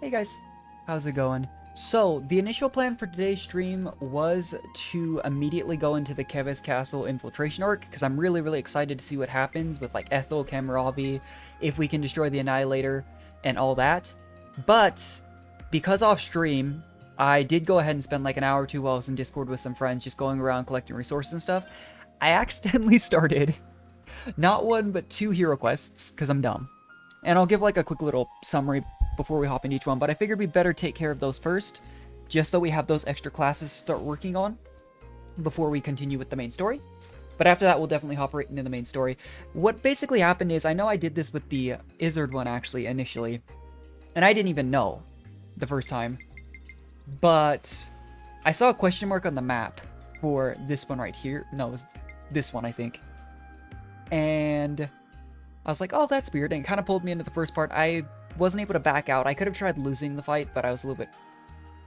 Hey guys, how's it going? So, the initial plan for today's stream was to immediately go into the Keves Castle infiltration arc, because I'm really excited to see what happens with like Ethel, Cammuravi, if we can destroy the Annihilator, and all that. But, because off stream, I did go ahead and spend like an hour or two while I was in Discord with some friends just going around collecting resources and stuff. I accidentally started not one but two hero quests, because I'm dumb. And I'll give like a quick little summary before we hop into each one, but I figured we better take care of those first, just so we have those extra classes to start working on before we continue with the main story. But after that, we'll definitely hop right into the main story. What basically happened is, I know I did this with the Izzard one actually, initially, and I didn't even know the first time, but I saw a question mark on the map for this one right here. No, it was this one, I think. And I was like, oh, that's weird, and it kind of pulled me into the first part. I wasn't able to back out. I could have tried losing the fight, but I was a little bit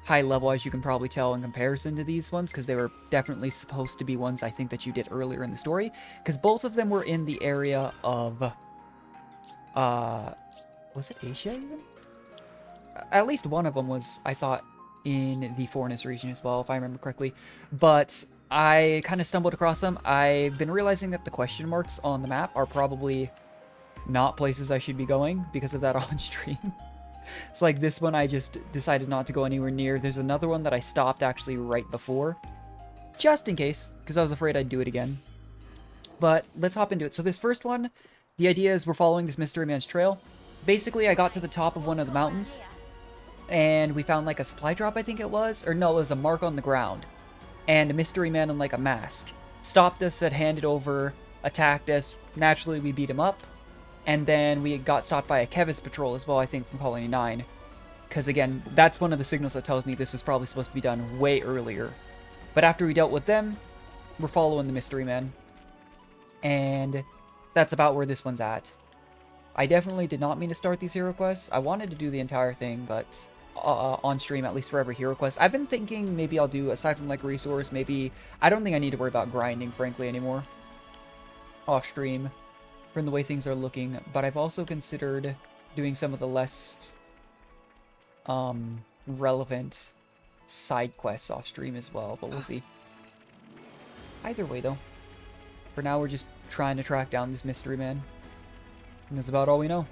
high level, as you can probably tell, in comparison to these ones, because they were definitely supposed to be ones I think that you did earlier in the story, because both of them were in the area of, was it Asia even? At least one of them was, I thought, in the Fornus region as well, if I remember correctly, but I kind of stumbled across them. I've been realizing that the question marks on the map are probably not places I should be going because of that on stream. It's like this one I just decided not to go anywhere near. There's another one that I stopped actually right before, just in case, because I was afraid I'd do it again. But let's hop into it. So this first one, the idea is we're following this mystery man's trail. Basically, I got to the top of one of the mountains, and we found like a supply drop, I think it was. Or no, it was a mark on the ground. And a mystery man in like a mask stopped us, had handed over, attacked us. Naturally, we beat him up. And then we got stopped by a Keves patrol as well, I think, from Colony 9. Because, again, that's one of the signals that tells me this was probably supposed to be done way earlier. But after we dealt with them, we're following the mystery man. And that's about where this one's at. I definitely did not mean to start these hero quests. I wanted to do the entire thing, but on stream, at least for every hero quest. I've been thinking maybe I'll do, aside from, like, resource, maybe... I don't think I need to worry about grinding, frankly, anymore. Off stream. From the way things are looking, but I've also considered doing some of the less relevant side quests off stream as well, but we'll see. Either way, though, for now we're just trying to track down this mystery man, and that's about all we know.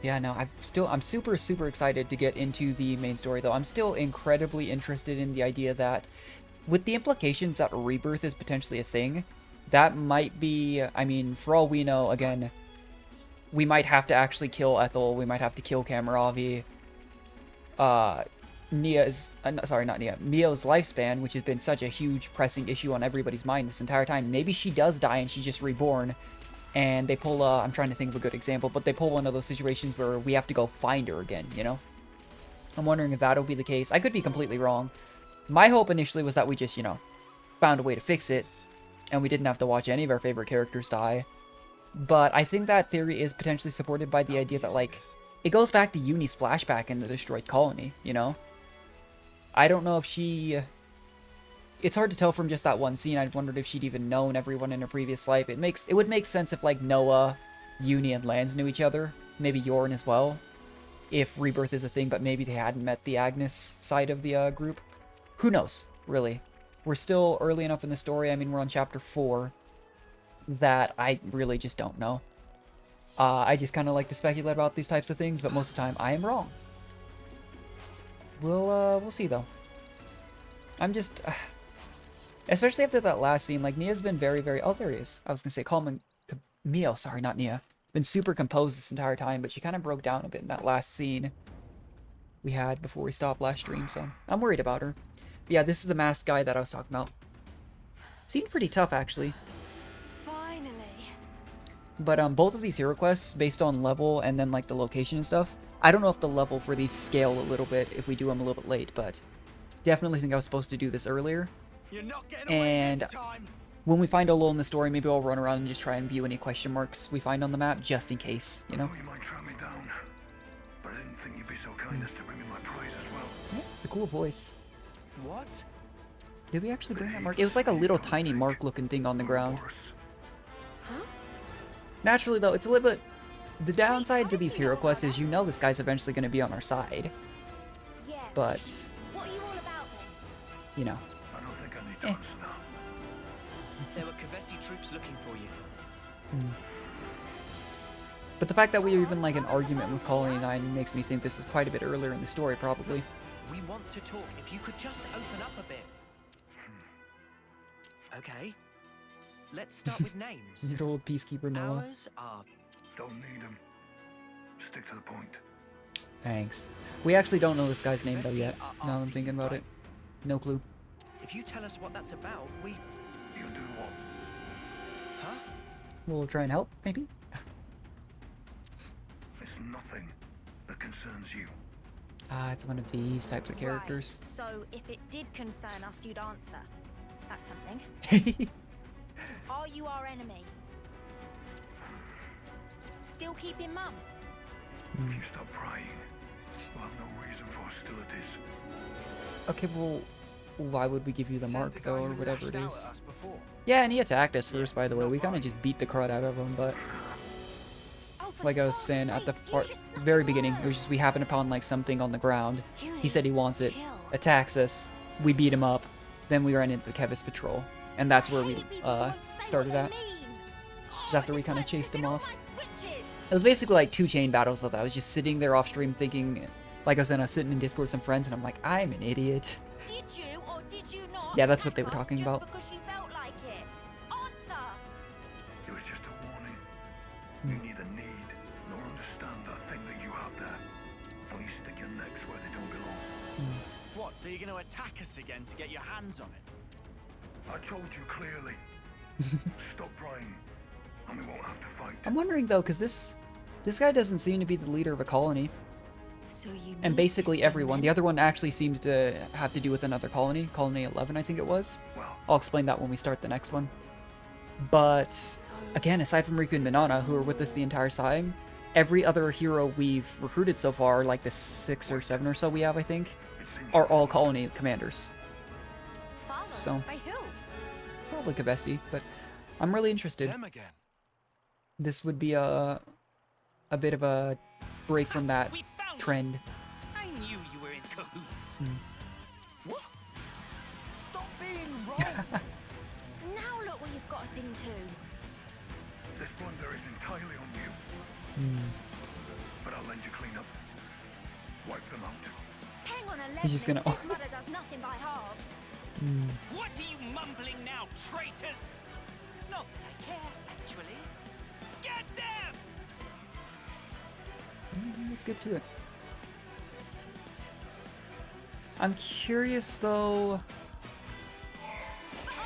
Yeah, no, I'm super excited to get into the main story, though. I'm still incredibly interested in the idea that with the implications that rebirth is potentially a thing, that might be, I mean, for all we know, again, we might have to actually kill Ethel, we might have to kill Cammuravi, Mio's lifespan, which has been such a huge pressing issue on everybody's mind this entire time. Maybe she does die and she's just reborn, and they pull, I'm trying to think of a good example, but they pull one of those situations where we have to go find her again, you know? I'm wondering if that'll be the case. I could be completely wrong. My hope initially was that we just, you know, found a way to fix it, and we didn't have to watch any of our favorite characters die. But I think that theory is potentially supported by the idea that, like, it goes back to Uni's flashback in the destroyed colony, you know? I don't know if she... It's hard to tell from just that one scene. I wondered if she'd even known everyone in her previous life. It would make sense if, like, Noah, Uni, and Lance knew each other. Maybe Yorn as well. If rebirth is a thing, but maybe they hadn't met the Agnes side of the group. Who knows, really? We're still early enough in the story. I mean, we're on chapter 4. That I really just don't know. I just kind of like to speculate about these types of things, but most of the time I am wrong. We'll see though. I'm just, especially after that last scene, like Nia's been very. Oh, there he is. I was gonna say calm and Mio. Sorry, not Nia. Been super composed this entire time, but she kind of broke down a bit in that last scene we had before we stopped last stream. So I'm worried about her. But yeah, this is the masked guy that I was talking about. Seemed pretty tough, actually. Finally. But both of these hero quests, based on level and then like the location and stuff, I don't know if the level for these scale a little bit if we do them a little bit late, but definitely think I was supposed to do this earlier. And when we find a lull in the story, maybe I'll run around and just try and view any question marks we find on the map, just in case, you know? You might track me down, but I didn't think you'd be so kind as to bring me my prize as well. Yeah, it's a cool voice. What? Did we actually bring that mark? It was like a little tiny mark looking thing on the ground. Huh? Naturally though, it's a little bit The downside to these hero quests is you know this guy's eventually going to be on our side. Yeah. But, What are you all about then? you know. I don't think I need to answer that. There were Keves troops looking for you. But the fact that we were even like an argument with Colony 9 makes me think this is quite a bit earlier in the story, probably. We want to talk. If you could just open up a bit. Okay. Let's start with names. Your old peacekeeper Noah. Ours are... Don't need them. Stick to the point. Thanks. We actually don't know this guy's name though yet. Now I'm thinking about it. No clue. If you tell us what that's about, we... You do what? Huh? We'll try and help, maybe? It's nothing that concerns you. Ah, it's one of these types of characters. Right. So if it did concern us, you'd answer. That's something. Are you our enemy? Still keeping mum? If you stop prying, we'll have no reason for hostilities. Okay, well, why would we give you the mark though, or whatever it is? At us before. Yeah, and he attacked us first, by the way. We kind of just beat the crud out of him, but Oh, for like I was God's saying at the sake, part, you just very snapped beginning, the it was just we happened upon like something on the ground. word. He said he wants it, Chill. attacks us, we beat him up, then we ran into the Keves patrol, and that's where we I hate people who won't say started what at. they mean. Is after we It's kinda like chased him flipping all off. my switches. It was basically like 2 chain battles with that. I was just sitting there off stream thinking, like I was sitting in Discord with some friends, and I'm like, I'm an idiot. Did you or did you not? Yeah, that's what they were attack us talking just about. Because you felt like it. Answer. It was just a warning. You neither need nor understand that thing that you have there. Or you stick your necks where they don't belong. What, so you're going to attack us again to get your hands on it? I told you clearly. Stop prying, and we won't have to fight. I'm wondering though, because this guy doesn't seem to be the leader of a colony, So you and need basically this everyone. The then? other one actually seems to have to do with another colony, Colony 11, I think it was. Well, I'll explain that when we start the next one. But again, aside from Riku and Minana, who are with us the entire time, every other hero we've recruited so far, like the 6 or 7 or so we have, I think, it seems are all colony commanders. Followed So- by who? Probably Kavesi, but I'm really interested. Them again. This would be a bit of a break from that We found trend. you. I knew you were in cahoots. What? Stop being wrong. Now look what you've got us into. this blunder is entirely on you. But I'll lend you clean up. Wipe them out. Hang on a leg. He's just gonna- This mother does nothing by halves. What are you mumbling now, traitors? Not that I care, actually. Get them! Let's get to it. I'm curious though,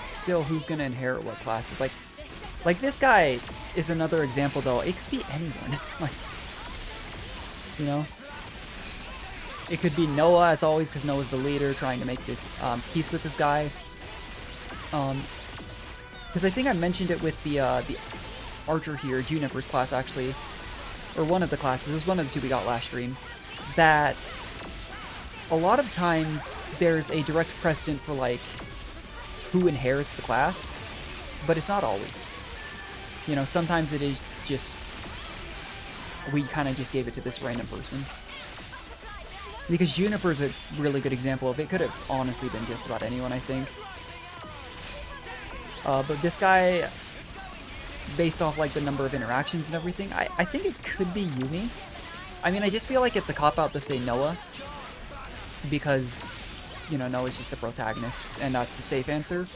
still, who's gonna inherit what classes. Like this guy is another example though. It could be anyone. Like, you know, it could be Noah as always, because Noah's the leader, trying to make this peace with this guy. Because I think I mentioned it with the archer here, Juniper's class actually, or one of the classes. It was one of the 2 we got last stream. That a lot of times there's a direct precedent for like who inherits the class, but it's not always. You know, sometimes it is just we kind of just gave it to this random person. Because Juniper's a really good example of it. Could have honestly been just about anyone, I think. But this guy, based off like the number of interactions and everything, I think it could be Yumi. I mean, I just feel like it's a cop-out to say Noah, because, you know, Noah's just the protagonist, and that's the safe answer.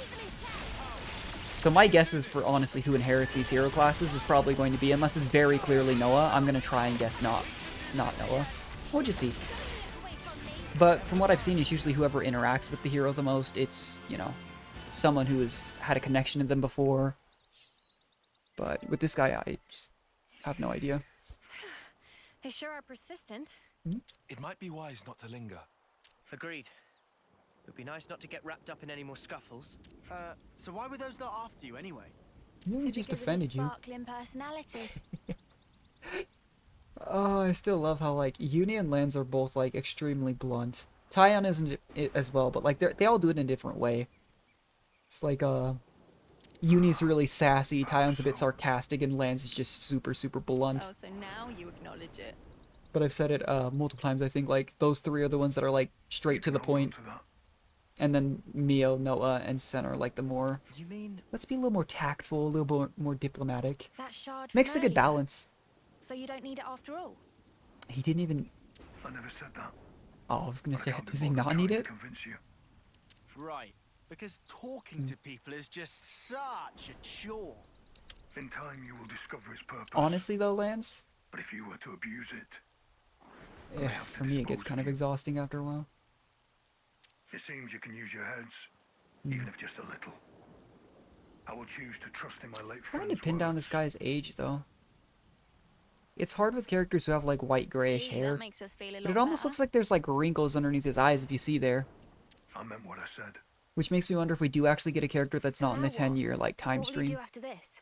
So my guess is for, honestly, who inherits these hero classes is probably going to be, unless it's very clearly Noah, I'm going to try and guess not Noah. We'll just see. But from what I've seen, it's usually whoever interacts with the hero the most. It's, you know, someone who has had a connection to them before. But with this guy, I just have no idea. They sure are persistent. It might be wise not to linger. Agreed. It would be nice not to get wrapped up in any more scuffles. So why were those lot after you anyway? He just Because of his offended you. sparkling personality. Oh, I still love how, like, Uni and Lance are both, like, extremely blunt. Tyon isn't it as well, but, like, they all do it in a different way. It's like, Uni's really sassy, Tyon's a bit sarcastic, and Lance is just super, super blunt. Oh, so now you acknowledge it. But I've said it multiple times, I think, like, those three are the ones that are, like, straight to the point. To that. And then Mio, Noah, and Sen are, like, the more... You mean Let's be a little more tactful, a little more diplomatic. That shard Makes a from good earlier. balance. So you don't need it after all? He didn't even... I never said that. Oh, I was gonna But I say, can't be does he bothered not need trying it? to convince you. right? Because talking to people is just such a chore. In time, you will discover its purpose. Honestly, though, Lance, But if you were to abuse it, yeah, for me it gets kind of exhausting after a while. it seems you can use your heads, Hmm. even if just a little. I will choose to trust in my late Trying to friend's pin down words. this guy's age, though. It's hard with characters who have, like, white grayish Gee, hair. that makes us feel a But lot it almost better. looks like there's, like, wrinkles underneath his eyes if you see there. I meant what I said. Which makes me wonder if we do actually get a character that's So not in the now what? 10-year, like, time What will stream. you do after this?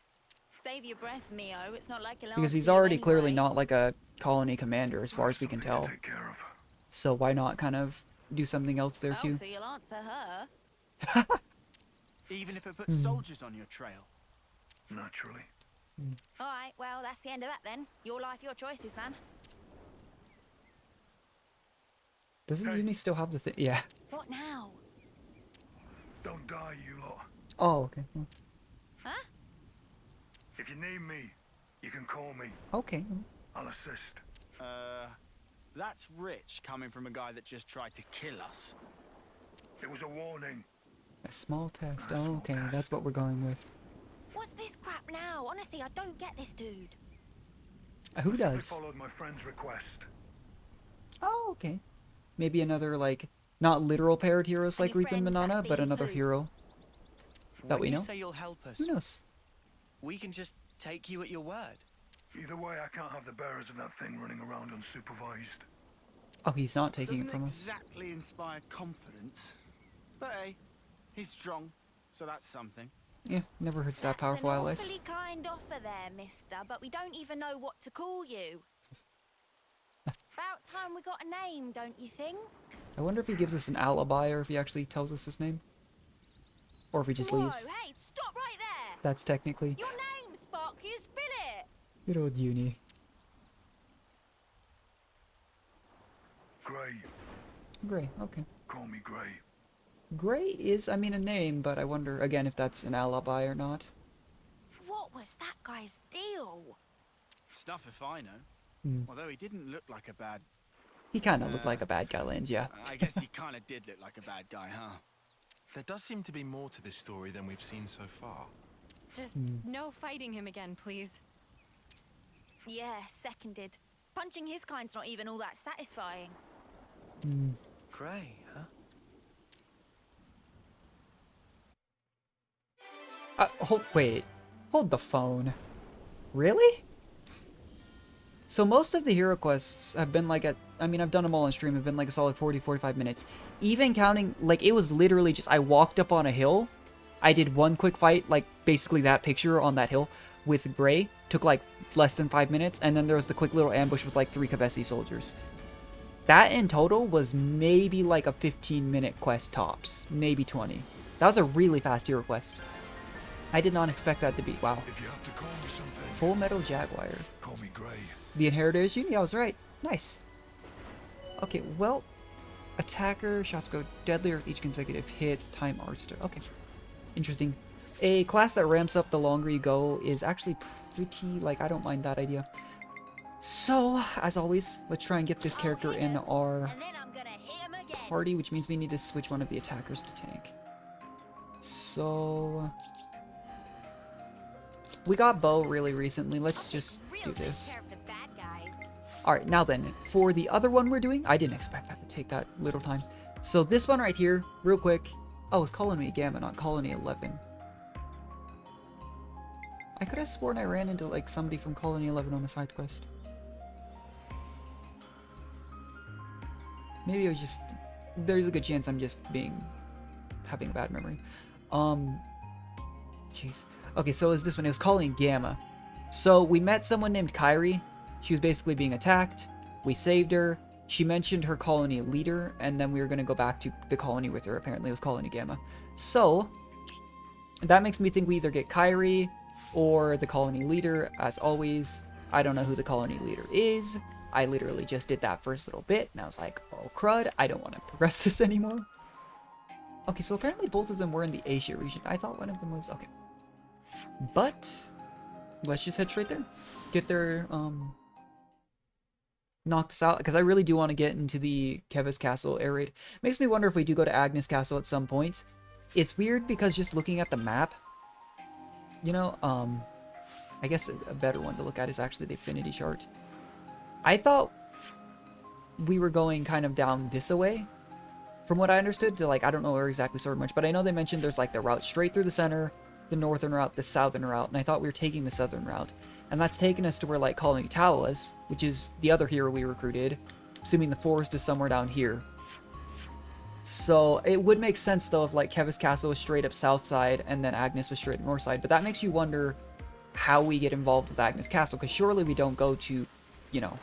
Save your breath, Mio. It's not like you'll Because he's answer you already clearly anyway. not, like, a colony commander, as far as we can Something to tell. take care of. So why not kind of do something else there, Oh, too? so you'll answer her. Even if it puts soldiers on your trail. Naturally. All right, well, that's the end of that then. Your life, your choices, man. Doesn't Hey. Uni still have the thing? Yeah. What now? Don't die, you lot. Oh, okay. Huh? If you need me, you can call me. Okay. I'll assist. That's rich coming from a guy that just tried to kill us. It was a warning. A small test. Oh, okay, that's what we're going with. What's this crap now? Honestly, I don't get this dude. Who I does? followed my friend's request. Oh, okay. Maybe another, like, not literal parrot heroes like your Reap and friend, Manana, that but big another who? hero that we when know. you say you'll help us, Who knows? we can just take you at your word. Either way, I can't have the bearers of that thing running around unsupervised. Oh, he's not taking Doesn't it from us. exactly inspire confidence. But hey, he's strong, so that's something. Yeah, never hurts that That's powerful an allies. awfully kind offer there, mister, but we don't even know what to call you. About time we got a name, don't you think? I wonder if he gives us an alibi or if he actually tells us his name. Or if he just Whoa, leaves. hey, stop right there! That's technically Your name, Spock, you spill it! good old Uni. Gray. Gray, okay. Call me Gray. Gray is, I mean, a name, but I wonder, again, if that's an alibi or not. What was that guy's deal? Stuff if I know. Hmm. Although he didn't look like a bad... He kind of looked like a bad guy, Lance, yeah. I guess he kind of did look like a bad guy, huh? There does seem to be more to this story than we've seen so far. Just no fighting him again, please. Yeah, seconded. Punching his kind's not even all that satisfying. Grey, huh? Wait. Hold the phone. Really? So most of the hero quests have been like I mean, I've done them all on stream, have been like a solid 40-45 minutes. Even counting, like, it was literally just, I walked up on a hill, I did one quick fight, like, basically that picture on that hill with Gray, took like less than 5 minutes, and then there was the quick little ambush with like 3 Kevesi soldiers. That in total was maybe like a 15-minute quest tops, maybe 20. That was a really fast hero quest. I did not expect that to be, wow. If you have to call me something, Full Metal Jaguar. call me Gray. The Inheritors Uni, I was right. Nice. Okay, well, attacker, shots go deadlier with each consecutive hit, time arts. Okay, interesting. A class that ramps up the longer you go is actually pretty, like, I don't mind that idea. So, as always, let's try and get this character in our And then I'm gonna hit him again. party, which means we need to switch one of the attackers to tank. So, we got Bo really recently. Let's just do this. Take care of the bad guys. Alright, now then, for the other one we're doing, I didn't expect that to take that little time. So this one right here, real quick. Oh, it's Colony Gamma, not Colony 11. I could have sworn I ran into, like, somebody from Colony 11 on a side quest. Maybe it was just... There's a good chance I'm just having a bad memory. Jeez. Okay, so it was this one. It was Colony Gamma. So we met someone named Kyrie. She was basically being attacked. We saved her. She mentioned her colony leader, and then we were going to go back to the colony with her. Apparently it was Colony Gamma. So, that makes me think we either get Kyrie or the colony leader. As always, I don't know who the colony leader is. I literally just did that first little bit, and I was like, oh crud, I don't want to progress this anymore. Okay, so apparently both of them were in the Asia region. I thought one of them was... Okay. But, let's just head straight there. Get there, knock this out, because I really do want to get into the Keves Castle air raid. Makes me wonder if we do go to Agnes Castle at some point. It's weird because just looking at the map, you know, I guess a better one to look at is actually the affinity chart. I thought we were going kind of down this way, from what I understood, to like, I don't know where exactly so much, but I know they mentioned there's like the route straight through the center, the northern route, the southern route, and I thought we were taking the southern route. And that's taken us to where like Colony Tau was, which is the other hero we recruited, assuming the forest is somewhere down here. So it would make sense though if like Keves Castle was straight up south side and then Agnes was straight up north side, but that makes you wonder how we get involved with Agnes Castle, because surely we don't go to, you know,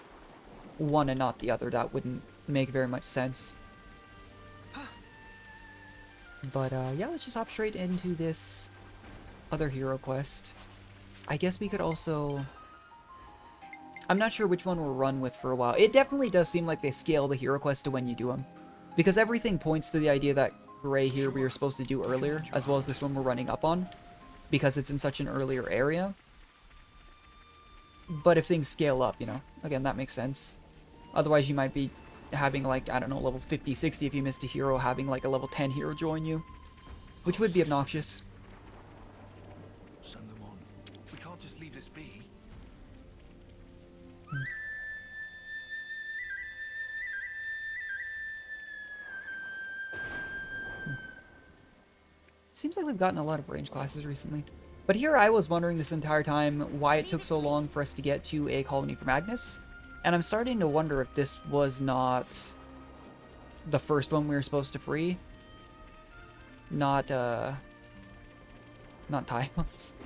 one and not the other. That wouldn't make very much sense. But yeah, let's just hop straight into this other hero quest. I guess we could also... I'm not sure which one we'll run with for a while. It definitely does seem like they scale the hero quest to when you do them, because everything points to the idea that Gray here we were supposed to do earlier, as well as this one we're running up on, because it's in such an earlier area. But if things scale up, you know, again, that makes sense. Otherwise, you might be having, like, I don't know, level 50, 60 if you missed a hero, having, like, a level 10 hero join you, which would be obnoxious. Send them on. We can't just leave this be. Seems like we've gotten a lot of range classes recently. But here I was wondering this entire time why it took so long for us to get to a colony from Agnes. And I'm starting to wonder if this was not the first one we were supposed to free. Not Taiwan's.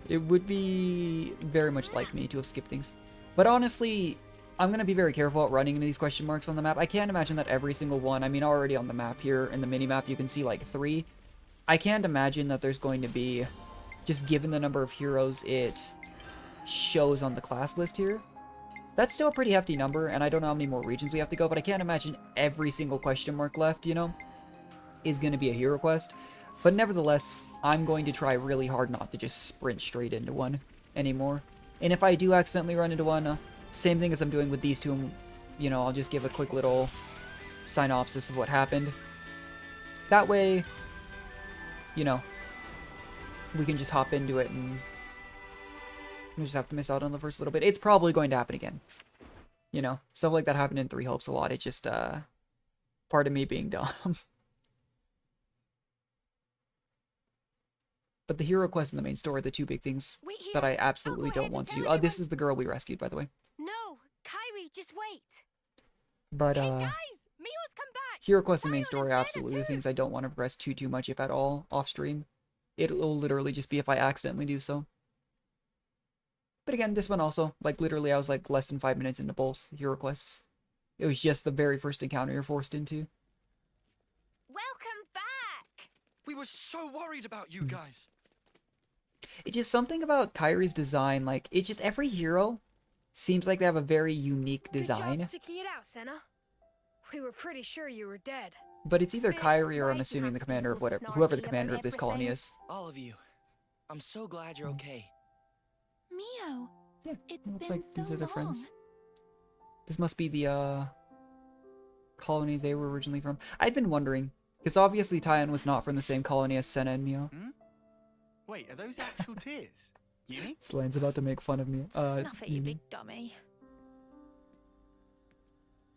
It would be very much like me to have skipped things. But honestly, I'm going to be very careful at running into these question marks on the map. I can't imagine that every single one, I mean, already on the map here, in the mini-map, you can see like 3. I can't imagine that there's going to be, just given the number of heroes it shows on the class list here. That's still a pretty hefty number, and I don't know how many more regions we have to go, but I can't imagine every single question mark left, you know, is going to be a hero quest. But nevertheless, I'm going to try really hard not to just sprint straight into one anymore. And if I do accidentally run into one, same thing as I'm doing with these two, you know, I'll just give a quick little synopsis of what happened. That way, you know, we can just hop into it and we just have to miss out on the first little bit. It's probably going to happen again. You know, stuff like that happened in 3 Hopes a lot. It's just, part of me being dumb. But the hero quest and the main story are the two big things Wait here. that I absolutely I'll go don't ahead want to and do. tell This is the girl we rescued, by the way. No, Kyrie, just wait. But, Hey guys, Mio's come back. hero quest and main Zion story and are Senna absolutely the too. things I don't want to progress too much, if at all, off stream. It'll literally just be if I accidentally do so. But again, this one also, like, literally I was like less than 5 minutes into both hero quests. It was just the very first encounter you're forced into. Welcome back. We were so worried about you guys. It's just something about Kyrie's design, like, it just, every hero seems like they have a very unique design. Good job sticking it out, Senna. We were pretty sure you were dead. But it's either Fitz, Kyrie or why'd I'm you assuming have the to be commander so of whatever, whoever the snarky commander about of this colony everything? is. All of you. I'm so glad you're okay. Mio, Yeah, it's looks been like these so are their long. friends. This must be the, colony they were originally from. I'd been wondering, because obviously Taiwan was not from the same colony as Senna and Mio. Wait, are those actual tears? Uni? Slan's about to make fun of me. Snuff it, you Uni. big dummy.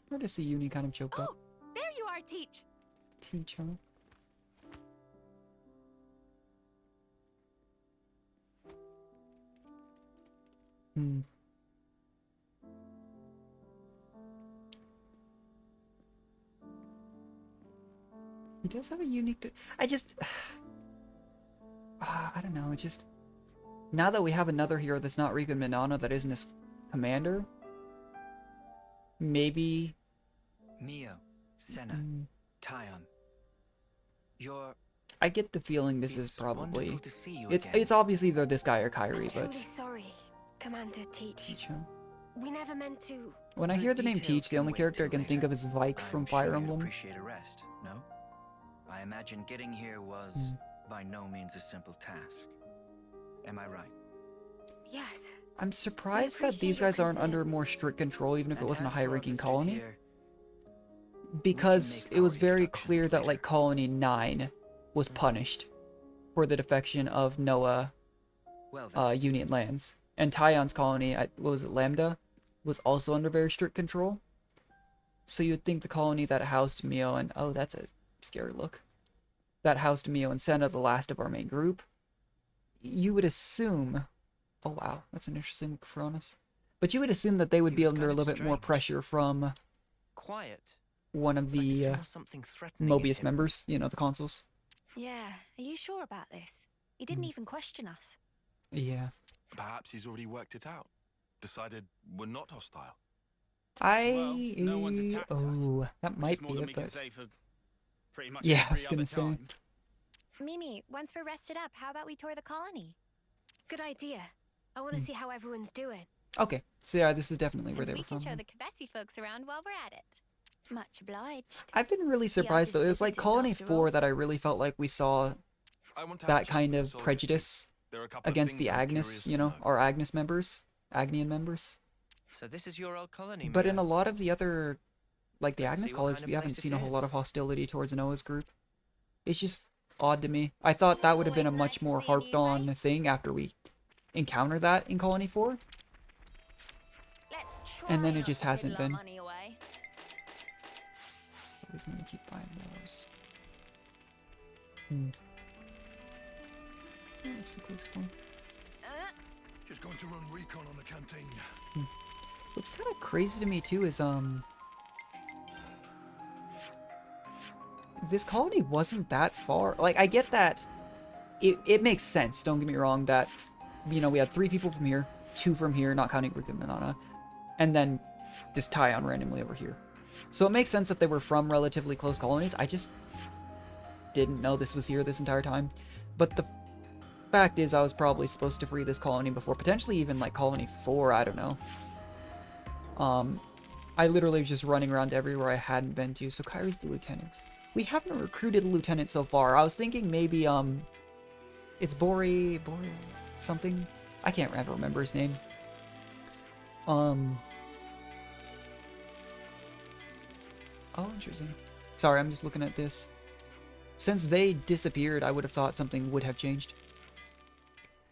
Hard to see Uni kind of choked up. Oh, there you are, Teach. Teach, huh? Hmm. He does have a unique... I just... I don't know, it's just... Now that we have another hero that's not Riku and Minano that isn't his commander... Maybe... Mio, Senna, Taion. You're I get the feeling this is It's probably... wonderful to see you It's again. obviously either this guy or Kyrie, I'm but... truly sorry, Commander Teach. Teach him. We never meant to. When I hear the name Teach, the only character I can think of is Vike from Fire Emblem. Appreciate a rest, no? I imagine getting here was by no means a simple task. Am I right? Yes. I'm surprised that these guys aren't under more strict control, even if it wasn't a high-ranking colony. Because it was very clear that, like, Colony 9 was punished for the defection of Noah Union lands. And Tyon's colony, what was it, Lambda, was also under very strict control. So you'd think the colony that housed Mio and... Oh, that's a scary look. That housed Mio and Senna, the last of our main group. You would assume... Oh, wow. That's an interesting look for us. But you would assume that they would be under a little bit more pressure from... Quiet. One of the Mobius members. members, you know, the consuls. Yeah, are you sure about this? He didn't even question us. Yeah. Perhaps he's already worked it out. Decided we're not hostile. Well, no one's attacked us, Oh, that might more be than it, we can but... say for pretty much Yeah, I every was gonna other say. time. Mimi, once we're rested up, how about we tour the colony? Good idea. I want to see how everyone's doing. Okay, so yeah, this is definitely where And they we were can from. show the Kavesi folks around while we're at it. Much obliged. I've been really surprised, though. It was like visitors Colony after 4 all. that I really felt like we saw I want to have a that chat kind with the of soldiers. prejudice There are a couple of against things the I'm Agnes, curious you to know, our Agnes members, Agnian members. So this is your old colony, But in Mia? a lot of the other, like the Let's Agnes see what colonies, kind of we haven't place seen it a whole is. lot of hostility towards Noah's group. It's just odd to me. I thought that would have been a Always much nice to more see a new harped on face. thing after we encounter that in Colony 4. Let's try And then it not just to hasn't fiddle our been. money away. I was gonna keep buying those. Looks like we'll explain. Just going to run recon on the canteen. What's kind of crazy to me too is this colony wasn't that far. Like, I get that it makes sense, don't get me wrong, that, you know, we had 3 people from here, 2 from here, not counting Rick and Nana, and then just Tyon randomly over here. So it makes sense that they were from relatively close colonies. I just didn't know this was here this entire time. But the fact is, I was probably supposed to free this colony before, potentially even like Colony 4, I don't know. I literally was just running around everywhere I hadn't been to. So Kyrie's the lieutenant. We haven't recruited a lieutenant so far. I was thinking maybe, it's Bori something? I can't ever remember his name. Oh, interesting. Sorry, I'm just looking at this. Since they disappeared, I would have thought something would have changed.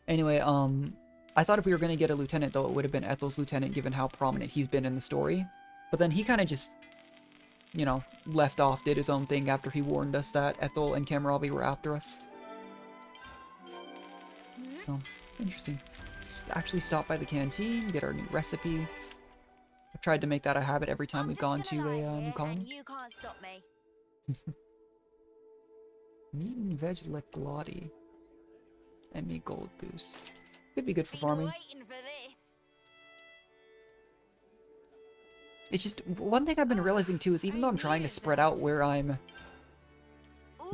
Anyway, I thought if we were going to get a lieutenant, though, it would have been Ethel's lieutenant, given how prominent he's been in the story. But then he kind of just, you know, left off, did his own thing after he warned us that Ethel and Cammuravi were after us. So, interesting. Let's actually stop by the canteen, get our new recipe. I've tried to make that a habit every time we've gone to a new colony. You can't stop me. Meat and veg leclotti. And me gold boost. Could be good for Been farming. waiting for this. It's just, one thing I've been realizing too is even though I'm trying to spread out where I'm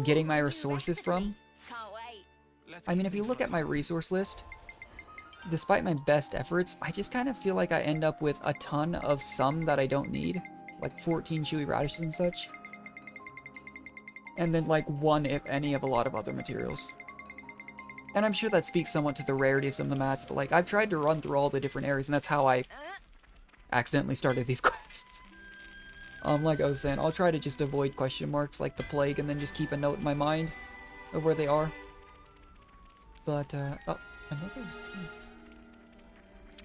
getting my Ooh, new resources recipe. from, Can't wait. Let's I mean, keep if you things look on at my top. resource list, despite my best efforts, I just kind of feel like I end up with a ton of some that I don't need. Like 14 chewy radishes and such. And then like 1, if any, of a lot of other materials. And I'm sure that speaks somewhat to the rarity of some of the mats, but like I've tried to run through all the different areas, and that's how I accidentally started these quests. Like I was saying, I'll try to just avoid question marks like the plague and then just keep a note in my mind of where they are. But, oh, another lieutenant.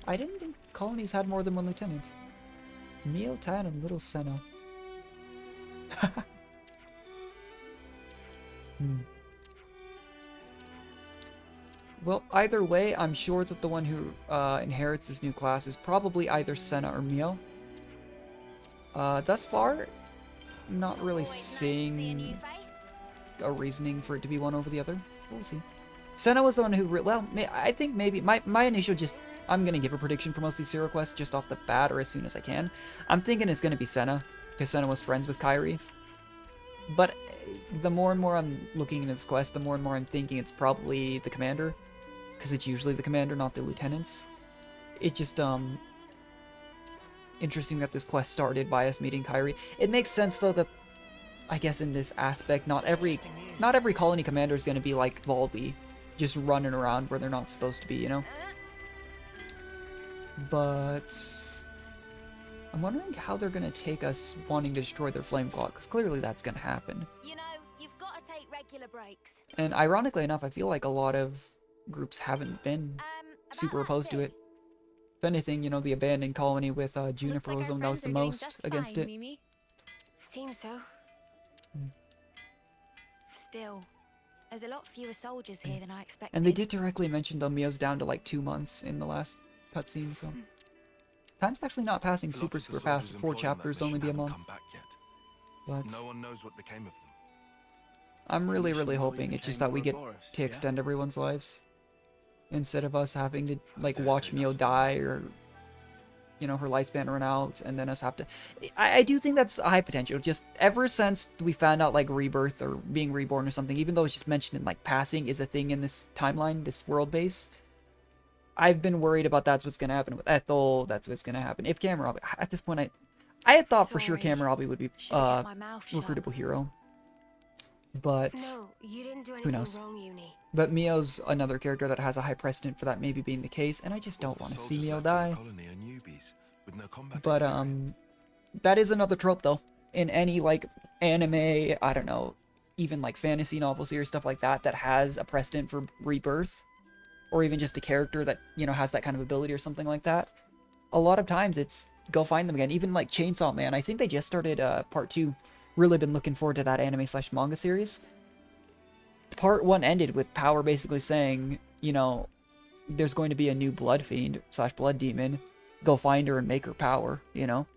I didn't think colonies had more than 1 lieutenant. Mio, Tan, and Little Senna. Well, either way, I'm sure that the one who inherits this new class is probably either Senna or Mio. Thus far, not really Always nice to see a new seeing face. a reasoning for it to be one over the other. We'll see. Senna was the one who, well, I think maybe my initial just, I'm gonna give a prediction for most of these hero quests just off the bat or as soon as I can. I'm thinking it's gonna be Senna, because Senna was friends with Kyrie. But the more and more I'm looking into this quest, the more and more I'm thinking it's probably the commander. Because it's usually the commander, not the lieutenants. It just, interesting that this quest started by us meeting Kyrie. It makes sense, though, that, I guess in this aspect, not every colony commander is going to be like Valby, just running around where they're not supposed to be, you know? But I'm wondering how they're going to take us wanting to destroy their flame clock, because clearly that's going to happen. You know, you've got to take regular breaks. And ironically enough, I feel like a lot of groups haven't been super opposed to it. If anything, you know, the abandoned colony with Juniper was the one that was the most against it. Mimi. Seems so. Still, there's a lot fewer soldiers here than I expected. And they did directly mention, though, Mio's down to like 2 months in the last cutscene, so... Time's actually not passing super fast. 4 chapters only be a month. But no one knows what became of them. I'm really hoping it's just that we get to extend everyone's lives. Instead of us having to, like, watch Mio die or, you know, her lifespan run out and then us have to... I do think that's a high potential. Just ever since we found out, like, rebirth or being reborn or something, even though it's just mentioned in, like, passing is a thing in this timeline, this world base, I've been worried about that's what's going to happen with Ethel, that's what's going to happen. If Cammuravi... At this point, I had thought for sure Cammuravi would be recruitable hero. But No, you didn't do who anything knows? wrong, Uni. But Mio's another character that has a high precedent for that maybe being the case, and I just don't want to see Mio die. But that is another trope though. In any like anime, I don't know, even like fantasy novel series, stuff like that, that has a precedent for rebirth, or even just a character that, you know, has that kind of ability or something like that. A lot of times it's go find them again. Even like Chainsaw Man, I think they just started part 2. Really been looking forward to that anime/manga series. Part 1 ended with Power basically saying, you know, there's going to be a new blood fiend/blood demon. Go find her and make her Power, you know?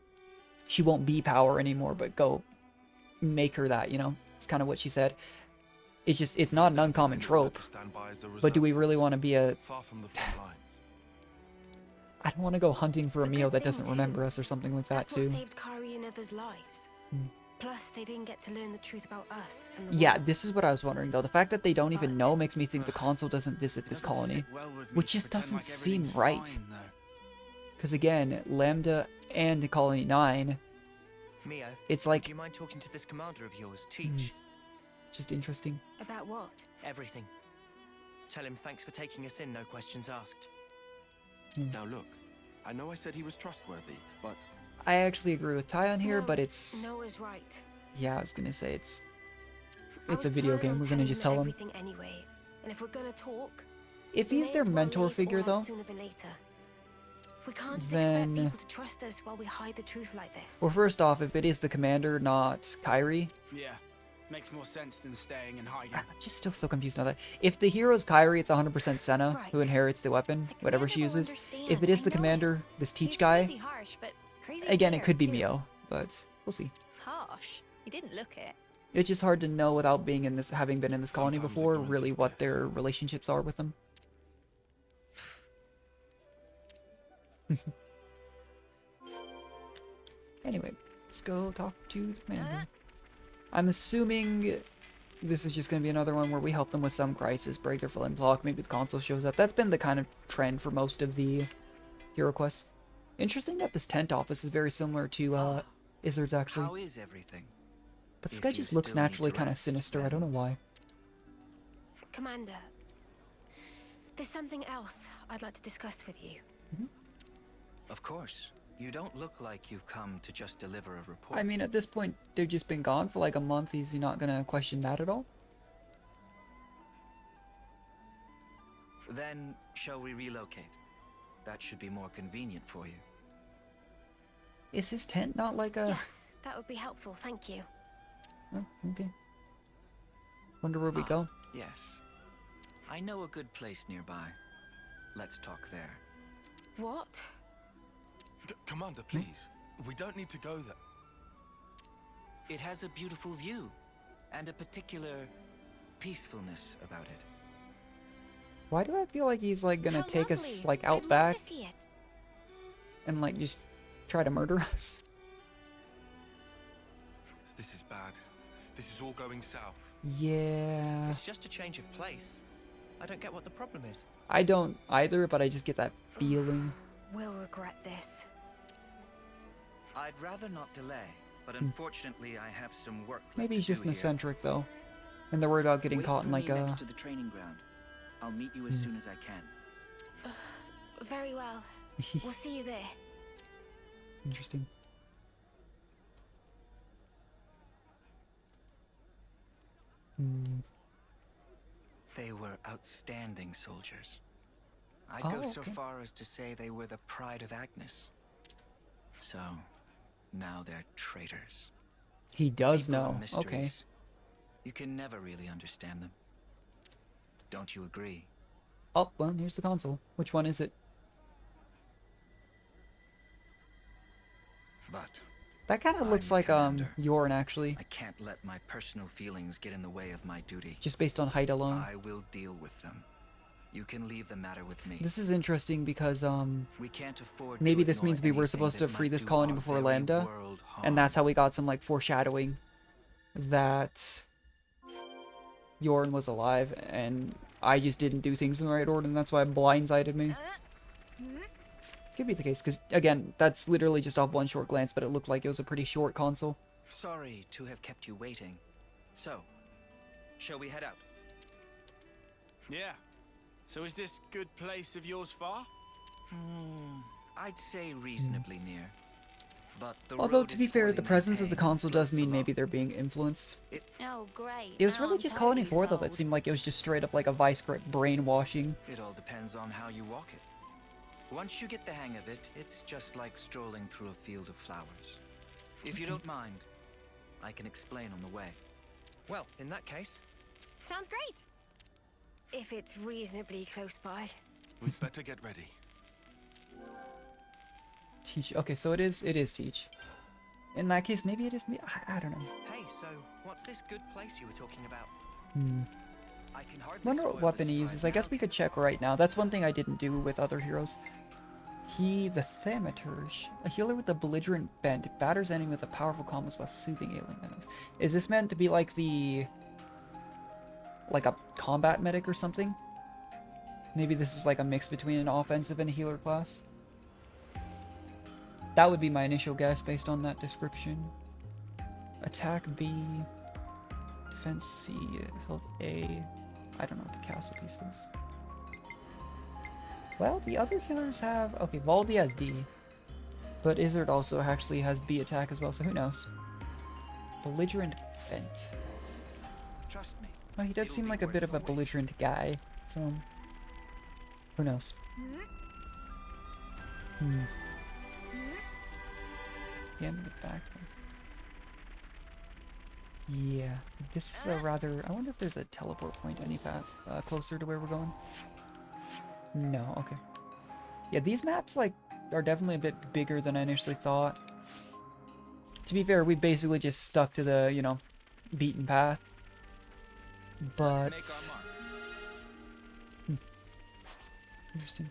She won't be Power anymore, but go make her that, you know? It's kind of what she said. It's just, it's not an uncommon trope. But do we really want to be a... I don't want to go hunting for a Mio that doesn't remember us or something like that, too. That's what saved Kyrie and others' lives. Plus, they didn't get to learn the truth about us. And the Yeah, world. this is what I was wondering, though. The fact that they don't even know makes me think the Consul doesn't visit this colony. Which just doesn't seem right. Because again, Lambda and Colony 9, Mio, it's like... do you mind talking to this commander of yours, Teach? Just interesting. About what? Everything. Tell him thanks for taking us in, no questions asked. Now look, I know I said he was trustworthy, but... I actually agree with Ty on here, No, but it's... Noah's right. Yeah, I was gonna say it's I a was video planning game. on We're gonna telling just them tell him. everything anyway. And if we're gonna talk, If we he's may their as well mentor leave figure, all though, out sooner than later. We can't then- expect people to trust us while we hide the truth like this. well, first off, if it is the commander, not Kyrie, Yeah, makes more sense than staying and hiding. I'm just still so confused now that if the hero's Kyrie, it's 100% Senna Right. who inherits the weapon, The whatever commander she will uses. understand, If it is I the know it. commander, this He's Teach guy, crazy harsh, but crazy again, it fair, could be too. Mio, but we'll see. Harsh. You didn't look it. It's just hard to know without being in this, having been in this colony Sometimes before, ignorance really is what bliss. their relationships are with them. Anyway, let's go talk to the commander. I'm assuming this is just going to be another one where we help them with some crisis, break their flame block, maybe the Consul shows up. That's been the kind of trend for most of the hero quests. Interesting that this tent office is very similar to Izzard's, actually. How is everything? But this if guy you just looks still need naturally to kind of rest, sinister. I don't know then- why. Commander, there's something else I'd like to discuss with you. Of course. You don't look like you've come to just deliver a report. I mean, at this point, they've just been gone for like a month. Is he not going to question that at all? Then, shall we relocate? That should be more convenient for you. Is his tent not like a... Yes, that would be helpful, thank you. Oh, okay. Wonder where we Ah, go. Yes. I know a good place nearby. Let's talk there. What? Commander, please. We don't need to go there. It has a beautiful view, and a particular peacefulness about it. Why do I feel like he's like gonna How take us lovely. like I'd out love back to see it. and like just try to murder us? This is bad. This is all going south. Yeah. It's just a change of place. I don't get what the problem is. I don't either, but I just get that feeling. We'll regret this. I'd rather not delay, but unfortunately I have some work left Maybe he's to just do here. eccentric though, and they're worried about getting Wait caught in for like me a. next to the training ground. I'll meet you as soon as I can. Very well. We'll see you there. Interesting. They were outstanding soldiers. I'd Oh, go so okay. far as to say they were the pride of Agnes. So, now they're traitors. He does People know. are mysteries. Okay. You can never really understand them. Don't you agree? Oh, well, here's the console. Which one is it? But That kind of I'm looks the like commander. Yorn actually, I can't let my personal feelings get in the way of my duty. just based on height alone. I will deal with them. You can leave the matter with me. This is interesting because We can't afford maybe to this ignore means we were anything supposed that to free might this do colony our before very Lambda, world and that's how harm. we got some like foreshadowing that Yorn was alive, and I just didn't do things in the right order, and that's why it blindsided me. Could be the case, because again, that's literally just off one short glance, but it looked like it was a pretty short console. Sorry to have kept you waiting. So, shall we head out? Yeah. So is this good place of yours far? I'd say reasonably near. But the Although, road to is be fair, poorly the presence of the maintained, console does floats mean along. maybe they're being influenced. Oh, great. It was Now really I'm just Colony totally 4, though, that sold. seemed like it was just straight up like a vice grip brainwashing. It all depends on how you walk it. Once you get the hang of it, it's just like strolling through a field of flowers. If you don't mind, I can explain on the way. Well, in that case, Sounds great. If it's reasonably close by. We'd better get ready. Teach. Okay, so it is Teach. In that case, maybe it is me. I don't know. hey, so what's this good place you were talking about? I can hardly Wonder spoil what the weapon he surprise uses. I guess now. we could check right now. That's one thing I didn't do with other heroes. The Thaumaturge, a healer with a belligerent bent, batters enemy with a powerful combos while soothing alien enemies. Is this meant to be like like a combat medic or something? Maybe this is like a mix between an offensive and a healer class. That would be my initial guess based on that description. Attack B, defense C, health A. I don't know what the castle piece is. Well, the other healers have... Okay, Valdi has D. But Izzard also actually has B attack as well, so who knows? Belligerent Bent. Trust me. Oh, he does It'll seem be like a worth bit of the a wait. belligerent guy, so... Who knows? Yeah, I'm gonna get back. Yeah, this is a rather... I wonder if there's a teleport point any path closer to where we're going. No, okay. Yeah, these maps, like, are definitely a bit bigger than I initially thought. To be fair, we basically just stuck to the, you know, beaten path. But... Interesting.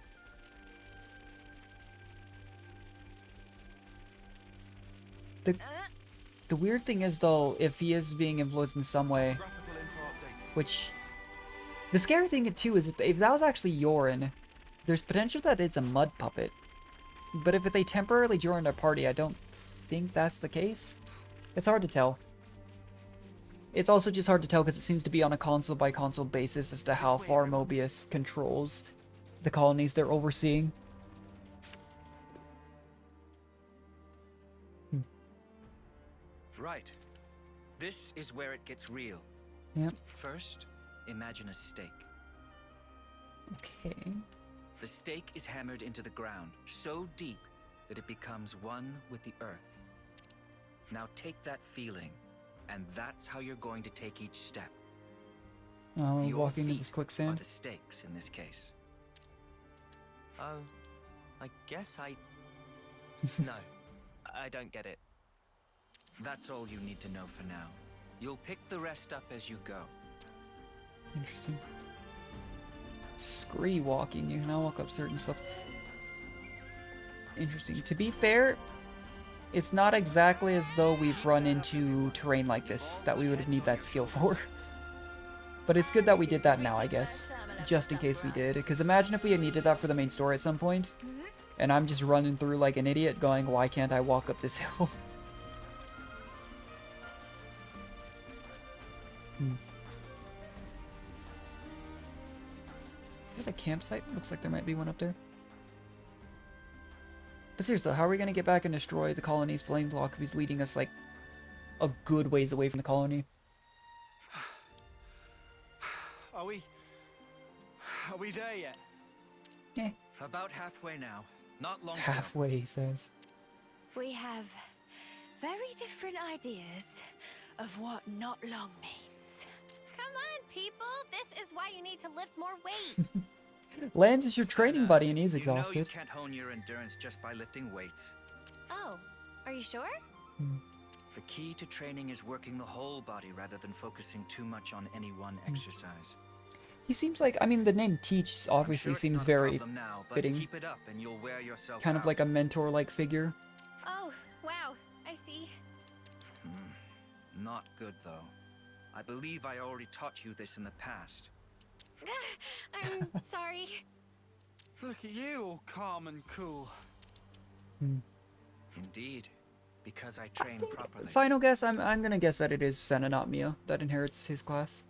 The weird thing is, though, if he is being influenced in some way, Graphical info updated. which... The scary thing, too, is if that was actually Yorin, there's potential that it's a mud puppet. But if they temporarily join our party, I don't think that's the case. It's hard to tell. It's also just hard to tell because it seems to be on a console-by-console basis as to how far Mobius controls the colonies they're overseeing. Right. This is where it gets real. Yep. First, imagine a stake. Okay. The stake is hammered into the ground so deep that it becomes one with the earth. Now take that feeling, and that's how you're going to take each step. Oh, Your walking into feet this are quicksand. the stakes in this case. Oh, I guess I... No, I don't get it. That's all you need to know for now. You'll pick the rest up as you go. Interesting. Scree walking. You can now walk up certain stuff. Interesting. To be fair, it's not exactly as though we've run into terrain like this that we would need that skill for. But it's good that we did that now, I guess. Just in case we did. Because imagine if we had needed that for the main story at some point, and I'm just running through like an idiot going, why can't I walk up this hill? Is it a campsite? Looks like there might be one up there. But seriously, how are we going to get back and destroy the colony's flame block if he's leading us like a good ways away from the colony? Are we there yet? Eh. About halfway now. Not long. Halfway, he says. We have very different ideas of what not long means. Come on, people. This is why you need to lift more weights. Lance is your training buddy and he's You know you exhausted. can't hone your endurance just by lifting weights. Oh, are you sure? The key to training is working the whole body rather than focusing too much on any one exercise. He seems like, I mean, the name Teach obviously seems very now, but fitting. keep it up and you'll wear yourself Kind of out. like a mentor-like figure. Oh, wow. I see. Not good, though. I believe I already taught you this in the past. I'm sorry. Look at you, all calm and cool. Indeed, because I train properly. Final guess, I'm gonna guess that it is Senna, not Mia, that inherits his class.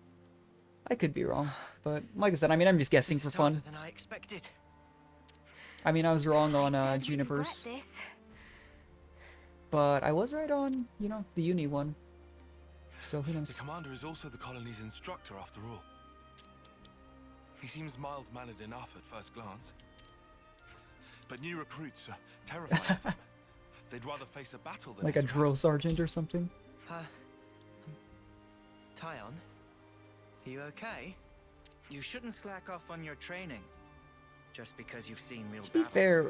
I could be wrong, but like I said, I mean, I'm just guessing for fun. Than I expected. I mean, I was wrong on We'd Juniper's, regret this. but I was right on, you know, the uni one. So who The knows? commander is also the colony's instructor, after all. He seems mild-mannered enough at first glance. But new recruits are terrified of him. They'd rather face a battle than Like a his drill sergeant or something. Tyon? Are you okay? You shouldn't slack off on your training just because you've seen real To be battle. fair,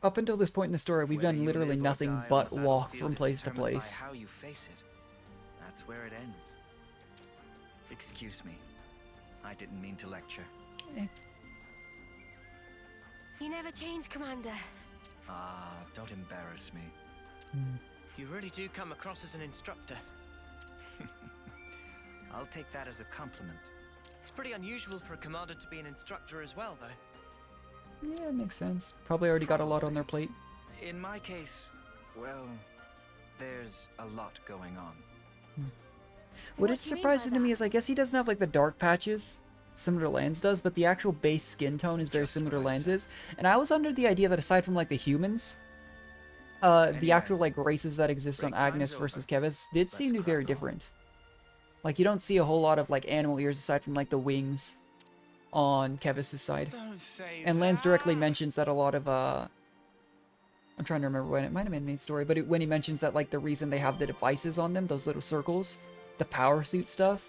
up until this point in the story, we've Whether done you literally live or nothing die on but the walk battlefield from is place to determined by place. how you face it. That's where it ends. Excuse me. I didn't mean to lecture. You never change, Commander. Ah, don't embarrass me. You really do come across as an instructor. I'll take that as a compliment. It's pretty unusual for a commander to be an instructor as well, though. Yeah, makes sense. Probably already got a lot on their plate. In my case, well, there's a lot going on. What is do you mean by surprising to me is I guess he doesn't have like the dark patches similar to Lan's does, but the actual base skin tone is very similar to Lan's. And I was under the idea that aside from like the humans, the actual like races that exist on Agnes versus Keves did seem to be very different. Like you don't see a whole lot of like animal ears aside from like the wings on Kevis' side. Don't say And Lance directly that. mentions that a lot of I'm trying to remember when it might have been main story, but when he mentions that like the reason they have the devices on them, those little circles, the power suit stuff,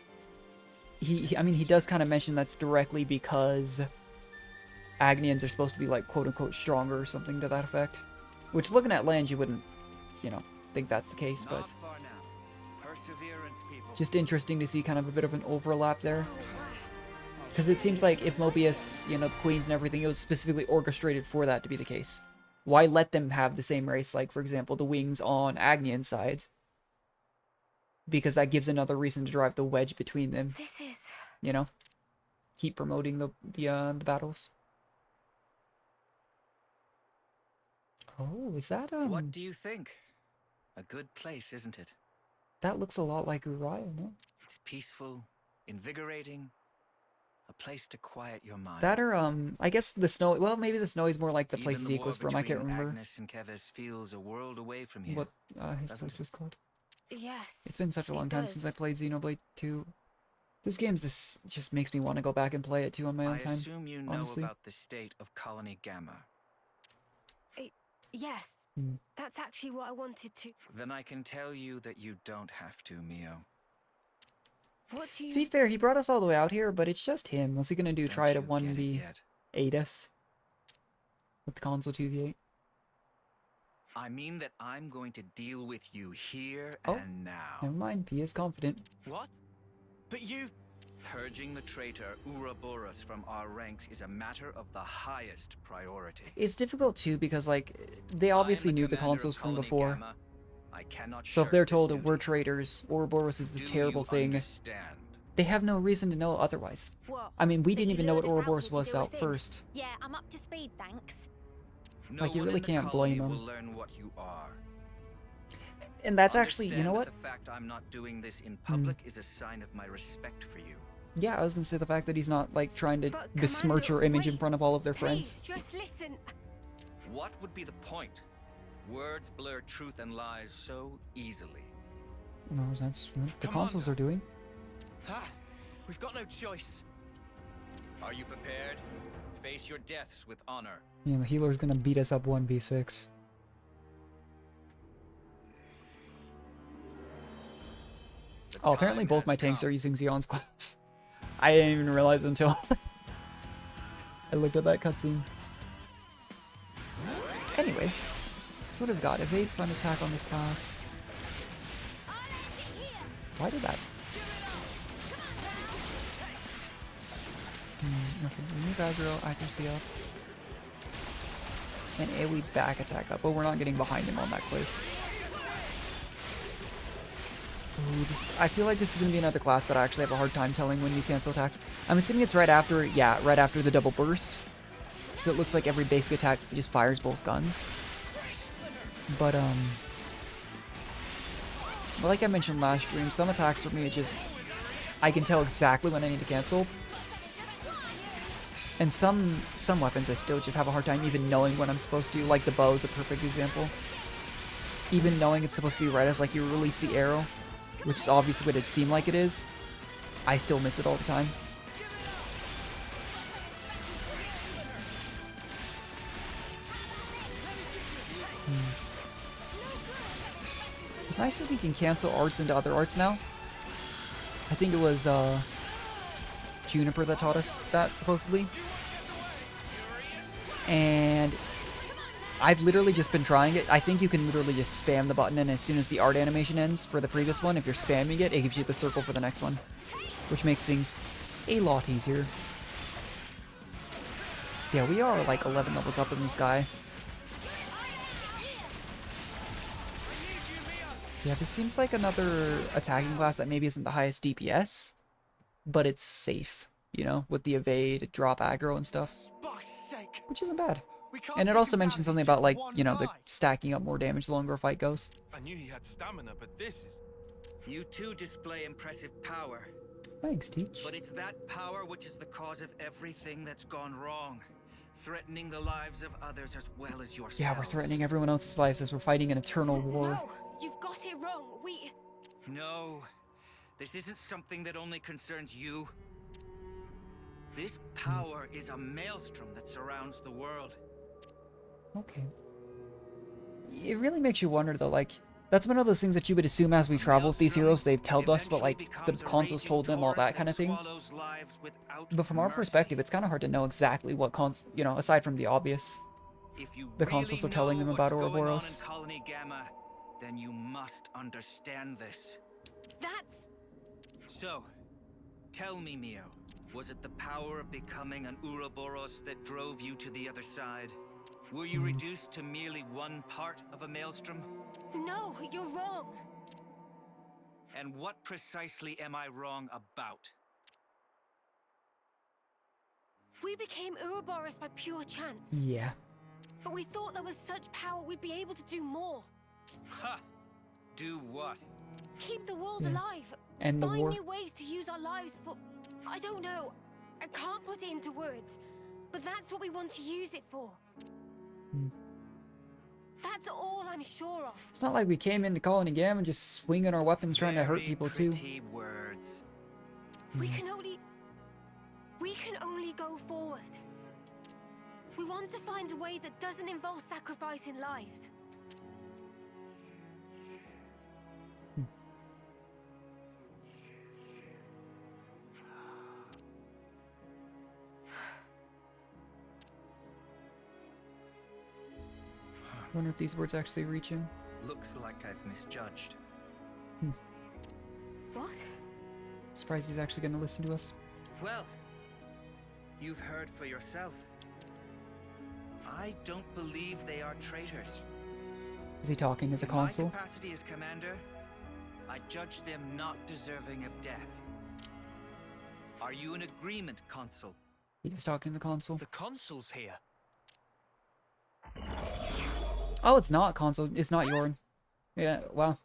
I mean he does kind of mention that's directly because Agnians are supposed to be like quote unquote stronger or something to that effect. Which looking at Lance you wouldn't, you know, think that's the case, but Not far now. Perseverance, people. just interesting to see kind of a bit of an overlap there. Because it seems like if Mobius, you know, the queens and everything, it was specifically orchestrated for that to be the case. Why let them have the same race, like, for example, the wings on Agnian's side? Because that gives another reason to drive the wedge between them, This is... you know? Keep promoting the battles. Oh, is that, What do you think? A good place, isn't it? that looks a lot like Uriah, no? It's peaceful, invigorating, a place to quiet your mind. That or, I guess the snow, well, maybe the snow is more like the Even place the Zeke war was from, I can't between remember Agnes and Keves feels a world away from here. what his doesn't place it? was called. Yes. It's been such a it long time does. since I played Xenoblade 2. This just makes me want to go back and play it too on my own I time. assume you know honestly. about the state of Colony Gamma. Yes. Hmm. That's actually what I wanted to... Then I can tell you that you don't have to, Mio. What do To be you... fair, he brought us all the way out here, but it's just him. What's he gonna do? Don't Try to you get it 1v8 yet? us? With the Consul 2v8? I mean that I'm going to deal with you here Oh, and now. Never mind, he is confident. What? But you... Purging the traitor Ouroboros from our ranks is a matter of the highest priority. It's difficult too because, like, they obviously knew the consuls from before. I cannot So if shirk they're this told duty. we're traitors, Ouroboros is this Do terrible you thing, understand? they have no reason to know otherwise. What? I mean, we That didn't you even know what lured us out Ouroboros here to was do us out in? first. Yeah, I'm up to speed, thanks. No Like, you one really in the can't colony blame 'em. will learn what you are. And that's actually, you know Understand what? that the fact I'm not doing this in public is a sign of my respect for you. Yeah, I was gonna say the fact that he's not, like, trying to But, besmirch Commander, your image in wait, front of all of their friends. Please, just listen. What would be the point? Words blur truth and lies so easily. No, that's what the Commander. consuls are doing. Ah, we've got no choice. Are you prepared? Face your deaths with honor. Yeah, the healer's gonna beat us up 1v6. The Oh, apparently time both has my tanks come. are using Xeon's class. I didn't even realize until I looked at that cutscene. Anyway, so what have we got? Evade front attack on this class. Why did that? Okay, remove aggro, accuracy up. And AoE back attack up, but we're not getting behind him on that cliff. Ooh, I feel like this is going to be another class that I actually have a hard time telling when you cancel attacks. I'm assuming it's right after, yeah, right after the double burst. So it looks like every basic attack just fires both guns. But like I mentioned last stream, some attacks for me just, I can tell exactly when I need to cancel. And some weapons I still just have a hard time even knowing when I'm supposed to, like the bow is a perfect example. Even knowing it's supposed to be right as like you release the arrow, which is obviously what it seemed like it is, I still miss it all the time. What's nice is we can cancel arts into other arts now. I think it was Juniper that taught us that, supposedly. And I've literally just been trying it. I think you can literally just spam the button, and as soon as the art animation ends for the previous one, if you're spamming it, it gives you the circle for the next one, which makes things a lot easier. Yeah, we are like 11 levels up in this guy. Yeah, this seems like another attacking class that maybe isn't the highest DPS, but it's safe, you know, with the evade, drop aggro and stuff, which isn't bad. And it also mentions something about, like, you know, the stacking up more damage the longer a fight goes. I knew he had stamina, but this is... You too display impressive power. Thanks, Teach. But it's that power which is the cause of everything that's gone wrong. Threatening the lives of others as well as yourself. Yeah, we're threatening everyone else's lives as we're fighting an eternal war. No, you've got it wrong. No, this isn't something that only concerns you. This power is a maelstrom that surrounds the world. Okay. It really makes you wonder, though, like, that's one of those things that you would assume as we travel with these heroes, they've told us, but, like, the consuls told them all that kind of thing. But from our perspective, it's kind of hard to know exactly what you know, aside from the obvious. The consuls are telling them about Ouroboros. Colony Gamma, then you must understand this. That's... So, tell me, Mio, was it the power of becoming an Ouroboros that drove you to the other side? Were you reduced to merely one part of a maelstrom? No, you're wrong. And what precisely am I wrong about? We became Ouroboros by pure chance. Yeah. But we thought there was such power we'd be able to do more. Ha! Do what? Keep the world Yeah. alive. End the Find war. new ways to use our lives for... I don't know. I can't put it into words. But that's what we want to use it for. That's all I'm sure of. It's not like we came into Colony Gamma just swinging our weapons trying to hurt Very people, too. pretty words. We can only go forward. We want to find a way that doesn't involve sacrificing lives. Wonder if these words actually reach him. Looks like I've misjudged. What? Surprised he's actually going to listen to us. Well, you've heard for yourself. I don't believe they are traitors. Is he talking to the In consul? my capacity as commander, I judge them not deserving of death. Are you in agreement, Consul? He is talking to the consul. The consul's here. Oh, it's not consul. It's not Yorn. Yeah, wow.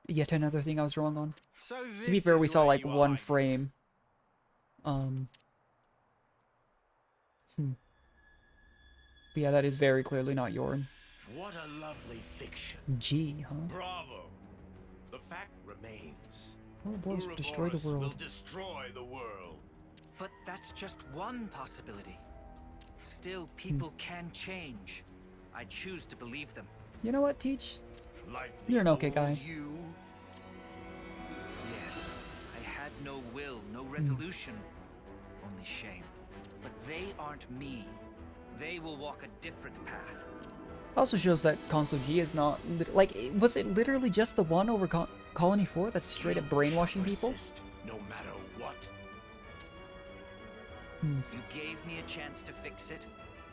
Yet another thing I was wrong on. So To be fair, we saw like one frame. But yeah, that is very clearly not Yorn. What a lovely fiction. G, huh? Bravo. The fact remains. Ouroboros will destroy the Ouroboros world. will destroy the world. But that's just one possibility. Still, people can change. I choose to believe them. You know what, Teach? Like You're an the okay old guy. You. Yes, I had no will, no resolution, only shame. But they aren't me. They will walk a different path. Also shows that Consul G is not like, was it literally just the one over Colony 4 that's straight up brainwashing people? No matter what. You gave me a chance to fix it.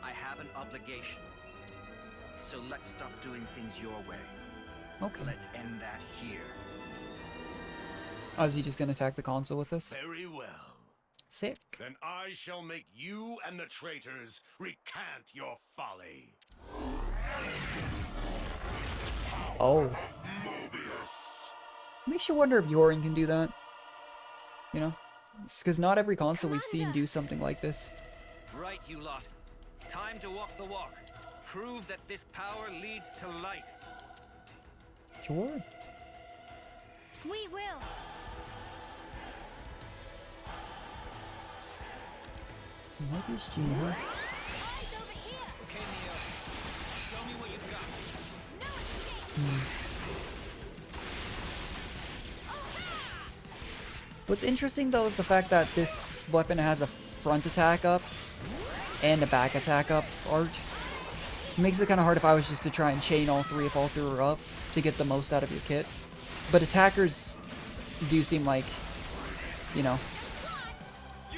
I have an obligation. So let's stop doing things your way. Okay. Let's end that here. Oh, is he just gonna attack the consul with this? Very well. Sick. Then I shall make you and the traitors recant your folly. Oh. Makes you wonder if Yorin can do that. You know? Because not every consul we've seen do something like this. Right, you lot. Time to walk the walk. Prove that this power leads to light. Sure. We will. Mobius G, huh? Eyes over here. Okay, Neo. Show me what you've got. No escape. What's interesting though is the fact that this weapon has a front attack up and a back attack up art. It makes it kind of hard if I was just to try and chain all three if all three were up to get the most out of your kit. But attackers do seem like, you know,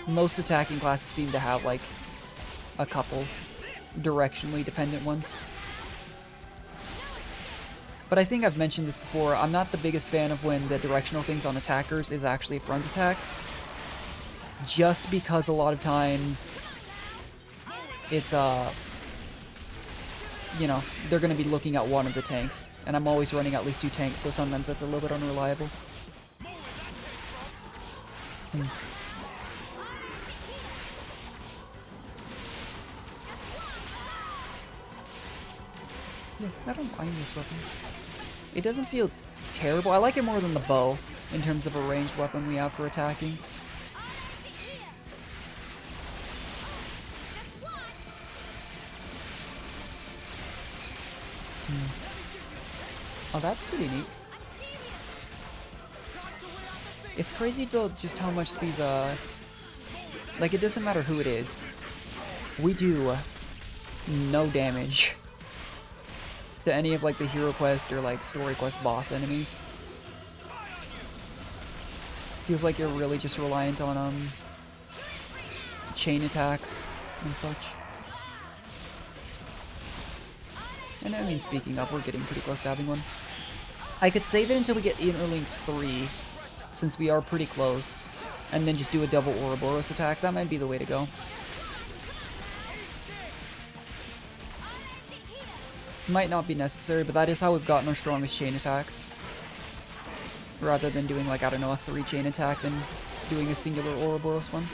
most attacking classes seem to have like a couple directionally dependent ones. But I think I've mentioned this before, I'm not the biggest fan of when the directional things on attackers is actually a front attack. Just because a lot of times it's, you know, they're going to be looking at one of the tanks. And I'm always running at least two tanks, so sometimes that's a little bit unreliable. Yeah, I don't mind this weapon. It doesn't feel terrible. I like it more than the bow in terms of a ranged weapon we have for attacking. Oh, that's pretty neat. It's crazy though just how much these, like it doesn't matter who it is. We do no damage to any of like the hero quest or like story quest boss enemies. Feels like you're really just reliant on chain attacks and such. And I mean, speaking of, we're getting pretty close to having one. I could save it until we get Interlink 3, since we are pretty close, and then just do a double Ouroboros attack. That might be the way to go. Might not be necessary, but that is how we've gotten our strongest chain attacks. Rather than doing, like, I don't know, a 3 chain attack, then doing a singular Ouroboros one.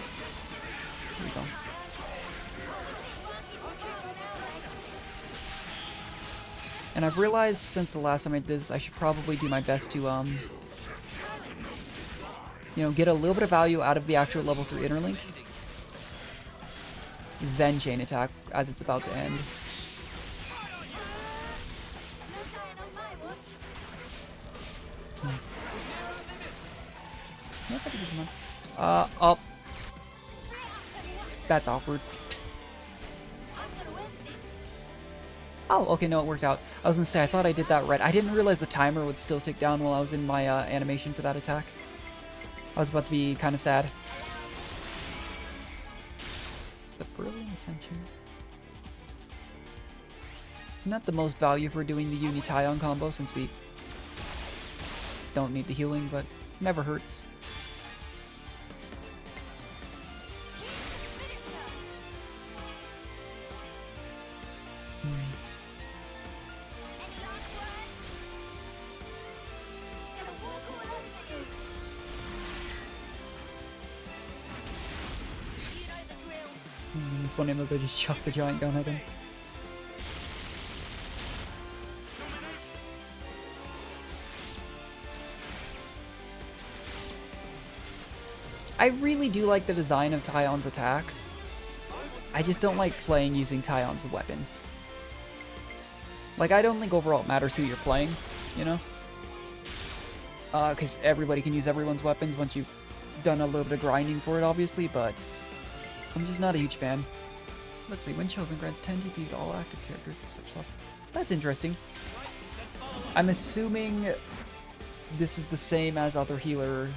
There we go. And I've realized since the last time I did this, I should probably do my best to, you know, get a little bit of value out of the actual level 3 Interlink. Then chain attack as it's about to end. Oh. That's awkward. Oh, okay, no, it worked out. I was gonna say, I thought I did that right. I didn't realize the timer would still tick down while I was in my animation for that attack. I was about to be kind of sad. The Brilliant Ascension. Not the most value for doing the Uni-Tyon combo since we don't need the healing, but never hurts. It's funny that they just chuck the giant gun at him. I really do like the design of Tyon's attacks. I just don't like playing using Tyon's weapon. Like, I don't think overall it matters who you're playing, you know? Because everybody can use everyone's weapons once you've done a little bit of grinding for it, obviously, but I'm just not a huge fan. Let's see, when chosen grants 10 TP to all active characters except self. That's interesting. I'm assuming this is the same as other heroes,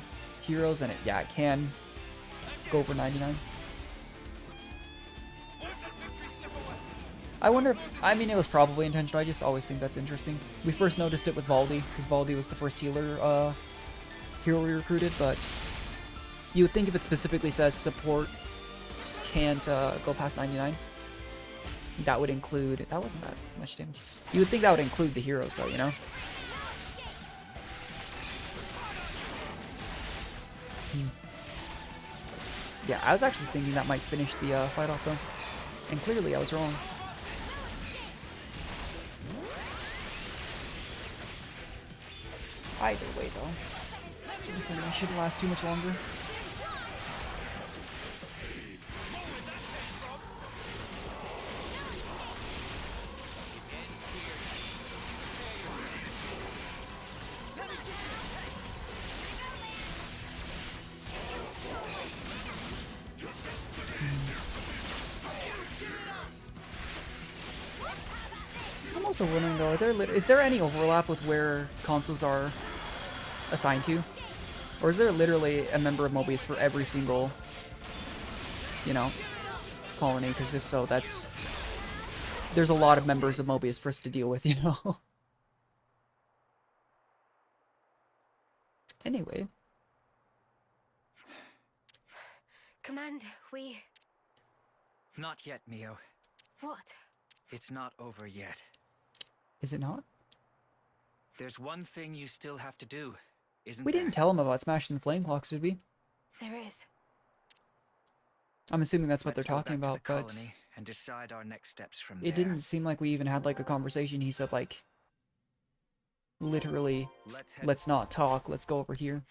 and yeah, it can go over 99. I wonder if, I mean, it was probably intentional. I just always think that's interesting. We first noticed it with Valdi, because Valdi was the first healer hero we recruited, but you would think if it specifically says support can't go past 99, that would include, that wasn't that much damage. You would think that would include the heroes though, you know? Yeah, I was actually thinking that might finish the fight off though, and clearly I was wrong. Either way though, this enemy shouldn't last too much longer. I'm also wondering though, is there any overlap with where consuls are assigned to? Or is there literally a member of Mobius for every single, you know, colony? Because if so, there's a lot of members of Mobius for us to deal with, you know? Anyway. Commander, we... Not yet, Mio. What? It's not over yet. Is it not? There's one thing you still have to do, isn't We there? didn't tell him about smashing the flame clocks, did we? There is. I'm assuming that's what Let's they're go talking back about, to the but colony and decide our next steps from it there. didn't seem like we even had like a conversation. He said like, literally, let's not talk, let's go over here.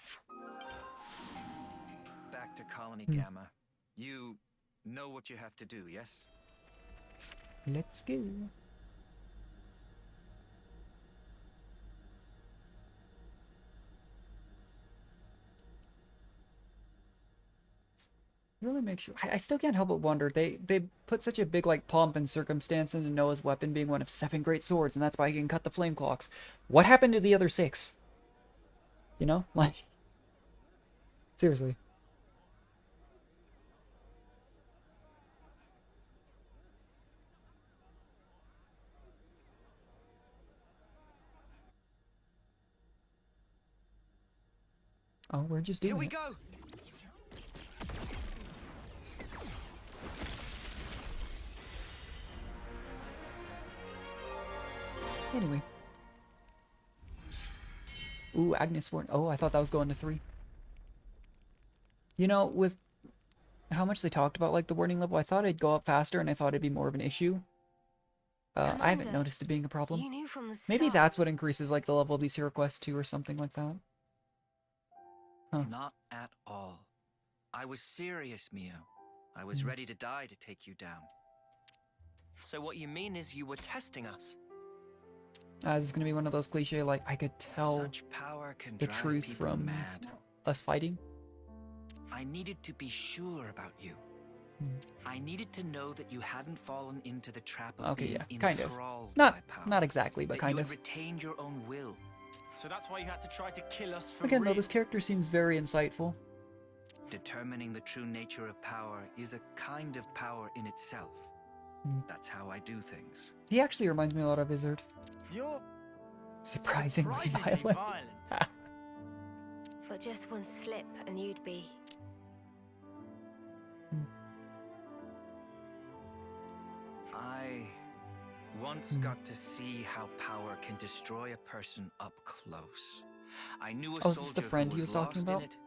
Back to Colony Gamma. You know what you have to do, yes? Let's go. Really make sure. I still can't help but wonder. They put such a big like pomp and circumstance into Noah's weapon being one of 7 great swords, and that's why he can cut the flame clocks. What happened to the other 6? You know, like seriously. Oh, we're just doing Here we it. go. Anyway. Ooh, Agnes Warren. Oh, I thought that was going to 3. You know, with how much they talked about like the warning level, I thought it'd go up faster, and I thought it'd be more of an issue. I haven't noticed it being a problem. You knew from the start. Maybe that's what increases like the level of these hero quests too, or something like that. Huh. Not at all. I was serious, Mio. I was ready to die to take you down. So what you mean is you were testing us? This is gonna be one of those cliche like I could tell Such power can the drive truth people from mad. us fighting. I needed to be sure about you. I needed to know that you hadn't fallen into the trap of Okay, being yeah, kind of. enthralled Not by power. not exactly, but That kind you of. had retained your own will. So that's why you had to try to kill us for Again, though, real. this character seems very insightful. Determining the true nature of power is a kind of power in itself. That's how I do things. He actually reminds me a lot of Izzard. You're Surprisingly violent. But just one slip and you'd be... I once got to see how power can destroy a person up close. I knew a Oh, is this the soldier friend who he was talking lost in about? it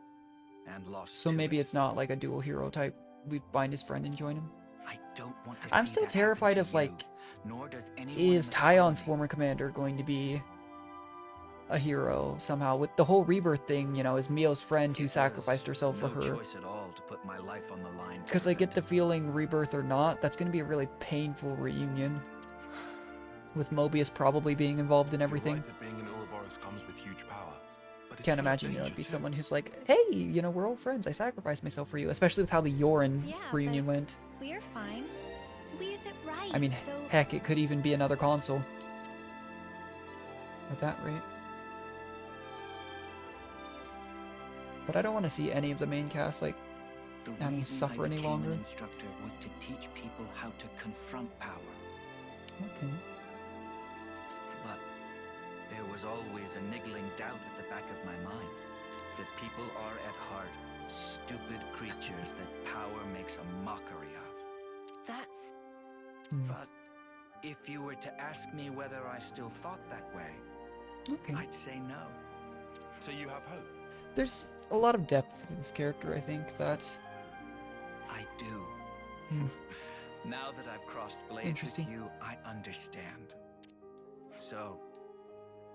and lost So to maybe it. it's not like a dual hero type. We find his friend and join him. I don't want to I'm see still that happen terrified to of, you, like, nor does anyone is in the Tyon's colony. former commander going to be a hero somehow? With the whole rebirth thing, you know, is Mio's friend who It was sacrificed herself for no her. choice at all to put my life on the line. Because I get the feeling, rebirth or not, that's going to be a really painful reunion. With Mobius probably being involved in everything. You're right that being an Ouroboros comes with huge power. But it's Can't full of imagine, you know, danger it'd be too. someone who's like, hey, you know, we're old friends. I sacrificed myself for you. Especially with how the Yorin Yeah, reunion but went. we're fine. We use it right. I mean, so heck, it could even be another console. At that rate. But I don't want to see any of the main cast, like, The having reason suffer I any became longer. an instructor was to teach people how to confront power. Okay. But there was always a niggling doubt at the back of my mind that people are at heart stupid creatures that power makes a mockery of. That's... But if you were to ask me whether I still thought that way, Okay. I'd say no. So you have hope. There's a lot of depth to this character, I think, that... I do. Hmm. Now that I've crossed blades Interesting. with you, I understand. So,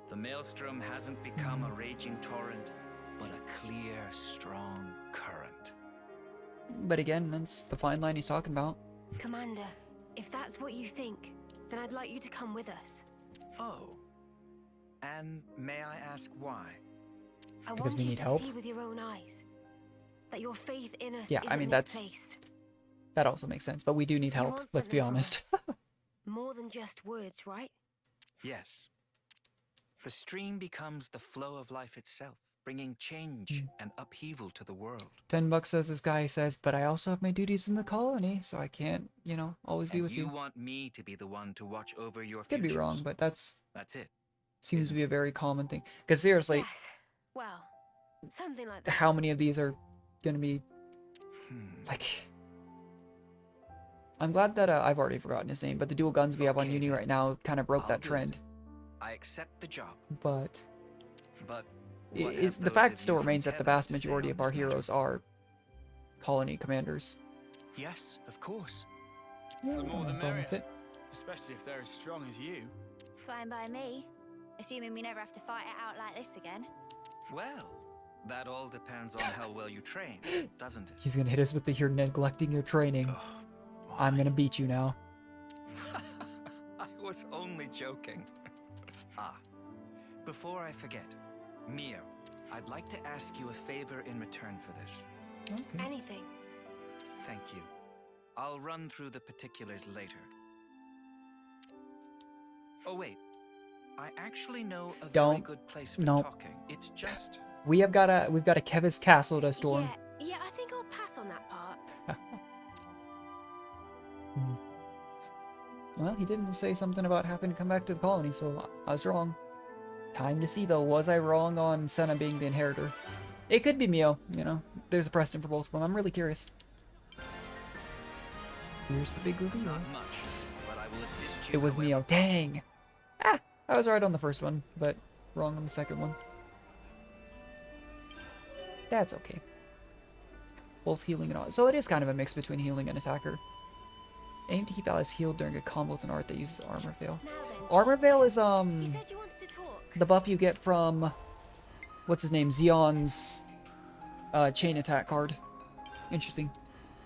the maelstrom hasn't become a raging torrent, but a clear, strong current. But again, that's the fine line he's talking about. Commander, if that's what you think, then I'd like you to come with us. Oh. And may I ask why? I Because want we you need to help? see with your own eyes that your faith in us Yeah, I isn't mean, that's- misplaced. That also makes sense, but we do need You help, want let's be something from honest. us. More than just words, right? Yes. The stream becomes the flow of life itself, bringing change and upheaval to the world. $10 says this guy says, but I also have my duties in the colony, so I can't, you know, always be And with you. you want me to be the one to watch over your Could be futures. wrong, but that's That's it. seems to be a very common thing. Because seriously, Yes. Well, something like that. how many of these are gonna be like? I'm glad that I've already forgotten his name, but the dual guns we have on Okay, Uni then. right now kind of broke I'll that do it. trend. I accept the job, But but I what the have those fact of still you from remains that the Keves vast to say majority on of our this matter? heroes are colony commanders. Yes, of course. Yeah, The more the I'm going with merrier. it. Especially if they're as strong as you. Fine by me. Assuming we never have to fight it out like this again. well, that all depends on how well you train, doesn't it? He's gonna hit us with the "you're neglecting your training." I'm gonna beat you now. I was only joking. Before I forget, Mio, I'd like to ask you a favor in return for this. Okay. Anything. Thank you. I'll run through the particulars later. Oh wait, I actually know a very Don't. good place for Nope. talking. It's just... We've got a Keves Castle to storm. Yeah, I think I'll pass on that part. Well, he didn't say something about having to come back to the colony, so I was wrong. Time to see, though. Was I wrong on Senna being the inheritor? It could be Mio, you know. There's a precedent for both of them. I'm really curious. Here's the big reveal. Not much, but I will assist you. It was however Mio. Dang! Ah! I was right on the first one, but wrong on the second one. That's okay. Both healing and all. So it is kind of a mix between healing and attacker. Aim to keep allies healed during a combo with an art that uses Armor Veil. Now then, Armor Veil is, you said you wanted to talk. the buff you get from, what's his name, Xeon's chain attack card. Interesting.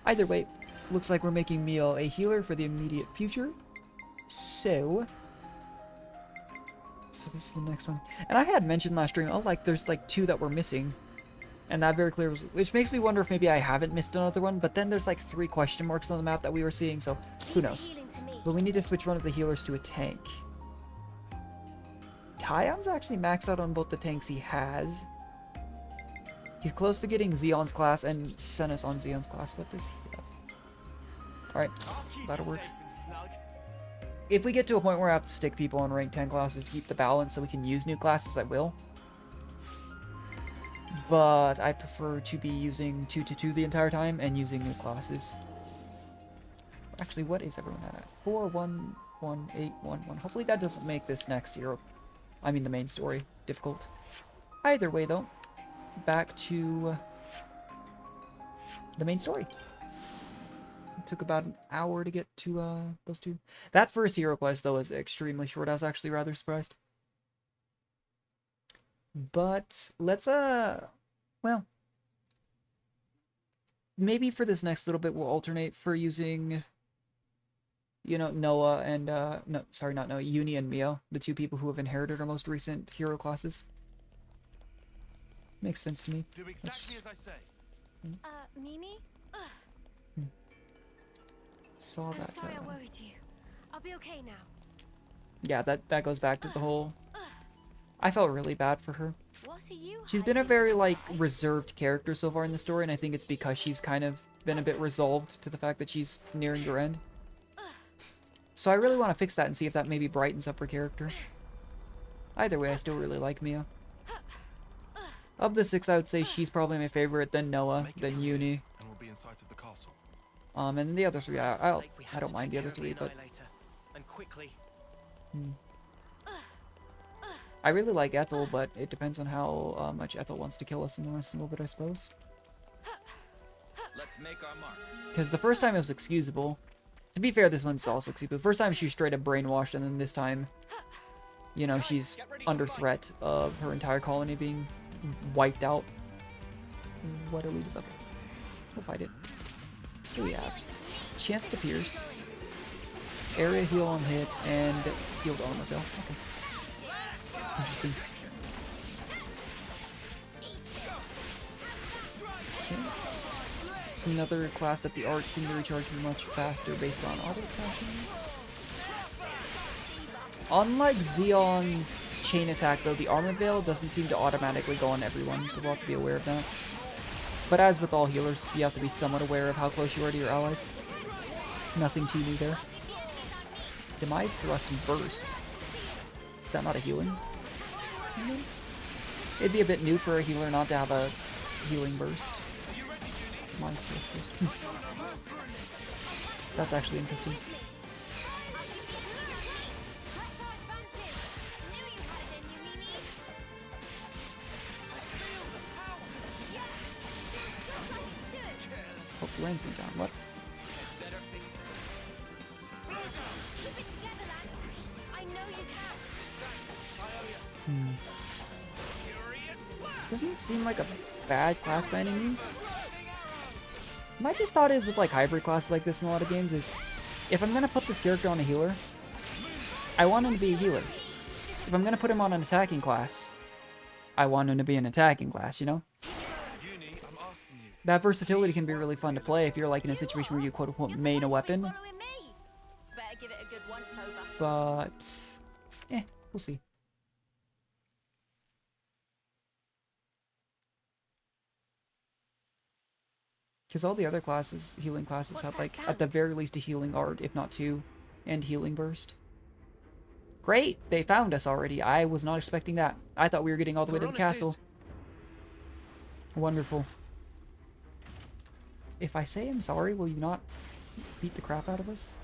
Either way, looks like we're making Mio a healer for the immediate future. So this is the next one. And I had mentioned last stream, oh, like, there's like 2 that were missing. And that very clear was, which makes me wonder if maybe I haven't missed another one, but then there's like 3 question marks on the map that we were seeing, so who knows. Healing to me. But we need to switch one of the healers to a tank. Tyon's actually maxed out on both the tanks he has. He's close to getting Xeon's class and Senna's on Xeon's class. What does he have? Alright, that'll work. if we get to a point where I have to stick people on rank 10 classes to keep the balance so we can use new classes, I will. But I prefer to be using 2-2 the entire time and using new classes. Actually, what is everyone at? 4, 1, 1, 8, 1, 1. Hopefully that doesn't make this next hero, I mean the main story, difficult. Either way though, back to the main story. It took about an hour to get to those two. That first hero quest though is extremely short. I was actually rather surprised. But let's well, maybe for this next little bit we'll alternate for using, you know, Noah and no, sorry, not Noah, Uni and Mio, the two people who have inherited our most recent hero classes. Makes sense to me. Do exactly as I say. Mimi? Saw that. I'm sorry I worried you. I'll be okay now. Yeah, that goes back to the whole. I felt really bad for her. What are you? She's been a very like reserved character so far in the story, and I think it's because she's kind of been a bit resolved to the fact that she's nearing her end. So I really want to fix that and see if that maybe brightens up her character. Either way, I still really like Mia. Of the 6, I would say she's probably my favorite, then Noah, then Uni. And we'll be in sight of the castle. And the other 3, I don't mind the other 3, but and quickly. I really like Ethel, but it depends on how much Ethel wants to kill us in the rest a little bit, I suppose. Let's make our mark. Because the first time it was excusable. To be fair, this one's also excusable. The first time she was straight up brainwashed, and then this time, you know, she's under threat of her entire colony being wiped out. What do we just up? We'll fight it. So we have chance to pierce, area heal on hit, and healed armor fill. Okay. Interesting. Okay. It's another class that the arts seem to recharge much faster based on auto attacking. Unlike Zeon's chain attack though, the armor veil doesn't seem to automatically go on everyone, so we'll have to be aware of that. But as with all healers, you have to be somewhat aware of how close you are to your allies. Nothing too new there. Demise, Thrust, and Burst. Is that not a healing? It'd be a bit new for a healer not to have a healing burst. Demise, Thrust, Burst. That's actually interesting. Oh, lands me down. What? Doesn't seem like a bad class by any means. My just thought is with like hybrid classes like this in a lot of games is, if I'm gonna put this character on a healer, I want him to be a healer. If I'm gonna put him on an attacking class, I want him to be an attacking class, you know? That versatility can be really fun to play if you're like in a situation where you quote-unquote main a weapon. But, we'll see. Because all the other classes, healing classes, have like, at the very least a healing art, if not 2, and healing burst. Great! They found us already. I was not expecting that. I thought we were getting all the way to the castle. Wonderful. If I say I'm sorry, will you not beat the crap out of us?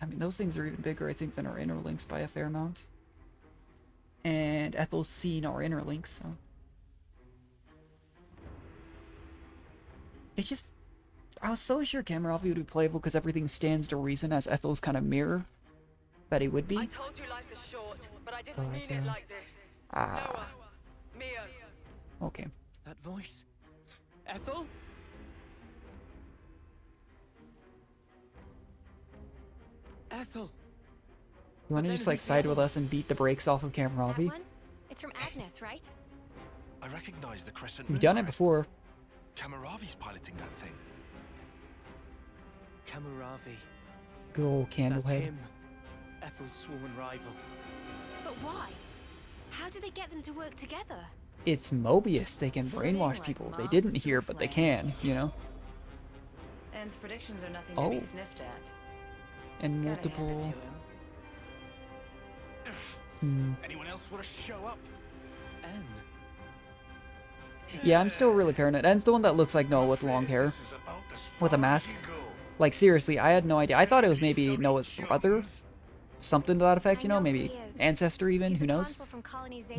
I mean, those things are even bigger, I think, than our inner links by a fair amount. And Ethel's seen our inner links, so... It's just... I was so sure Cammuravi would be playable because everything stands to reason as Ethel's kind of mirror. Bet he would be. I told you life is short, but I didn't mean it like this. Noah, Mio. Okay. That voice? Ethel? Ethel! You want to just like side with us and beat the brakes off of Cammuravi? It's from Agnes, right? I recognize the crescent. We've done it before. Cammuravi's piloting that thing. Cammuravi. Good old Candlehead. That's him. Ethel's sworn rival. But why? How do they get them to work together? it's Mobius. They can brainwash people. They didn't hear, but they can, you know? And predictions are nothing Oh. to be sniffed at. And Gotta hand it multiple... to him. Anyone else want to show up? N. Yeah, I'm still really paranoid. N's the one that looks like Noah with long hair. With a mask. Like, seriously, I had no idea. I thought it was maybe Noah's brother. Something to that effect, you know? Maybe ancestor even, who knows?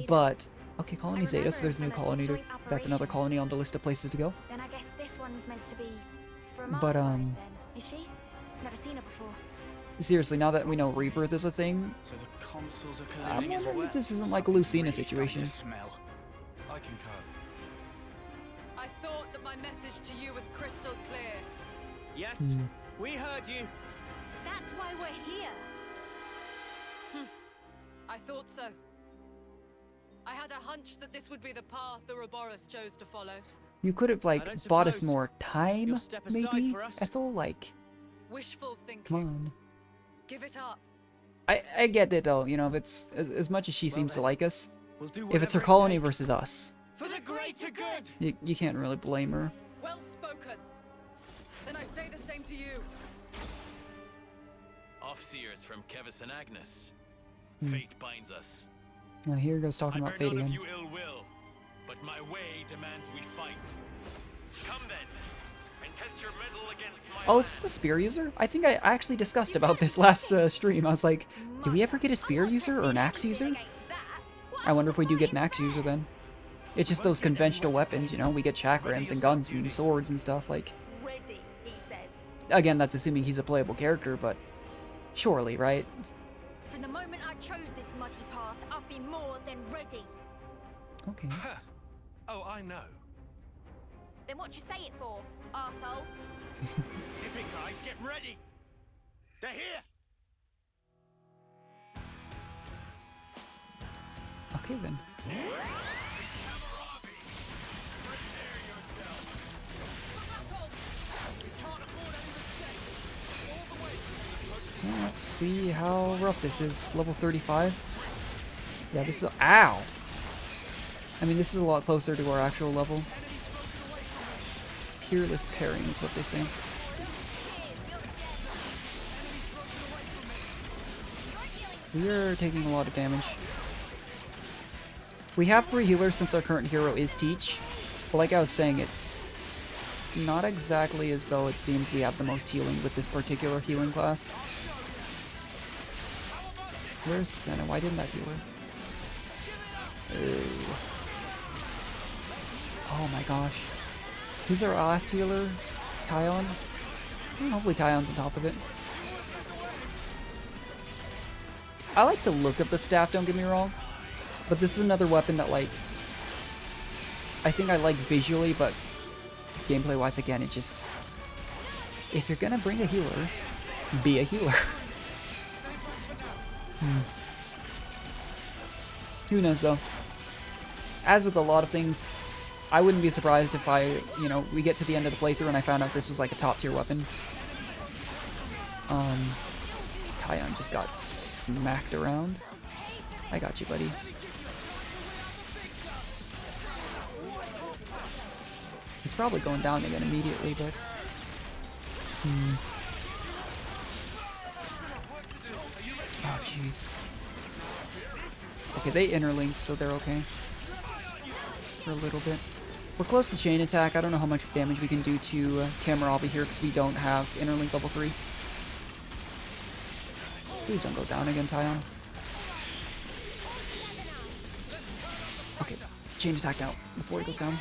But, okay, Colony Zeta, so there's a new colony. That's another colony on the list of places to go. Then I guess this one's meant to be from our But, side, then. Is she? Never seen her before. seriously, now that we know rebirth is a thing, So the consuls are I'm colluding as wondering well. if this isn't like a Lucina situation. Smell. I concur. I thought that my message to you was crystal clear. Yes, we heard you. That's why we're here. I thought so. I had a hunch that this would be the path the Ouroboros chose to follow. You could have, like, don't bought us suppose more time, you'll step aside maybe? for us? Ethel, like, Wishful thinking. come on. Give it up. I get it, though, you know, if it's, as much as she seems to then, like us, We'll do if it's her whatever it colony takes. versus us, For the greater good. you can't really blame her. Well spoken. Then I say the same to you. Offseers from Keves and Agnes. Hmm. Fate binds us. Now here goes I talking bear about fate none of again. you ill will, but my way demands we fight. Come then, and test your mettle against my Oh, is this the spear user? I think I actually discussed about this last stream. I was like, do we ever get a spear user or an axe user? I wonder if we do get an axe user then. It's just those conventional weapons, you know? We get chakrams and guns and swords and stuff, like... Ready, he says. Again, that's assuming he's a playable character, but... Surely, right? From the moment I chose this muddy path, I've been more than ready. Okay. Huh. Oh, I know. Then what you say it for, arsehole? Zip it, guys. Get ready. They're here. Okay, then. Well, let's see how rough this is. Level 35. Yeah, this is... Ow! I mean, this is a lot closer to our actual level. Peerless parrying is what they say. We are taking a lot of damage. We have 3 healers since our current hero is Teach. But like I was saying, it's not exactly as though it seems we have the most healing with this particular healing class. Where's Senna? Why didn't that heal her? Ew. Oh my gosh. Who's our last healer? Tyon? Hopefully Tyon's on top of it. I like the look of the staff, don't get me wrong. But this is another weapon that, like... I think I like visually, but gameplay-wise, again, it just... If you're gonna bring a healer, be a healer. Who knows, though? As with a lot of things, I wouldn't be surprised if we get to the end of the playthrough and I found out this was like a top-tier weapon. Tyon just got smacked around. I got you, buddy. He's probably going down again immediately, but... Oh, jeez. Okay, they interlinked, so they're okay. For a little bit. We're close to chain attack. I don't know how much damage we can do to Cammuravi here, because we don't have interlink level 3. Please don't go down again, Tyon. Okay, chain attack now, before he goes down.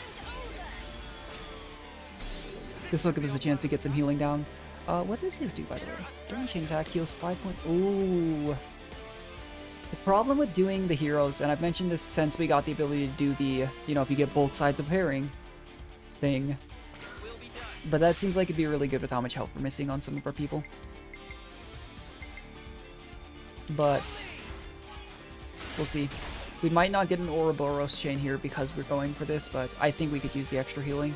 This will give us a chance to get some healing down. What does his do, by the way? During chain attack, heals 5 point... Ooh. The problem with doing the heroes, and I've mentioned this since we got the ability to do the, if you get both sides of pairing thing. But that seems like it'd be really good with how much health we're missing on some of our people. But we'll see. We might not get an Ouroboros chain here because we're going for this, but I think we could use the extra healing.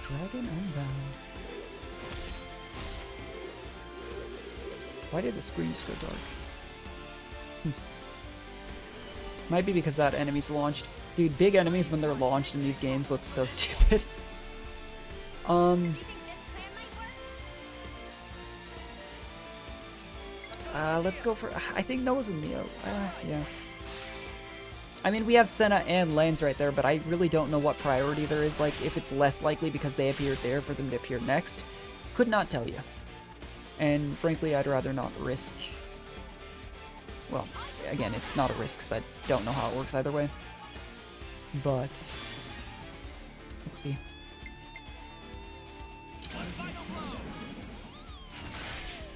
Dragon Unbound. Why did the screen just go dark? Might be because that enemy's launched. Dude, big enemies when they're launched in these games look so stupid. Let's go for... I think Noah's and Neo. Yeah. I mean, we have Senna and Lance right there, but I really don't know what priority there is. Like, if it's less likely because they appeared there for them to appear next. Could not tell you. And frankly, I'd rather not risk... Well, again, it's not a risk because I don't know how it works either way. But... let's see.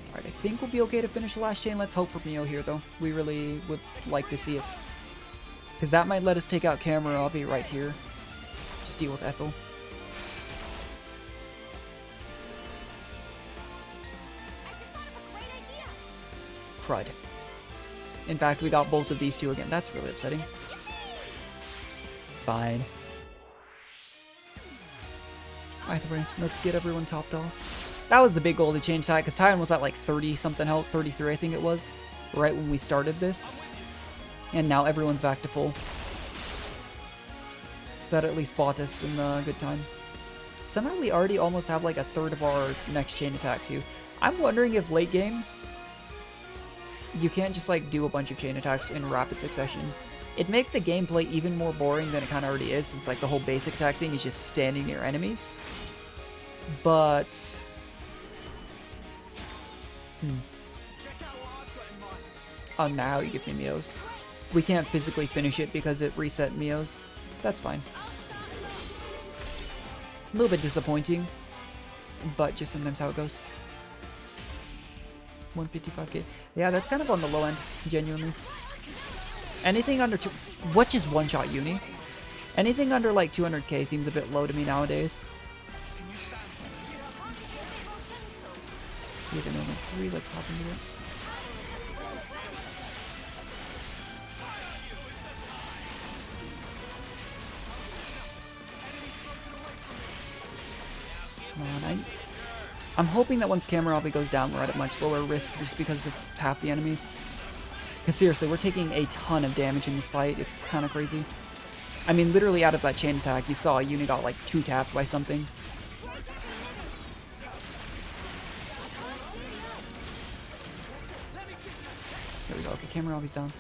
Alright, I think we'll be okay to finish the last chain. Let's hope for Mio here, though. We really would like to see it. Because that might let us take out Cammuravi right here. Just deal with Ethel. Crud. In fact, we got both of these two again. That's really upsetting. It's fine. Either way, let's get everyone topped off. That was the big goal to change Titan, because Titan was at like 30-something health, 33 I think it was, right when we started this. And now everyone's back to full. So that at least bought us in a good time. Somehow we already almost have like a third of our next chain attack too. I'm wondering if late game, you can't just like do a bunch of chain attacks in rapid succession. It'd make the gameplay even more boring than it kind of already is, since like the whole basic attack thing is just standing near enemies. But... Oh, now you give me Mios. We can't physically finish it because it reset Mios. That's fine. A little bit disappointing, but just sometimes how it goes. 155k. Yeah, that's kind of on the low end, genuinely. Anything under two... What just one-shot Uni? Anything under like 200k seems a bit low to me nowadays. We have an only 3, let's hop into it. Come on, I'm hoping that once Cammuravi goes down, we're at a much lower risk just because it's half the enemies. Because seriously, we're taking a ton of damage in this fight. It's kind of crazy. I mean, literally out of that chain attack, you saw a unit got like 2-tapped by something. There we go. Okay, Cammuravi's down.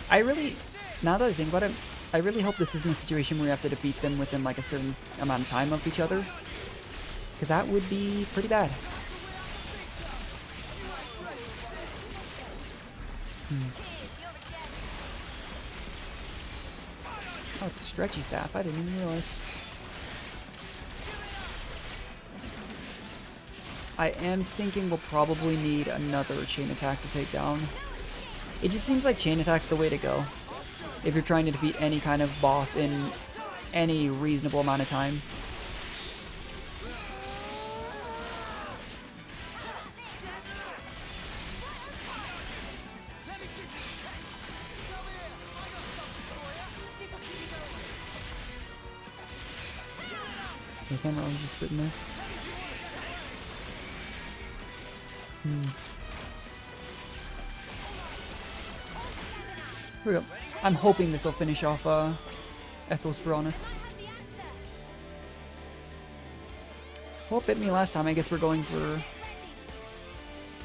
I really, now that I think about it, I really hope this isn't a situation where we have to defeat them within like a certain amount of time of each other. Because that would be pretty bad. Oh, it's a stretchy staff. I didn't even realize. I am thinking we'll probably need another chain attack to take down. It just seems like chain attack's the way to go if you're trying to defeat any kind of boss in any reasonable amount of time. The camera was just sitting there. Here we go. I'm hoping this will finish off Ethel's Furanis. Well, it bit me last time. I guess we're going for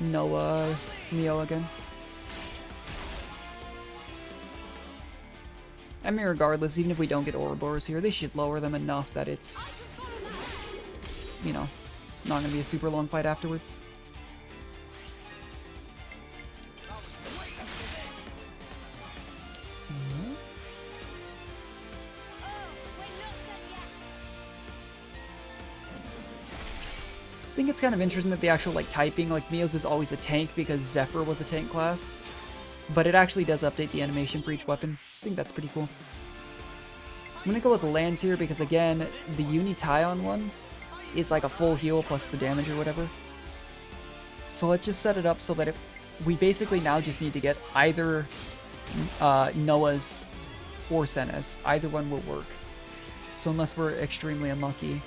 Noah Mio again. I mean, regardless, even if we don't get Ouroboros here, they should lower them enough that it's, you know, not going to be a super long fight afterwards. I think it's kind of interesting that the actual like typing, like Mio's is always a tank because Zephyr was a tank class, but it actually does update the animation for each weapon. I think that's pretty cool. I'm gonna go with Lance here because again, the Uni-Tyon one is like a full heal plus the damage or whatever. So let's just set it up so that if we basically now just need to get either Noah's or Senna's, either one will work. So unless we're extremely unlucky,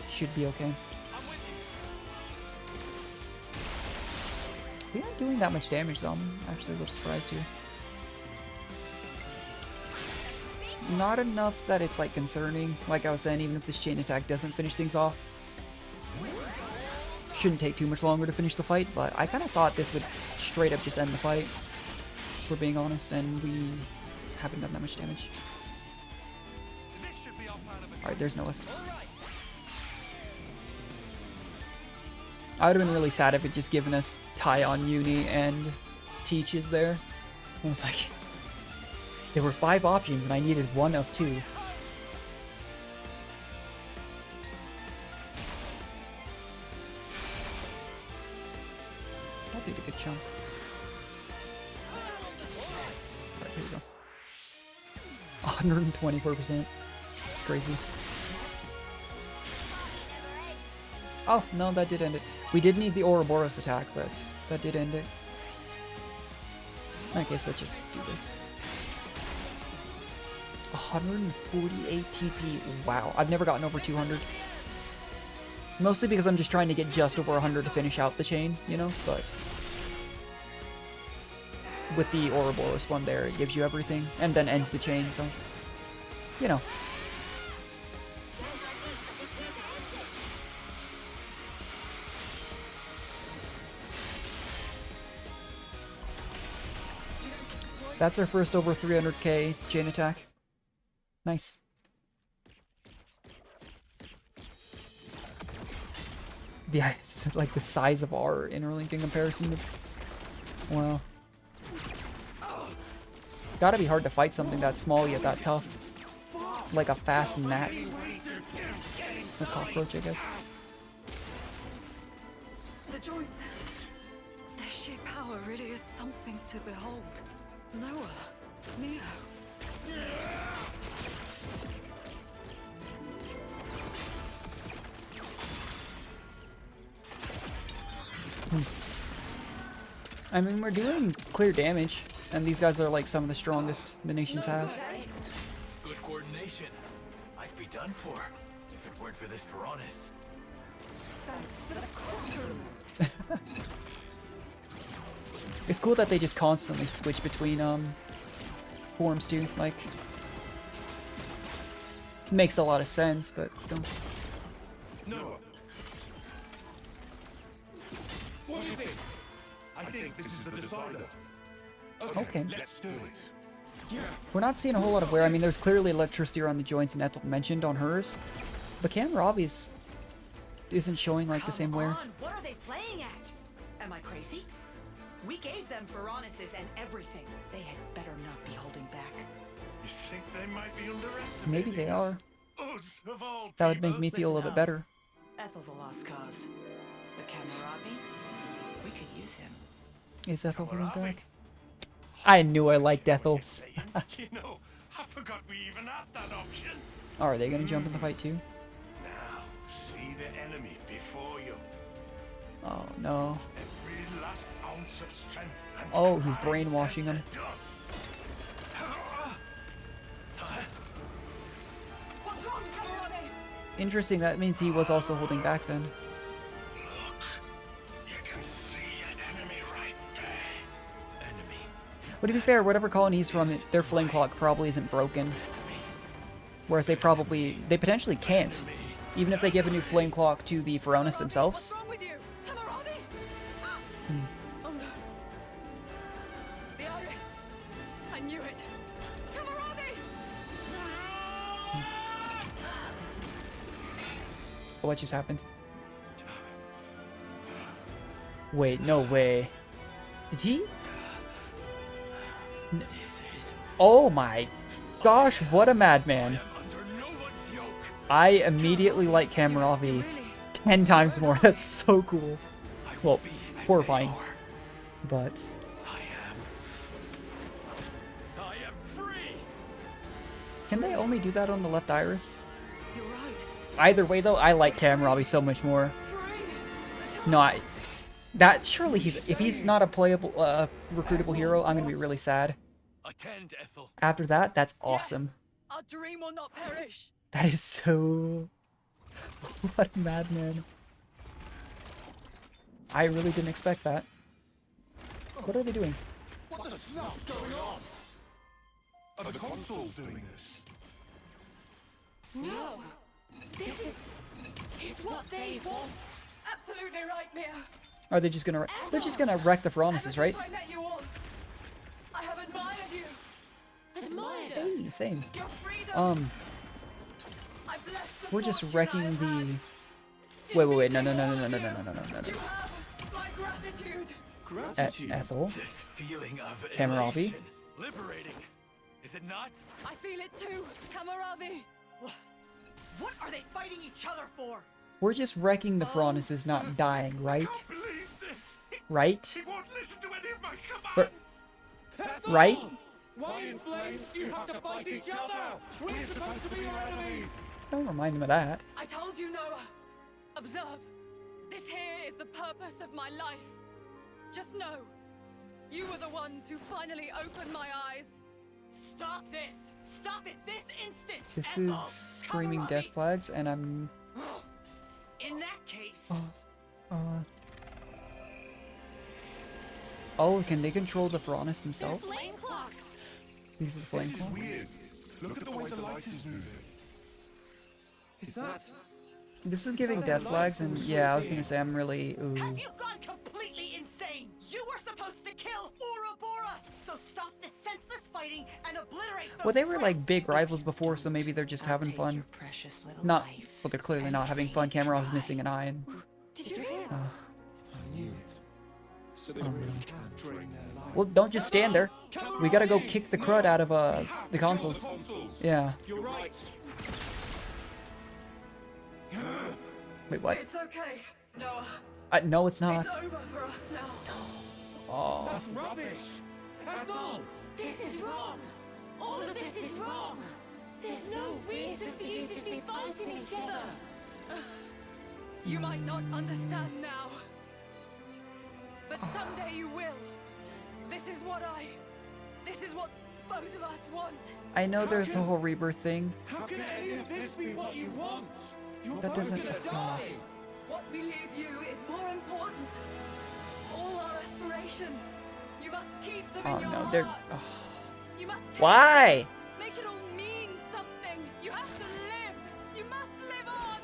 should be okay. We aren't doing that much damage, though. I'm actually a little surprised here. Not enough that it's like concerning. Like I was saying, even if this chain attack doesn't finish things off, shouldn't take too much longer to finish the fight. But I kind of thought this would straight up just end the fight, if we're being honest, and we haven't done that much damage. Alright, there's Noah's. I would have been really sad if it just given us Ty on Uni and Teaches there. I was like, there were 5 options and I needed 1 of 2. That did a good chunk. Alright, here we go. 124%. It's crazy. Oh, no, that did end it. We did need the Ouroboros attack, but that did end it. I guess let's just do this. 148 TP. Wow, I've never gotten over 200. Mostly because I'm just trying to get just over 100 to finish out the chain, you know, but with the Ouroboros one there, it gives you everything and then ends the chain, so, you know. That's our first over 300k chain attack. Nice. Yeah, it's like the size of our interlink in comparison to... Wow. Gotta be hard to fight something that small yet that tough. Like a fast gnat. Or cockroach, I guess. The joints. Their sheer power really is something to behold. Noah, Neo. I mean, we're doing clear damage, and these guys are like some of the strongest the nations have. Good coordination. I'd be done for if it weren't for this Veronis. It's cool that they just constantly switch between forms too. Like, makes a lot of sense, but still. No. What do you think? I think this is the decider. Okay. Let's do it. Yeah. We're not seeing a whole lot of wear. I mean, there's clearly electricity around the joints, and Ethel mentioned on hers, but Cammuravi's isn't showing like the same wear. What are they playing at? Am I crazy? We gave them Veronises and everything. They had better not be holding back. You think they might be underestimating? Maybe they are. Us of all That would make people. me feel a little bit better. Ethel's a lost cause. But Cammuravi, we could use him. Is Ethel holding back? I knew I liked Ethel. You know, I forgot we even had that option. Oh, are they gonna jump in the fight too? Now, see the enemy before you. Oh no. Every last ounce of strength. And Oh, he's brainwashing him. What's wrong, Cammuravi? Interesting, that means he was also holding back then. But to be fair, whatever colony he's from, their flame clock probably isn't broken. Whereas they potentially can't. Even if they give a new flame clock to the Veronis themselves. What's wrong with you? Cammuravi? Oh no. The iris. I knew it. Cammuravi! What just happened? Wait, no way. Did he? Oh my gosh, what a madman. I immediately like Cammuravi 10 times more. That's so cool. Well, horrifying. But can they only do that on the left iris? Either way though, I like Cammuravi so much more. No, that surely if he's not a playable, recruitable hero, I'm gonna be really sad. Attend, Ethel. After that, that's awesome. Our dream will not perish. That is so... What a madman. I really didn't expect that. What are they doing? What the snuff's going on? Are the consuls doing this? No! This is what they want! Absolutely right, Mia! Are they just gonna... They're just gonna wreck the Pharaoneses, right? I met you all. I have admired you. Admired us? Hey, same. Your freedom. I bless the We're just fortune wrecking I have had. the... Wait, no. You have my gratitude. Ethel. This feeling of Cammuravi. elation. Liberating. Is it not? I feel it too, Cammuravi. What are they fighting each other for? We're just wrecking the Pharaoneses, not dying, right? Right? He won't listen to any of my commands. Right? Why in flames do you have to fight each other? We're supposed to be your enemies! Don't remind them of that. I told you, Noah. Observe. This here is the purpose of my life. Just know, you were the ones who finally opened my eyes. Stop this! Stop it this instant! This Ethel, is screaming Cammuravi. death flags, and I'm... In that case... Oh, can they control the Pharaones themselves? Flame clocks. These are the flame clocks? Weird. Look at the way the light is moving. Is that... This is giving death flags, and yeah, I was gonna say I'm really... Ooh. Have you gone completely insane? You were supposed to kill Ouroboros! So stop this senseless fighting and obliterate those... Well, they were like big rivals before, so maybe they're just having fun. Not... Well, they're clearly not having fun. Cameron's missing an eye, and... Did you hear? I knew it. So they really can drain their life. Well, don't just stand there. We gotta go kick the crud out of the consuls. Yeah. You're right. Wait, what? It's okay, Noah. No, it's not. It's over for us now. Oh. That's rubbish. Ethel! This is wrong. All of this is wrong. There's no reason for you to be fighting each other. You might not understand now, but someday you will. This is what both of us want. I know there's the whole rebirth thing. How can any of this be what you want? You're That doesn't... both gonna die. What we leave you is more important. All our aspirations. You must keep them Oh in your no, heart. they're... You must take Why? them, make it all mean something. You have to live. You must live on.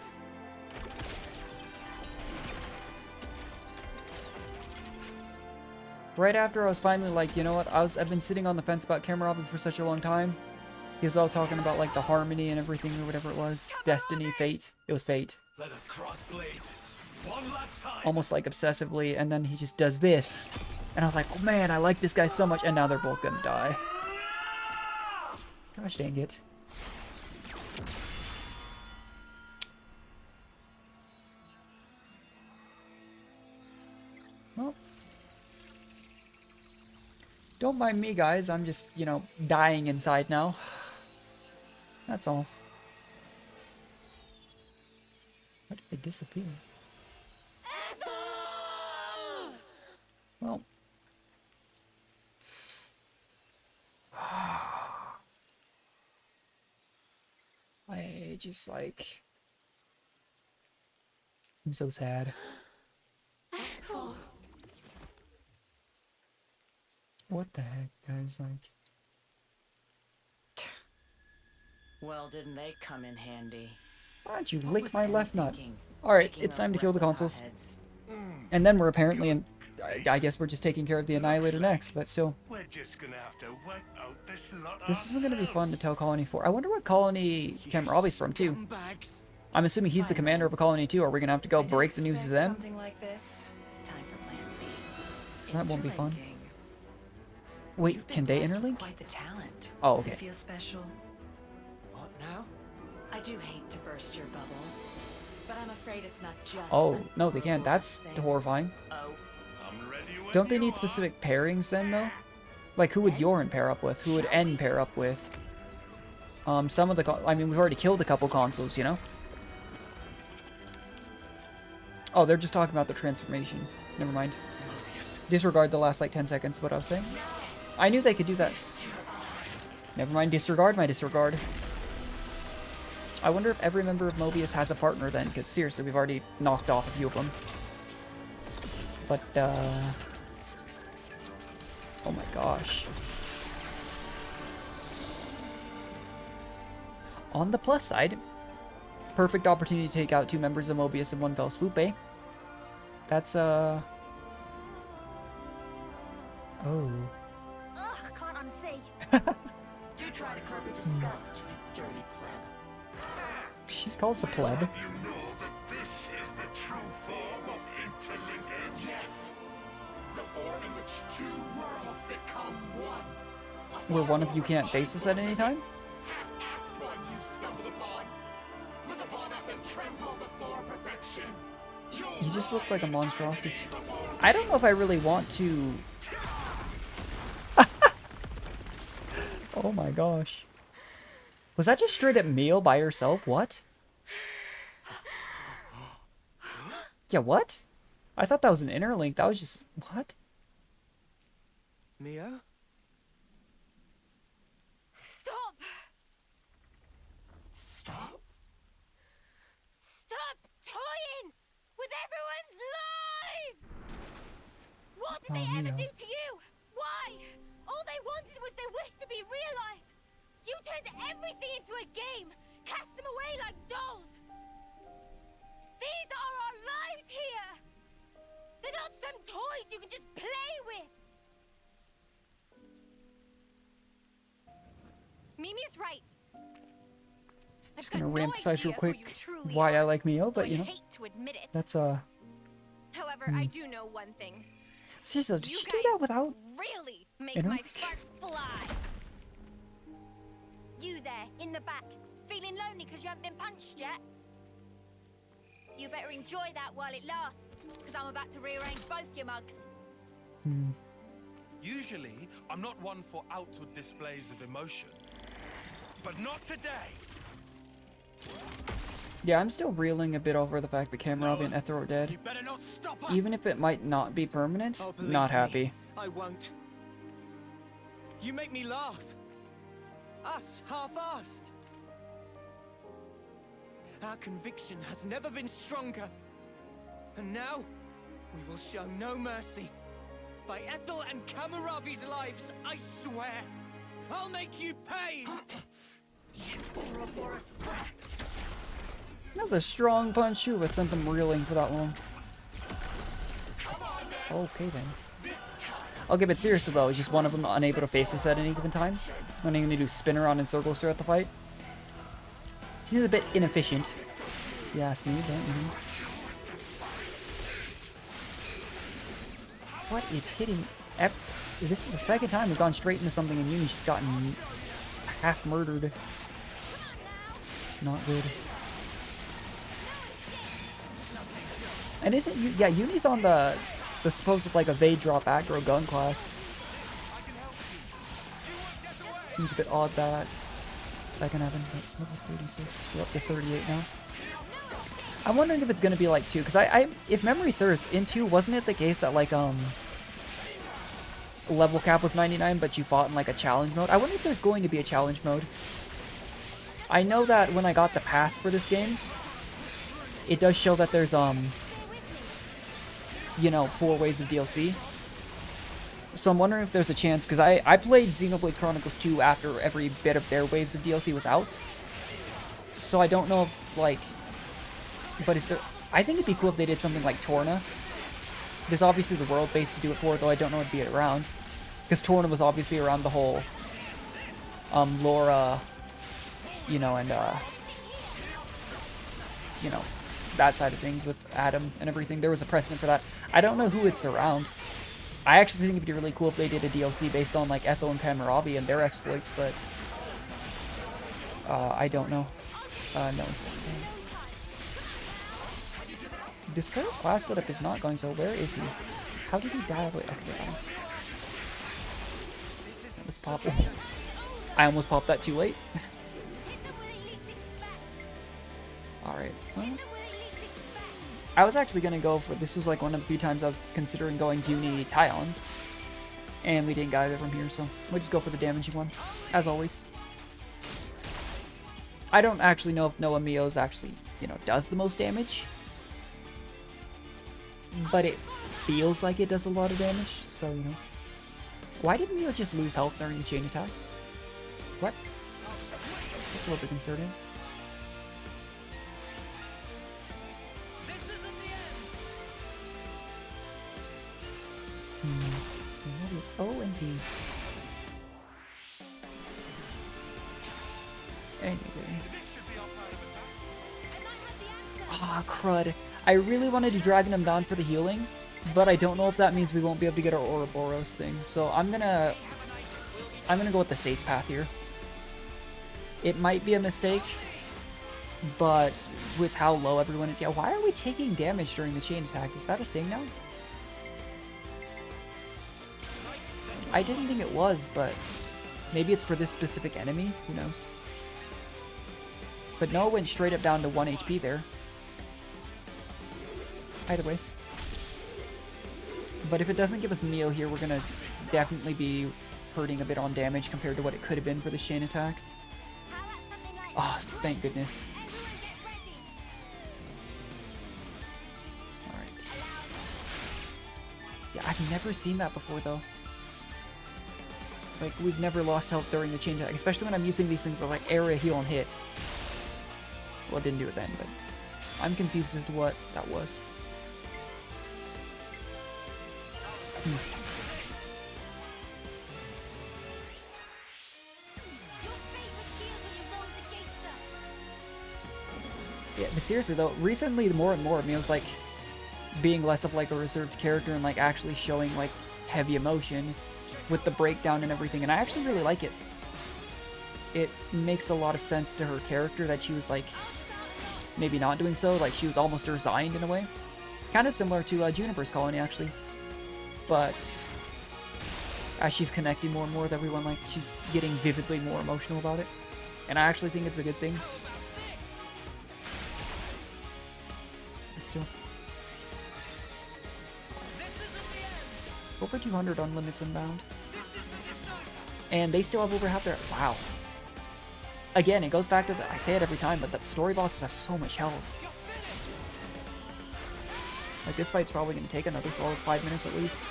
Right after I was finally like, you know what, I've been sitting on the fence about Cammuravi for such a long time. He was all talking about like the harmony and everything or whatever it was. Destiny, fate. It was fate. Let us cross blades. One last time. Almost like obsessively, and then he just does this. And I was like, oh man, I like this guy so much, and now they're both gonna die. Gosh dang it. Well. Don't mind me, guys. I'm just, you know, dying inside now. That's all. Why did they disappear? Well. I just like... I'm so sad. What the heck, guys? Like... Well, didn't they come in handy? Why don't you lick my left nut? Alright, it's time to kill the consuls. And then we're apparently in... I guess we're just taking care of the Annihilator next, but still. We're just gonna have to wipe out this lot. This isn't gonna be fun to tell Colony 4. I wonder what colony Cammuravi's from, too. I'm assuming he's the commander of a colony, too. Are we gonna have to go break the news to them? Something like this. Time for plan B. 'Cause that won't be fun. Wait, can they interlink? Quite the talent. Oh, okay. Feel special. What now? I do hate to burst your bubble, but I'm afraid it's not just... Oh, no, they can't. That's horrifying. Don't they need specific pairings then, though? Like, who would Yorin pair up with? Who would N pair up with? Some of the... I mean, we've already killed a couple consuls, you know? Oh, they're just talking about the transformation. Never mind. Disregard the last, like, 10 seconds of what I was saying. I knew they could do that. Never mind, disregard my disregard. I wonder if every member of Mobius has a partner then, because seriously, we've already knocked off a few of them. But, oh my gosh. On the plus side, perfect opportunity to take out 2 members of Mobius in one fell swoop, eh? That's, Oh. Ugh, can't unsee. Do try to curb your disgust, you dirty pleb. She's called us a pleb. You know that this is the true form of interlinkage. Yes. The form in which 2 worlds become one. Where one of you can't face us at any time? Half-assed one you stumbled upon. Look upon us and tremble before perfection. You just look like a monstrosity. I don't know if I really want to... Oh my gosh. Was that just straight up meal by herself? What? Yeah, what? I thought that was an interlink. That was just... What? Mia? Stop! Stop? Stop toying with everyone's lives! What did they ever do to you? Why? All they wanted was their wish to be realized. You turned everything into a game, cast them away like dolls. These are our lives here. They're not some toys you can just play with. Mimi's right. Just gonna re-emphasize real quick why I like Mio, but you know, that's However, I do know one thing. Seriously, did she do that without? Really make interlink? my sparks fly. You there, in the back, feeling lonely because you haven't been punched yet? You better enjoy that while it lasts, because I'm about to rearrange both your mugs. Usually, I'm not one for outward displays of emotion. But not today! Yeah, I'm still reeling a bit over the fact that Cammuravi and Ethel are dead. You better not stop us. Even if it might not be permanent, Oh, believe not me, happy. I won't. You make me laugh. Us, half-assed. Our conviction has never been stronger. And now, we will show no mercy. By Ethel and Cammuravi's lives, I swear. I'll make you pay! That was a strong punch too, but sent them reeling for that long. Okay then. Okay, but seriously though, is just one of them unable to face us at any given time? When are you gonna do spin around in circles throughout the fight? Seems a bit inefficient. If you ask me, but you know. What is hitting? This is the second time we've gone straight into something and Uni's just gotten half murdered. It's not good. And isn't you? Yeah, Uni's on the supposed like evade drop aggro gun class. Seems a bit odd that can happen. But level 36, we're up to 38 now. I'm wondering if it's gonna be like 2, because I if memory serves, in 2 wasn't it the case that like level cap was 99, but you fought in like a challenge mode? I wonder if there's going to be a challenge mode. I know that when I got the pass for this game, it does show that there's you know, 4 waves of DLC. So I'm wondering if there's a chance, because I played Xenoblade Chronicles 2 after every bit of their waves of DLC was out. So I don't know if, like, but is there, I think it'd be cool if they did something like Torna. There's obviously the world base to do it for, though I don't know it'd be around. Because Torna was obviously around the whole Laura, you know, and you know, that side of things with Adam and everything. There was a precedent for that. I don't know who it's around. I actually think it'd be really cool if they did a DLC based on like Ethel and Cammuravi and their exploits, but I don't know. No, it's not. This current class setup is not going so. Where is he? How did he die? Wait, okay, let's pop it. I almost popped that too late. Alright, well, I was actually gonna go for, this was like one of the few times I was considering going Uni Tyons, and we didn't get it from here, so we'll just go for the damaging one, as always. I don't actually know if Noah Mio's actually, you know, does the most damage. But it feels like it does a lot of damage, so, you know. Why did Mio just lose health during the chain attack? What? That's a little bit concerning. What is O and B? Anyway. Ah, crud. I really wanted to Dragon him down for the healing, but I don't know if that means we won't be able to get our Ouroboros thing. So I'm gonna go with the safe path here. It might be a mistake, but with how low everyone is, yeah. Why are we taking damage during the chain attack? Is that a thing now? I didn't think it was, but maybe it's for this specific enemy. Who knows? But Noah went straight up down to 1 HP there. Either way. But if it doesn't give us Mio here, we're gonna definitely be hurting a bit on damage compared to what it could have been for the chain attack. Oh, thank goodness. Alright. Yeah, I've never seen that before, though. Like, we've never lost health during the chain attack, especially when I'm using these things like area heal and hit. Well, it didn't do it then, but I'm confused as to what that was. Yeah, but seriously though, recently more and more of me was like being less of like a reserved character and like actually showing like heavy emotion with the breakdown and everything, and I actually really like it. It makes a lot of sense to her character that she was like maybe not doing so, like she was almost resigned in a way. Kind of similar to Juniper's Colony actually. But as she's connecting more and more with everyone, like she's getting vividly more emotional about it. And I actually think it's a good thing. But still. Over 200 on limits inbound. And they still have over half their... Wow. Again, it goes back to the... I say it every time, but the story bosses have so much health. Like, this fight's probably going to take another solid 5 minutes at least.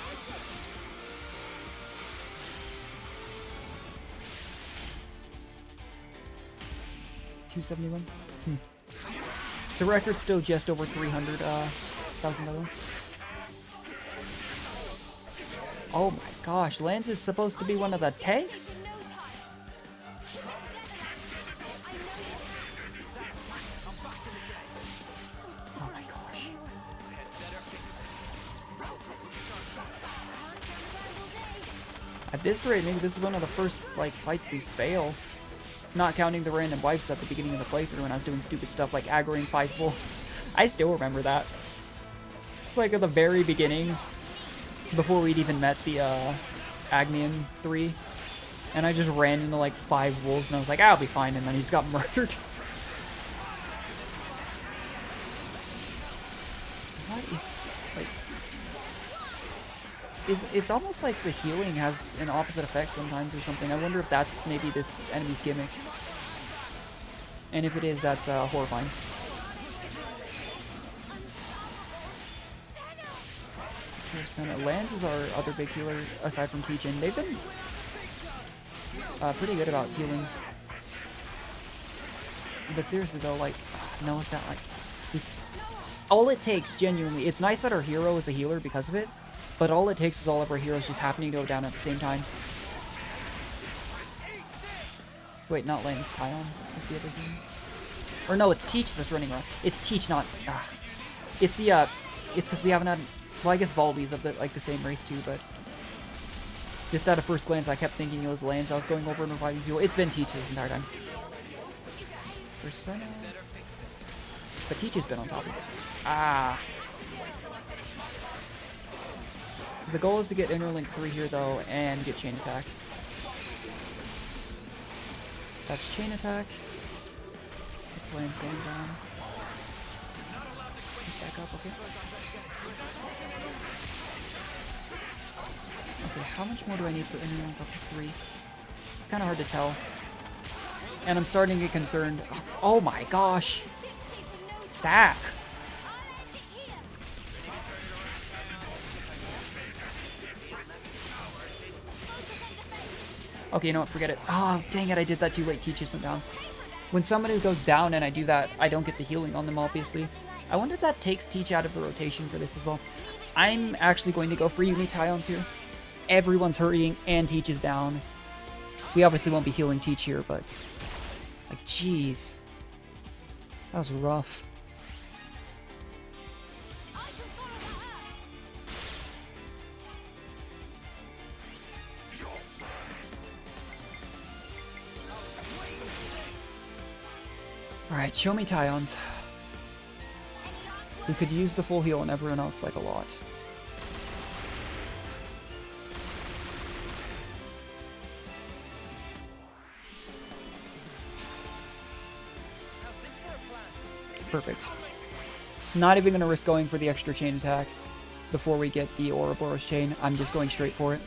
$271. So record's still just over 300,000 though. Oh my gosh, Lance is supposed to be one of the tanks? Oh my gosh. At this rate, maybe this is one of the first like fights we fail. Not counting the random wipes at the beginning of the playthrough when I was doing stupid stuff like aggroing 5 wolves. I still remember that. It's like at the very beginning, before we'd even met the Agnian 3, and I just ran into like 5 wolves and I was like, I'll be fine, and then he just got murdered. What is, like... It's almost like the healing has an opposite effect sometimes or something. I wonder if that's maybe this enemy's gimmick. And if it is, that's horrifying. Lance is our other big healer, aside from Keijin. They've been pretty good about healing. But seriously though, like, Noah's not like... All it takes, genuinely, it's nice that our hero is a healer because of it, but all it takes is all of our heroes just happening to go down at the same time. Wait, not Lance, Tyon is the other thing. Or no, it's Teach that's running around. It's Teach, not... It's the, it's because we haven't had... Well, I guess Valdi's of the, like, the same race too, but... Just at a first glance, I kept thinking it was Lance I was going over and reviving people. It's been Teach this entire time. Persona... But Teach has been on top of it. Ah... The goal is to get Interlink 3 here, though, and get Chain Attack. That's Chain Attack. It's Lance going down. He's back up, okay. Okay, how much more do I need for Interlink up to 3? It's kind of hard to tell. And I'm starting to get concerned. Oh my gosh. Stop. Okay, you know what? Forget it. Oh, dang it. I did that too late. Teachers went down. When somebody goes down and I do that, I don't get the healing on them, obviously. I wonder if that takes Teach out of the rotation for this as well. I'm actually going to go for Unitions here. Everyone's hurrying and Teach is down. We obviously won't be healing Teach here, but... like, jeez. That was rough. Alright, show me Tyons. We could use the full heal on everyone else like a lot. Perfect. Not even going to risk going for the extra chain attack before we get the Ouroboros chain. I'm just going straight for it.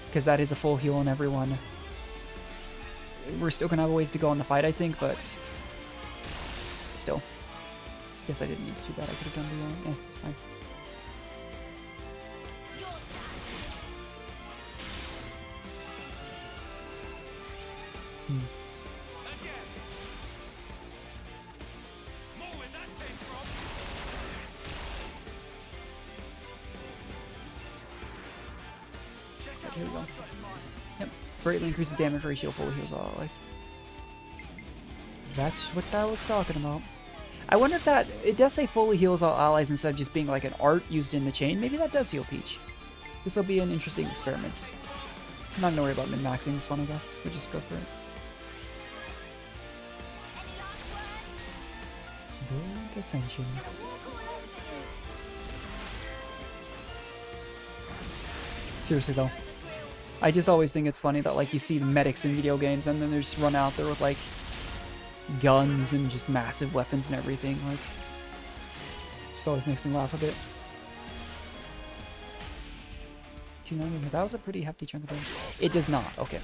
Because that is a full heal on everyone. We're still going to have a ways to go in the fight, I think, but still. Guess I didn't need to do that. I could have done the... it's fine. Here we go. Yep. Greatly increases damage ratio, fully heals all allies. That's what that was talking about. I wonder if that... it does say fully heals all allies instead of just being like an art used in the chain. Maybe that does heal Teach. This will be an interesting experiment. I'm not going to worry about min-maxing this one, I guess. We'll just go for it. Brilliant Ascension. Seriously though. I just always think it's funny that, like, you see the medics in video games and then they just run out there with, like, guns and just massive weapons and everything. Like, just always makes me laugh a bit. 290, that was a pretty hefty chunk of damage. It does not, okay.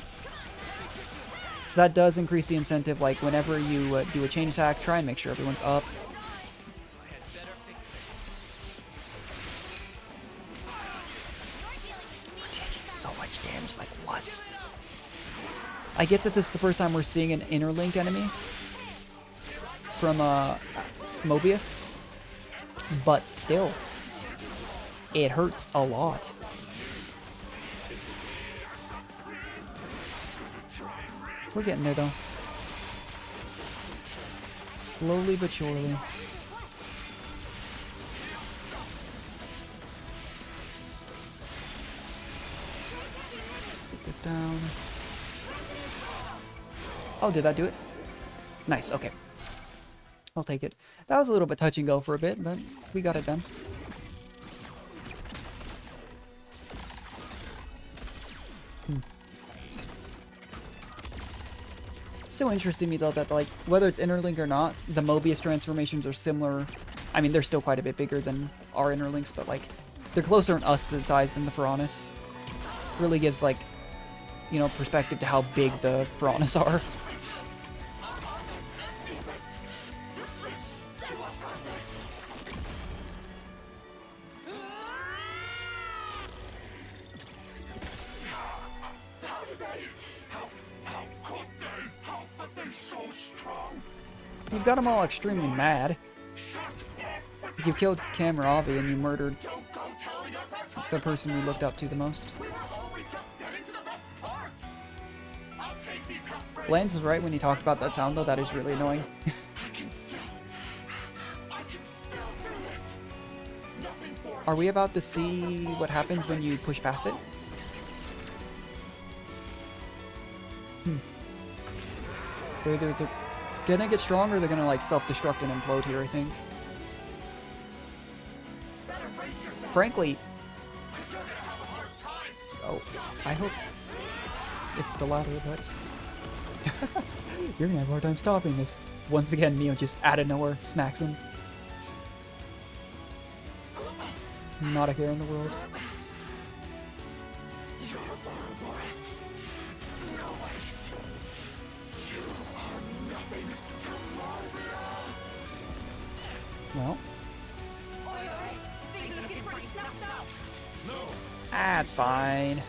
So that does increase the incentive, like, whenever you do a chain attack, try and make sure everyone's up. Damage, like what? I get that this is the first time we're seeing an interlink enemy from Mobius, but still, it hurts a lot. We're getting there though. Slowly but surely. This down. Oh, did that do it? Nice, okay. I'll take it. That was a little bit touch and go for a bit, but we got it done. So interesting to me though that, like, whether it's interlink or not, the Mobius transformations are similar. I mean, they're still quite a bit bigger than our interlinks, but like, they're closer in us to the size than the Pharaonis. Really gives, like, you know, perspective to how big the Pharaonis are. You've got them all extremely mad. You killed Cammuravi and you murdered the person we looked up to the most. Lance is right when he talked about that sound though, that is really annoying. Are we about to see what happens when you push past it? They're gonna get stronger, they're gonna like self-destruct and implode here, I think. Frankly... oh, I hope it's the latter, but... you're gonna have a hard time stopping this. Once again, Neo just out of nowhere smacks him. Not a care in the world. Well, Things are looking pretty snuffed up. that's fine.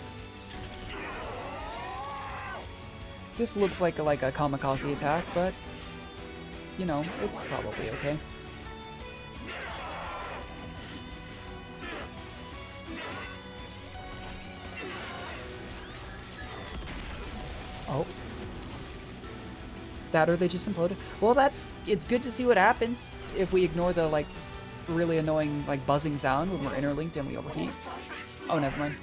This looks like a kamikaze attack, but you know, it's probably okay. Oh. That or they just imploded. Well, it's good to see what happens if we ignore the, like, really annoying, like, buzzing sound when we're interlinked and we overheat. Oh, never mind.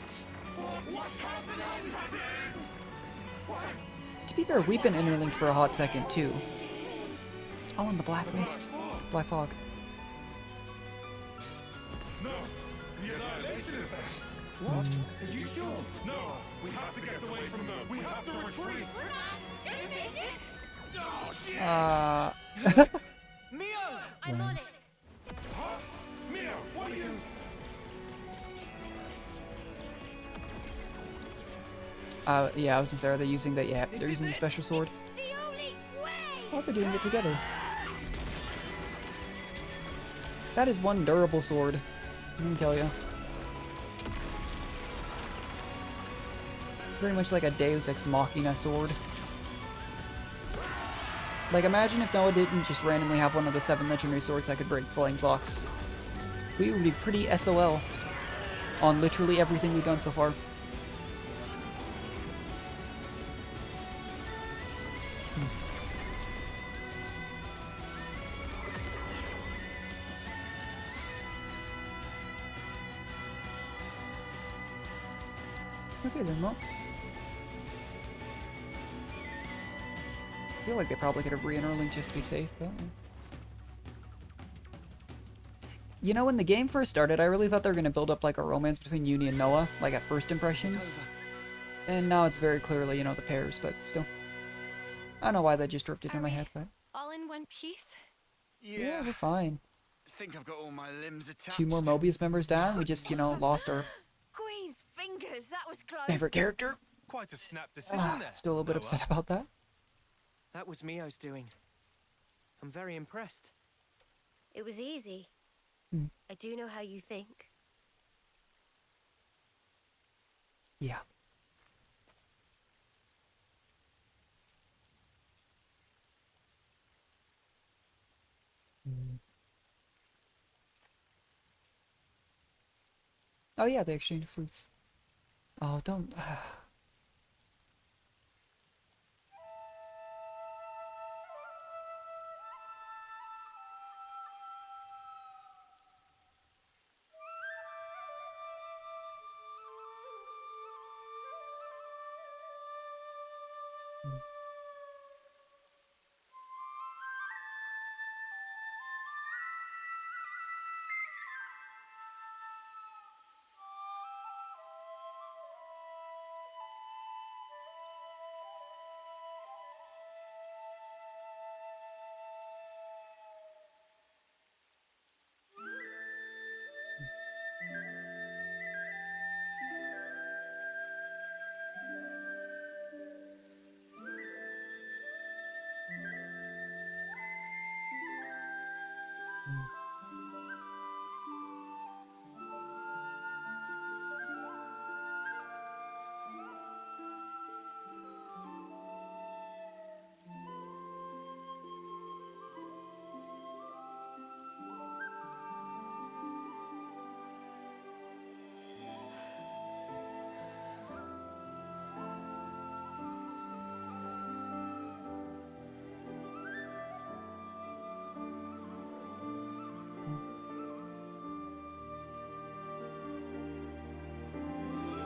To be fair, we've been interlinked for a hot second, too. Oh, and the black mist. Black fog. No, the annihilation effect. What? Are you sure? No, we have to get away from them. We have to retreat. Oh, shit! Mio! I'm on it. Huh? Mia, what are you? Yeah, I was gonna say, are they using that? Yeah, they're using the special sword. The only way. Oh, they're doing it together. That is one durable sword. Let me tell you. Very much like a Deus Ex Machina sword. Like, imagine if Noah didn't just randomly have one of the 7 legendary swords that could break flame blocks. We would be pretty SOL on literally everything we've done so far. Okay then, well. I feel like they probably could have re-interlinked just to be safe, but... You know, when the game first started, I really thought they were going to build up like a romance between Uni and Noah, like at first impressions. And now it's very clearly, you know, the pairs, but still. I don't know why that just drifted in my head, but... All in one piece? Yeah, we're fine. I think I've got all my limbs attached. 2 more Mobius members down, we just, you know, lost our Squeeze fingers, that was close. favorite character. Quite a snap decision there. Still a little bit upset about that. That was Mio's doing. I'm very impressed. It was easy. Hmm. I do know how you think. Yeah. Oh yeah, they exchanged fruits. Oh, don't...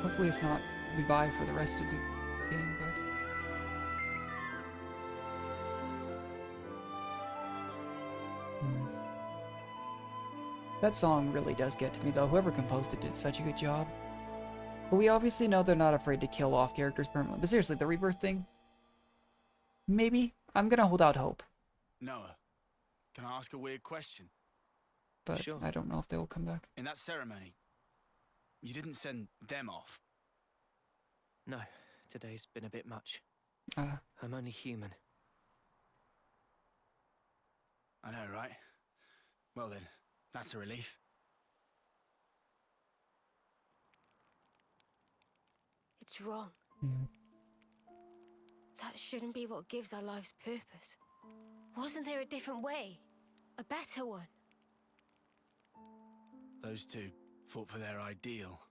Hopefully it's not goodbye for the rest of the game, but... That song really does get to me, though. Whoever composed it did such a good job. But we obviously know they're not afraid to kill off characters permanently. But seriously, the rebirth thing? Maybe? I'm gonna hold out hope. Noah, can I ask a weird question? But Sure. I don't know if they will come back. In that ceremony, you didn't send them off. No, today's been a bit much. Ah. I'm only human. I know, right? Well then, that's a relief. It's wrong. Yeah. That shouldn't be what gives our lives purpose. Wasn't there a different way? A better one? Those two fought for their ideal.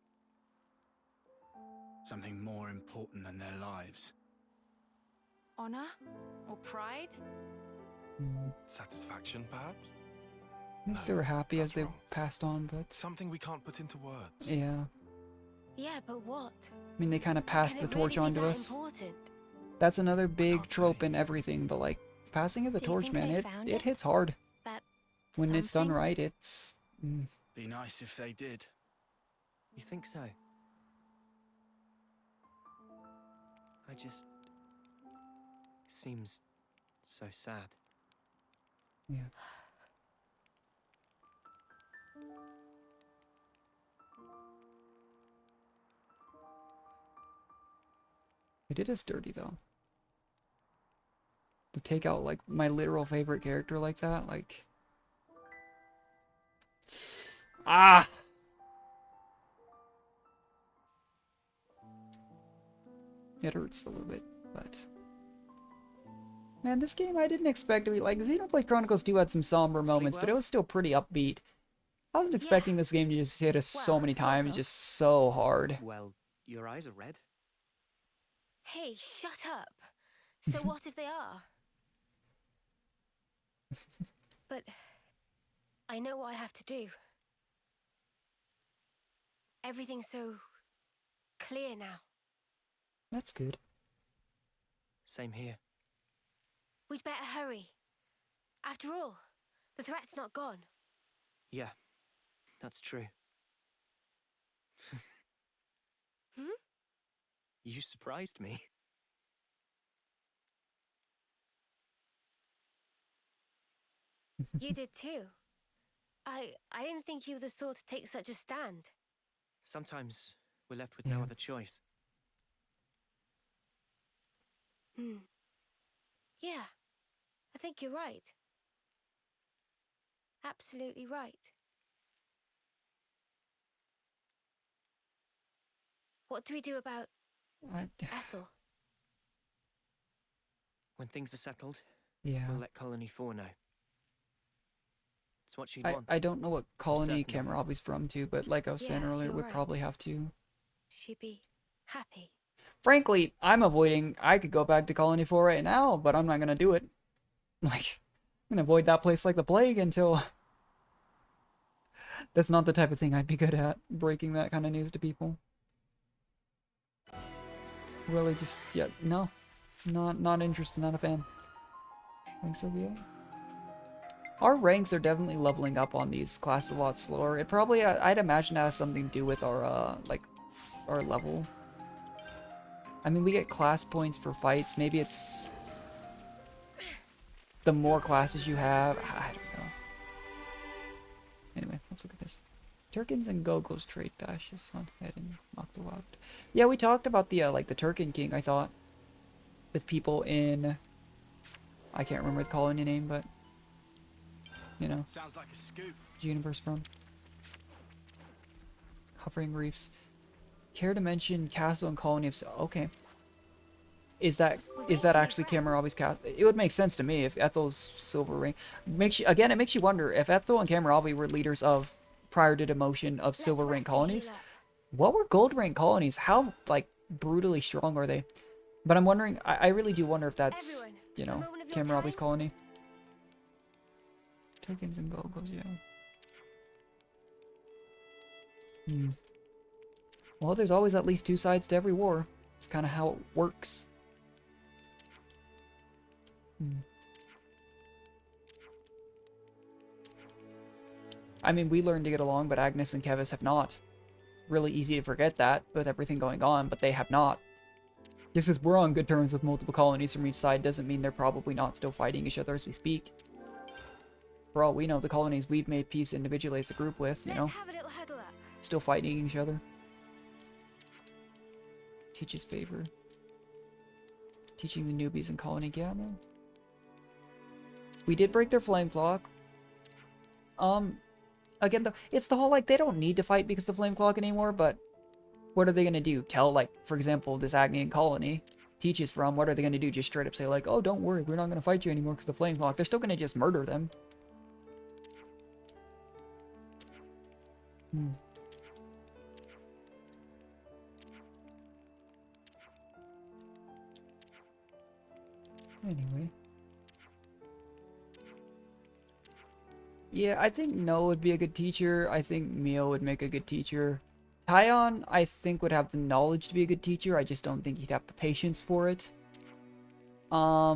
Something more important than their lives. Honor? Or pride? Satisfaction, perhaps? At least they were happy as they passed on, but... Something we can't put into words. Yeah. Yeah, but what? I mean, they kind of passed the torch on to us. Important? That's another big trope in everything, but like, passing of the torch, man, it hits hard. That when it's done right, it's... Be nice if they did. You think so? I just... Seems so sad. Yeah. They did us dirty, though. To take out, like, my literal favorite character like that, like... Ah! It hurts a little bit, but... Man, this game I didn't expect to be... Like, Xenoblade Chronicles 2 had some somber moments, but it was still pretty upbeat. I wasn't expecting this game to just hit us so many times, just so hard. Well, your eyes are red. Hey, shut up. So what if they are? But I know what I have to do. Everything's so clear now. That's good. Same here. We'd better hurry. After all, the threat's not gone. Yeah, that's true. Hmm? You surprised me. You did too. I didn't think you were the sort to take such a stand. Sometimes we're left with no other choice. Hmm. Yeah, I think you're right. Absolutely right. What do we do about Ethel? When things are settled, Yeah. we'll let Colony 4 know. It's what she'd want. I don't know what colony Cammuravi's from, too, but like I was saying earlier, you're we'd right. probably have to. She'd be happy. Frankly, I'm avoiding... I could go back to Colony 4 right now, but I'm not gonna do it. Like, I'm gonna avoid that place like the plague until... That's not the type of thing I'd be good at, breaking that kind of news to people. Really just... Yeah, no. Not interested, not a fan. Thanks, Sophia. Our ranks are definitely leveling up on these classes a lot slower. It probably, I'd imagine, has something to do with our, like, our level. I mean, we get class points for fights. Maybe it's the more classes you have. I don't know. Anyway, let's look at this. Turkins and Gogos trade bashes on head and mock the wild. Yeah, we talked about the, like, the Turkin King, I thought. With people in... I can't remember the colony name, but... You know. Sounds like a scoop. Juniper's from. Hovering Reefs. Care to mention Castle and Colony of... Okay. Is that actually Cammuravi's castle? It would make sense to me if Ethel's silver ring... Again, it makes you wonder, if Ethel and Cammuravi were leaders of, prior to demotion, of silver ring colonies, what were gold ring colonies? How, like, brutally strong are they? But I'm wondering, I really do wonder if that's, you know, Cammuravi's colony. Turkins and Gogos, yeah. Well, there's always at least two sides to every war. It's kind of how it works. I mean, we learned to get along, but Agnes and Keves have not. Really easy to forget that, with everything going on, but they have not. Just because we're on good terms with multiple colonies from each side doesn't mean they're probably not still fighting each other as we speak. For all we know, the colonies we've made peace individually as a group with, you know, Have a little huddle up. still fighting each other. Teaches favor. Teaching the newbies in Colony Gamma. We did break their flame clock. Again, though, it's the whole, like, they don't need to fight because of the flame clock anymore, but what are they gonna do? Tell, like, for example, this Agnian colony teaches from, what are they gonna do? Just straight up say, like, oh, don't worry, we're not gonna fight you anymore because the flame clock. They're still gonna just murder them. Anyway. Yeah, I think Noah would be a good teacher. I think Mio would make a good teacher. Tyon, I think, would have the knowledge to be a good teacher. I just don't think he'd have the patience for it. I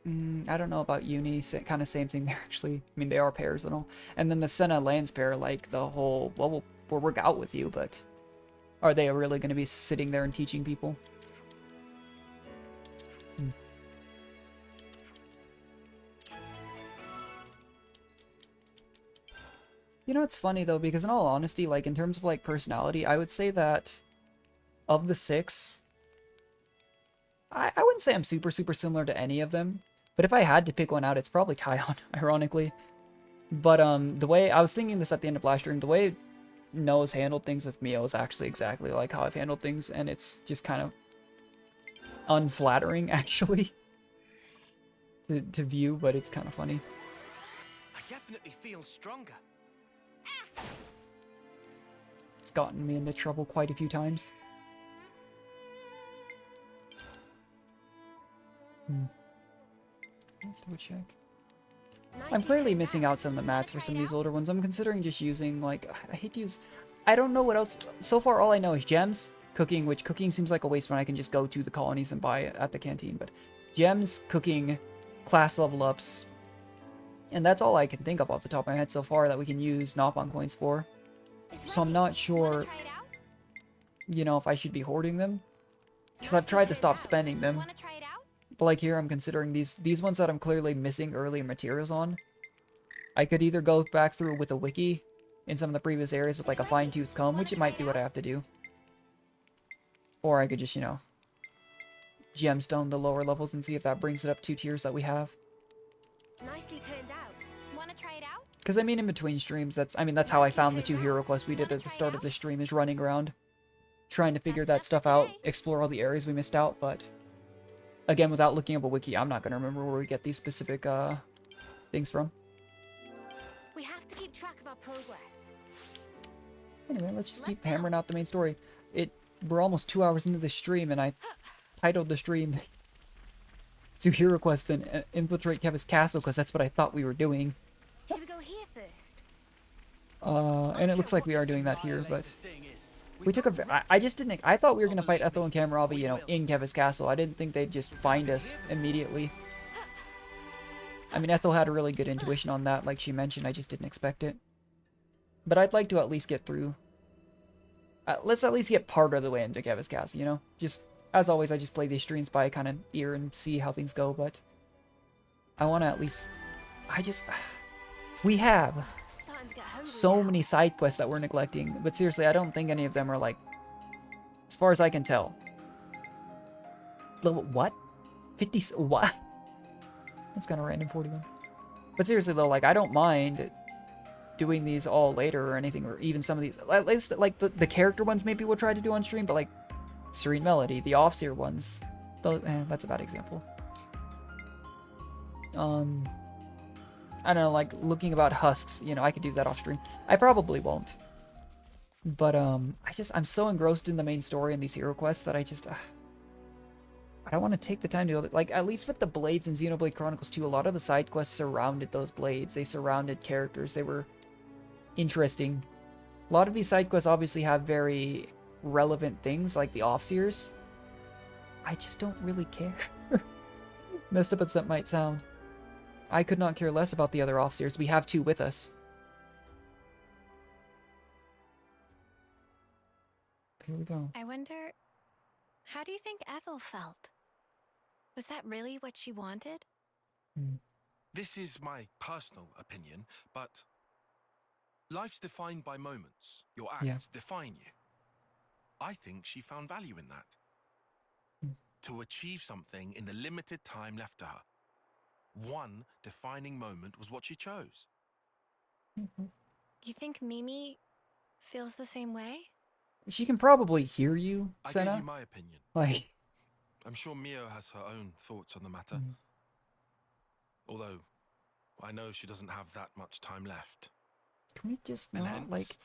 don't know about Uni. Kind of same thing there, actually. I mean, they are pairs and all. And then the Senna Lance pair, like, the whole, well, we'll work out with you, but are they really going to be sitting there and teaching people? You know, it's funny, though, because in all honesty, like, in terms of, like, personality, I would say that of the 6, I wouldn't say I'm super similar to any of them. But if I had to pick one out, it's probably Tyon, ironically. But, the way, I was thinking this at the end of last stream, the way Noah's handled things with Mio is actually exactly like how I've handled things, and it's just kind of unflattering, actually, to view, but it's kind of funny. I definitely feel stronger. It's gotten me into trouble quite a few times. Let's do a check. I'm clearly missing out some of the mats for some of these older ones. I'm considering just using, like, I hate to use, I don't know what else. So far, all I know is gems, cooking, which cooking seems like a waste when I can just go to the colonies and buy it at the canteen. But gems, cooking, class level ups, and that's all I can think of off the top of my head so far that we can use Nopon coins for. So I'm not sure, you know, if I should be hoarding them, because I've tried to stop spending them. But like here, I'm considering these ones that I'm clearly missing earlier materials on. I could either go back through with a wiki in some of the previous areas with like a fine-tooth comb, which it might be what I have to do. Or I could just, you know, gemstone the lower levels and see if that brings it up 2 tiers that we have. Nicely turned out. Wanna try it out? Because I mean, in between streams, that's how I found the 2 hero quests we did at the start of the stream, is running around, trying to figure that stuff out, explore all the areas we missed out, but again, without looking up a wiki, I'm not going to remember where we get these specific things from. We have to keep track of our progress. Anyway, let's just keep hammering out the main story. We're almost 2 hours into the stream, and I titled the stream to hero quest and infiltrate Keves Castle, because that's what I thought we were doing. Should we go here first? And it looks like we are doing that here, but we took I just didn't, I thought we were going to fight Ethel and Cammuravi, you know, in Keves Castle. I didn't think they'd just find us immediately. I mean, Ethel had a really good intuition on that, like she mentioned. I just didn't expect it. But I'd like to at least get through. Let's at least get part of the way into Keves Castle, you know? Just, as always, I just play these streams by kind of ear and see how things go, but I want to at least, we have so many side quests that we're neglecting, but seriously, I don't think any of them are, like, as far as I can tell. What? 50, what? That's kind of random, 41. But seriously though, like, I don't mind doing these all later or anything, or even some of these, at least, like, the character ones maybe we'll try to do on stream, but, like, Serene Melody, the Offseer ones, those, that's a bad example. I don't know, like, looking about husks, you know, I could do that off stream. I probably won't. But, I'm so engrossed in the main story and these hero quests that I don't want to take the time to, like, at least with the blades in Xenoblade Chronicles 2, a lot of the side quests surrounded those blades. They surrounded characters. They were interesting. A lot of these side quests obviously have very relevant things, like the Offseers. I just don't really care. Messed up as that might sound. I could not care less about the other Offseers. We have 2 with us. Here we go. I wonder, how do you think Ethel felt? Was that really what she wanted? This is my personal opinion, but life's defined by moments. Your acts define you. I think she found value in that. To achieve something in the limited time left to her. One defining moment was what she chose. You think Mimi feels the same way? She can probably hear you, I gave Senna. you my opinion. Like, I'm sure Mio has her own thoughts on the matter. Although, I know she doesn't have that much time left. can we just And not, hence, like...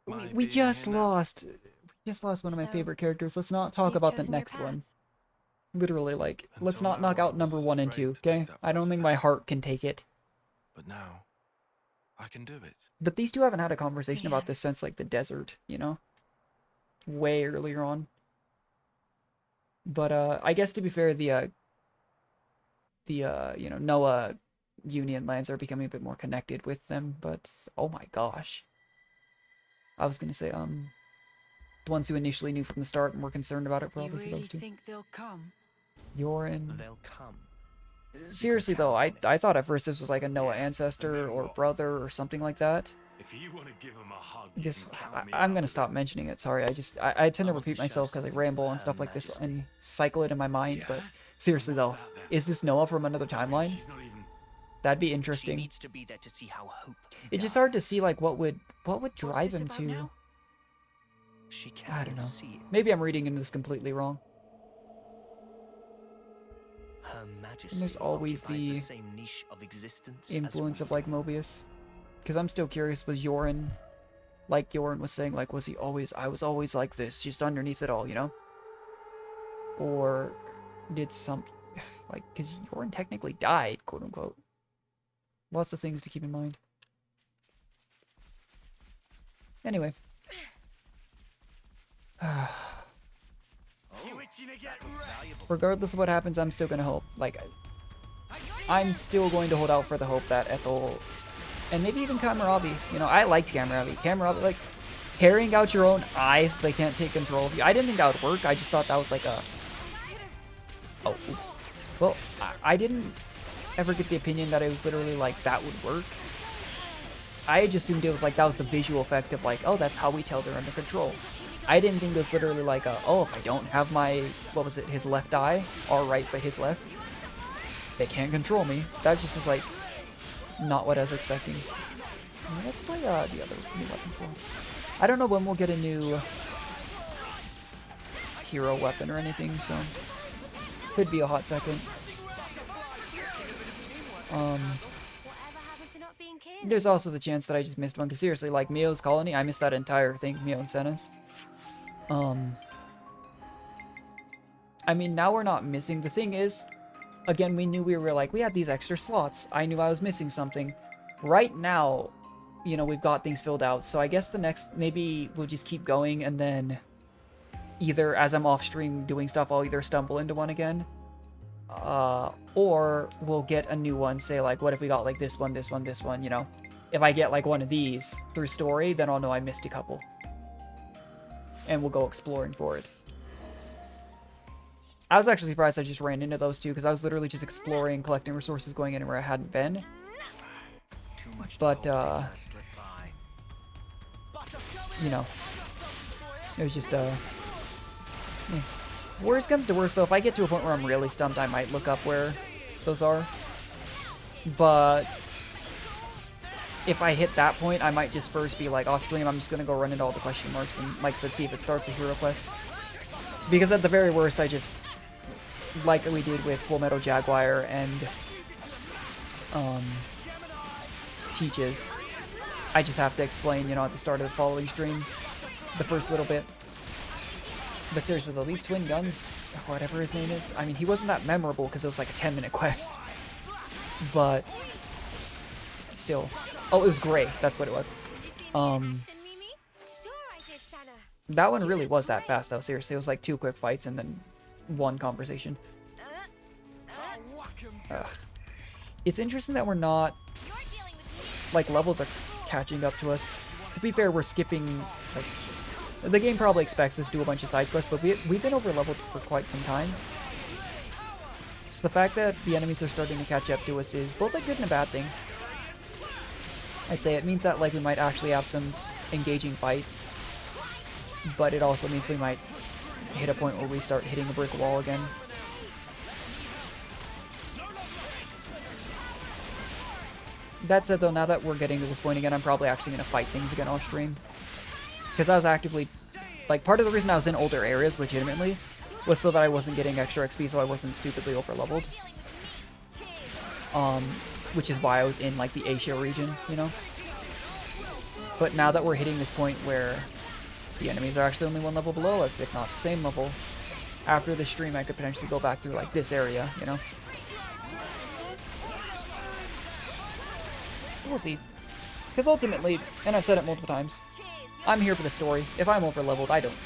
my We being just here now. lost... We just lost one of my So, favorite characters. Let's not talk you've about the chosen your next path. one. Literally, like, let's Until not now, knock I out number was 1 and afraid 2, to take okay? that I don't first think step. my heart can take it. But now, I can do it. But these two haven't had a conversation Yeah. about this since, like, the desert, you know? Way earlier on. But, I guess to be fair, the you know, Noah Union lands are becoming a bit more connected with them, but, oh my gosh. I was gonna say, the ones who initially knew from the start and were concerned about it were You obviously really those two. think they'll come? Yorin. They'll come. Seriously though, I thought at first this was like a Noah ancestor or brother or something like that. If you want to give him a hug, This I'm gonna stop mentioning it. Sorry, I tend to repeat myself because I ramble on stuff like this and cycle it in my mind. But seriously though, is this Noah from another timeline? That'd be interesting. She needs to be there to see how Hope. It's just hard to see like what would drive this him about to. now? She I don't can't know. see it. Maybe I'm reading into this completely wrong. Her Majesty And there's always occupies the same niche of existence influence as of like Mobius. Because I'm still curious, was Yorin, like Yorin was saying, like, was he always, I was always like this, just underneath it all, you know? Or did some, like, because Yorin technically died, quote unquote. Lots of things to keep in mind. Anyway. Regardless of what happens, I'm still gonna hope. Like, I'm still going to hold out for the hope that Ethel, and maybe even Cammuravi. You know, I liked Cammuravi. Cammuravi, like, carrying out your own eyes so they can't take control of you. I didn't think that would work. I just thought that was like a... Oh, oops. Well, I didn't ever get the opinion that it was literally like that would work. I just assumed it was like that was the visual effect of like, oh, that's how we tell they're under control. I didn't think it was literally like a, oh, if I don't have my, what was it, his left eye, or right, but his left, they can't control me. That just was like, not what I was expecting. Let's play the other new weapon form. I don't know when we'll get a new hero weapon or anything, so could be a hot second. There's also the chance that I just missed one, because seriously, like Mio's colony, I missed that entire thing, Mio and Senna's. I mean, now we're not missing. The thing is, again, we knew we were like, we had these extra slots. I knew I was missing something. Right now, you know, we've got things filled out. So I guess the next, maybe we'll just keep going, and then either as I'm off stream doing stuff, I'll either stumble into one again, or we'll get a new one. Say like, what if we got like this one, this one, this one, you know? If I get like one of these through story, then I'll know I missed a couple. And we'll go exploring for it. I was actually surprised I just ran into those two, because I was literally just exploring, collecting resources, going anywhere I hadn't been. But, you know, it was just, Worst comes to worst, though, if I get to a point where I'm really stumped, I might look up where those are. But if I hit that point, I might just first be like, off stream, I'm just going to go run into all the question marks and, like I said, see if it starts a hero quest. Because at the very worst, I just, like we did with Full Metal Jaguar and Teaches, I just have to explain, you know, at the start of the following stream, the first little bit. But seriously though, these twin guns, whatever his name is, I mean, he wasn't that memorable because it was like a 10-minute quest. But still. Oh, it was Gray. That's what it was. That one really was that fast though, seriously. It was like 2 quick fights and then 1 conversation. Ugh. It's interesting that we're not, like, levels are catching up to us. To be fair, we're skipping, like, the game probably expects us to do a bunch of side quests, but we've been over leveled for quite some time. So the fact that the enemies are starting to catch up to us is both a good and a bad thing. I'd say it means that, like, we might actually have some engaging fights, but it also means we might hit a point where we start hitting a brick wall again. That said, though, now that we're getting to this point again, I'm probably actually going to fight things again off stream. Because I was actively... Like, part of the reason I was in older areas, legitimately, was so that I wasn't getting extra XP, so I wasn't stupidly over-leveled. Which is why I was in, like, the Asia region, you know? But now that we're hitting this point where the enemies are actually only one level below us, if not the same level, after the stream I could potentially go back through, like, this area, you know? We'll see. Because ultimately, and I've said it multiple times, I'm here for the story. If I'm over-leveled, I don't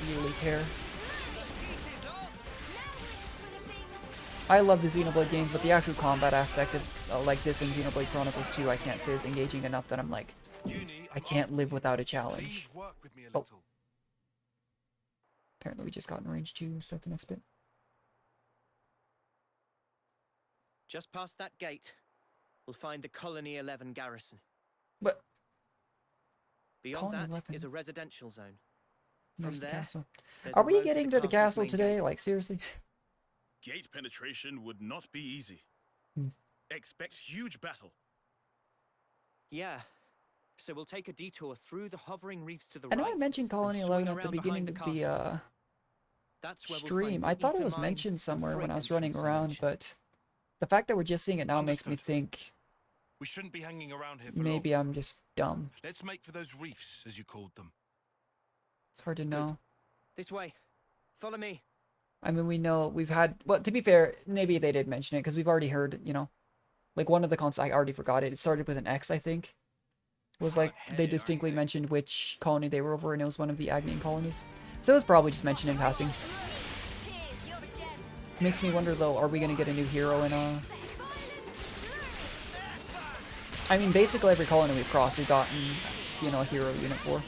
really care. I love the Xenoblade games, but the actual combat aspect of like this in Xenoblade Chronicles 2, I can't say is engaging enough that I'm like, I can't live without a challenge. Oh. Apparently we just got in range to start the next bit. Just past that gate, we'll find the Colony 11 garrison. But beyond that is a residential zone. From there's the there, castle. there's Are a we road getting the to the castle's castle main today? gate. Like, seriously? Gate penetration would not be easy. Expect huge battle. Yeah. So we'll take a detour through the hovering reefs to the I know right. I mentioned Colony and 11 swing at the around beginning behind of the castle. That's where we'll stream. find I the thought it ether was mine mentioned and somewhere when freight I was running entrance around, but the fact that we're just seeing it now makes me think We shouldn't be hanging around here for maybe long. I'm just dumb. Let's make for those reefs, as you called them. It's hard to know. This way. Follow me. I mean, we know we've had... Well, to be fair, maybe they did mention it, because we've already heard, you know... Like, one of the consoles, I already forgot it. It started with an X, I think. It was like, they distinctly mentioned which colony they were over, and it was one of the Agnian colonies. So it was probably just mentioned in passing. Makes me wonder, though, are we going to get a new hero in, I mean, basically every colony we've crossed, we've gotten, you know, a hero unit for.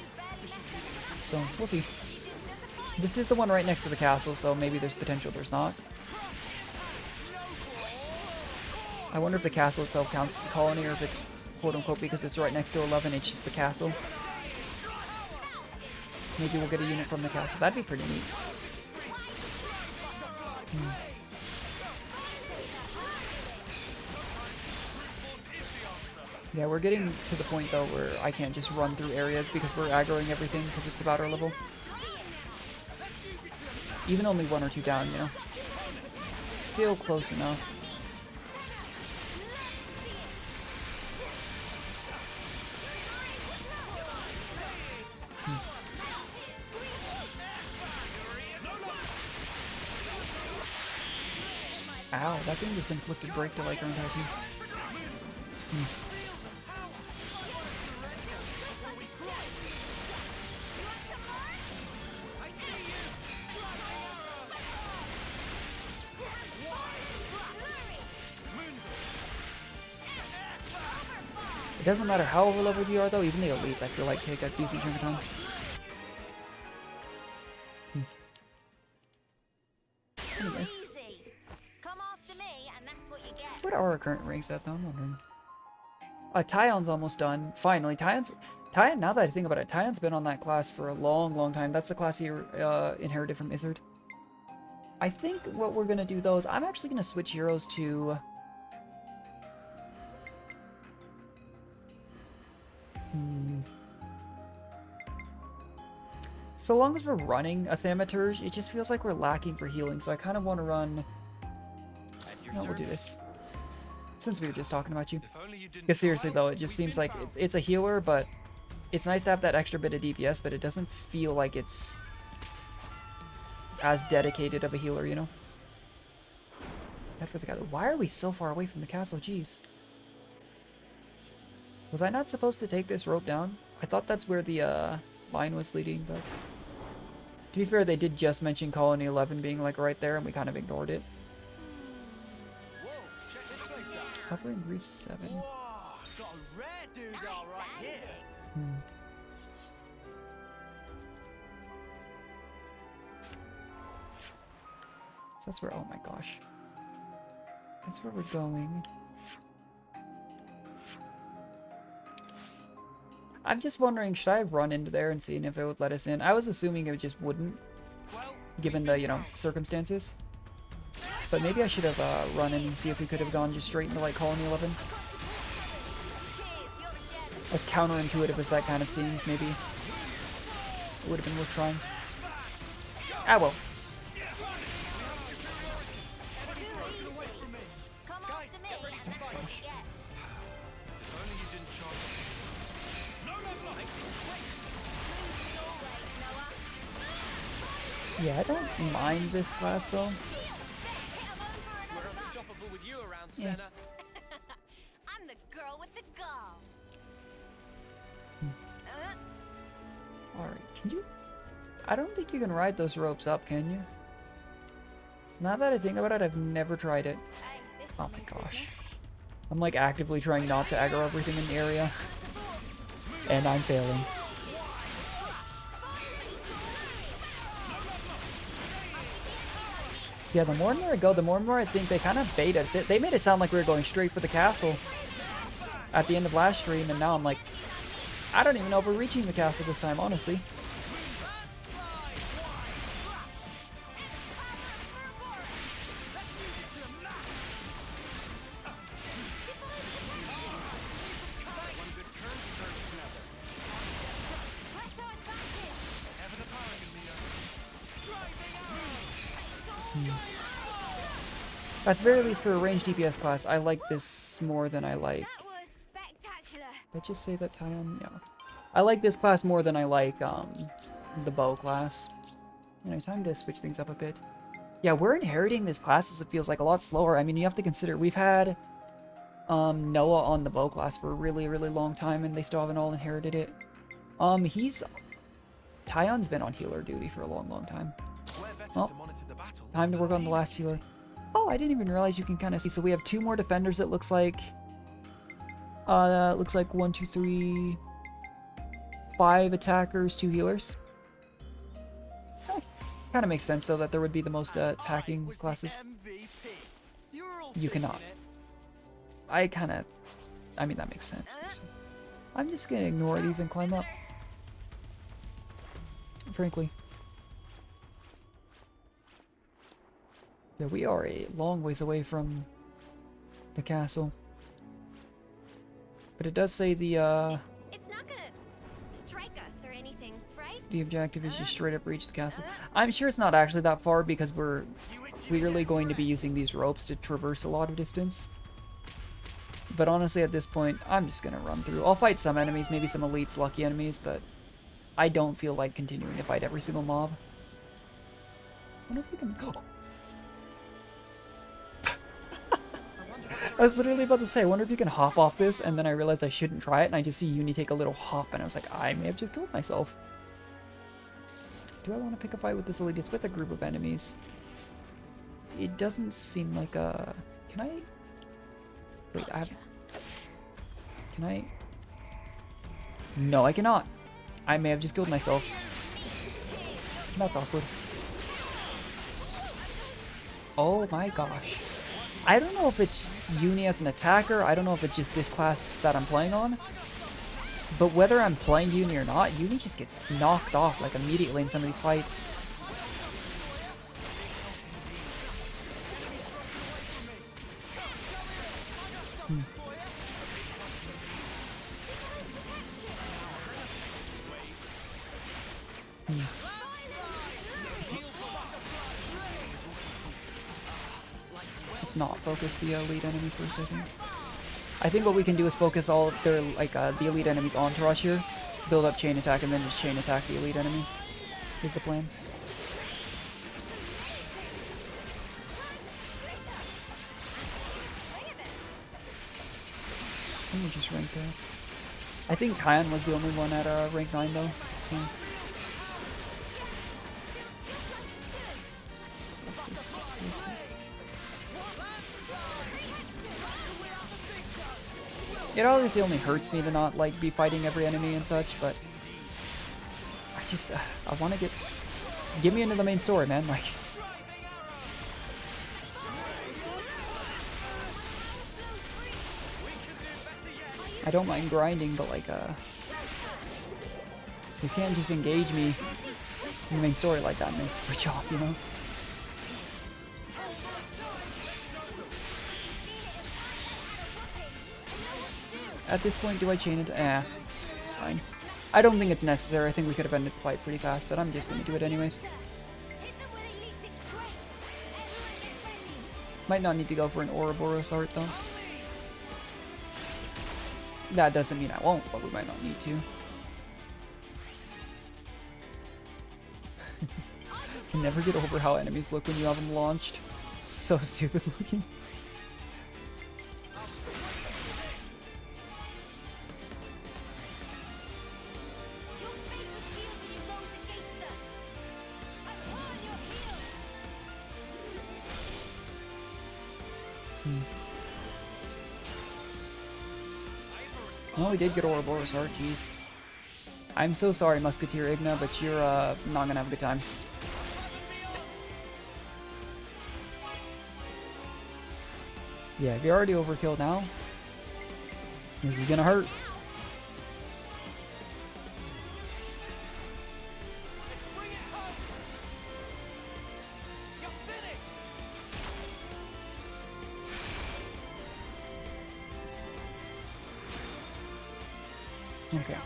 So, we'll see. This is the one right next to the castle, so maybe there's potential there's not. I wonder if the castle itself counts as a colony, or if it's quote-unquote because it's right next to 11, it's just the castle. Maybe we'll get a unit from the castle. That'd be pretty neat. Yeah, we're getting to the point, though, where I can't just run through areas because we're aggroing everything because it's about our level. Even only 1 or 2 down, you know. Still close enough. Ow, that thing just inflicted break to like our entire team. It doesn't matter how overleveled you are, though. Even the elites, I feel like, take a decent chunk of time. Anyway. What are our current ranks at, though? I'm wondering. Tyon's almost done. Finally, Tyon, now that I think about it, Tyon's been on that class for a long, long time. That's the class he inherited from Izzard. I think what we're going to do, though, is I'm actually going to switch heroes to... So long as we're running a Thaumaturge, it just feels like we're lacking for healing, so I kind of want to run... No, we'll do this. Since we were just talking about you. Because seriously, though, it just seems like it's a healer, but it's nice to have that extra bit of DPS, but it doesn't feel like it's as dedicated of a healer, you know? Head for the castle. Why are we so far away from the castle? Jeez. Was I not supposed to take this rope down? I thought that's where the line was leading, but... To be fair, they did just mention Colony 11 being like right there, and we kind of ignored it. Hovering Reef 7. Whoa, got a rare doodah right here. So that's where, oh my gosh. That's where we're going. I'm just wondering, should I run into there and see if it would let us in? I was assuming it just wouldn't, given the, you know, circumstances. But maybe I should have run in and see if we could have gone just straight into, like, Colony 11. As counterintuitive as that kind of seems, maybe it would have been worth trying. Ah, well. Yeah, I don't mind this class though. We're unstoppable with you around, Yeah. Senna. I'm the girl with the gall. Alright, can you... I don't think you can ride those ropes up, can you? Now that I think about it, I've never tried it. Oh my gosh. I'm like actively trying not to aggro everything in the area. And I'm failing. Yeah, the more and more I go, the more and more I think they kind of bait us. They made it sound like we were going straight for the castle at the end of last stream, and now I'm like, I don't even know if we're reaching the castle this time, honestly. At the very least, for a ranged DPS class, I like this more than I like... Did I just say that, Tyon? Yeah. I like this class more than I like, the bow class. You know, time to switch things up a bit. Yeah, we're inheriting this class as it feels like a lot slower. I mean, you have to consider, we've had, Noah on the bow class for a really, really long time, and they still haven't all inherited it. Tyon's been on healer duty for a long, long time. Well, time to work on the last healer. Oh, I didn't even realize you can kind of see. So we have 2 more defenders, it looks like. Looks like 1, 2, 3, 5 attackers, 2 healers. Kind of makes sense, though, that there would be the most attacking classes. You cannot. I mean, that makes sense. I'm just gonna ignore these and climb up. Frankly. Yeah, we are a long ways away from the castle. But it does say the, It's not gonna strike us or anything, right? the objective is just straight up reach the castle. I'm sure it's not actually that far because we're clearly going to be using these ropes to traverse a lot of distance. But honestly, at this point, I'm just gonna run through. I'll fight some enemies, maybe some elites, lucky enemies, but I don't feel like continuing to fight every single mob. I wonder if we can... I was literally about to say, I wonder if you can hop off this, and then I realized I shouldn't try it, and I just see Uni take a little hop, and I was like, I may have just killed myself. Do I want to pick a fight with this elite? It's with a group of enemies. It doesn't seem like a... Can I... Wait, I have... Can I... No, I cannot. I may have just killed myself. That's awkward. Oh my gosh. I don't know if it's Uni as an attacker, I don't know if it's just this class that I'm playing on, but whether I'm playing Uni or not, Uni just gets knocked off like immediately in some of these fights. Let's not focus the elite enemy first, I think. I think what we can do is focus all of their, like, the elite enemy's entourage here, build up chain attack, and then just chain attack the elite enemy, is the plan. Let me just rank that. I think Tyon was the only one at rank 9 though, so... It obviously only hurts me to not, like, be fighting every enemy and such, but... I just, I want to get me into the main story, man, like... I don't mind grinding, but, like, you can't just engage me in the main story like that and then switch off, you know? At this point, do I chain it? Fine. I don't think it's necessary. I think we could have ended the fight pretty fast, but I'm just going to do it anyways. Might not need to go for an Ouroboros art, though. That doesn't mean I won't, but we might not need to. Can never get over how enemies look when you have them launched. It's so stupid looking. Oh, we did get Ouroboros art, jeez. I'm so sorry, Musketeer Igna, but you're not gonna have a good time. Yeah, if you're already overkill now, this is gonna hurt. Okay.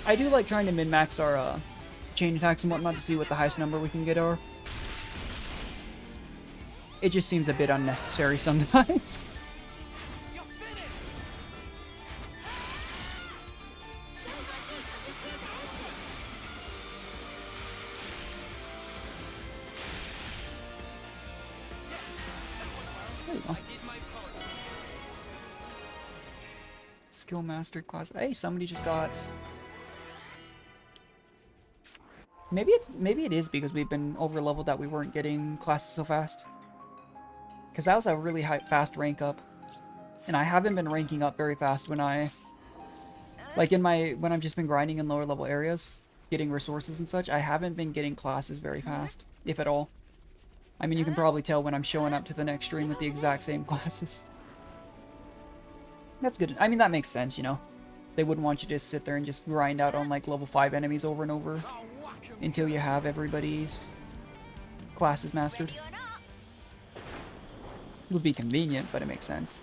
I do like trying to min-max our chain attacks and whatnot to see what the highest number we can get are. It just seems a bit unnecessary sometimes. Skill mastered class. Hey, somebody just got. Maybe it is because we've been over leveled that we weren't getting classes so fast. Because that was a really fast rank up, and I haven't been ranking up very fast when I, like when I've just been grinding in lower level areas, getting resources and such. I haven't been getting classes very fast, if at all. I mean, you can probably tell when I'm showing up to the next stream with the exact same classes. That's good. I mean, that makes sense, you know. They wouldn't want you to sit there and just grind out on like level 5 enemies over and over until you have everybody's classes mastered. It would be convenient, but it makes sense.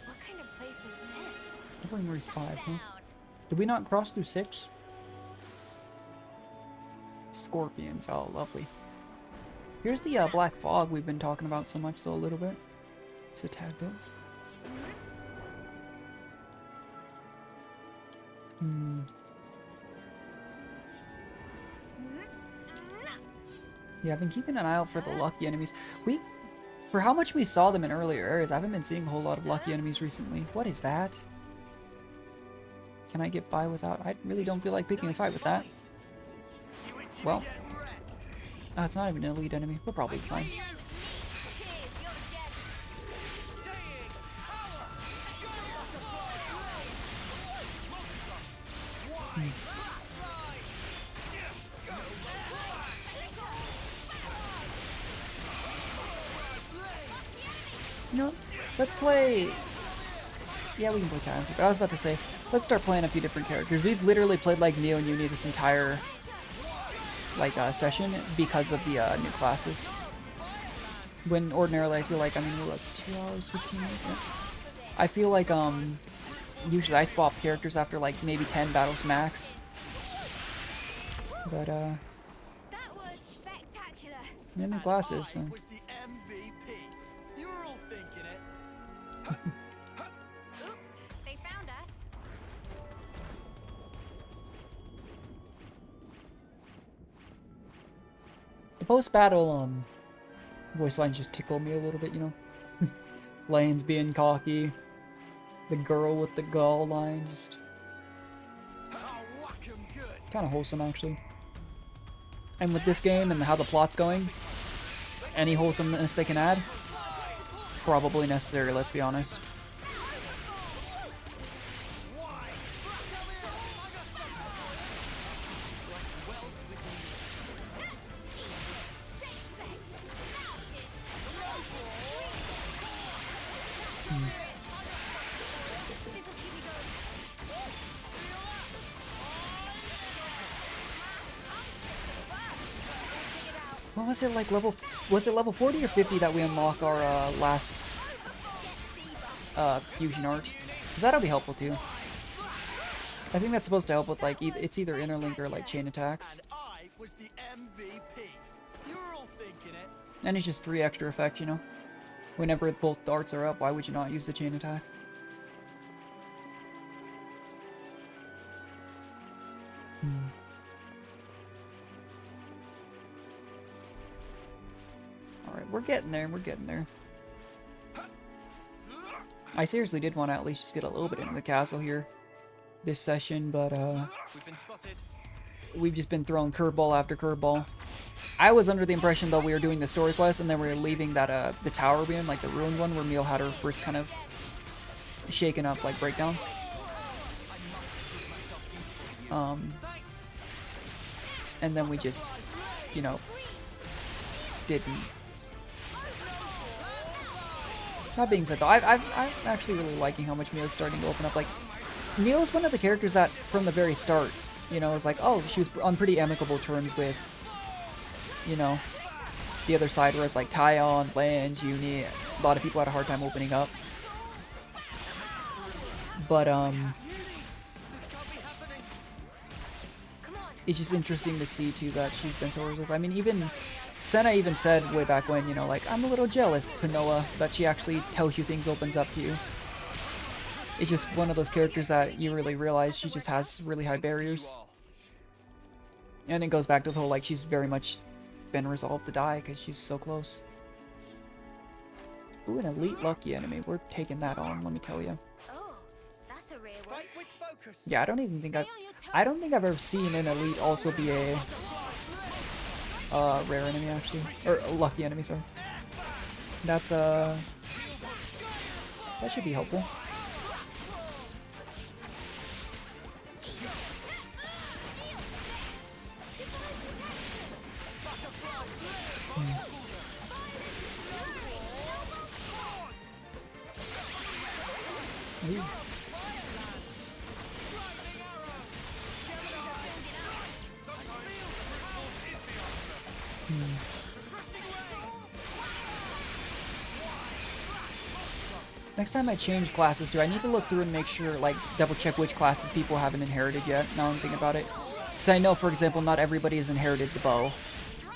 What kind of place is this? Covering 5, huh? Did we not cross through 6? Scorpions, oh lovely. Here's the black fog we've been talking about so much, though, a little bit. It's a tad bit. Yeah, I've been keeping an eye out for the lucky enemies. For how much we saw them in earlier areas, I haven't been seeing a whole lot of lucky enemies recently. What is that? Can I get by without? I really don't feel like picking a fight with that. Well, it's not even an elite enemy. We're probably fine. You know, let's play. Yeah, we can play Tyrant, but I was about to say, let's start playing a few different characters. We've literally played like Neo and Uni this entire session because of the new classes. When ordinarily I feel like, I mean, we're like 2 hours, 15 minutes. Yeah. I feel like usually I swap characters after like maybe 10 battles max. But That was spectacular. yeah, new classes. So. Was the MVP. You were all thinking it. Oops, they found us. The post-battle voice lines just tickle me a little bit, you know. Lane's being cocky. The girl with the gall line, just kind of wholesome, actually. And with this game and how the plot's going, any wholesomeness they can add, probably necessary, let's be honest. What was it, like was it level 40 or 50 that we unlock our last fusion art? Because that'll be helpful too. I think that's supposed to help with like it's either interlink or like chain attacks. And it's just 3 extra effects, you know? Whenever both darts are up, why would you not use the chain attack? Alright, we're getting there, we're getting there. I seriously did want to at least just get a little bit into the castle here this session, but we've just been throwing curveball after curveball. I was under the impression though we were doing the story quest and then we were leaving that the tower we in, like the ruined one where Meal had her first kind of shaken up like breakdown. And then we just, you know, didn't. That being said though, I'm actually really liking how much Meal's starting to open up. Like, Meal is one of the characters that from the very start, you know, was like, oh, she was on pretty amicable terms with, you know, the other side, whereas like Tyon, Lange, Uni, a lot of people had a hard time opening up. But it's just interesting to see too that she's been so reserved. I mean, even Senna even said way back when, you know, like, I'm a little jealous to Noah that she actually tells you things, opens up to you. It's just one of those characters that you really realize she just has really high barriers. And it goes back to the whole, like, she's very much been resolved to die because she's so close. Ooh, an elite lucky enemy. We're taking that on, let me tell you. Oh, that's a rare one. Yeah, I don't think I've ever seen an elite also be a rare enemy actually, or a lucky enemy. Sorry. That's that should be helpful. Ooh. Next time I change classes, do I need to look through and make sure, like, double check which classes people haven't inherited yet? Now I'm thinking about it. Because I know, for example, not everybody has inherited the bow.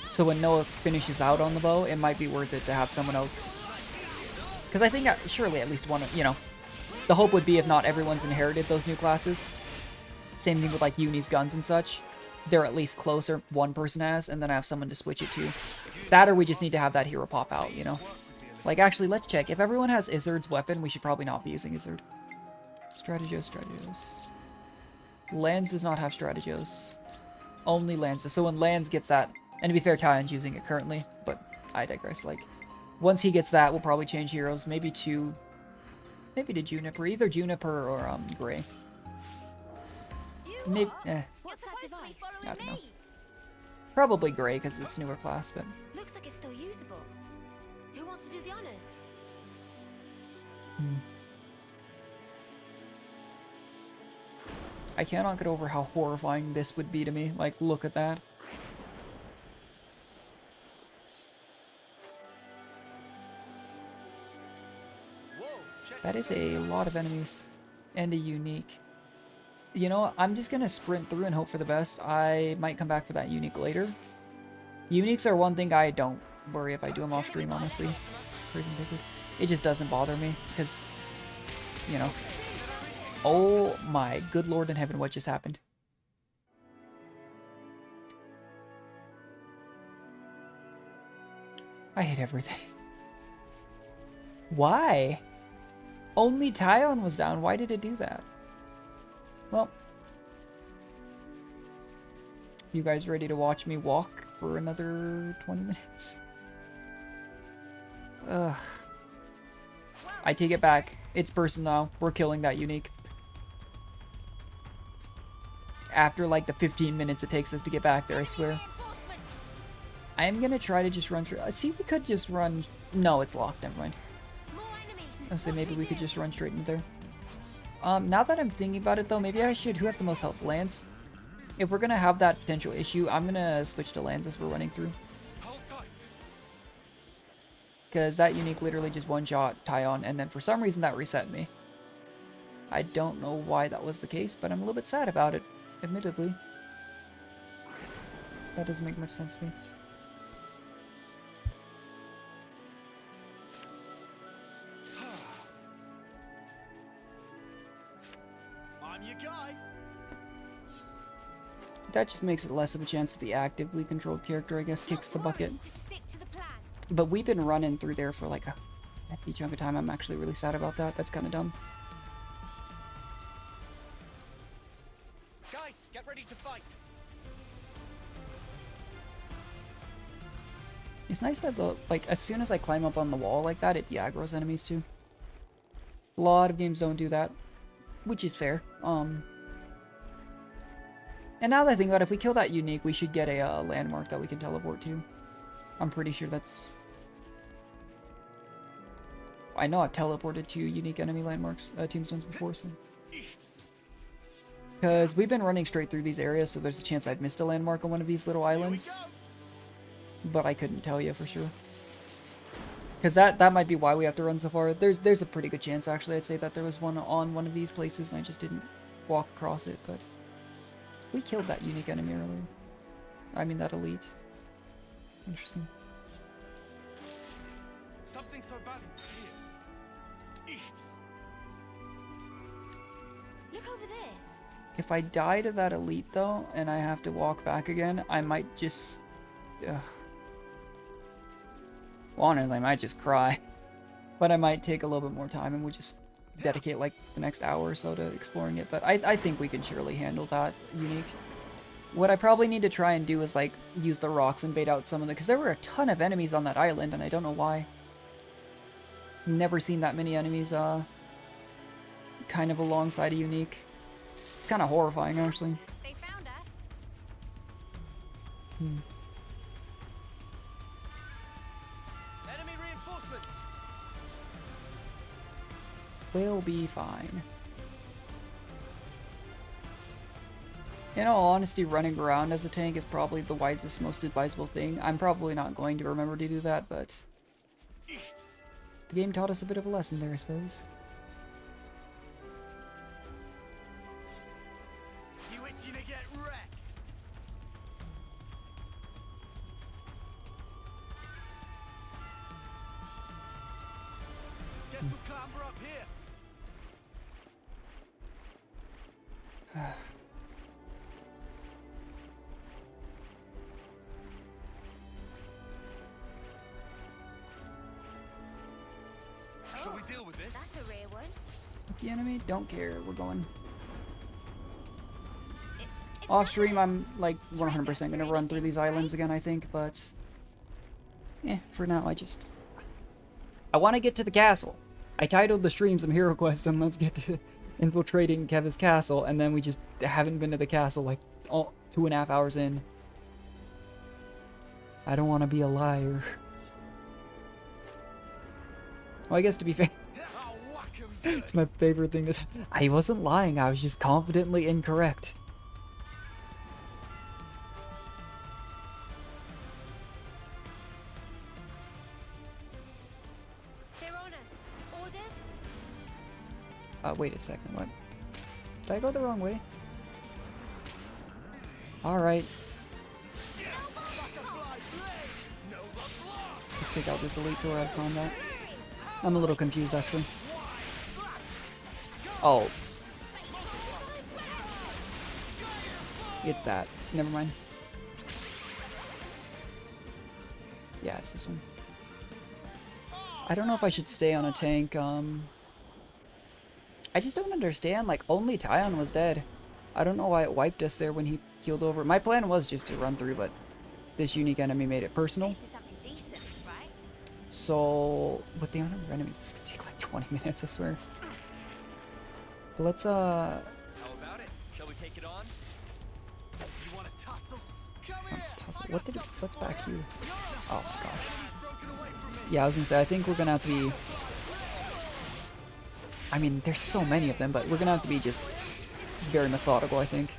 So when Noah finishes out on the bow, it might be worth it to have someone else. Because I think surely at least one, you know, the hope would be if not everyone's inherited those new classes. Same thing with like Uni's guns and such. They're at least closer, one person has, and then I have someone to switch it to. That or we just need to have that hero pop out, you know? Like, actually, let's check. If everyone has Izzard's weapon, we should probably not be using Izzard. Strategos. Lance does not have Strategos. Only Lance does. So when Lance gets that, and to be fair, Tyon's using it currently, but I digress. Like, once he gets that, we'll probably change heroes. Maybe to Juniper. Either Juniper or Gray. Maybe, What's that device? I don't know. Probably Gray, because it's newer class, but... Looks like it's still usable. Who wants to do the honors? I cannot get over how horrifying this would be to me. Like, look at that. That is a lot of enemies. And a unique. You know, I'm just gonna sprint through and hope for the best. I might come back for that unique later. Uniques are one thing I don't worry if I do them off stream, honestly. It just doesn't bother me, because, you know. Oh my good lord in heaven, what just happened? I hate everything. Why? Only Tyon was down. Why did it do that? Well, you guys ready to watch me walk for another 20 minutes? Ugh. I take it back. It's personal now. We're killing that unique. After like the 15 minutes it takes us to get back there, I swear. I am gonna try to just run through. See, we could just run. No, it's locked. Never mind. I'll say maybe we could just run straight into there. Now that I'm thinking about it though, maybe I should. Who has the most health? Lance. If we're gonna have that potential issue, I'm gonna switch to Lance as we're running through. Because that unique literally just one-shot Tyon, and then for some reason that reset me. I don't know why that was the case, but I'm a little bit sad about it, admittedly. That doesn't make much sense to me. I'm your guy. That just makes it less of a chance that the actively controlled character, I guess, kicks the bucket. But we've been running through there for like a hefty chunk of time. I'm actually really sad about that. That's kind of dumb. Guys, get ready to fight. It's nice that like as soon as I climb up on the wall like that, it aggroes enemies too. A lot of games don't do that, which is fair. And now that I think about it, if we kill that unique, we should get a landmark that we can teleport to. I'm pretty sure that's... I know I've teleported to unique enemy landmarks, tombstones before, so... Because we've been running straight through these areas, so there's a chance I've missed a landmark on one of these little islands. But I couldn't tell you for sure. Because that might be why we have to run so far. There's a pretty good chance, actually, I'd say that there was one on one of these places and I just didn't walk across it, but... We killed that unique enemy earlier. I mean, that elite. Interesting. Something so valuable here. Look over there. If I die to that elite, though, and I have to walk back again, I might just... Well, honestly, I might just cry. But I might take a little bit more time and we'll just dedicate, like, the next hour or so to exploring it. But I think we can surely handle that unique. What I probably need to try and do is, like, use the rocks and bait out some of the... Because there were a ton of enemies on that island, and I don't know why. Never seen that many enemies, kind of alongside a unique. It's kind of horrifying, actually. They found us. Enemy reinforcements. We'll be fine. In all honesty, running around as a tank is probably the wisest, most advisable thing. I'm probably not going to remember to do that, but... The game taught us a bit of a lesson there, I suppose. You itching to get wrecked? Guess we'll clamber up here. Shall we deal with this? That's a rare one. The enemy? Don't care. We're going. Off stream, I'm like 100% going to run through these islands again, I think, but... for now, I want to get to the castle. I titled the stream some hero quests, and let's get to infiltrating Keves Castle, and then we just haven't been to the castle like 2.5 hours in. I don't want to be a liar. Well, I guess to be fair, it's my favorite thing to say. I wasn't lying, I was just confidently incorrect. They're on us. Orders? Wait a second, what? Did I go the wrong way? Alright. Let's take out this elite so we're out of combat. I'm a little confused, actually. Oh. It's that. Never mind. Yeah, it's this one. I don't know if I should stay on a tank, I just don't understand, like, only Tyon was dead. I don't know why it wiped us there when he keeled over. My plan was just to run through, but this unique enemy made it personal. So, with the number of enemies, this could take like 20 minutes, I swear. But let's, How about it? Shall we take it on? You want to tussle? Come here. tussle. What's back here? Oh my gosh. Yeah, I was gonna say, I think we're gonna have to be I mean, there's so many of them, but we're gonna have to be just very methodical, I think.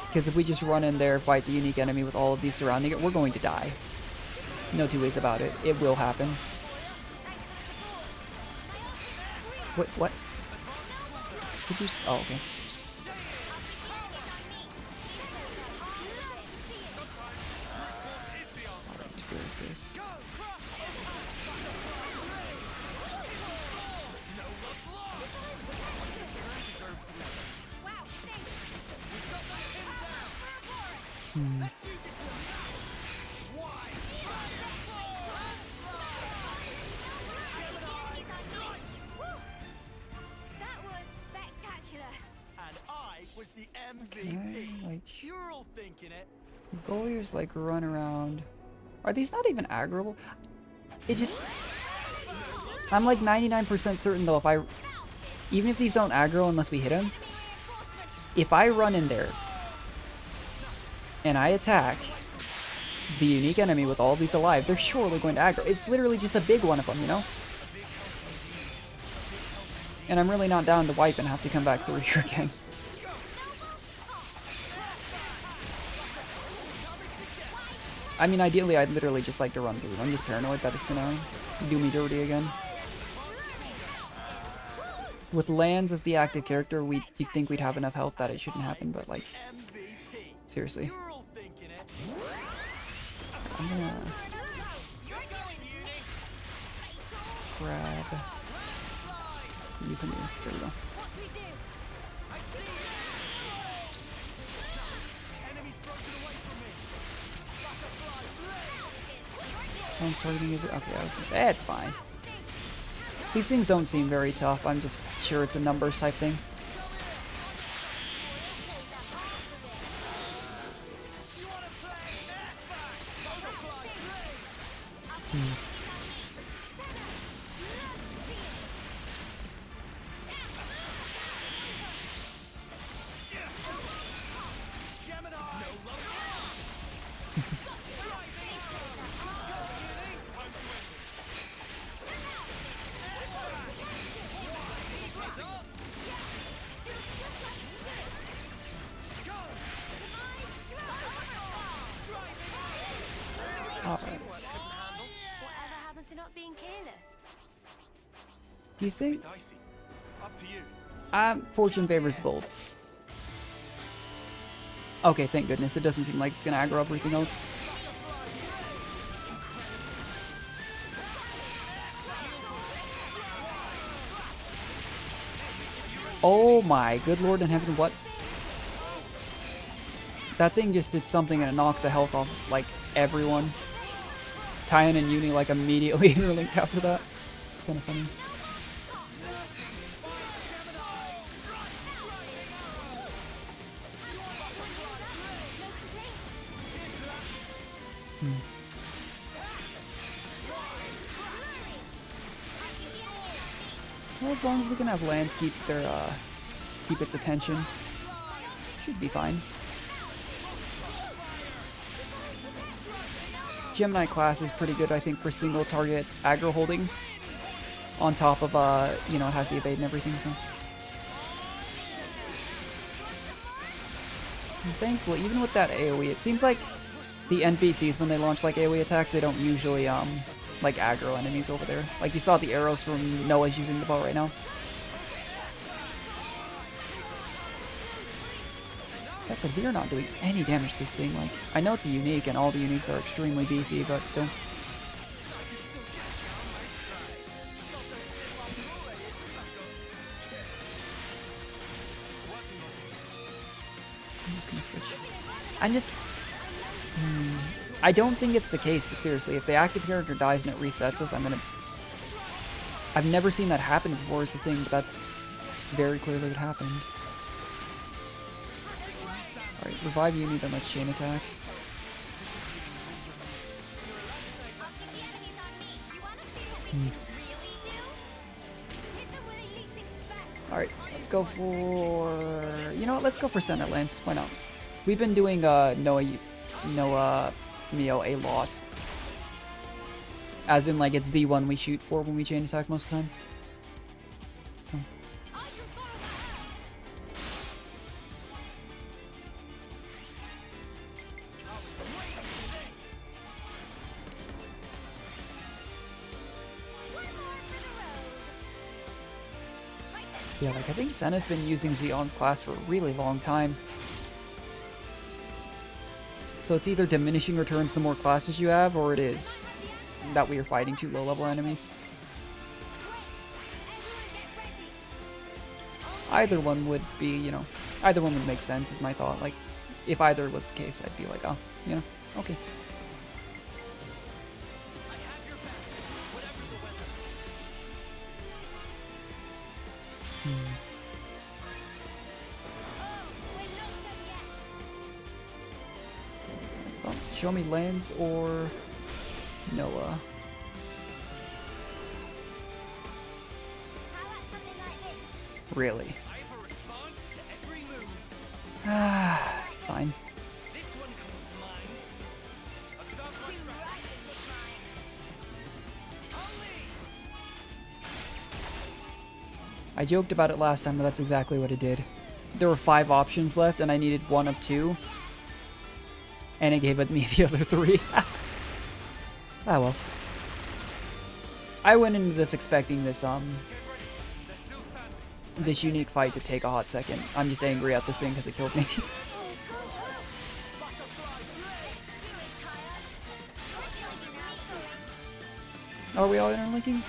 Because if we just run in there, fight the unique enemy with all of these surrounding it, we're going to die. No two ways about it. It will happen. What? Did you oh, okay. Alright, where's this? Hmm. Like, You're all thinking it. goalies like run around. Are these not even aggroable? It just, I'm like 99% certain though, even if these don't aggro unless we hit him, if I run in there and I attack the unique enemy with all these alive, they're surely going to aggro. It's literally just a big one of them, you know? And I'm really not down to wipe and have to come back through here again. I mean, ideally, I'd literally just like to run through. I'm just paranoid that it's gonna do me dirty again. With Lands as the active character, you'd think we'd have enough health that it shouldn't happen, but like, seriously. I'm gonna grab you from here. There we go. One's targeting is okay, I was gonna say, it's fine. These things don't seem very tough. I'm just sure it's a numbers type thing. Do you think? Fortune favors the bold. Okay, thank goodness. It doesn't seem like it's gonna aggro everything else. Oh my good lord in heaven, what? That thing just did something and it knocked the health off, like, everyone. Tyan and Uni, like, immediately were linked after that. It's kind of funny. Well, as long as we can have Lands keep its attention, should be fine. Gemini class is pretty good, I think, for single target aggro holding. On top of, you know, it has the evade and everything, so. And thankfully, even with that AoE, it seems like the NPCs, when they launch, like, AoE attacks, they don't usually, like, aggro enemies over there. Like, you saw the arrows from Noah's using the bow right now. That said, we are not doing any damage to this thing. Like, I know it's a unique, and all the uniques are extremely beefy, but still. I'm just gonna switch. I don't think it's the case, but seriously, if the active character dies and it resets us, I've never seen that happen before is the thing, but that's very clearly what happened. Alright, revive Uni, then let's chain attack. Alright, let's go for... You know what, let's go for Senate Lance. Why not? We've been doing Noah Mio a lot. As in, like, it's the one we shoot for when we chain attack most of the time. Yeah, like I think Senna's been using Zeon's class for a really long time. So it's either diminishing returns the more classes you have, or it is that we are fighting 2 low-level enemies. Either one would be, you know, either one would make sense is my thought. Like, if either was the case, I'd be like, oh, you know, okay. Well, show me Lance or Noah. Really? It's fine. I joked about it last time, but that's exactly what it did. There were 5 options left, and I needed 1 of 2. And it gave me the other 3. Ah well. I went into this expecting this, this unique fight to take a hot second. I'm just angry at this thing because it killed me. Are we all interlinking?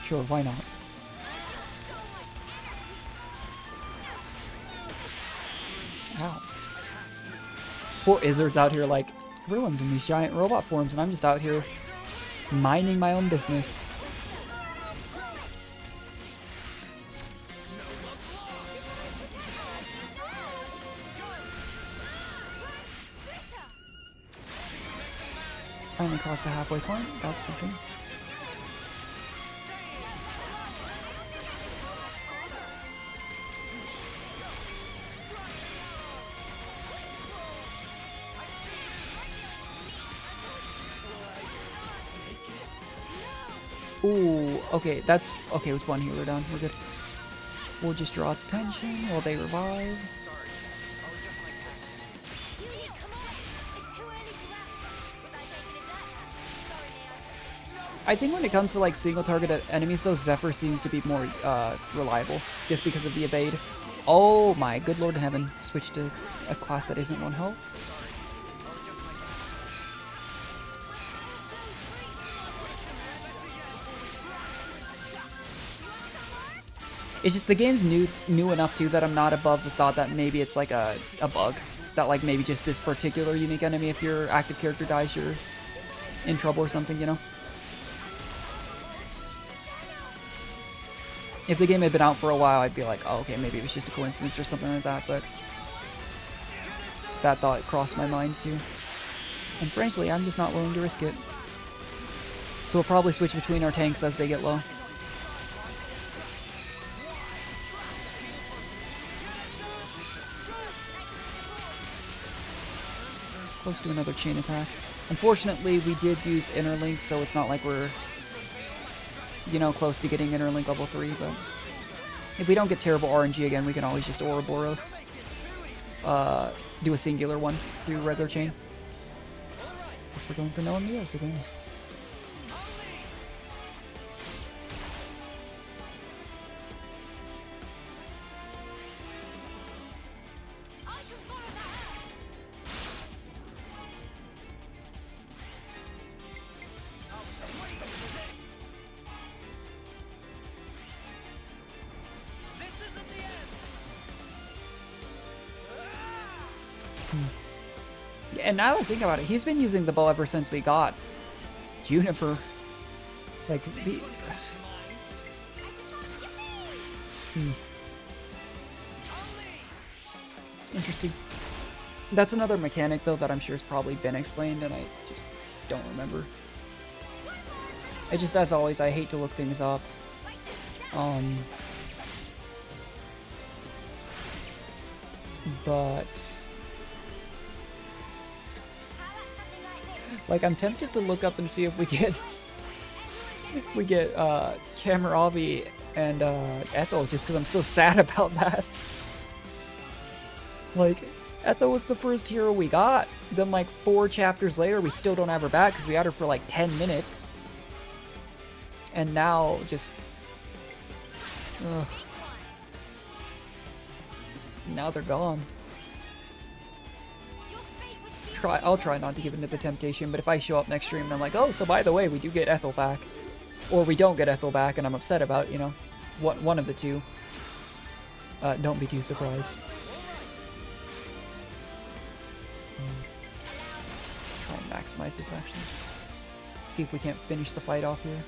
Sure, why not? Ow. Poor Izzard's out here like, everyone's in these giant robot forms and I'm just out here minding my own business. Finally crossed the halfway point. That's something. Ooh, okay, that's okay with 1 healer down. We're good. We'll just draw its attention while they revive. I think when it comes to like single target enemies though, Zephyr seems to be more reliable just because of the evade. Oh my good lord in heaven. Switch to a class that isn't 1 health. It's just the game's new enough too that I'm not above the thought that maybe it's like a bug. That like maybe just this particular unique enemy, if your active character dies, you're in trouble or something, you know? If the game had been out for a while, I'd be like, oh, okay, maybe it was just a coincidence or something like that, but that thought crossed my mind too. And frankly, I'm just not willing to risk it. So we'll probably switch between our tanks as they get low. Close to another chain attack. Unfortunately, we did use interlink, so it's not like we're, you know, close to getting interlink level 3, but if we don't get terrible RNG again, we can always just Ouroboros. Do a singular one, do regular chain. Guess we're going for no Leos again. And now that I think about it, he's been using the bow ever since we got Juniper. Like, the... Interesting. That's another mechanic, though, that I'm sure has probably been explained, and I just don't remember. I just, as always, I hate to look things up. But... like, I'm tempted to look up and see if we get Cammuravi and Ethel, just because I'm so sad about that. Like, Ethel was the first hero we got. Then, like, 4 chapters later, we still don't have her back because we had her for like 10 minutes. And now, just... Ugh. Now they're gone. I'll try not to give into the temptation, but if I show up next stream and I'm like, oh, so by the way, we do get Ethel back, or we don't get Ethel back, and I'm upset about, you know, one of the two, don't be too surprised. Try and maximize this action. See if we can't finish the fight off here.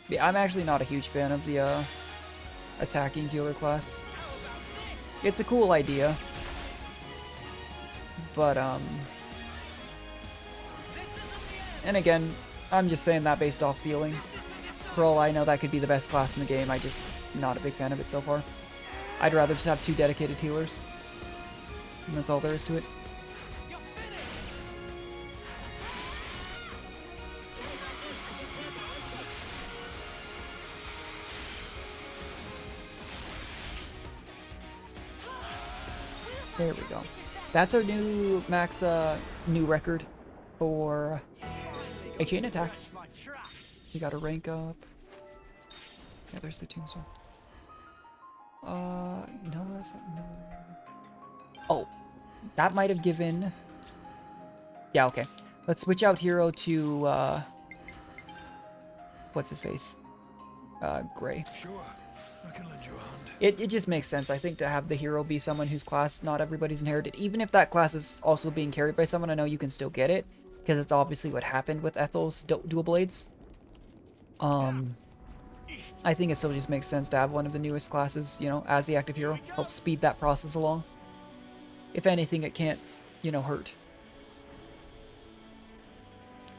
Yeah, I'm actually not a huge fan of the attacking healer class. It's a cool idea, but and again, I'm just saying that based off feeling. For all I know, that could be the best class in the game. I just not a big fan of it so far. I'd rather just have 2 dedicated healers, and that's all there is to it. There we go. That's our new max, new record for a chain attack. You gotta rank up. Yeah, there's the tombstone. No, that's not, no. Oh, that might have given. Yeah, okay. Let's switch out hero to, what's his face? Gray. Sure, I can lend you a hand. It just makes sense, I think, to have the hero be someone whose class not everybody's inherited. Even if that class is also being carried by someone, I know you can still get it, because it's obviously what happened with Ethel's dual blades. I think it still just makes sense to have one of the newest classes, you know, as the active hero. Help speed that process along. If anything, it can't, you know, hurt.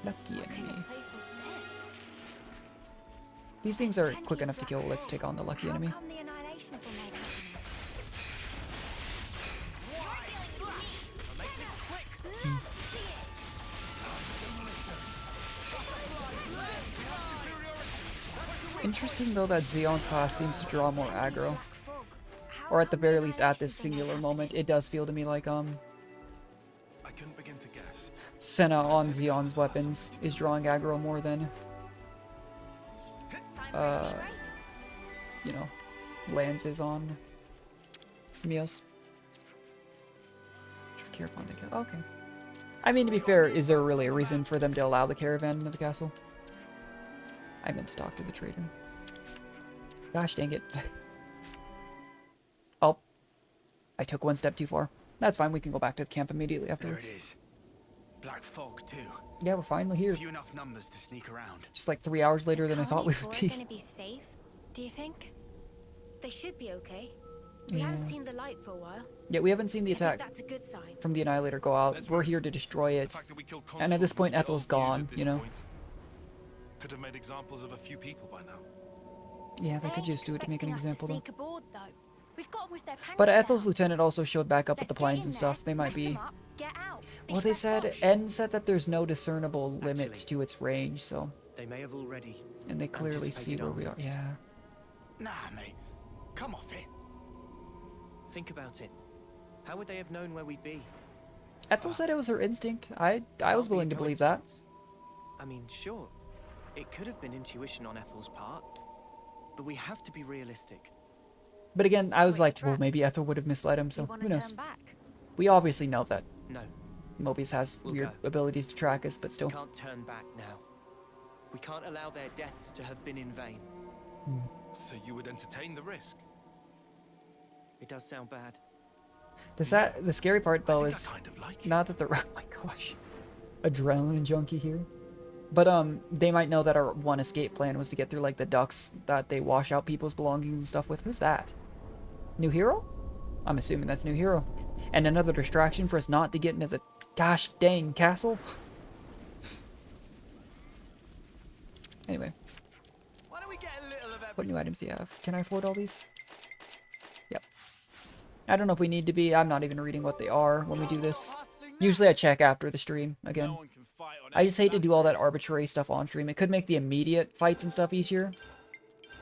Lucky enemy. These things are quick enough to kill. Let's take on the lucky enemy. Interesting though that Zeon's class seems to draw more aggro. Or at the very least at this singular moment, it does feel to me like I couldn't begin to guess. Senna on Zeon's weapons is drawing aggro more than you know, Lance is on Mios. Okay. I mean, to be fair, is there really a reason for them to allow the caravan into the castle? I meant to talk to the trader. Gosh dang it. Oh. I took one step too far. That's fine, we can go back to the camp immediately afterwards. There it is. Black fog too. Yeah, we're finally here. Few enough numbers to sneak around. Just like 3 hours later than I thought we would be. Gonna be safe, do you think? They should be okay. We haven't seen the light for a while. Yeah, we haven't seen the I think attack that's a good sign. from the Annihilator go out. We're here to destroy it. And at this point, Ethel's gone, you know? Could have made examples of a few people by now. Yeah, they could just do it to make an example, though. Aboard, though. We've got 'em with their pants But down. Ethel's lieutenant also showed back up at the plains and stuff. They might be... Well, they said... N said that there's no discernible limit to its range, so... They may have already... And they clearly see where we are. Yeah. Nah, mate. Come off it. Think about it. How would they have known where we'd be? Ethel said it was her instinct. I was willing to believe that. I mean, sure. It could have been intuition on Ethel's part. But we have to be realistic. But again, I was like, well, maybe Ethel would have misled him, so who knows? We obviously know that No. Mobius has weird go. abilities to track us, but still. We can't turn back now. We can't allow their deaths to have been in vain. So you would entertain the risk? It does sound bad. The scary part though is kind of like not that they're, oh my gosh, adrenaline junkie here. But they might know that our one escape plan was to get through like the ducts that they wash out people's belongings and stuff with. Who's that? New hero? I'm assuming that's new hero. And another distraction for us not to get into the gosh dang castle. Anyway. Why don't we get a little of What new items do you have? Can I afford all these? Yep. I don't know if we need to be. I'm not even reading what they are when we do this. Usually I check after the stream again. I just hate to do all that arbitrary stuff on stream. It could make the immediate fights and stuff easier.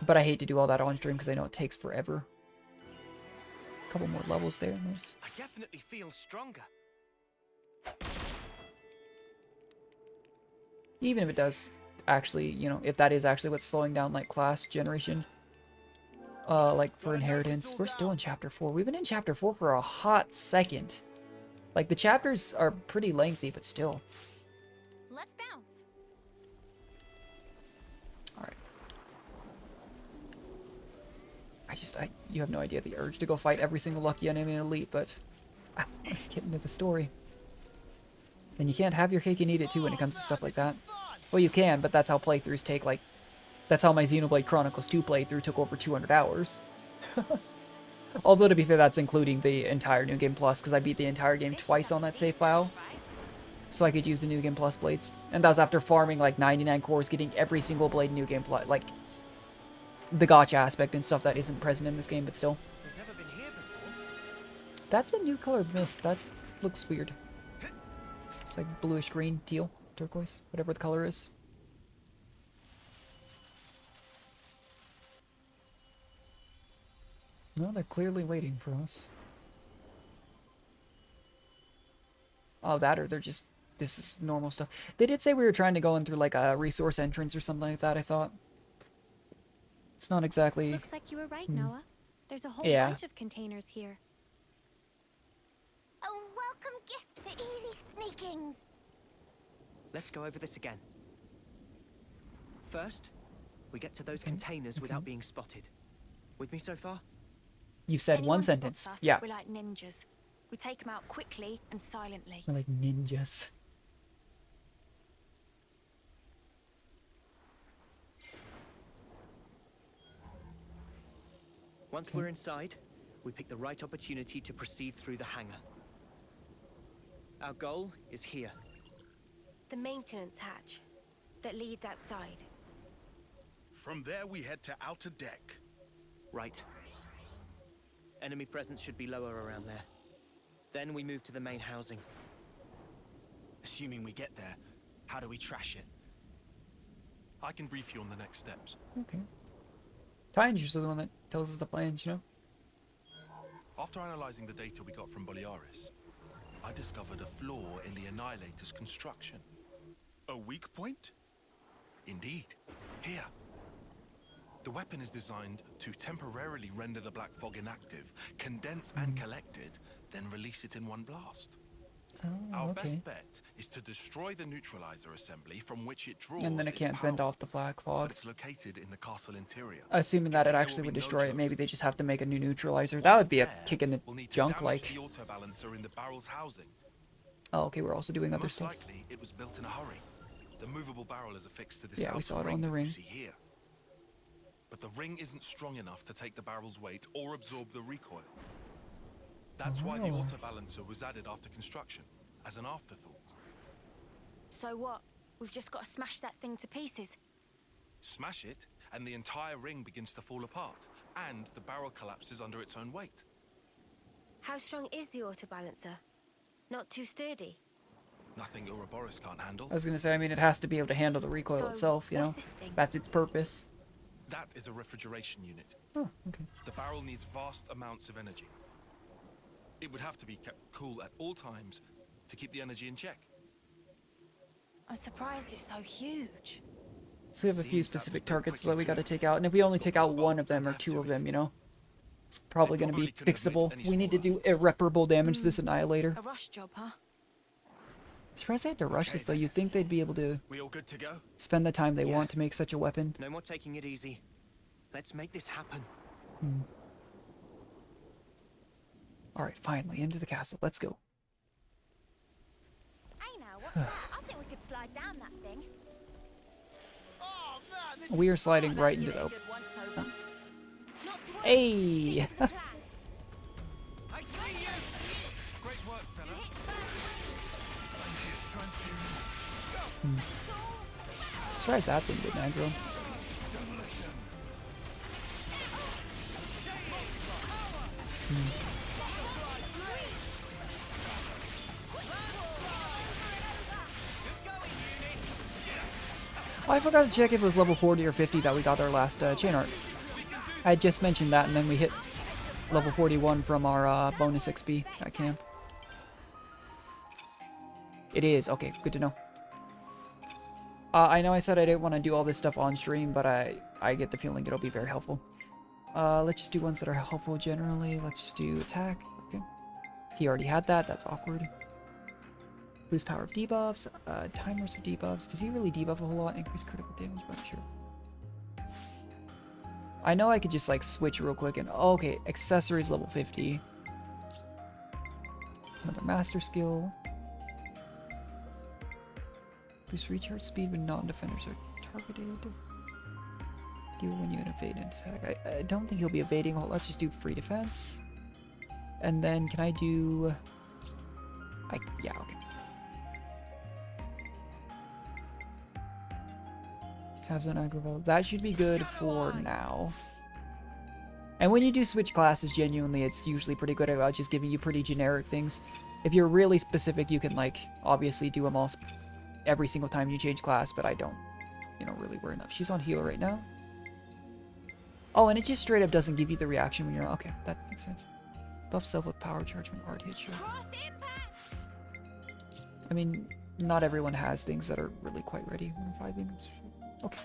But I hate to do all that on stream because I know it takes forever. A couple more levels there. Nice. I definitely feel stronger. Even if it does actually, you know, if that is actually what's slowing down like class generation. Like for inheritance. We're still in chapter 4. We've been in chapter 4 for a hot second. Like the chapters are pretty lengthy, but still. Let's bounce. Alright. You have no idea the urge to go fight every single lucky enemy in Elite, but get into the story. And you can't have your cake and eat it too when it comes to stuff like that. Well, you can, but that's how playthroughs take, like, that's how my Xenoblade Chronicles 2 playthrough took over 200 hours. Although, to be fair, that's including the entire New Game Plus, because I beat the entire game twice on that save file. So I could use the New Game Plus blades. And that was after farming, like, 99 cores, getting every single blade New Game Plus, like, the gacha aspect and stuff that isn't present in this game, but still. That's a new colored mist. That looks weird. It's like bluish green, teal, turquoise, whatever the color is. No, they're clearly waiting for us. Oh, that or they're just... This is normal stuff. They did say we were trying to go in through like a resource entrance or something like that, I thought. It's not exactly... Looks like you were right, Noah. There's a whole bunch of containers here. A welcome gift for easy sneakings. Let's go over this again. First, we get to those containers without being spotted. With me so far? You said Anyone one sentence. spots us, Yeah. We're like ninjas. We take them out quickly and silently. We're like ninjas. Once we're inside, we pick the right opportunity to proceed through the hangar. Our goal is here. The maintenance hatch that leads outside. From there, we head to outer deck. Right. Enemy presence should be lower around there. Then we move to the main housing. Assuming we get there, how do we trash it? I can brief you on the next steps. Okay. Tyne's usually the one that tells us the plans, you know? After analyzing the data we got from Boliaris, I discovered a flaw in the Annihilator's construction. A weak point? Indeed. Here. The weapon is designed to temporarily render the black fog inactive, condense and collect it, then release it in one blast. Our best bet is to destroy the neutralizer assembly from which it draws. And then it can't fend off the black fog. But it's located in the castle interior. Assuming that it actually would destroy it, maybe they just have to make a new neutralizer. That would be a kick in the junk, like. The auto balancer in the barrel's housing. Oh, okay, we're also doing other stuff. Most likely, it was built in a hurry. The movable barrel is affixed to this. Yeah, we saw it on the ring. See here. But the ring isn't strong enough to take the barrel's weight or absorb the recoil. That's why the auto balancer was added after construction, as an afterthought. So what? We've just got to smash that thing to pieces. Smash it, and the entire ring begins to fall apart, and the barrel collapses under its own weight. How strong is the auto balancer? Not too sturdy. Nothing Ouroboros can't handle. I was gonna say, I mean, it has to be able to handle the recoil So, itself, you what's know? this thing? That's its purpose. That is a refrigeration unit. Oh, okay. The barrel needs vast amounts of energy. It would have to be kept cool at all times to keep the energy in check. I'm surprised it's so huge. So we have a few specific targets that we gotta take out, and if we only take out one of them or two of them, you know, it's probably gonna be fixable. We need to do irreparable damage to this Annihilator. A rush job, huh? Surprised they had to rush this though. You'd think they'd be able to We all good to go? spend the time they want to make such a weapon. No more taking it easy. Let's make this happen. Alright, finally, into the castle. Let's go. Hey now, what's that? I think we could slide down that thing. Oh man, this We are sliding right into the... Hey! I see you! Great work, fella. Surprised that thing didn't aggro. Oh, I forgot to check if it was level 40 or 50 that we got our last chain art. I had just mentioned that, and then we hit level 41 from our bonus XP at camp. It is. Okay, good to know. I know I said I didn't want to do all this stuff on stream, but I get the feeling it'll be very helpful. Let's just do ones that are helpful generally. Let's just do attack. Okay. He already had that. That's awkward. Boost power of debuffs. Timers of debuffs. Does he really debuff a whole lot? Increase critical damage? I'm not sure. I know I could just like switch real quick and okay, accessories level 50. Another master skill. Boost recharge speed when non-defenders are targeted. Do when you evade and attack. I don't think he'll be evading. Well, let's just do free defense. And then can I do... yeah, okay. Have an aggro. That should be good for now. And when you do switch classes, genuinely, it's usually pretty good about just giving you pretty generic things. If you're really specific, you can, like, obviously do them all every single time you change class, but I don't, you know, really worry enough. She's on healer right now. Oh, and it just straight up doesn't give you the reaction when you're... Okay, that makes sense. Buff self with power charge when art hits you. I mean, not everyone has things that are really quite ready when reviving. Okay.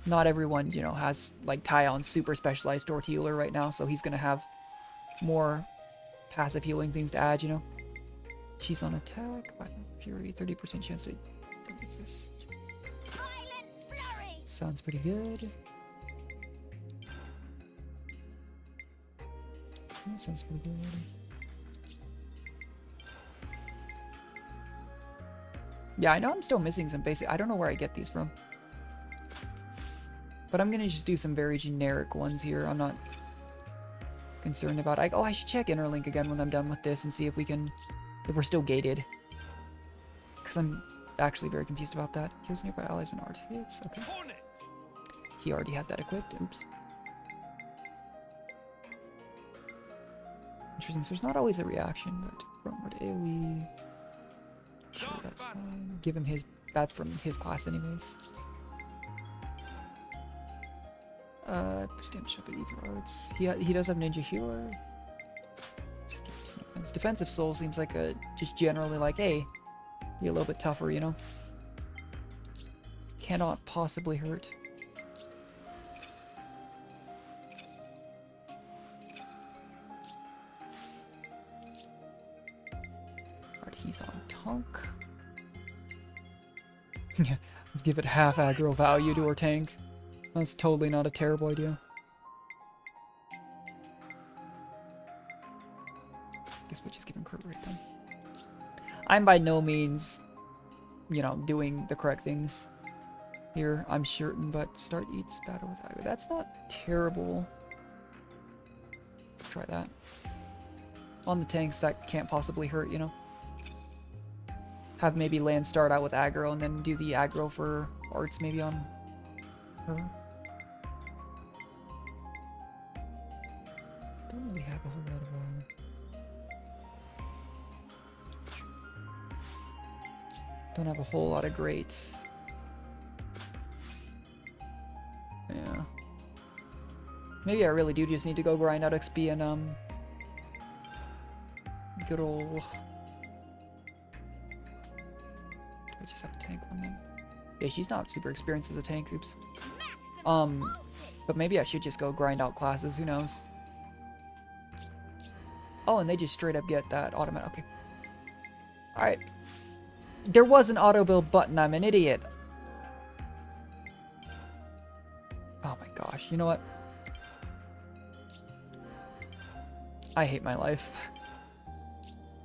Not everyone, you know, has, like, Tion's super specialized Dort healer right now, so he's gonna have more passive healing things to add, you know? She's on attack. Fury, 30% chance to... What's this? Sounds pretty good. Sounds pretty good. Yeah, I know I'm still missing some basic... I don't know where I get these from. But I'm gonna just do some very generic ones here. I'm not concerned about... Oh, I should check Interlink again when I'm done with this and see if we can... If we're still gated. Because I'm actually very confused about that. Here's nearby allies when art hits. Okay. He already had that equipped. Oops. Interesting. So there's not always a reaction, but frontward AoE. Sure, that's fine. Give him his... That's from his class anyways. Damage up at Ether Arts. He does have Ninja Healer. Just give him some defense. Defensive Soul seems like a... Just generally like, hey, be a little bit tougher, you know? Cannot possibly hurt. Alright, he's on Tonk. Yeah, let's give it half aggro value to our tank. That's totally not a terrible idea. Guess we'll just give him crit rate then. I'm by no means, you know, doing the correct things here, I'm certain, but start eats battle with aggro. That's not terrible. Try that. On the tanks, that can't possibly hurt, you know? Have maybe land start out with aggro and then do the aggro for arts maybe on her. Don't really have a whole lot of don't have a whole lot of great. Yeah. Maybe I really do just need to go grind out XP and good old... Do I just have a tank one then? Yeah, she's not super experienced as a tank, oops. But maybe I should just go grind out classes, who knows? Oh, and they just straight up get that automatic. Okay. Alright. There was an auto build button. I'm an idiot. Oh my gosh. You know what? I hate my life.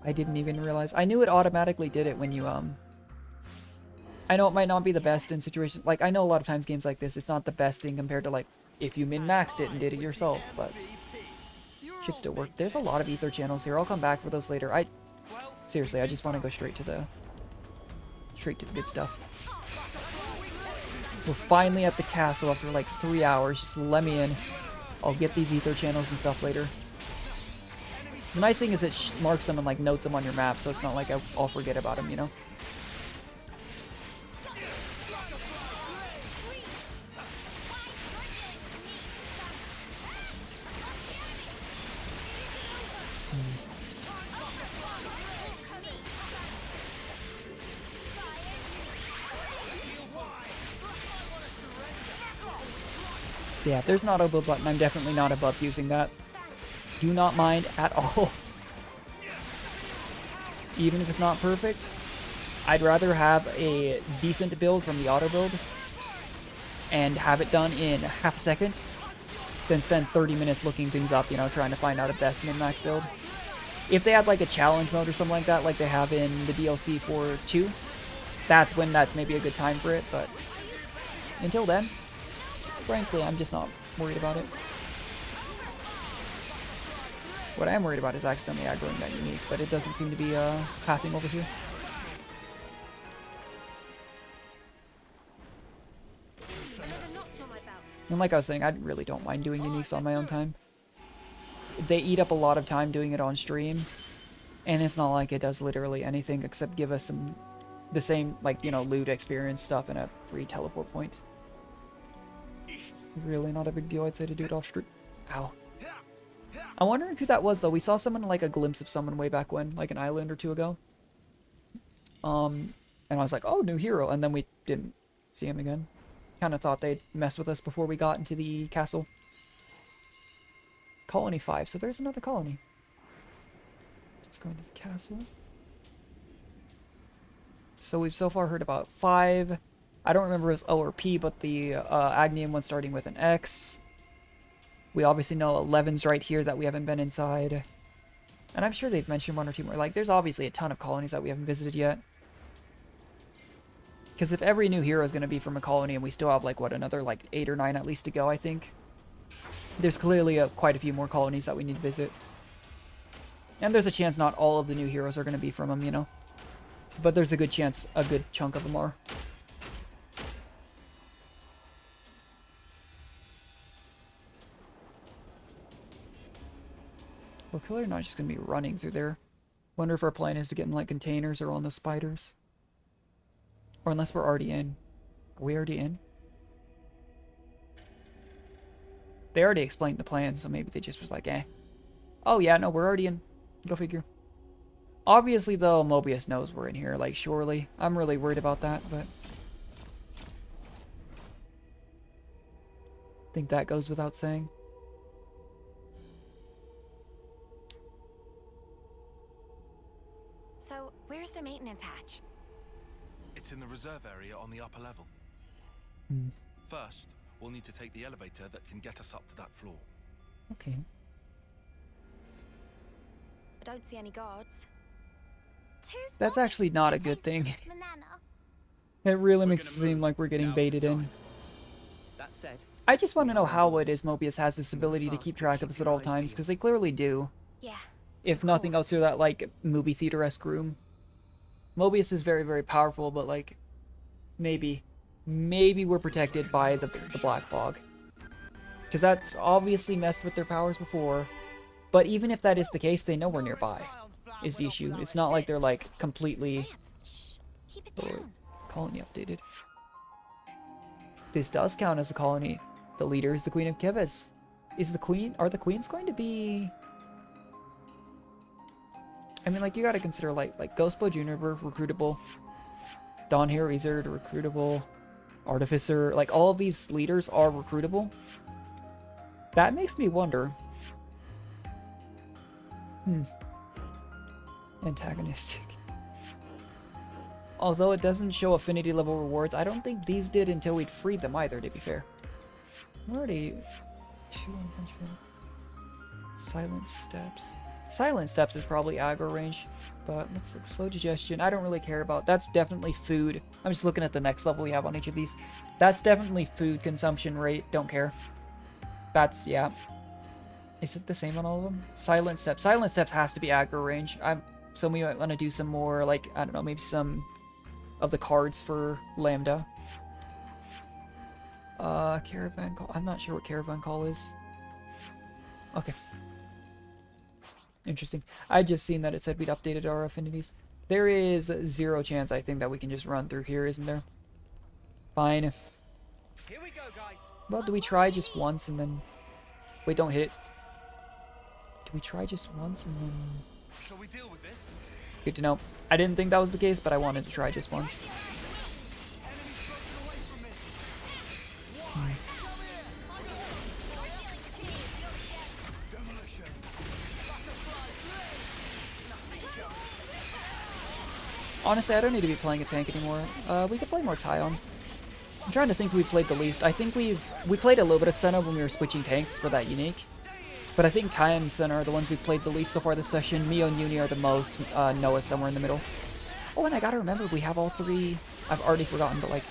I didn't even realize. I knew it automatically did it when you, I know it might not be the best in situations. Like, I know a lot of times games like this, it's not the best thing compared to, like, if you min-maxed it and did it yourself, but... Should still work. There's a lot of ether channels here. I'll come back for those later. Seriously, I just want to go straight to the good stuff. We're finally at the castle after like 3 hours. Just let me in. I'll get these ether channels and stuff later. The nice thing is it marks them and like notes them on your map, so it's not like I'll forget about them, you know? Yeah, if there's an auto build button, I'm definitely not above using that. Do not mind at all. Even if it's not perfect, I'd rather have a decent build from the auto build and have it done in half a second than spend 30 minutes looking things up, you know, trying to find out a best min-max build. If they had like a challenge mode or something like that, like they have in the DLC for 2, that's when that's maybe a good time for it, but until then, frankly, I'm just not worried about it. What I am worried about is accidentally aggroing that unique, but it doesn't seem to be happening over here. And like I was saying, I really don't mind doing uniques on my own time. They eat up a lot of time doing it on stream, and it's not like it does literally anything except give us the same, like, you know, loot experience stuff and a free teleport point. Really not a big deal, I'd say, to do it off stream. Ow. I'm wondering who that was, though. We saw someone, like, a glimpse of someone way back when, like an island or two ago. And I was like, oh, new hero, and then we didn't see him again. Kind of thought they'd mess with us before we got into the castle. Colony 5, so there's another colony. Just going to the castle. So we've so far heard about 5. I don't remember if it was O or P, but the Agnium one starting with an X. We obviously know 11's right here that we haven't been inside. And I'm sure they've mentioned 1 or 2 more. Like, there's obviously a ton of colonies that we haven't visited yet. Because if every new hero is going to be from a colony and we still have, like, what, another, like, 8 or 9 at least to go, I think. There's clearly quite a few more colonies that we need to visit. And there's a chance not all of the new heroes are going to be from them, you know. But there's a good chance a good chunk of them are. We're clearly not just going to be running through there. Wonder if our plan is to get in, like, containers or on the spiders. Or unless we're already in. Are we already in? They already explained the plan, so maybe they just was like, eh. Oh yeah, no, we're already in. Go figure. Obviously, though, Mobius knows we're in here, like, surely. I'm really worried about that, but... I think that goes without saying. So, where's the maintenance hatch? It's in the reserve area on the upper level. First, we'll need to take the elevator that can get us up to that floor. Okay. I don't see any guards. That's actually not a good thing. It really makes it seem like we're getting baited in. That said, I just want to know how it is Mobius has this ability to keep track of us at all times, because they clearly do. Yeah. If nothing else, through that, like, movie theater-esque room. Mobius is very, very powerful, but, like, maybe we're protected by the Black Fog. Because that's obviously messed with their powers before. But even if that is the case, they know we're nearby, is the issue. It's not like they're, like, completely... Oh, colony updated. This does count as a colony. The leader is the Queen of Keves. Is the Queen... Are the Queens going to be... I mean, like, you gotta consider, like Ghostbow Juniper, recruitable. Dawn Hero Wizard, recruitable. Artificer, like, all of these leaders are recruitable. That makes me wonder. Antagonistic. Although it doesn't show affinity level rewards, I don't think these did until we'd freed them either, to be fair. I'm already... 200. Silent Steps. Silent Steps is probably aggro range, but let's look. Slow Digestion, I don't really care about. That's definitely food. I'm just looking at the next level we have on each of these. That's definitely food consumption rate, don't care. That's, yeah. Is it the same on all of them? Silent Steps. Silent Steps has to be aggro range. So we might want to do some more, like, I don't know, maybe some of the cards for Lambda. Caravan Call. I'm not sure what Caravan Call is. Okay. Interesting. I just seen that it said we'd updated our affinities. There is 0 chance, I think, that we can just run through here, isn't there? Fine. Here we go, guys. Well, do we try just once and then... Wait, don't hit it. Do we try just once and then... Shall we deal with this? Good to know. I didn't think that was the case, but I wanted to try just once. Honestly, I don't need to be playing a tank anymore. We could play more Tyon. I'm trying to think who we played the least. I think we played a little bit of Senna when we were switching tanks for that unique. But I think Tyon and Senna are the ones we've played the least so far this session. Mio and Uni are the most. Noah's somewhere in the middle. Oh, and I gotta remember, we have all three. I've already forgotten, but like...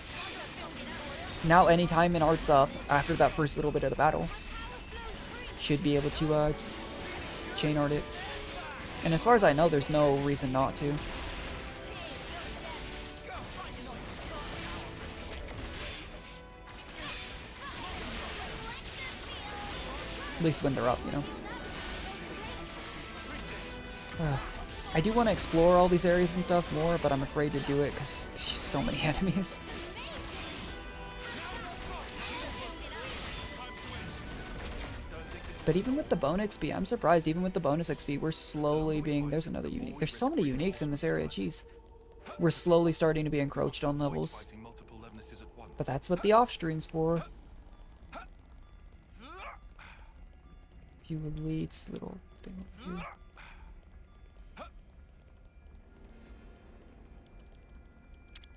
Now anytime an art's up, after that first little bit of the battle, should be able to chain art it. And as far as I know, there's no reason not to. At least when they're up, you know. I do want to explore all these areas and stuff more, but I'm afraid to do it because there's just so many enemies. But even with the bonus XP, I'm surprised, even with the bonus XP, we're slowly being... There's another unique. There's so many uniques in this area, jeez. We're slowly starting to be encroached on levels. But that's what the off-stream's for. Few elites, little thing.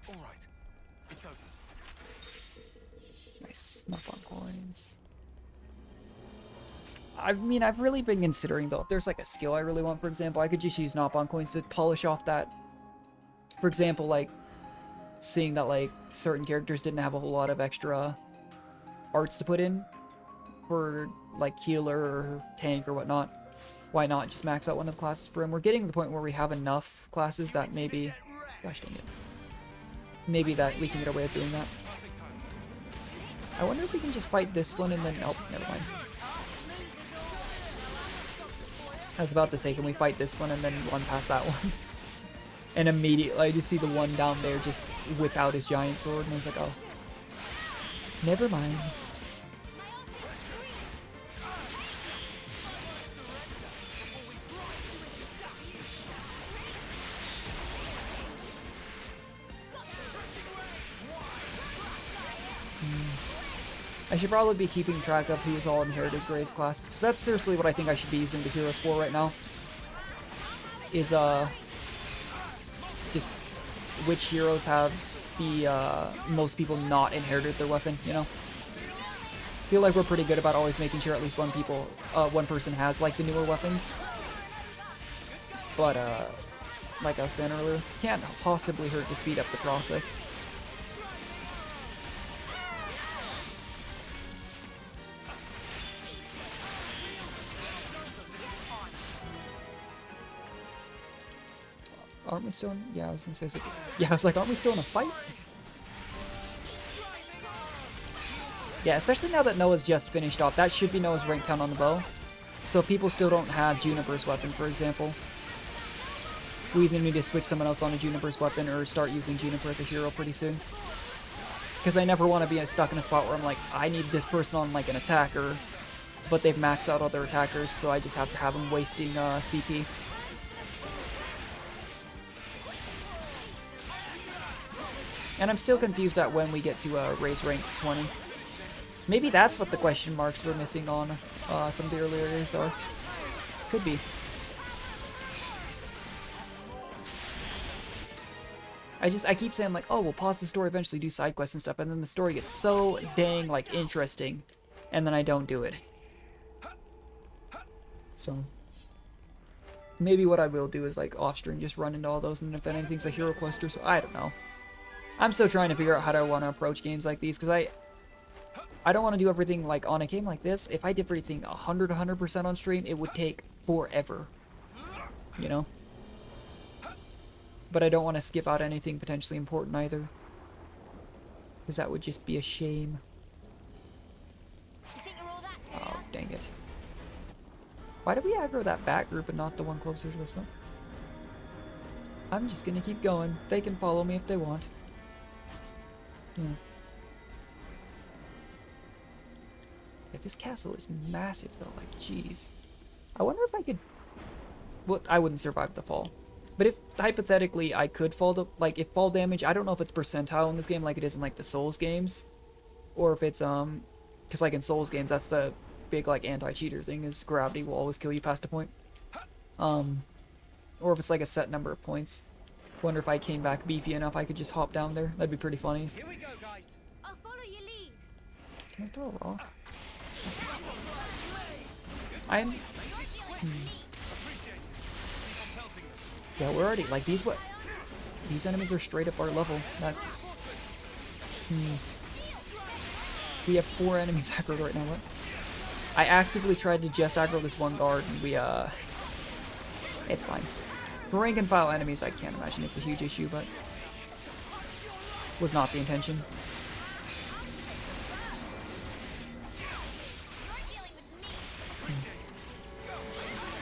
Alright, it's over. Nice snuff on coins. I mean, I've really been considering, though, if there's like a skill I really want, for example, I could just use Nop-on coins to polish off that. For example, like, seeing that, like, certain characters didn't have a whole lot of extra arts to put in for, like, healer or tank or whatnot. Why not just max out one of the classes for him? We're getting to the point where we have enough classes that maybe... Gosh dang it. Maybe that we can get away with doing that. I wonder if we can just fight this one and then... Oh, never mind. I was about to say, can we fight this one and then run past that one? And immediately, I just see the one down there just whip out his giant sword, and I was like, oh. Never mind. I should probably be keeping track of who's all inherited Gray's class, because that's seriously what I think I should be using the heroes for right now. Is, just which heroes have the, most people not inherited their weapon, you know? I feel like we're pretty good about always making sure at least one person has, like, the newer weapons. But, like I was saying earlier, can't possibly hurt to speed up the process. Aren't we still in... Yeah, I was gonna say something. Yeah, I was like, aren't we still in a fight? Yeah, especially now that Noah's just finished off. That should be Noah's rank 10 on the bow. So if people still don't have Juniper's weapon, for example, we either need to switch someone else on a Juniper's weapon or start using Juniper as a hero pretty soon. Because I never want to be stuck in a spot where I'm like, I need this person on like an attacker, but they've maxed out all their attackers, so I just have to have them wasting CP. And I'm still confused at when we get to raise rank to 20. Maybe that's what the question marks we're missing on some of the earlier areas are. Could be. I keep saying like, oh, we'll pause the story, eventually do side quests and stuff, and then the story gets so dang like interesting, and then I don't do it. So maybe what I will do is like off stream just run into all those, and if anything's a hero cluster, so I don't know. I'm still trying to figure out how to want to approach games like these, because I don't want to do everything like on a game like this. If I did everything 100% on stream, it would take forever, you know? But I don't want to skip out anything potentially important either, because that would just be a shame. Oh, dang it. Why did we aggro that back group and not the one closer to us? I'm just gonna keep going. They can follow me if they want. Yeah. Yeah, this castle is massive though, like jeez. I wonder if I could... Well, I wouldn't survive the fall. But if, hypothetically, I could fall to... Like, if fall damage, I don't know if it's percentile in this game like it is in, like, the Souls games. Or if it's, because, like, in Souls games, that's the big, like, anti-cheater thing, is gravity will always kill you past a point. Or if it's, like, a set number of points. Wonder if I came back beefy enough I could just hop down there. That'd be pretty funny. Here we go, guys. I'll follow your lead. Can I throw a rock? I'm... Yeah, we're already... Like, these what... These enemies are straight up our level. That's... We have 4 enemies aggroed right now. What? I actively tried to just aggro this one guard, and we, it's fine. For rank and file enemies, I can't imagine it's a huge issue, but... Was not the intention.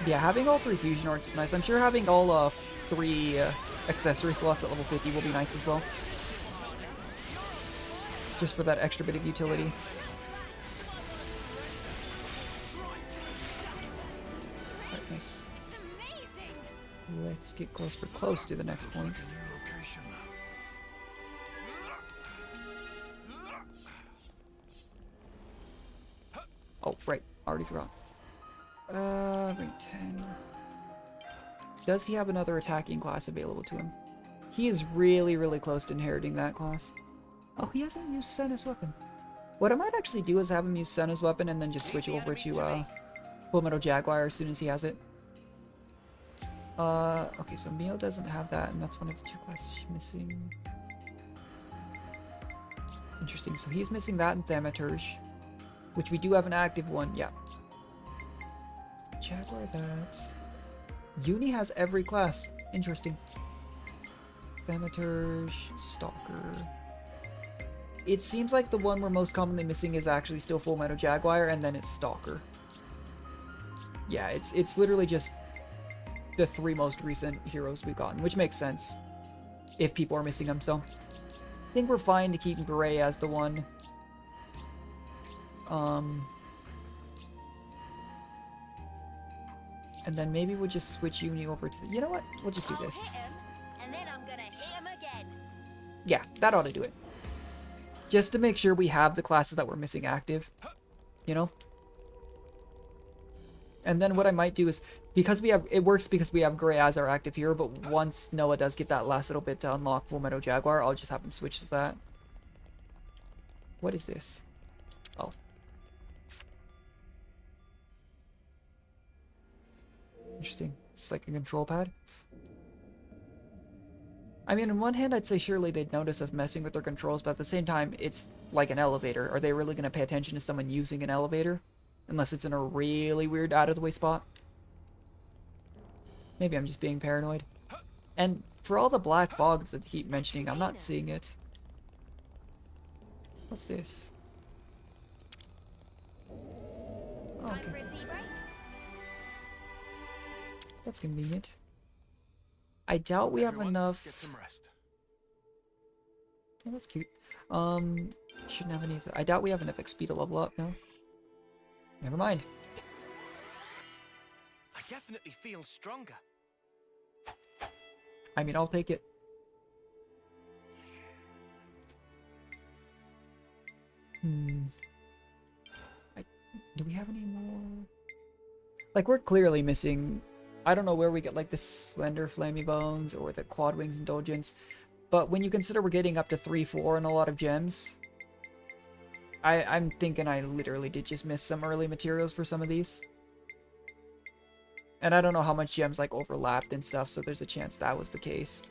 Yeah, having all 3 fusion arts is nice. I'm sure having all 3 accessory slots at level 50 will be nice as well. Just for that extra bit of utility. Right, nice. Let's get close to the next point. Oh, right. Already forgot. Rank 10. Does he have another attacking class available to him? He is really, really close to inheriting that class. Oh, he hasn't used Senna's weapon. What I might actually do is have him use Senna's weapon and then just switch over to Full Metal Jaguar as soon as he has it. Okay, so Mio doesn't have that, and that's one of the 2 classes she's missing. Interesting, so he's missing that and Thaumaturge, which we do have an active one, yeah. Jaguar that. Uni has every class. Interesting. Thaumaturge, Stalker. It seems like the one we're most commonly missing is actually still Full Metal Jaguar, and then it's Stalker. Yeah, it's literally just the 3 most recent heroes we've gotten, which makes sense if people are missing them, so I think we're fine to keep Gray as the one. And then maybe we'll just switch Uni over to the... You know what? We'll just do this. And then I'm gonna hit him again. Yeah, that ought to do it. Just to make sure we have the classes that we're missing active. You know? And then what I might do is, because we have... It works because we have Gray as our active hero, but once Noah does get that last little bit to unlock Full Metal Jaguar, I'll just have him switch to that. What is this? Oh. Interesting. It's like a control pad. I mean, on one hand, I'd say surely they'd notice us messing with their controls, but at the same time, it's like an elevator. Are they really going to pay attention to someone using an elevator? Unless it's in a really weird out-of-the-way spot. Maybe I'm just being paranoid. And for all the black fog that they keep mentioning, I'm not seeing it. What's this? Oh, okay. That's convenient. I doubt we have enough. Get some rest. Oh, that's cute. Shouldn't have any. I doubt we have enough XP to level up. No. Never mind. I definitely feel stronger. I mean, I'll take it. Do we have any more? Like, we're clearly missing. I don't know where we get like the Slender Flammy Bones or the Quad Wings Indulgence, but when you consider we're getting up to 3-4 and a lot of gems, I'm thinking I literally did just miss some early materials for some of these. And I don't know how much gems like overlapped and stuff, so there's a chance that was the case.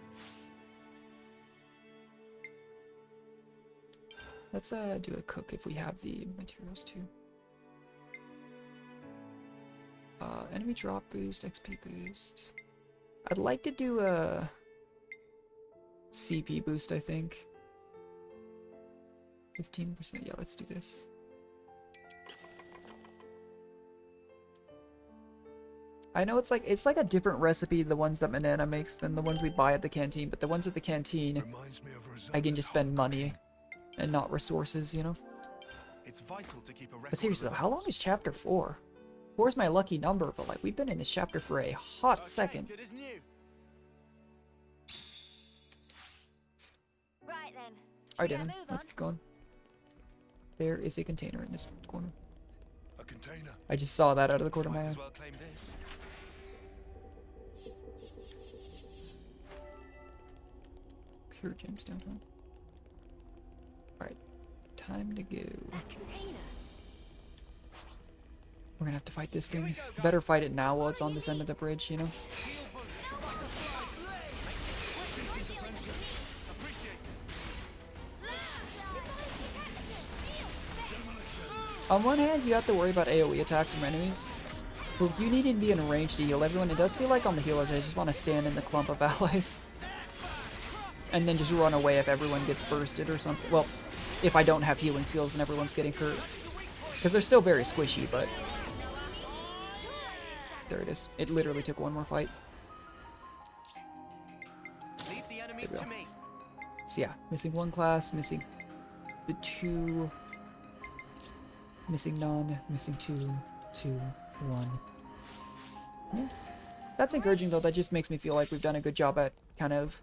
Let's do a cook if we have the materials too. Enemy drop boost, XP boost. I'd like to do a CP boost, I think. 15%, yeah, let's do this. I know it's like a different recipe, the ones that Manana makes, than the ones we buy at the canteen, but the ones at the canteen, I can just spend money and not resources, you know? It's vital to keep a record. But seriously, how long is chapter 4? 4 is my lucky number, but like we've been in this chapter for a hot second. Good as new. Right then. Alright, Devin, let's get going. There is a container in this corner. A container. I just saw that out of the corner of my eye. Well claim this. Sure, gemstone time. Alright, time to go. That container. We're gonna have to fight this thing. Better fight it now while it's on this end of the bridge, you know? On one hand, you have to worry about AoE attacks from enemies, but with you needing to be in range to heal everyone, it does feel like on the healers I just want to stand in the clump of allies. And then just run away if everyone gets bursted or something. Well, if I don't have healing skills and everyone's getting hurt. Because they're still very squishy, but... There it is. It literally took one more fight. Leave the enemies to me. So yeah, missing one class, missing the two... Missing none, missing two, 1. Yeah. That's encouraging though, that just makes me feel like we've done a good job at kind of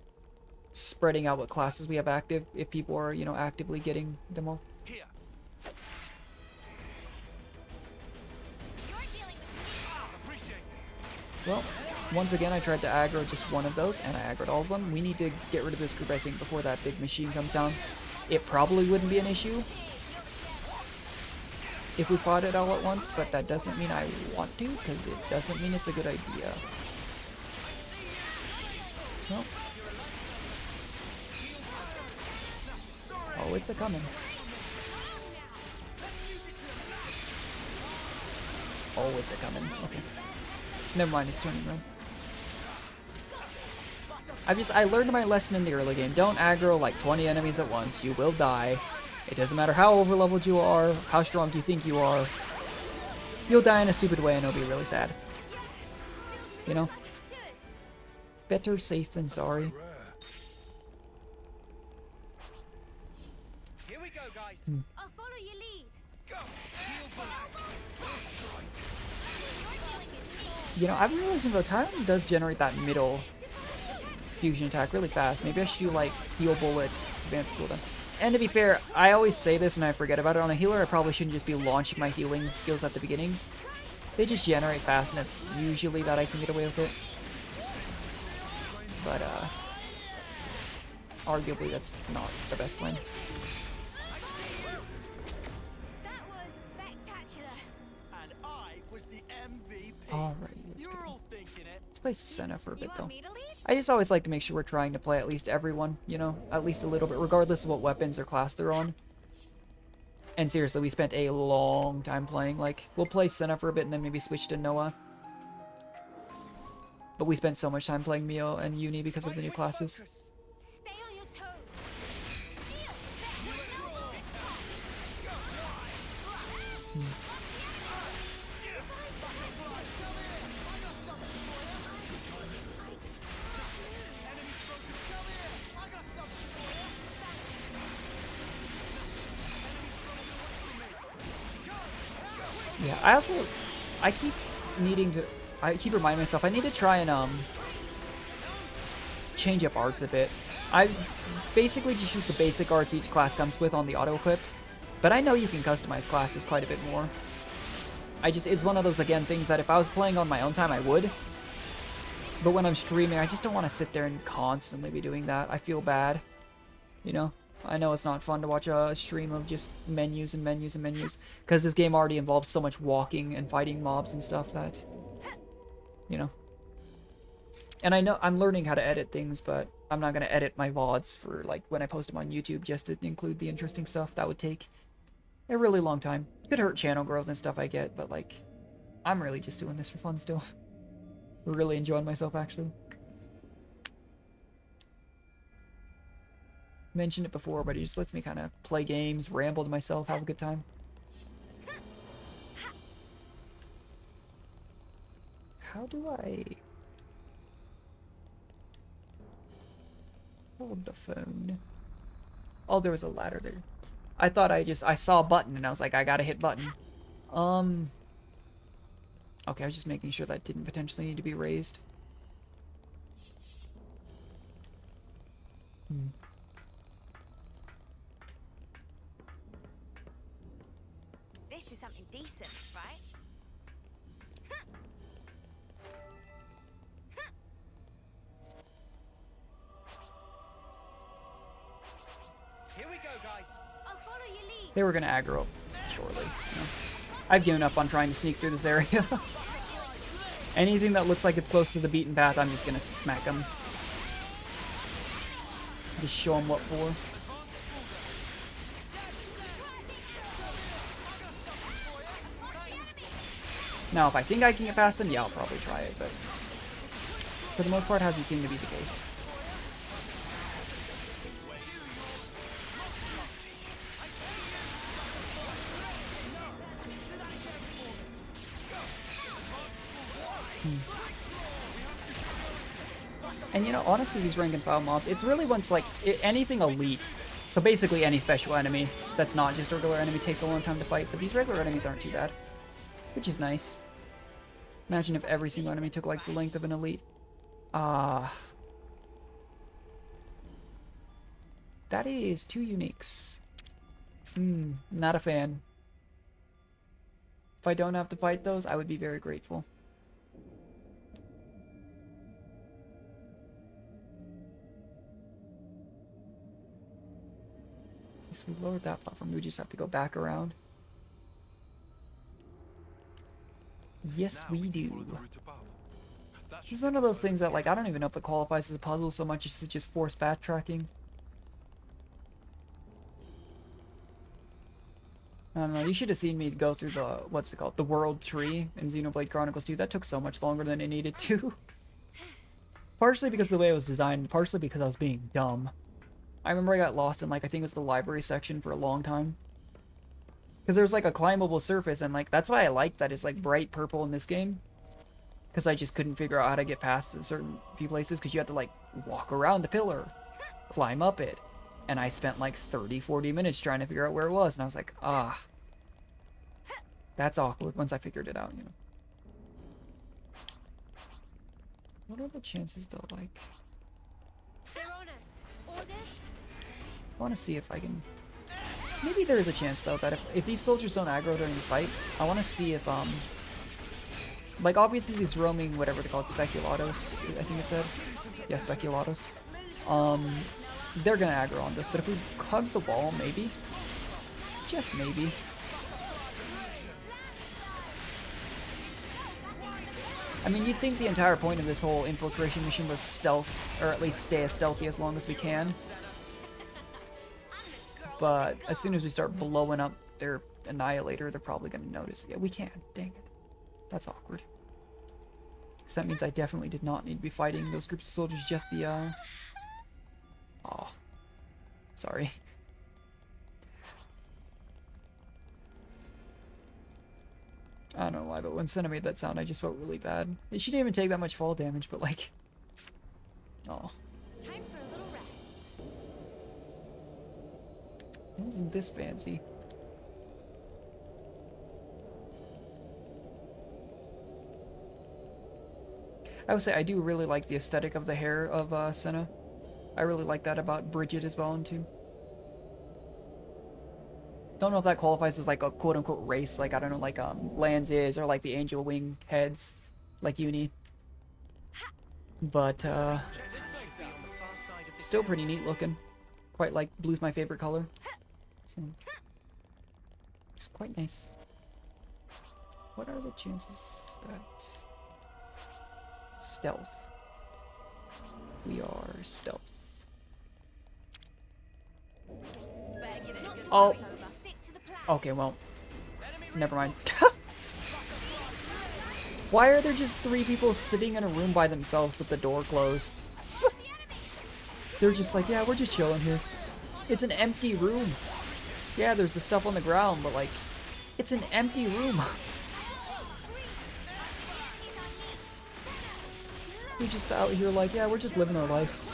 spreading out what classes we have active, if people are, you know, actively getting them all. Here. Well, once again I tried to aggro just one of those, and I aggroed all of them. We need to get rid of this group, I think, before that big machine comes down. It probably wouldn't be an issue if we fought it all at once, but that doesn't mean I want to, because it doesn't mean it's a good idea. Well. Oh, it's a coming. Oh, it's a coming. Okay. Never mind, it's turning around. I learned my lesson in the early game. Don't aggro like 20 enemies at once. You will die. It doesn't matter how overleveled you are, how strong you think you are. You'll die in a stupid way and it'll be really sad. You know? Better safe than sorry. Here we go, guys. I'll follow your lead. Go. You know, I've been realizing though, Tyrant does generate that middle fusion attack really fast. Maybe I should do like heal bullet, advanced cooldown. And to be fair, I always say this and I forget about it. On a healer, I probably shouldn't just be launching my healing skills at the beginning. They just generate fast enough, usually, that I can get away with it. But, arguably, that's not the best plan. That was spectacular. And I was the MVP. Alrighty, let's You were go. all thinking it. Let's play Senna for a bit, though. Me to lead? I just always like to make sure we're trying to play at least everyone, you know? At least a little bit, regardless of what weapons or class they're on. And seriously, we spent a long time playing. Like, we'll play Senna for a bit and then maybe switch to Noah. But we spent so much time playing Mio and Uni because of the new classes. Stay on your toes. Yeah, I keep reminding myself, I need to try and, change up arts a bit. I basically just use the basic arts each class comes with on the auto-equip, but I know you can customize classes quite a bit more. It's one of those, again, things that if I was playing on my own time, I would. But when I'm streaming, I just don't want to sit there and constantly be doing that. I feel bad, you know? I know it's not fun to watch a stream of just menus and menus and menus, because this game already involves so much walking and fighting mobs and stuff that, you know. And I know I'm learning how to edit things, but I'm not going to edit my VODs for, like, when I post them on YouTube just to include the interesting stuff. That would take a really long time. Could hurt channel growth and stuff I get, but, like, I'm really just doing this for fun still. Really enjoying myself, actually. Mentioned it before, but it just lets me kind of play games, ramble to myself, have a good time. How do I hold the phone? Oh, there was a ladder there. I thought I saw a button and I was like, I gotta hit button. Okay, I was just making sure that didn't potentially need to be raised. This is something decent, right? I'll follow your lead. They were gonna aggro up shortly. You know. I've given up on trying to sneak through this area. Anything that looks like it's close to the beaten path, I'm just gonna smack them. Just show them what for. Now, if I think I can get past them, yeah, I'll probably try it, but for the most part, it hasn't seemed to be the case. And you know, honestly, these rank and file mobs, it's really once like anything elite. So basically any special enemy that's not just a regular enemy takes a long time to fight, but these regular enemies aren't too bad. Which is nice. Imagine if every single enemy took like the length of an elite. That is 2 uniques. Not a fan. If I don't have to fight those, I would be very grateful. So we lowered that platform. We just have to go back around. Yes, we do. This is one of those things that, like, I don't even know if it qualifies as a puzzle so much as just forced backtracking. I don't know, you should have seen me go through the, what's it called, the World Tree in Xenoblade Chronicles 2. That took so much longer than it needed to. Partially because of the way it was designed, partially because I was being dumb. I remember I got lost in, like, I think it was the library section for a long time. Because there's, like, a climbable surface, and, like, that's why I like that it's, like, bright purple in this game. Because I just couldn't figure out how to get past a certain few places, because you had to, like, walk around the pillar, climb up it. And I spent, like, 30-40 minutes trying to figure out where it was, and I was like, ah. That's awkward once I figured it out, you know. What are the chances, though, like... I want to see if I can... Maybe there is a chance, though, that if these soldiers don't aggro during this fight, I want to see if, like, obviously these roaming, whatever they're called, speculatos, I think it said. Yeah, speculatos. They're gonna aggro on this, but if we hug the wall, maybe. Just maybe. I mean, you'd think the entire point of this whole infiltration mission was stealth, or at least stay as stealthy as long as we can. But as soon as we start blowing up their annihilator, they're probably going to notice. Yeah, we can. Dang it. That's awkward. Because that means I definitely did not need to be fighting those groups of soldiers, just the, Oh. Sorry. I don't know why, but when Senna made that sound, I just felt really bad. She didn't even take that much fall damage, but like... Oh. Time for a little rest. It wasn't this fancy. I would say I do really like the aesthetic of the hair of Senna. I really like that about Bridget as well, too. Don't know if that qualifies as like a quote-unquote race, like, I don't know, like Lance is, or like the angel wing heads, like Uni. But, still pretty neat looking. Quite like blue's my favorite color. So, it's quite nice. What are the chances that... Stealth. We are stealth. Oh. Okay, well. Never mind. Why are there just 3 people sitting in a room by themselves with the door closed? They're just like, yeah, we're just chilling here. It's an empty room. Yeah, there's the stuff on the ground, but like, it's an empty room. We're just out here like, yeah, we're just living our life.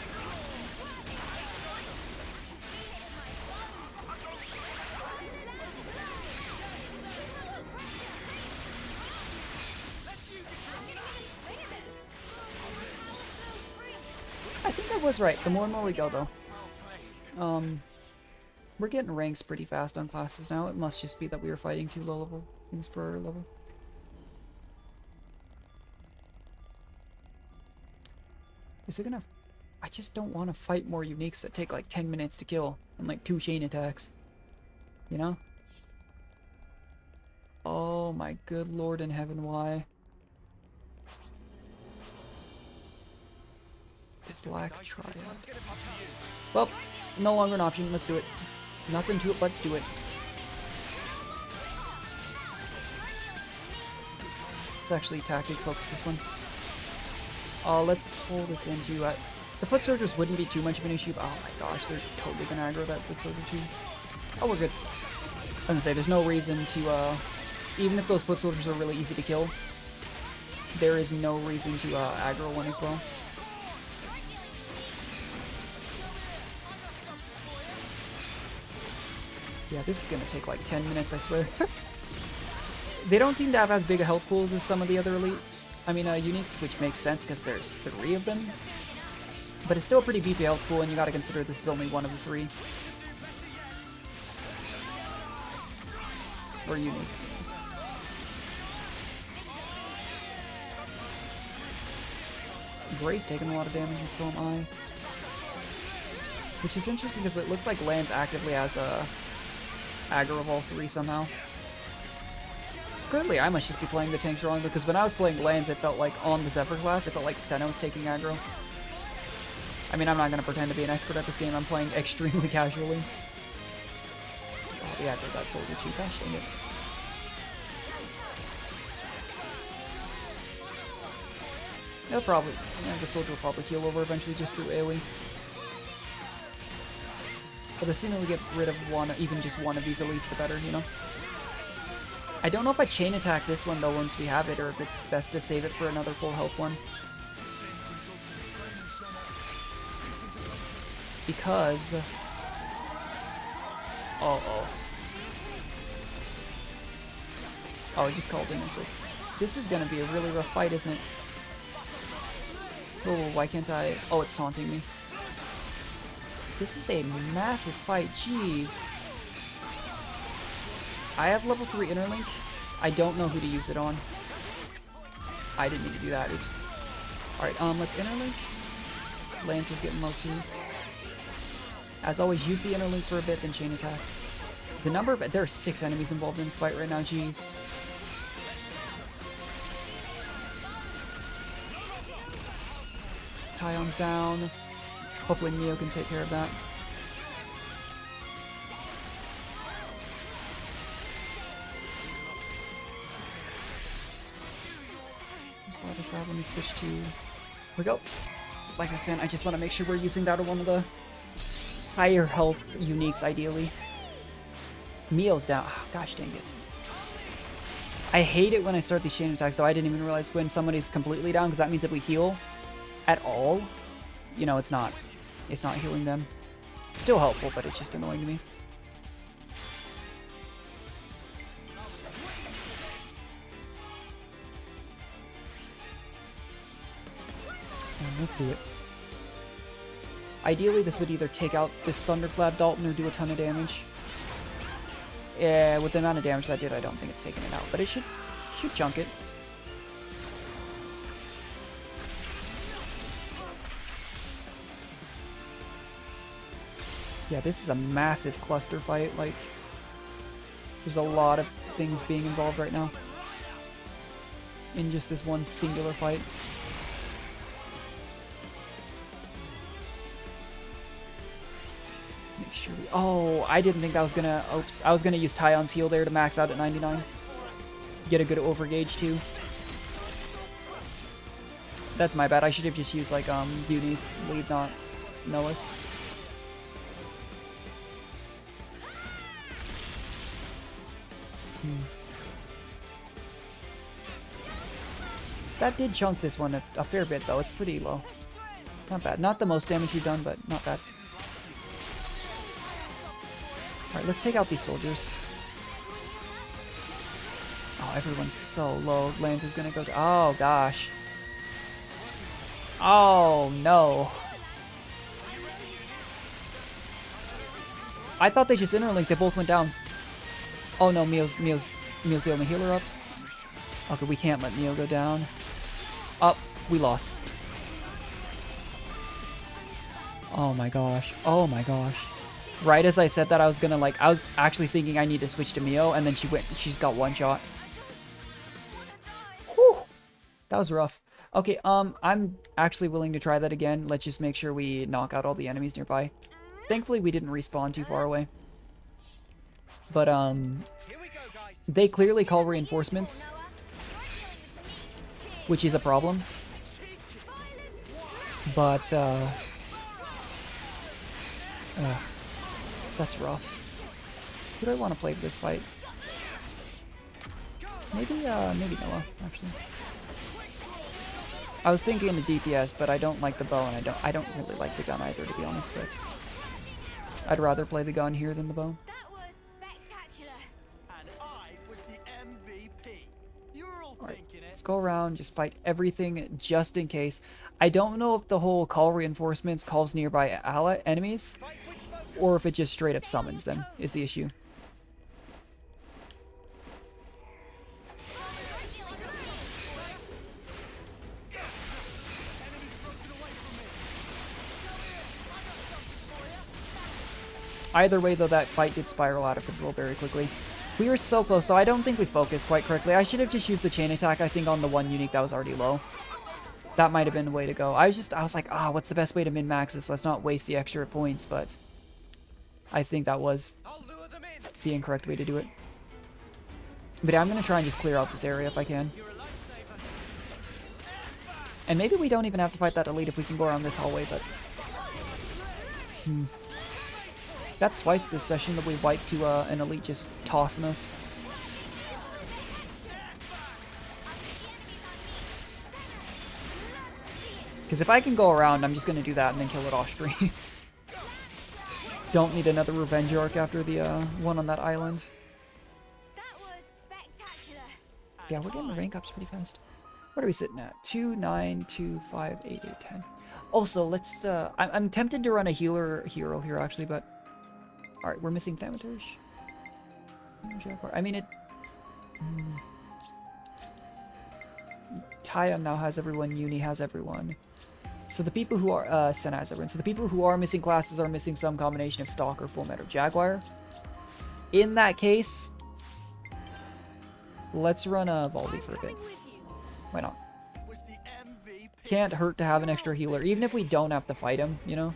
I think that was right. The more and more we go, though. We're getting ranks pretty fast on classes now. It must just be that we were fighting 2 low level things for our level. Is it gonna... I just don't want to fight more uniques that take like 10 minutes to kill and like 2 chain attacks. You know? Oh my good lord in heaven, why? Black Triad. Well, no longer an option. Let's do it. Nothing to it, let's do it. Let's actually tactic focus this one. Let's pull this into... the foot soldiers wouldn't be too much of an issue, but oh my gosh, they're totally gonna aggro that foot soldier too. Oh, we're good. I was gonna say, there's no reason to, even if those foot soldiers are really easy to kill, there is no reason to aggro one as well. Yeah, this is gonna take like 10 minutes, I swear. They don't seem to have as big a health pools as some of the other elites. I mean, uniques, which makes sense because there's 3 of them. But it's still a pretty beefy health pool, and you gotta consider this is only one of the 3. We're unique. Gray's taking a lot of damage, and so am I. Which is interesting because it looks like Lance actively has a aggro of all 3 somehow. Clearly, I must just be playing the tanks wrong, because when I was playing Lance, it felt like on the Zephyr class, it felt like Senna was taking aggro. I mean, I'm not going to pretend to be an expert at this game, I'm playing extremely casually. Oh, the aggro got soldier too, gosh dang it. They'll probably, yeah, the soldier will probably heal over eventually just through AoE. But the sooner we get rid of one, even just one of these elites, the better, you know? I don't know if I chain attack this one though once we have it, or if it's best to save it for another full health one. Because... oh, I just called in, so... This is gonna be a really rough fight, isn't it? Oh, why can't I... Oh, it's taunting me. This is a massive fight, jeez. I have level 3 interlink. I don't know who to use it on. I didn't need to do that, oops. Alright, let's interlink. Lance was getting low too. As always, use the interlink for a bit, then chain attack. The number of... There are 6 enemies involved in this fight right now, jeez. Tyon's down. Hopefully Neo can take care of that. Let me switch to... Here we go. Like I said, I just want to make sure we're using that on one of the higher health uniques, ideally. Mio's down. Oh, gosh dang it. I hate it when I start these chain attacks, though. I didn't even realize when somebody's completely down, because that means if we heal at all, you know, it's not healing them. Still helpful, but it's just annoying to me. Let's do it. Ideally, this would either take out this Thunderclap Dalton or do a ton of damage. Yeah, with the amount of damage that did, I don't think it's taking it out, but it should chunk it. Yeah, this is a massive cluster fight. Like, there's a lot of things being involved right now in just this one singular fight. Make sure we... Oh, I didn't think that was gonna... Oops. I was gonna use Tyon's heal there to max out at 99. Get a good overgauge too. That's my bad. I should have just used like Beauty's lead, not Noah's. That did chunk this one a fair bit though. It's pretty low. Not bad. Not the most damage we've done, but not bad. Alright, let's take out these soldiers. Oh, everyone's so low. Lance is gonna go to... Oh, gosh. Oh, no. I thought they just interlinked. They both went down. Oh, no. Mio's the only healer up. Okay, we can't let Mio go down. Up. We lost. Oh my gosh. Oh my gosh. Right as I said that, I was gonna like, I was actually thinking I need to switch to Mio, and then she's got one shot. Whew. That was rough. Okay, I'm actually willing to try that again. Let's just make sure we knock out all the enemies nearby. Thankfully, we didn't respawn too far away. But, they clearly call reinforcements, which is a problem. But, that's rough. Who do I want to play this fight? Maybe Noah, actually. I was thinking the DPS, but I don't like the bow, and I don't really like the gun either, to be honest. But I'd rather play the gun here than the bow. Alright, let's go around, just fight everything just in case. I don't know if the whole call reinforcements calls nearby enemies, or if it just straight up summons them, is the issue. Either way, though, that fight did spiral out of control very quickly. We were so close, though. I don't think we focused quite correctly. I should have just used the chain attack, I think, on the one unique that was already low. That might have been the way to go. I was like, what's the best way to min-max this? Let's not waste the extra points, but I think that was the incorrect way to do it. But yeah, I'm going to try and just clear out this area if I can. And maybe we don't even have to fight that elite if we can go around this hallway, but... That's twice this session that we wiped to an elite just tossing us. Because if I can go around, I'm just going to do that and then kill it off screen. Don't need another revenge arc after the one on that island. Yeah, we're getting the rank ups pretty fast. What are we sitting at? 2, 9, 2, 5, 8, 8, 10. Also, let's... I'm tempted to run a healer hero here, actually, but... Alright, we're missing Thaumaturge. I mean, it... Taya now has everyone, Uni has everyone. So the people who are... Senna has everyone. So the people who are missing classes are missing some combination of Stalker, Full Metal, Jaguar. In that case... Let's run a Valdi for a bit. Why not? Can't hurt to have an extra healer, even if we don't have to fight him, you know?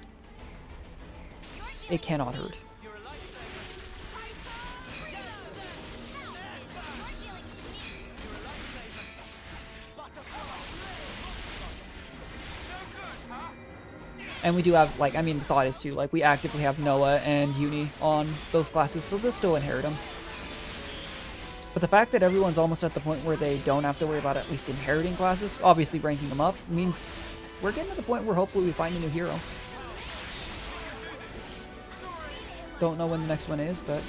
It cannot hurt. And we do have, like, I mean, the thought is too, like, we actively have Noah and Uni on those classes, so they'll still inherit them. But the fact that everyone's almost at the point where they don't have to worry about at least inheriting classes, obviously ranking them up, means we're getting to the point where hopefully we find a new hero. Don't know when the next one is, but...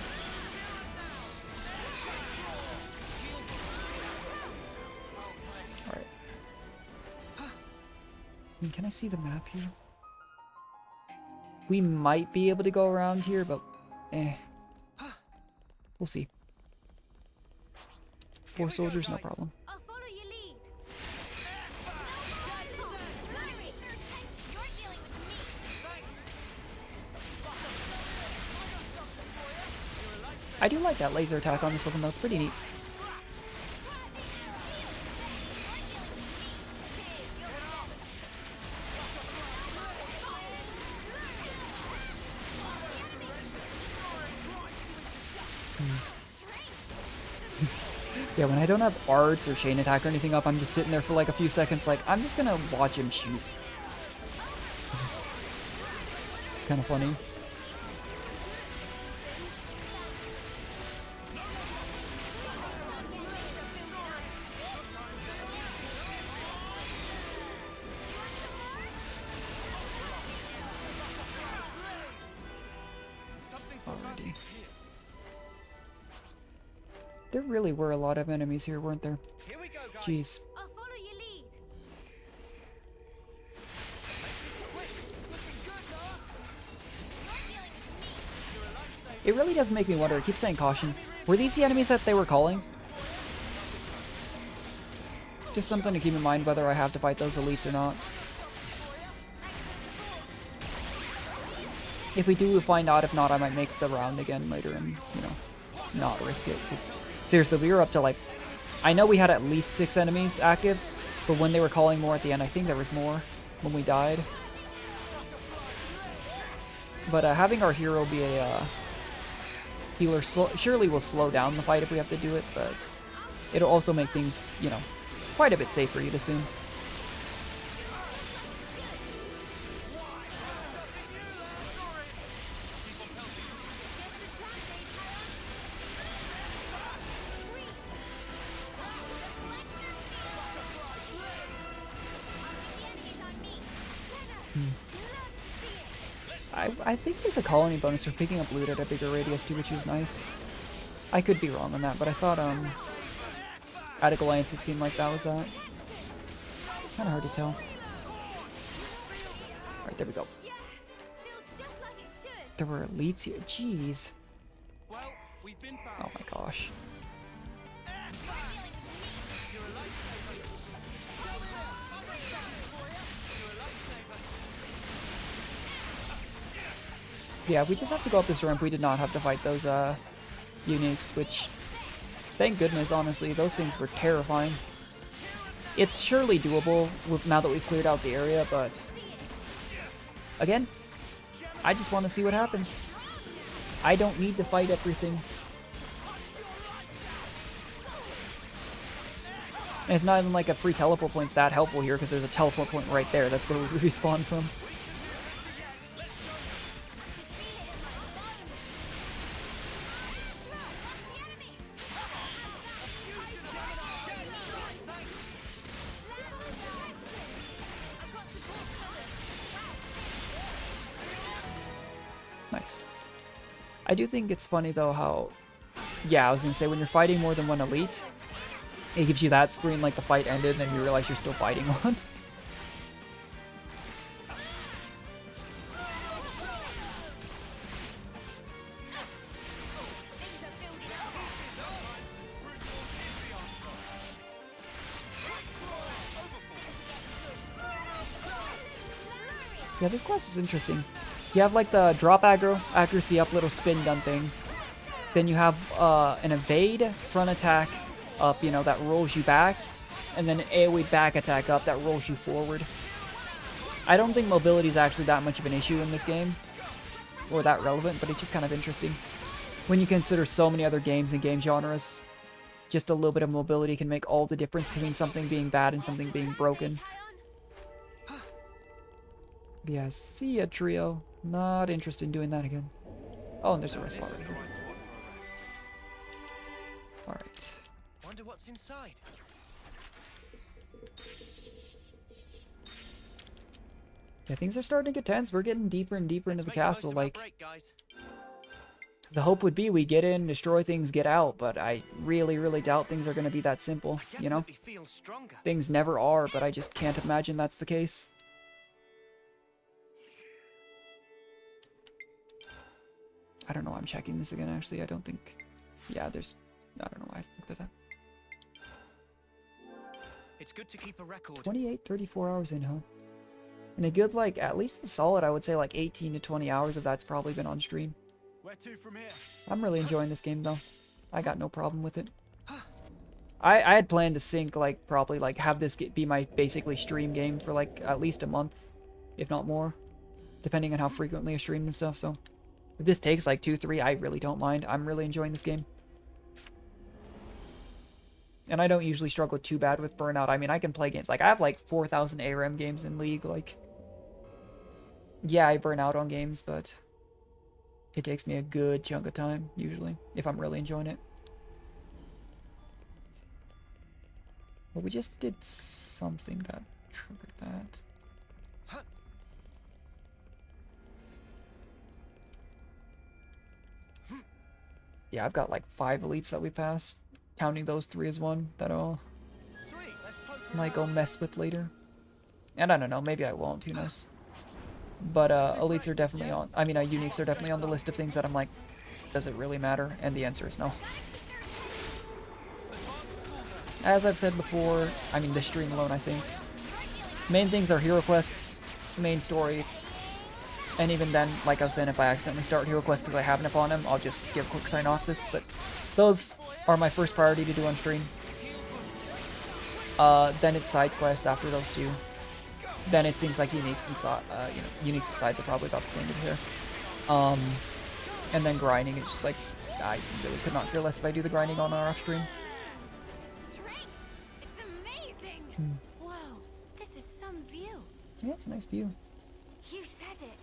Alright. I mean, can I see the map here? We might be able to go around here, but... We'll see. 4 soldiers, no problem. I do like that laser attack on this weapon though, it's pretty neat. Yeah, when I don't have arts or chain attack or anything up, I'm just sitting there for like a few seconds like, I'm just gonna watch him shoot. It's kind of funny. Alrighty. There really were a lot of enemies here, weren't there? Jeez. I'll follow your lead. It really does make me wonder. I keep saying caution. Were these the enemies that they were calling? Just something to keep in mind whether I have to fight those elites or not. If we do, we'll find out. If not, I might make the round again later and, you know, not risk it. Because, seriously, we were up to, like... I know we had at least 6 enemies active, but when they were calling more at the end, I think there was more when we died. But having our hero be a healer surely will slow down the fight if we have to do it, but it'll also make things, you know, quite a bit safer, you'd assume. I think there's a colony bonus for picking up loot at a bigger radius too, which is nice. I could be wrong on that, but I thought, at a glance it seemed like that was that. Kinda hard to tell. Alright, there we go. There were elites here. Jeez. Oh my gosh. Yeah, we just have to go up this ramp. We did not have to fight those uniques, which, thank goodness, honestly. Those things were terrifying. It's surely doable now that we've cleared out the area, but again, I just want to see what happens. I don't need to fight everything. And it's not even like a free teleport point's that helpful here, because there's a teleport point right there. That's where we respawn from. Nice. I do think it's funny though how, yeah, I was gonna say when you're fighting more than one elite, it gives you that screen like the fight ended and then you realize you're still fighting one. Yeah, this class is interesting. You have like the drop aggro, accuracy up, little spin gun thing. Then you have an evade, front attack up, you know, that rolls you back. And then an AoE back attack up that rolls you forward. I don't think mobility is actually that much of an issue in this game. Or that relevant, but it's just kind of interesting. When you consider so many other games and game genres, just a little bit of mobility can make all the difference between something being bad and something being broken. Yeah, see ya, trio. Not interested in doing that again. Oh, and there's a respawn right here. Alright. Wonder what's inside. Yeah, things are starting to get tense. We're getting deeper and deeper into the castle. Like, the hope would be we get in, destroy things, get out, but I really, really doubt things are going to be that simple, you know? Things never are, but I just can't imagine that's the case. I don't know why I'm checking this again, actually. I don't think... Yeah, there's... I don't know why I looked at that. It's good to keep a record. 28, 34 hours in, huh? And a good, like, at least a solid, I would say, like, 18 to 20 hours of that's probably been on stream. Where to from here? I'm really enjoying this game, though. I got no problem with it. I had planned to sync, like, probably, like, have this be my, basically, stream game for, like, at least a month, if not more. Depending on how frequently I stream and stuff, so... If this takes like 2-3, I really don't mind. I'm really enjoying this game. And I don't usually struggle too bad with burnout. I mean, I can play games. Like, I have like 4,000 ARM games in League. Like, yeah, I burn out on games, but it takes me a good chunk of time, usually, if I'm really enjoying it. Well, we just did something that triggered that. Yeah, I've got like 5 elites that we passed, counting those 3 as one that I'll might go mess with later. And I don't know, maybe I won't, who knows. But elites are definitely on, I mean uniques are definitely on the list of things that I'm like, does it really matter? And the answer is no. As I've said before, I mean this stream alone I think, main things are hero quests, main story, And even then, like I was saying, if I accidentally start hero quest because I haven't upon him, I'll just give a quick synopsis. But those are my first priority to do on stream. Then it's side quests after those two. Then it's things like uniques and uniques and sides are probably about the same in here. And then grinding is just like, I really could not care less if I do the grinding on our off stream. It's amazing! Whoa, this is some view. Yeah, it's a nice view. You said it.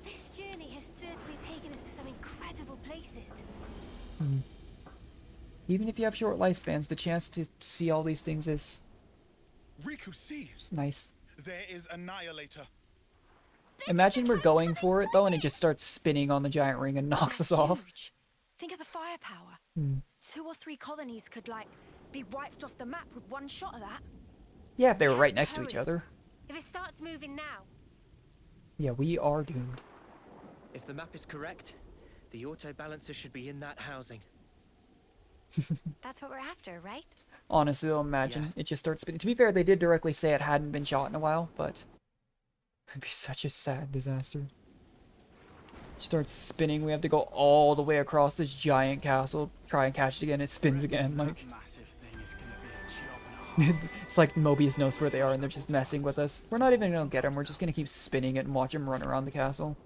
This journey has certainly taken us to some incredible places. Even if you have short lifespans, the chance to see all these things is Riku, see! nice. There is Annihilator. Imagine we're going for it though, and it just starts spinning on the giant ring and knocks us off. Think of the firepower. 2 or 3 colonies could, like, be wiped off the map with one shot of that. Yeah, if they were right next to each other. If it starts moving now. Yeah, we are doomed. If the map is correct, the auto balancer should be in that housing. That's what we're after, right? Honestly, though, imagine it just starts spinning. To be fair, they did directly say it hadn't been shot in a while, but it'd be such a sad disaster. It starts spinning. We have to go all the way across this giant castle, try and catch it again. It spins again. Like it's like Mobius knows where they are, and they're just messing with us. We're not even gonna get them. We're just gonna keep spinning it and watch them run around the castle.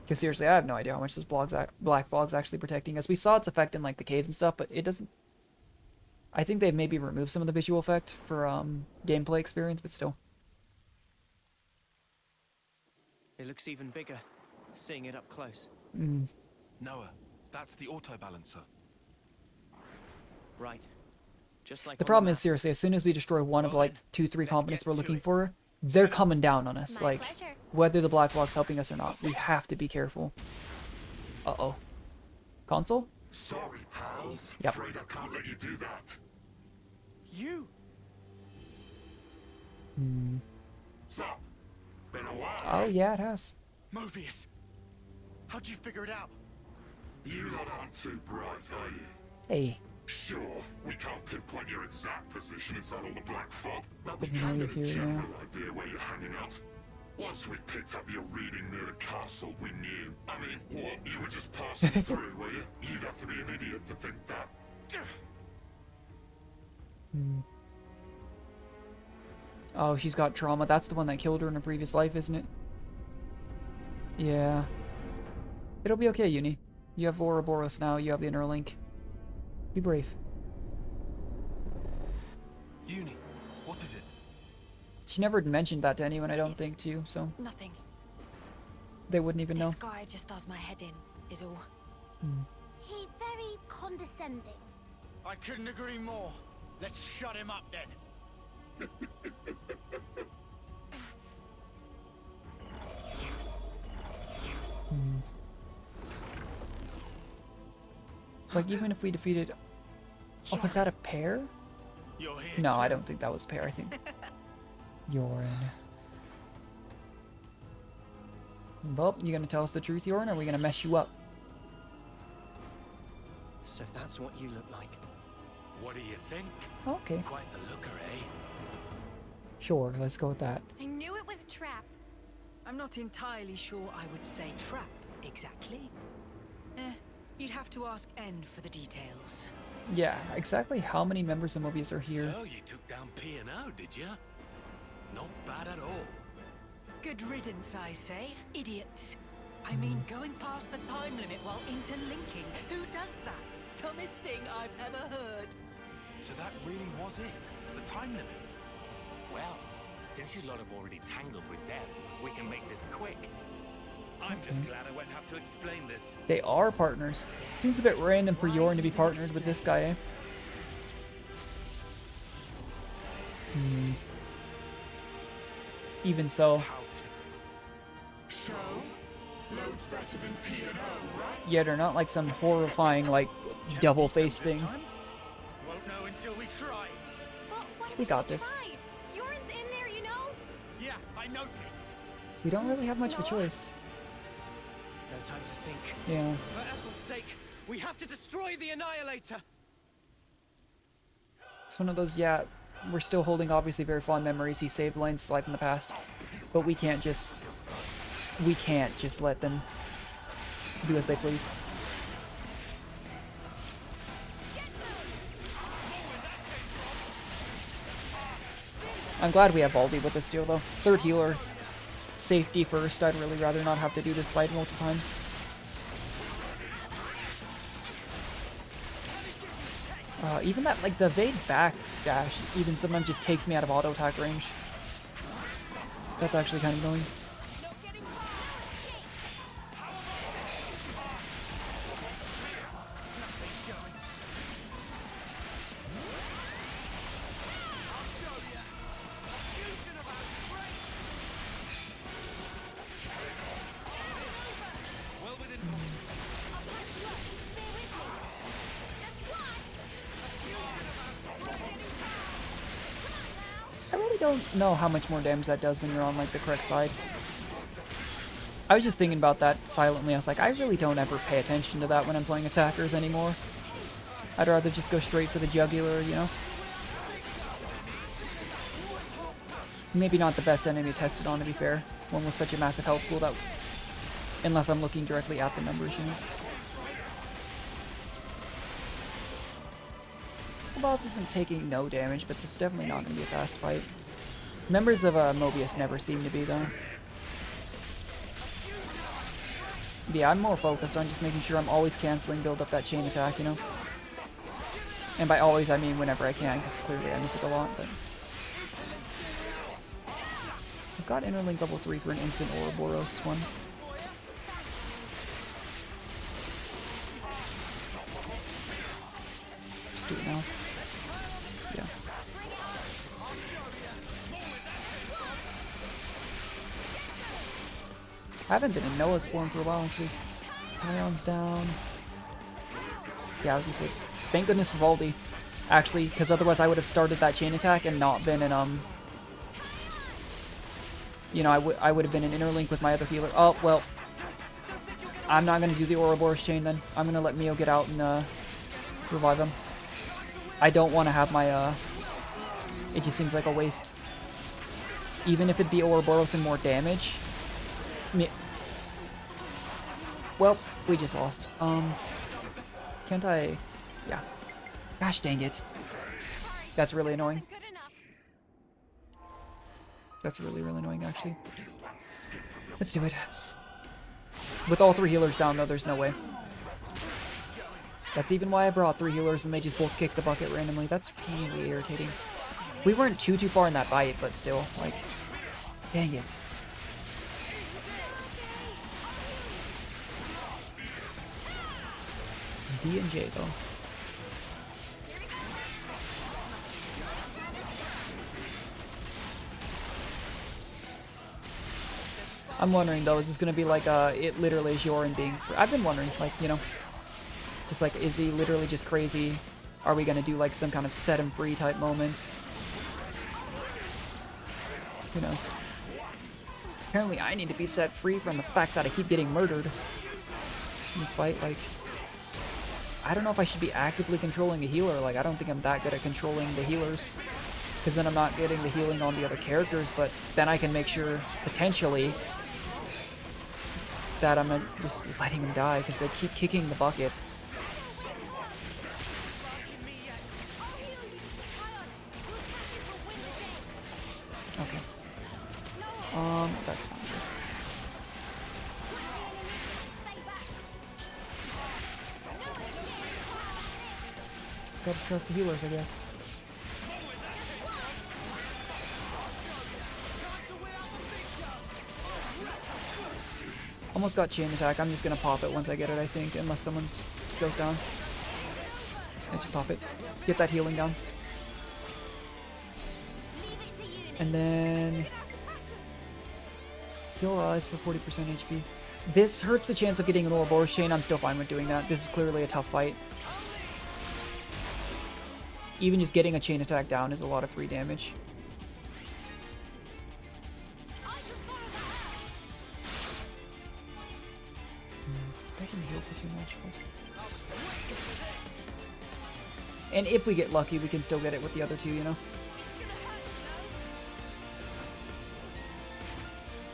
Because seriously, I have no idea how much this black fog's actually protecting us. We saw its effect in like the caves and stuff, but it doesn't. I think they've maybe removed some of the visual effect for gameplay experience, but still. It looks even bigger, seeing it up close. Noah, that's the auto balancer. Right. Just like The problem is, seriously, as soon as we destroy one of like 2-3 components we're looking for, they're coming down on us. Like, whether the black fog's helping us or not, we have to be careful. Uh-oh. Consul? Sorry, pals. Yep. Afraid I can't let you do that. You? Sup? Been a while. Oh, yeah, it has. Mobius, how'd you figure it out? You lot aren't too bright, are you? Hey. Sure, we can't pinpoint your exact position inside all the black fog, but we Didn't know can you get were a here, general idea where you're hanging out. Once we picked up your reading near the castle, we knew. I mean, what? You were just passing through, were you? You'd have to be an idiot to think that. Oh, she's got trauma. That's the one that killed her in a previous life, isn't it? Yeah. It'll be okay, Uni. You have Ouroboros now. You have the inner link. Be brave. Uni, what is it? She never mentioned that to anyone, I don't think, too, so Nothing. they wouldn't even know. This guy just does my head in, is all. He very condescending. I couldn't agree more. Let's shut him up then. Like, even if we defeated... Oh, was that a pair? No, I don't think that was a pair, I think. Yorin. Well, you gonna tell us the truth, Yorin, or are we gonna mess you up? So that's what you look like. What do you think? Okay. Quite the looker, eh? Sure, let's go with that. I knew it was a trap. I'm not entirely sure I would say trap, exactly. You'd have to ask N for the details. Yeah, exactly how many members of Mobius are here? So you took down P&O, did you? Not bad at all. Good riddance, I say. Idiots. I mean, going past the time limit while interlinking. Who does that? Dumbest thing I've ever heard. So that really was it? The time limit? Well, since you lot have already tangled with them, we can make this quick. I'm just glad I won't have to explain this. They are partners. Seems a bit random for Yorin to be partnered with this guy, eh? Even so. So, loads better than P&O, right? Yeah, they're not like some horrifying, like, double-faced thing. Won't know until we try. We got this. Yorin's in there, you know? Yeah, I noticed. We don't really have much of a choice. No time to think. Yeah. For Ethel's sake, we have to destroy the Annihilator! It's one of those, yeah, we're still holding obviously very fond memories. He saved Lane's life in the past, but we can't just we can't just let them do as they please. I'm glad we have Baldy with us too, though. Third healer. Safety first. I'd really rather not have to do this fight multiple times. Even that, like, the evade back dash even sometimes just takes me out of auto attack range. That's actually kind of annoying. Don't know how much more damage that does when you're on like the correct side. I was just thinking about that silently. I was like, I really don't ever pay attention to that when I'm playing attackers anymore. I'd rather just go straight for the jugular, you know? Maybe not the best enemy to test it on, to be fair. One with such a massive health pool that... Unless I'm looking directly at the numbers, you know? The boss isn't taking no damage, but this is definitely not going to be a fast fight. Members of Mobius never seem to be, though. Yeah, I'm more focused on just making sure I'm always canceling, build up that chain attack, you know? And by always, I mean whenever I can, because clearly I miss it a lot, but... I've got Interlink level 3 for an instant Ouroboros one. Just do it now. Yeah. I haven't been in Noah's form for a while, actually. Pion's down. Yeah, I was gonna say, thank goodness for Valdi. Actually, because otherwise I would have started that chain attack and not been in, you know, I would have been in Interlink with my other healer. Oh, well. I'm not gonna do the Ouroboros chain then. I'm gonna let Mio get out and, revive him. I don't want to have my, it just seems like a waste. Even if it'd be Ouroboros and more damage. Well, we just lost. Can't I... Yeah. Gosh dang it. That's really annoying. That's really, really annoying, actually. Let's do it. With all 3 healers down, though, there's no way. That's even why I brought 3 healers and they just both kicked the bucket randomly. That's really irritating. We weren't too far in that fight, but still, like... Dang it. D and J, though. I'm wondering, though, is this going to be like, it literally is Yorin being free? I've been wondering, like, you know, just like, is he literally just crazy? Are we going to do, like, some kind of set him free type moment? Who knows? Apparently I need to be set free from the fact that I keep getting murdered in this fight, like... I don't know if I should be actively controlling the healer. Like, I don't think I'm that good at controlling the healers. Because then I'm not getting the healing on the other characters, but then I can make sure, potentially, that I'm not just letting them die, because they keep kicking the bucket. Okay. That's fine. Just gotta trust the healers, I guess. Almost got chain attack. I'm just gonna pop it once I get it, I think, unless someone's goes down. I just pop it. Get that healing down. And then heal allies for 40% HP. This hurts the chance of getting an Ouroboros chain. I'm still fine with doing that. This is clearly a tough fight. Even just getting a chain attack down is a lot of free damage. That didn't heal for too much, but... And if we get lucky, we can still get it with the other two, you know?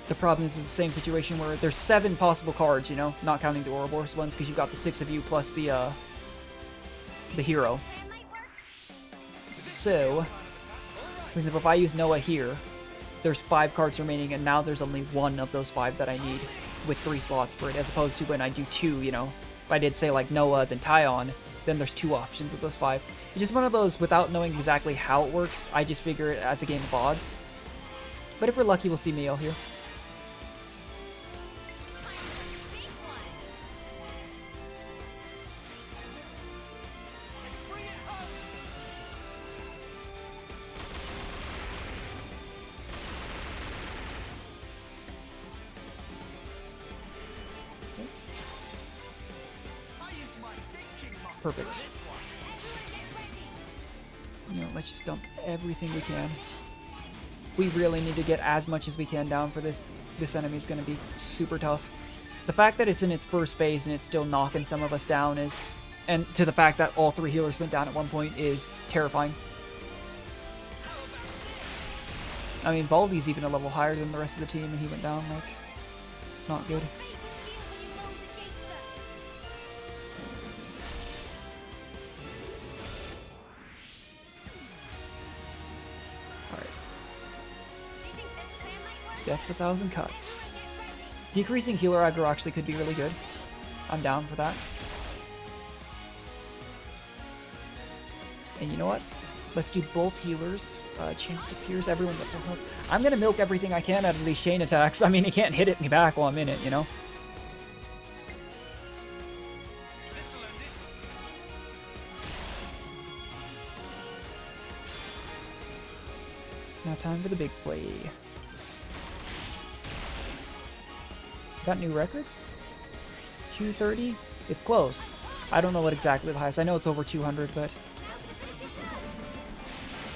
The problem is it's the same situation where there's 7 possible cards, you know, not counting the Ouroboros ones, because you've got the 6 of you plus the hero. So, for example, if I use Noah here, there's 5 cards remaining, and now there's only 1 of those 5 that I need with 3 slots for it, as opposed to when I do 2, you know. If I did, say, like Noah, then Tyon, then there's 2 options with those 5. It's just one of those, without knowing exactly how it works, I just figure it as a game of odds. But if we're lucky, we'll see Mayo here. Perfect. You know, let's just dump everything we can. We really need to get as much as we can down for this. This enemy is going to be super tough. The fact that it's in its first phase and it's still knocking some of us down is... And to the fact that all 3 healers went down at one point is terrifying. I mean, Valdi's even a level higher than the rest of the team and he went down, like... It's not good. Death of 1,000 cuts. Decreasing healer aggro actually could be really good. I'm down for that. And you know what? Let's do both healers. Chance to pierce. Everyone's up to health. I'm gonna milk everything I can out of these chain attacks. I mean, he can't hit it me back while I'm in it, you know? Now time for the big play. Got new record? 230? It's close. I don't know what exactly the highest. I know it's over 200, but...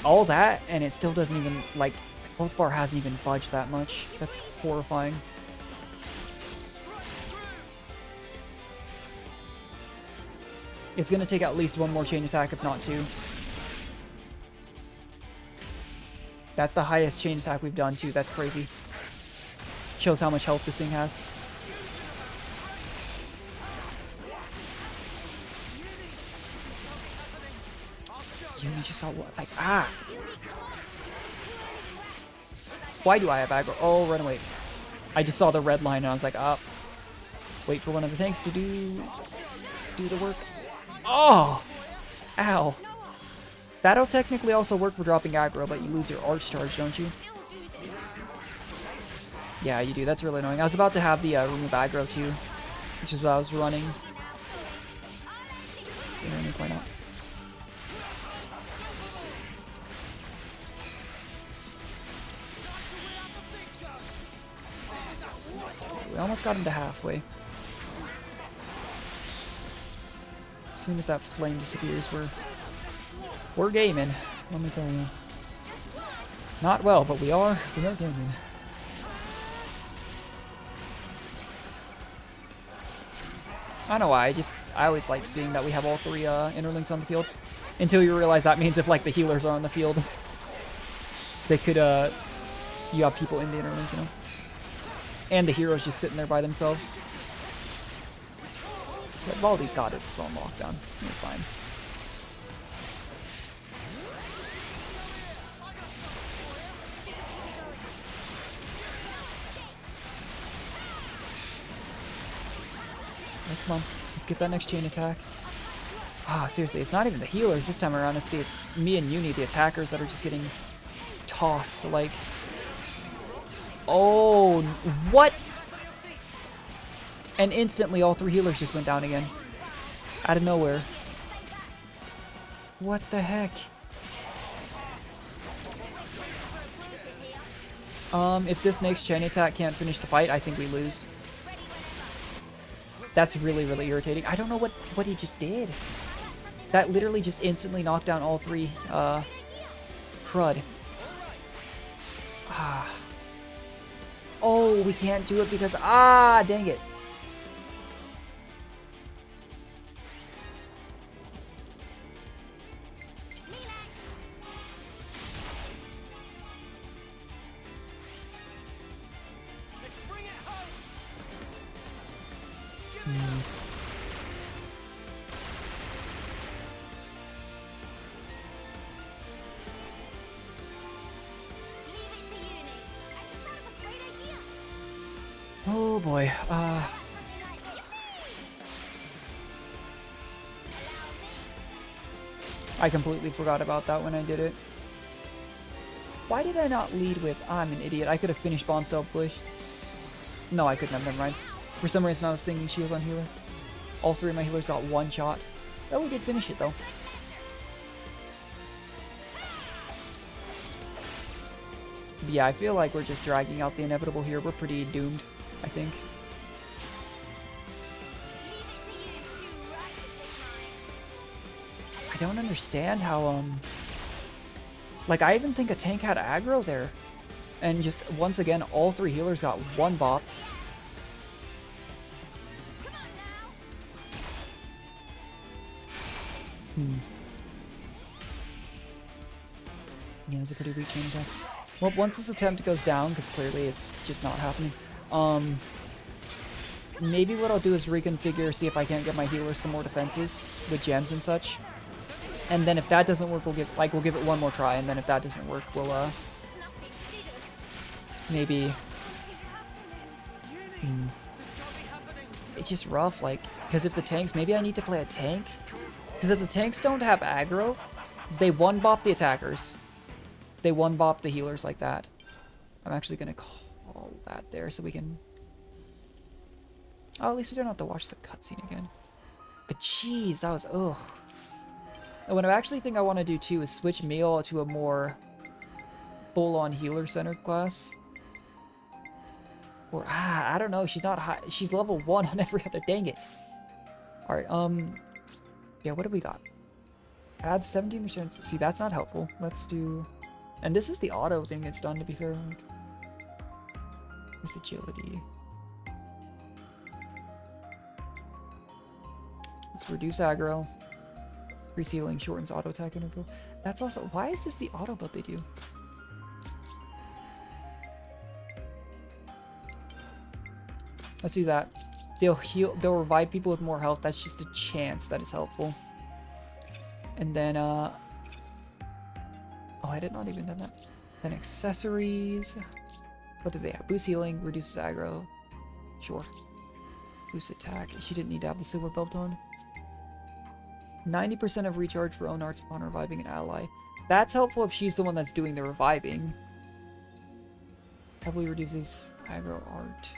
All that, and it still doesn't even, like... Health bar hasn't even budged that much. That's horrifying. It's gonna take at least 1 more chain attack, if not 2. That's the highest chain attack we've done, too. That's crazy. Shows how much health this thing has. You just got what? Like, ah! Why do I have aggro? Oh, run away. I just saw the red line and I was like, ah. Wait for one of the tanks to do the work. Oh! Ow. That'll technically also work for dropping aggro, but you lose your arch charge, don't you? Yeah, you do. That's really annoying. I was about to have the remove aggro too, which is what I was running. So, why not? We almost got him to halfway. As soon as that flame disappears, we're gaming. Let me tell you. Not well, but we are gaming. I don't know why, I always like seeing that we have all 3 interlinks on the field. Until you realize that means if like the healers are on the field, they could you have people in the interlink, you know? And the heroes just sitting there by themselves. But Valdi's got it still on lockdown. It's fine. Oh, come on, let's get that next chain attack. Ah, seriously, it's not even the healers this time around. It's me and Uni, the attackers, that are just getting tossed. Like, oh, what? And instantly, all 3 healers just went down again, out of nowhere. What the heck? If this next chain attack can't finish the fight, I think we lose. That's really, really irritating. I don't know what he just did. That literally just instantly knocked down all 3, crud. Ah. Oh, we can't do it because, dang it. Oh boy. I completely forgot about that when I did it. Why did I not lead with I'm an idiot? I could have finished bomb self push. No, I couldn't have. Never mind. For some reason, I was thinking she was on healer. All three of my healers got one shot. Oh, we did finish it though. But yeah, I feel like we're just dragging out the inevitable here. We're pretty doomed, I think. I don't understand how, like, I even think a tank had aggro there. And just, once again, all three healers got one bopped. Yeah, it was a pretty weak chain attack. Well, once this attempt goes down, because clearly it's just not happening, maybe what I'll do is reconfigure, see if I can't get my healers some more defenses with gems and such. And then if that doesn't work, we'll give it one more try, and then if that doesn't work, we'll, maybe... It's just rough, like, because if the tanks, maybe I need to play a tank? Because if the tanks don't have aggro, they one-bop the attackers. They one-bop the healers like that. I'm actually going to call that there so we can... Oh, at least we don't have to watch the cutscene again. But jeez, that was... Ugh. And what I actually think I want to do too is switch Meal to a more full-on healer-centered class. Or, I don't know, she's not high. She's level 1 on every other, dang it. Alright, yeah, what do we got? Add 17%. See, that's not helpful. Let's do... And this is the auto thing it's done, to be fair. Where's agility? Let's reduce aggro. Increase healing, shortens auto attack interval. That's also... Why is this the auto build they do? Let's do that. They'll revive people with more health. That's just a chance that it's helpful. And then, oh, I did not even done that. Then accessories. What do they have? Boost healing, reduces aggro. Sure. Boost attack. She didn't need to have the silver belt on. 90% of recharge for own arts upon reviving an ally. That's helpful if she's the one that's doing the reviving. Heavily reduces aggro art.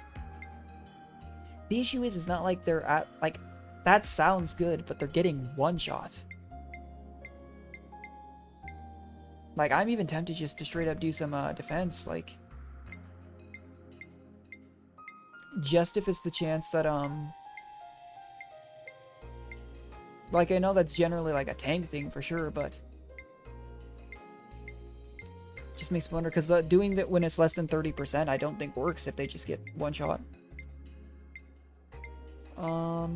The issue is, it's not like they're at, like, that sounds good, but they're getting one shot. Like, I'm even tempted just to straight up do some defense, like, just if it's the chance that, like, I know that's generally like a tank thing for sure, but just makes me wonder, because doing that when it's less than 30% I don't think works if they just get one shot. Oh,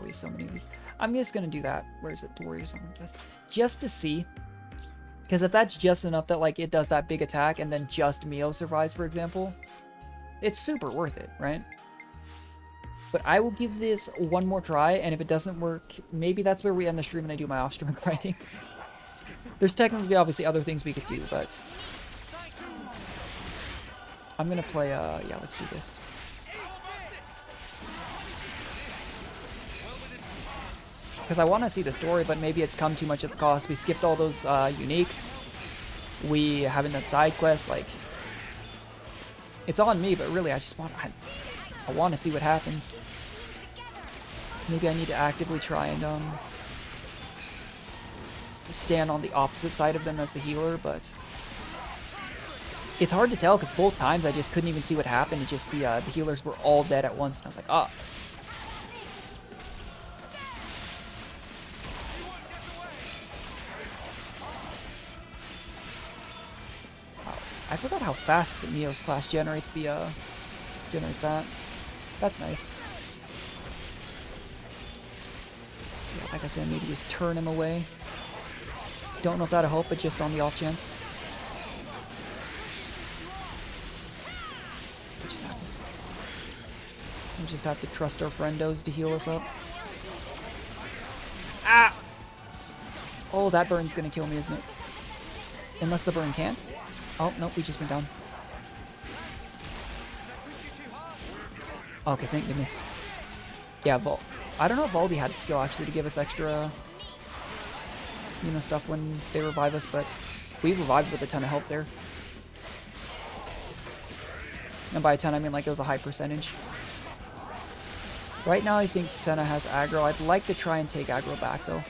we have so many of these. I'm just gonna do that. Where is it? The Warriors on this. Just to see. Because if that's just enough that, like, it does that big attack and then just Mio survives, for example, it's super worth it, right? But I will give this one more try, and if it doesn't work, maybe that's where we end the stream and I do my off-stream grinding. There's technically, obviously, other things we could do, but... I'm gonna play, yeah, let's do this. Because I want to see the story, but maybe it's come too much at the cost. We skipped all those uniques. We haven't done side quests, like... It's on me, but really, I just want... I want to see what happens. Maybe I need to actively try and, stand on the opposite side of them as the healer, but... It's hard to tell, because both times I just couldn't even see what happened. It just, the healers were all dead at once, and I was like, ah. Wow. I forgot how fast the Neo's class generates the, generates that. That's nice. Yeah, like I said, maybe just turn him away. Don't know if that'll help, but just on the off chance. We just have to trust our friendos to heal us up. Ah! Oh, that burn's gonna kill me, isn't it? Unless the burn can't. Oh, nope, we just went down. Okay, thank goodness. Yeah, I don't know if Valdi had the skill actually to give us extra, you know, stuff when they revive us, but we revived with a ton of help there. And by a ton, I mean like it was a high percentage. Right now, I think Senna has aggro. I'd like to try and take aggro back, though.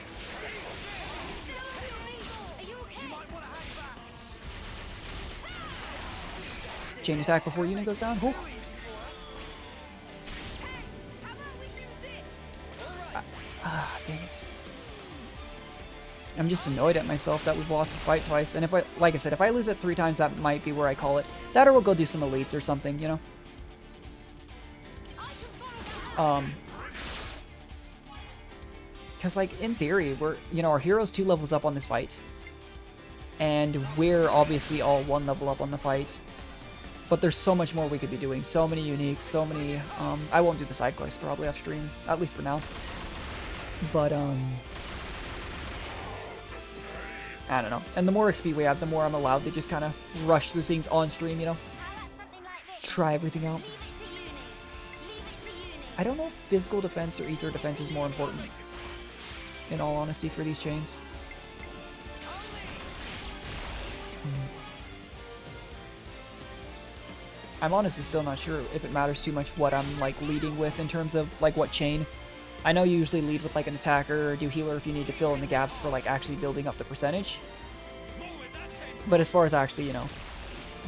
Chain attack before unit goes down. Whew. Dang it. I'm just annoyed at myself that we've lost this fight twice. And if I, like I said, if I lose it 3 times, that might be where I call it. That or we'll go do some elites or something, you know? Because, like, in theory, we're, you know, our hero's 2 levels up on this fight. And we're obviously all 1 level up on the fight. But there's so much more we could be doing. So many uniques, so many, I won't do the side quests probably off stream, at least for now. But, I don't know. And the more XP we have, the more I'm allowed to just kind of rush through things on stream, you know? Try everything out. I don't know if physical defense or ether defense is more important, in all honesty, for these chains. I'm honestly still not sure if it matters too much what I'm, like, leading with in terms of, like, what chain. I know you usually lead with, like, an attacker or do healer if you need to fill in the gaps for, like, actually building up the percentage. But as far as actually, you know,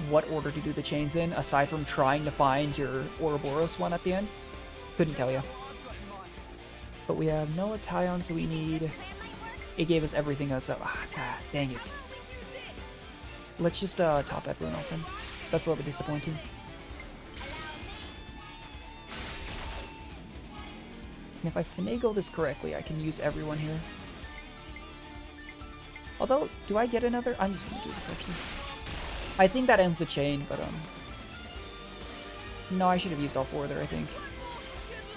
what order to do the chains in, aside from trying to find your Ouroboros one at the end, couldn't tell you. But we have no Talion, so we need... It gave us everything else up. Ah, god, dang it. Let's just top everyone off then. That's a little bit disappointing. And if I finagle this correctly, I can use everyone here. Although, do I get another? I'm just gonna do this actually. I think that ends the chain, but no, I should have used all 4 there, I think.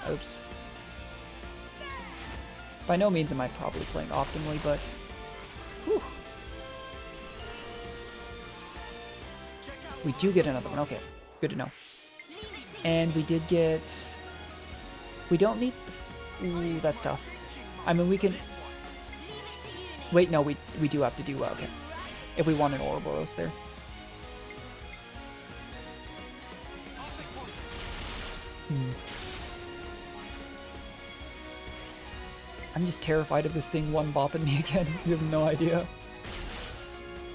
Oops. By no means am I probably playing optimally, but whew. We do get another one. Okay, good to know. And we did get... We don't need the... Ooh, that's tough. I mean, we can... Wait, no, we do have to do... okay. If we want an Ouroboros there. I'm just terrified of this thing one-bopping me again. You have no idea.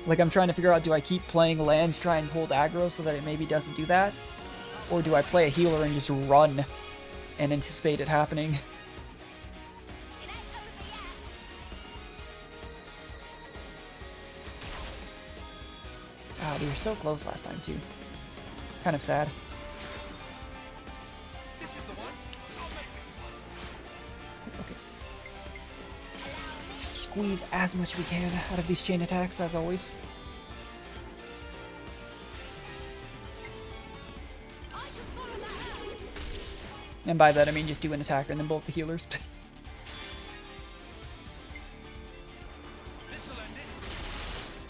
Like, I'm trying to figure out, do I keep playing lands, try and hold aggro so that it maybe doesn't do that? Or do I play a healer and just run and anticipate it happening? Ah, we were so close last time, too. Kind of sad. Okay. Squeeze as much we can out of these chain attacks, as always. And by that, I mean just do an attacker and then bolt the healers.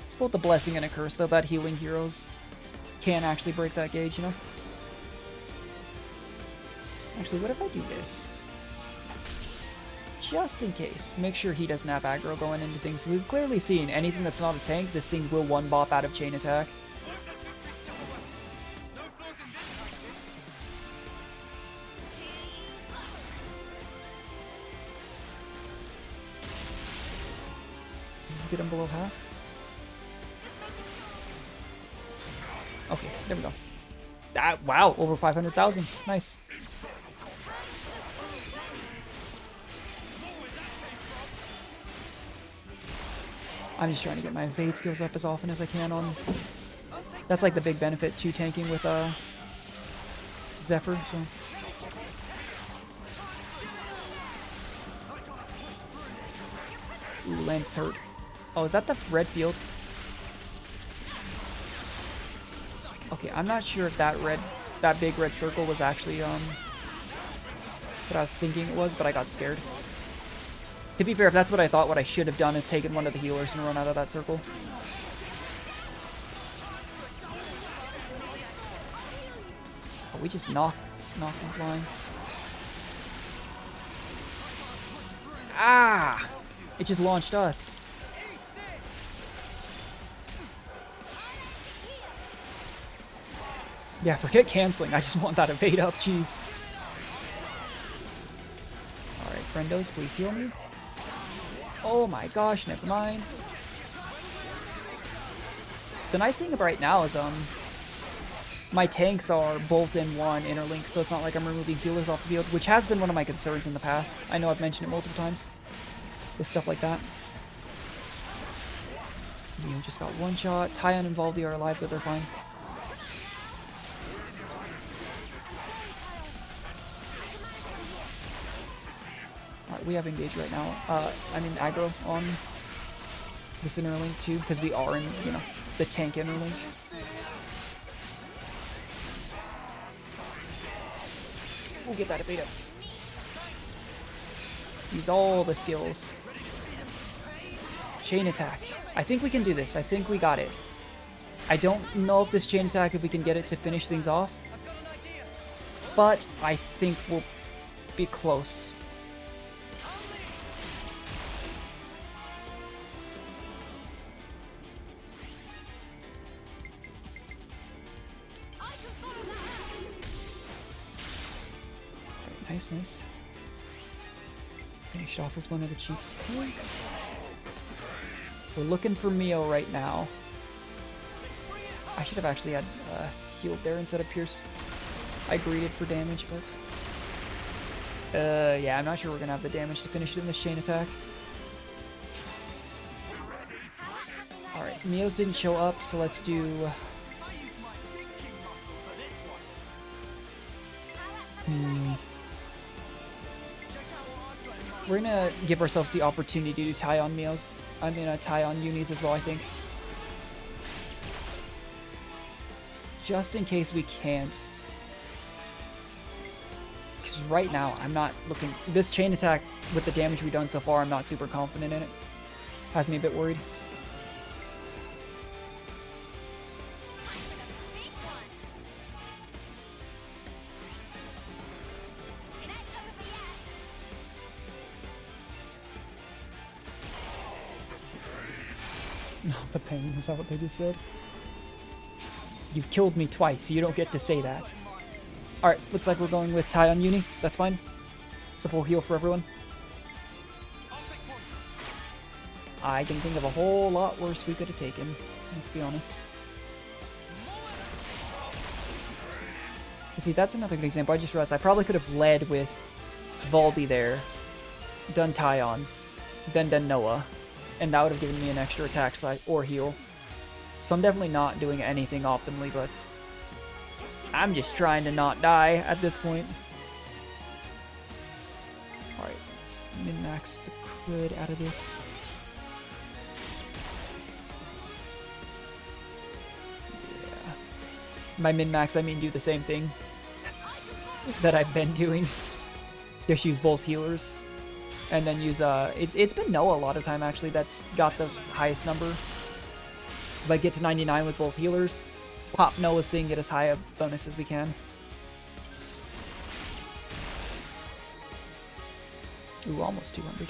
It's both a blessing and a curse, though, that healing heroes can actually break that gauge, you know? Actually, what if I do this? Just in case. Make sure he doesn't have aggro going into things. So we've clearly seen anything that's not a tank, this thing will one-bop out of chain attack. Does this get him below half? Okay, there we go. Ah, wow, over 500,000. Nice. I'm just trying to get my evade skills up as often as I can on... That's like the big benefit to tanking with Zephyr, so... Ooh, Lance hurt. Oh, is that the red field? Okay, I'm not sure if that red that big red circle was actually what I was thinking it was, but I got scared. To be fair, if that's what I thought, what I should have done is taken one of the healers and run out of that circle. Oh, we just knocked him flying. Ah! It just launched us. Yeah, forget canceling. I just want that evade up. Jeez. Alright, friendos, please heal me. Oh my gosh, never mind. The nice thing about right now is, my tanks are both in one interlink, so it's not like I'm removing healers off the field, which has been one of my concerns in the past. I know I've mentioned it multiple times with stuff like that. You just got one shot. Tyon and Valdi are alive, but they're fine. Alright, we have engaged right now. I mean aggro on this interlink too, because we are in, you know, the tank interlink. We'll get that evade up. Use all the skills. Chain attack. I think we can do this. I think we got it. I don't know if this chain attack, if we can get it to finish things off. But I think we'll be close. Nice, nice. Finished off with one of the cheap tanks. We're looking for Mio right now. I should have actually had healed there instead of Pierce. I greeted for damage, but... yeah, I'm not sure we're gonna have the damage to finish it in this chain attack. Alright, Mio's didn't show up, so let's do... We're gonna give ourselves the opportunity to tie on Mio's. I'm gonna tie on Unis as well, I think. Just in case we can't. Because right now, I'm not looking... This chain attack, with the damage we've done so far, I'm not super confident in it. Has me a bit worried. The pain, is that what they just said? You've killed me twice, you don't get to say that. Alright, looks like we're going with Ty on Uni. That's fine. It's a full heal for everyone. I can think of a whole lot worse we could have taken, let's be honest. See, that's another good example. I just realized I probably could have led with Valdi there, done Tyons, then done Noah. And that would have given me an extra attack slide or heal. So I'm definitely not doing anything optimally, but I'm just trying to not die at this point. Alright, let's min-max the crit out of this. Yeah. By min-max, I mean do the same thing that I've been doing. Just use both healers. And then use, it's been Noah a lot of time, actually, that's got the highest number. If I get to 99 with both healers, pop Noah's thing, get as high a bonus as we can. Ooh, almost 200.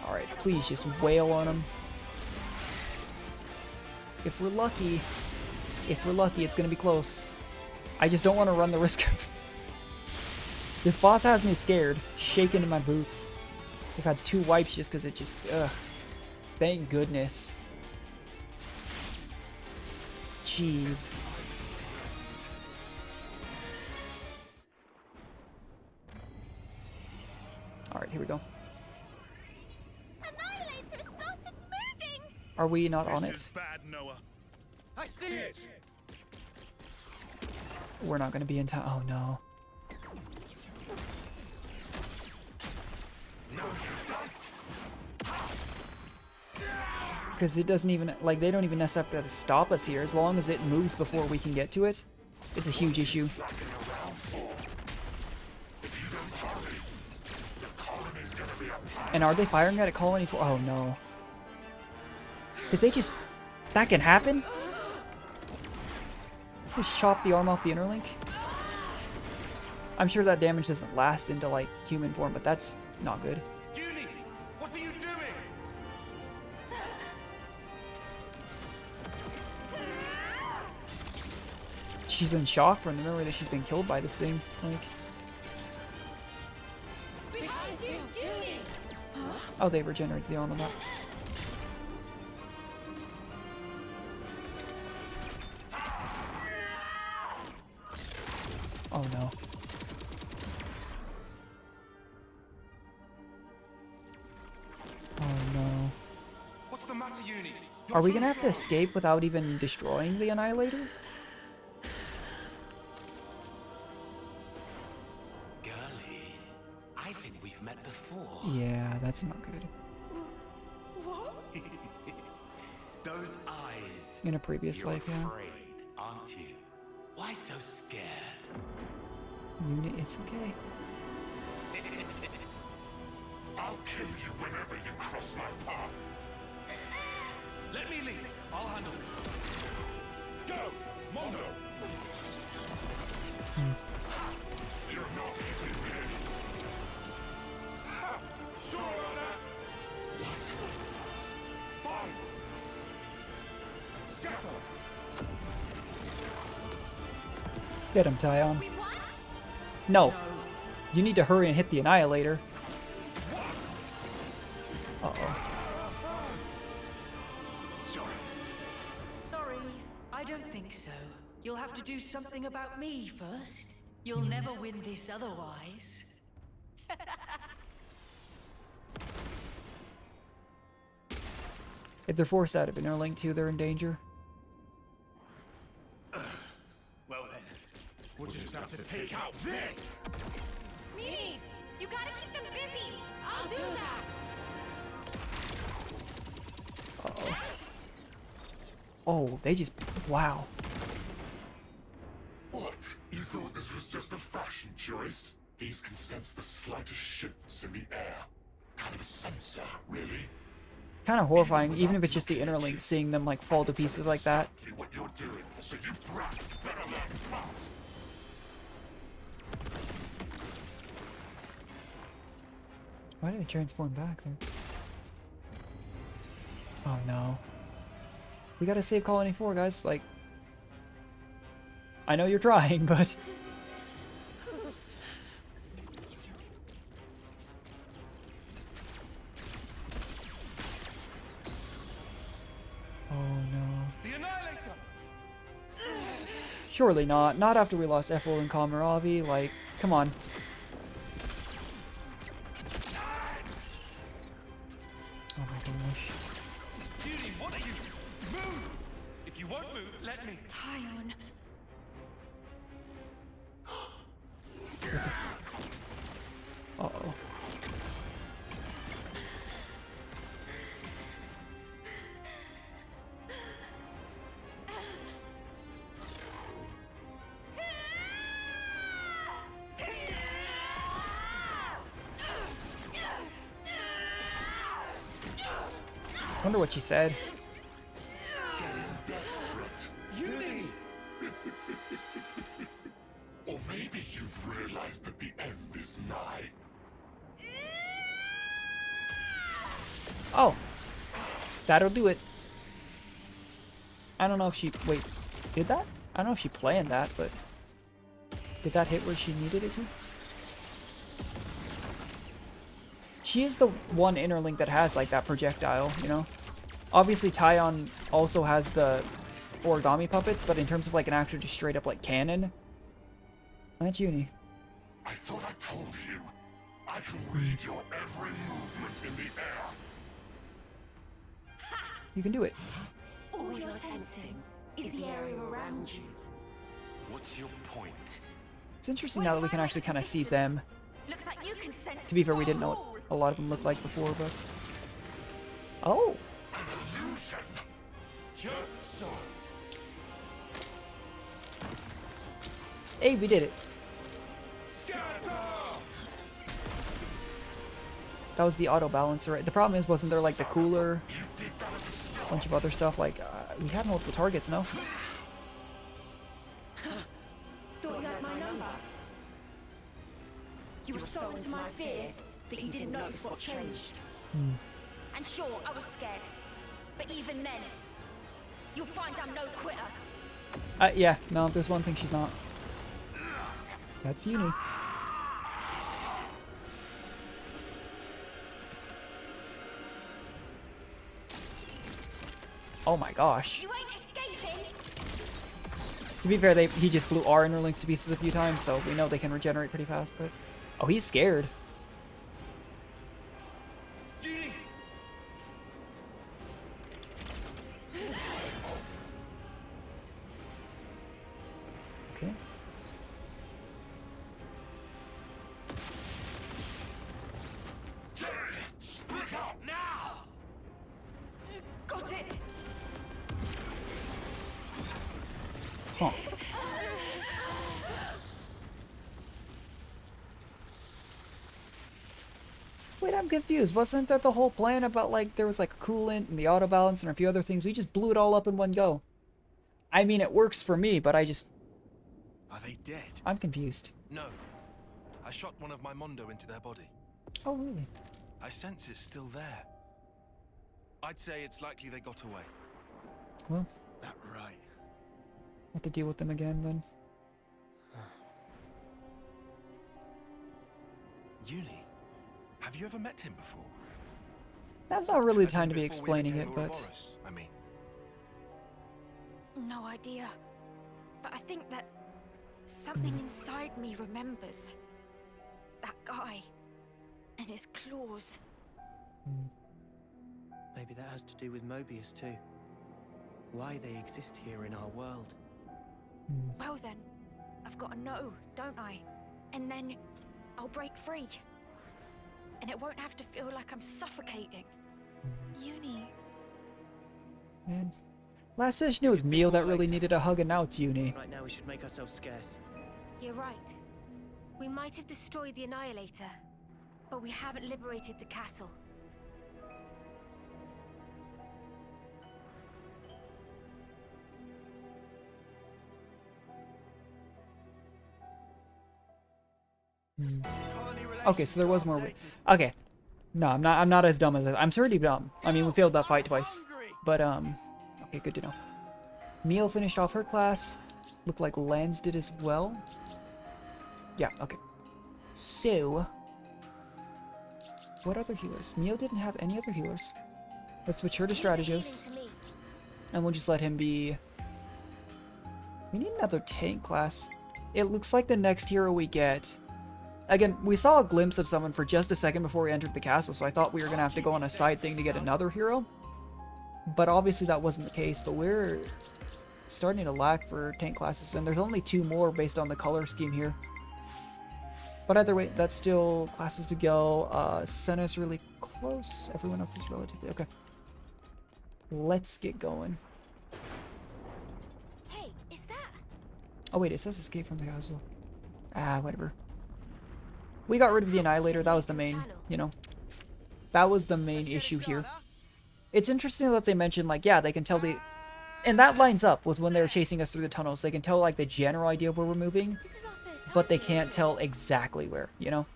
Alright, please just wail on him. If we're lucky, it's gonna be close. I just don't want to run the risk of... This boss has me scared, shaking in my boots. I've had 2 wipes just because it just, ugh. Thank goodness. Jeez. Alright, here we go. Annihilator started moving! Are we not on it? This is bad, Noah. I see it! We're not gonna be in time. Oh no. Because it doesn't even, like, they don't even necessarily have to stop us here. As long as it moves before we can get to it, it's a huge issue. And are they firing at a colony for? Oh no. Did they just... That can happen? Just chop the arm off the inner link? I'm sure that damage doesn't last into, like, human form, but that's not good. Junie, what are you doing? She's in shock from the memory that she's been killed by this thing. Like... Oh, they regenerated the arm on that. Oh no. Oh no. What's the matter, Uni? Are we gonna have to escape without even destroying the Annihilator? Girlie, I think we've met before. Yeah, that's not good. Those eyes. In a previous life, yeah. Afraid, aren't you? Why so scared? Unit, it's okay. I'll kill you whenever you cross my path. Let me lead. I'll handle this. Go, Mondo. You're not hitting me. Ha! Sure on that. What? Fine. Settle. Get him, Tyon. No. You need to hurry and hit the Annihilator. Uh-oh. Sorry, I don't think so. You'll have to do something about me first. You'll never win this otherwise. If they're forced out of Inner Link 2, they're in danger. Well then, we'll just have to take out this. Mimi, you gotta keep them busy. I'll do that. Uh-oh. Oh, they just... Wow. What? You thought this was just a fashion choice? These can sense the slightest shifts in the air. Kind of a sensor, really? Kind of horrifying, even if it's just the Inner Link, seeing them, like, fall to pieces like that. Exactly what you're doing, so you brats better learn fast. Why did they transform back there? Oh no. We gotta save Colony 4, guys. Like, I know you're trying, but... Oh no. The Annihilator! Surely not. Not after we lost Ethel and Cammuravi. Like, come on. Oh my gosh. Junie, what are you? Move! If you won't move, let me. Tyon. Uh-oh. Wonder what she said. Uni! Or maybe you've realized that the end is nigh. Oh! That'll do it. I don't know if she... Wait. Did that? I don't know if she planned that, but... Did that hit where she needed it to? She is the one Inner Link that has, like, that projectile, you know? Obviously, Tyon also has the origami puppets, but in terms of, like, an actual just straight-up, like, cannon... That's Uni. I thought I told you. I can read your every movement in the air. You can do it. All you're sensing is the area around you. What's your point? It's interesting now that we can actually kind of see them. Looks like you can sense. To be fair, we didn't know what a lot of them looked like before, but... Oh! An illusion! Just so. Hey, we did it. That was the auto balancer, right? The problem is, wasn't there like the cooler, a bunch of other stuff? Like, we had multiple targets, no? Thought you had my number. You were so into my fear that you didn't notice what changed. And sure, I was scared. But even then, you'll find I'm no quitter. Yeah, no, there's one thing she's not. That's Uni. Oh my gosh. You ain't escaping. To be fair, he just blew our inner links to pieces a few times, so we know they can regenerate pretty fast, but... Oh, he's scared. Okay. Split up now! Got it! Huh. Wait, I'm confused. Wasn't that the whole plan about, like, there was, like, a coolant and the auto balance and a few other things? We just blew it all up in one go. I mean, it works for me, but I just... Are they dead? I'm confused. No. I shot one of my Mondo into their body. Oh, really? I sense it's still there. I'd say it's likely they got away. Well, that right. We'll have to deal with them again, then. Uni? Have you ever met him before? That's not really the As in time to be before we explaining became it, but... Ouroboros, I mean. No idea. But I think that something inside me remembers. That guy. And his claws. Maybe that has to do with Mobius too. Why they exist here in our world. Well then, I've got to know, don't I? And then I'll break free. And it won't have to feel like I'm suffocating. Uni. Man. Last session it was Meal that really needed a hug, and now it's Uni. Right now we should make ourselves scarce. You're right. We might have destroyed the Annihilator, but we haven't liberated the castle. Okay, so there was more. Okay, no, I'm not as dumb as I'm pretty dumb. I mean, we failed that fight twice, but okay, good to know. Meal finished off her class. Looked like Lance did as well. Yeah, okay. So, what other healers? Meal didn't have any other healers. Let's switch her to Strategos, and we'll just let him be. We need another tank class. It looks like the next hero we get. Again, we saw a glimpse of someone for just a second before we entered the castle, so I thought we were going to have to go on a side thing to get another hero. But obviously that wasn't the case, but we're starting to lack for tank classes, and there's only 2 more based on the color scheme here. But either way, that's still classes to go. Senna's really close. Everyone else is relatively... Okay. Let's get going. Hey, is that? Oh wait, it says escape from the castle. Ah, whatever. We got rid of the Annihilator. That was the main, you know, that was the main issue here. It's interesting that they mentioned, like, yeah, they can tell the... And that lines up with when they were chasing us through the tunnels. They can tell, like, the general idea of where we're moving, but they can't tell exactly where, you know?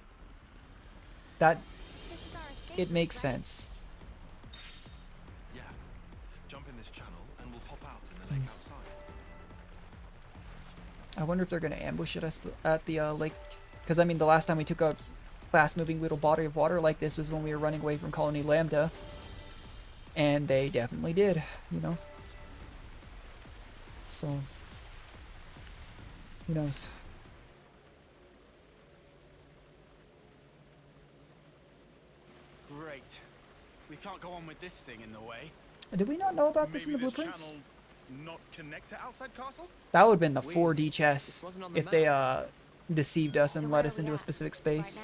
That... It makes sense. Yeah. Jump in this channel and we'll pop out in the lake outside. I wonder if they're going to ambush us at the lake. Because, I mean, the last time we took a fast-moving little body of water like this was when we were running away from Colony Lambda. And they definitely did, you know? So, who knows? Great. We can't go on with this thing in the way. Did we not know about this in the Maybe this blueprints? channel not connect to outside castle? That would have been the 4D chess if they deceived us and led us into a specific space.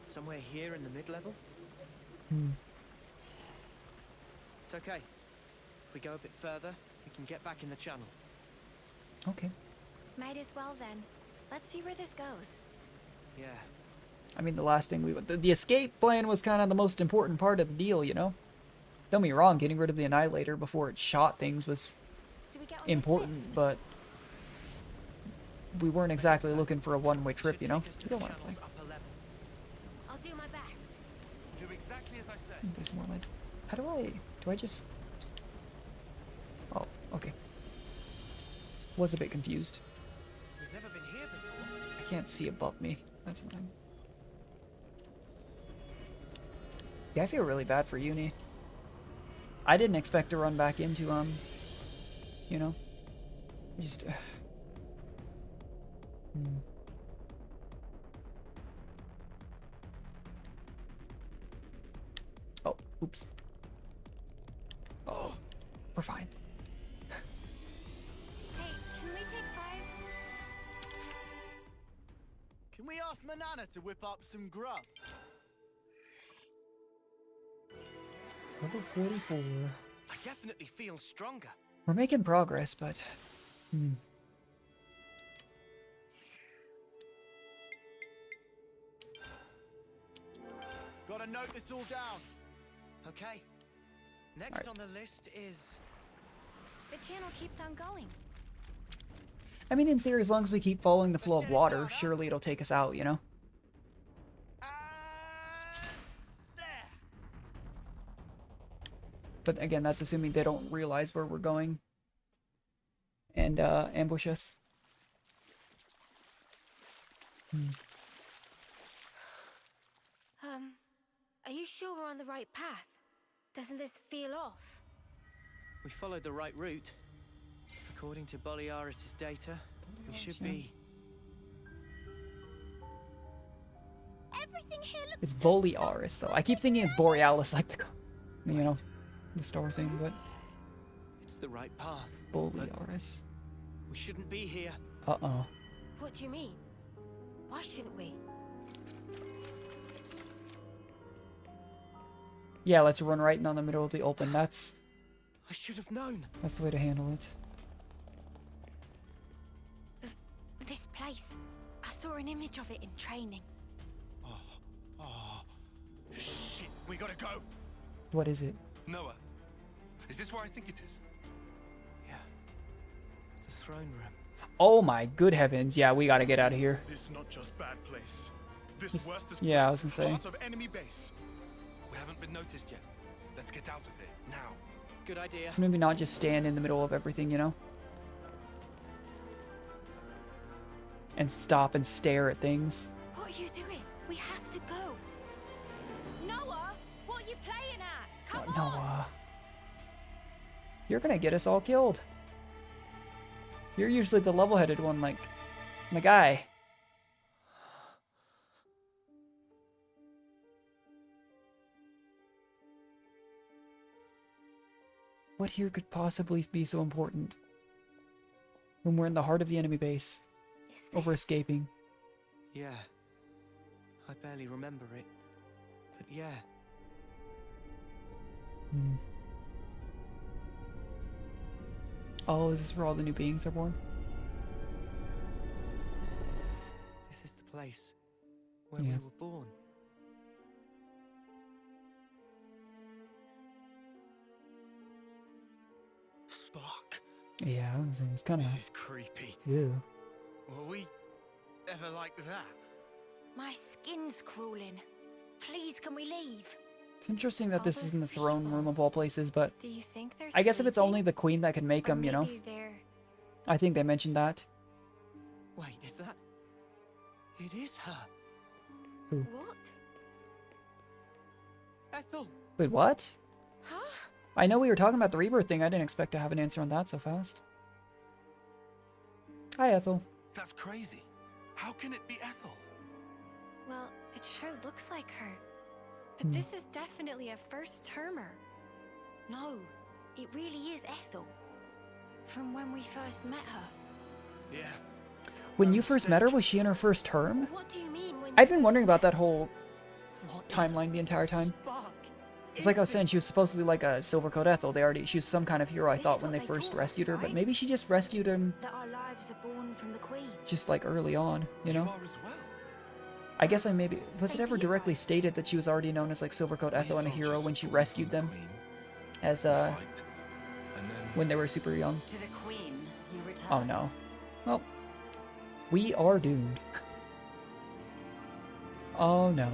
Somewhere here in the mid-level? Hmm. It's okay. we go a bit further, we can get back in the channel. Okay. Might as well then. Let's see where this goes. Yeah. I mean, the last thing the escape plan was kind of the most important part of the deal, you know? Don't get me wrong, getting rid of the Annihilator before it shot things was important, but we weren't exactly looking for a one-way trip, you know? You don't want to play. I'll do my best. Do exactly as I say. There's more lights. How do I just... Oh, okay. Was a bit confused. We've never been here before. I can't see above me. That's annoying. Yeah, I feel really bad for Uni. I didn't expect to run back into, you know, just, Oh, oops. Oh, we're fine. Hey, can we take 5? Can we ask Manana to whip up some grub? Level 44. I definitely feel stronger. We're making progress, but... Gotta note this all down. Okay. Next on the list is... The channel keeps on going. I mean, in theory, as long as we keep following the flow of water, surely it'll take us out, you know? But again, that's assuming they don't realize where we're going and ambush us. Are you sure we're on the right path? Doesn't this feel off? We followed the right route. According to Boliaris' data, we should be... Everything here looks It's Boliaris, though. I keep thinking it's Borealis, like the, you know, the star thing, but... It's the right path. Boliaris. We shouldn't be here. Uh-oh. What do you mean? Why shouldn't we? Yeah, let's run right down the middle of the open. That's... I should have known. That's the way to handle it. This place. I saw an image of it in training. Oh, shit, we gotta go. What is it? Noah, is this where I think it is? Yeah, the throne room. Oh my good heavens. Yeah, we gotta get out of here. This is not just bad place. This worst yeah, I was gonna say. part of enemy base. We haven't been noticed yet. Let's get out of here, now. Good idea. Maybe not just stand in the middle of everything, you know? And stop and stare at things. What are you doing? We have to go. Noah, what are you playing at? Come on. Noah. You're gonna get us all killed. You're usually the level-headed one, like my guy. What here could possibly be so important when we're in the heart of the enemy base, over escaping? Yeah. I barely remember it. But yeah. Oh, is this where all the new beings are born? This is the place where Yeah. we were born. Spark. Yeah, it's kind of... This is creepy. Yeah. Were we ever like that? My skin's crawling. Please, can we leave? It's interesting that this is in the throne room of all places, but Do you think they're I guess if it's sleeping? only the queen that can make Or them, you know? maybe they're... I think they mentioned that. Wait, is that... It is her. What? Ethel! Wait, what? Huh? I know we were talking about the rebirth thing. I didn't expect to have an answer on that so fast. Hi, Ethel. That's crazy. How can it be Ethel? Well, it sure looks like her. But this is definitely a first-termer. No, it really is Ethel. From when we first met her. Yeah. When you first met her, was she in her first term? What do you mean when I've been wondering about that whole timeline the entire time. Spark! It's like I was saying, she was supposedly like a Silvercoat Ethel. She was some kind of hero, I thought, when they first rescued her, but maybe she just rescued him That our lives are born from the Queen. just like early on, you know? You are as well. I guess was it ever directly stated that she was already known as like Silvercoat Ethel and a hero when she rescued them as when they were super young? To the Queen, you return. Oh no. Well, we are doomed. Oh no.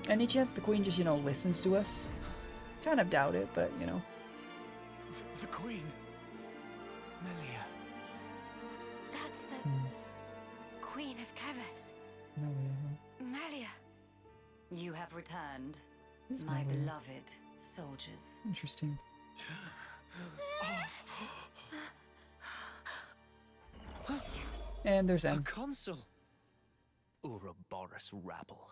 Any chance the Queen just, listens to us? Kind of doubt it, but, The Queen. Melia. That's the Queen of Keves. Melia. You have returned, Who's my Melia? beloved soldiers. Interesting. And there's A M. consul. Ouroboros rabble.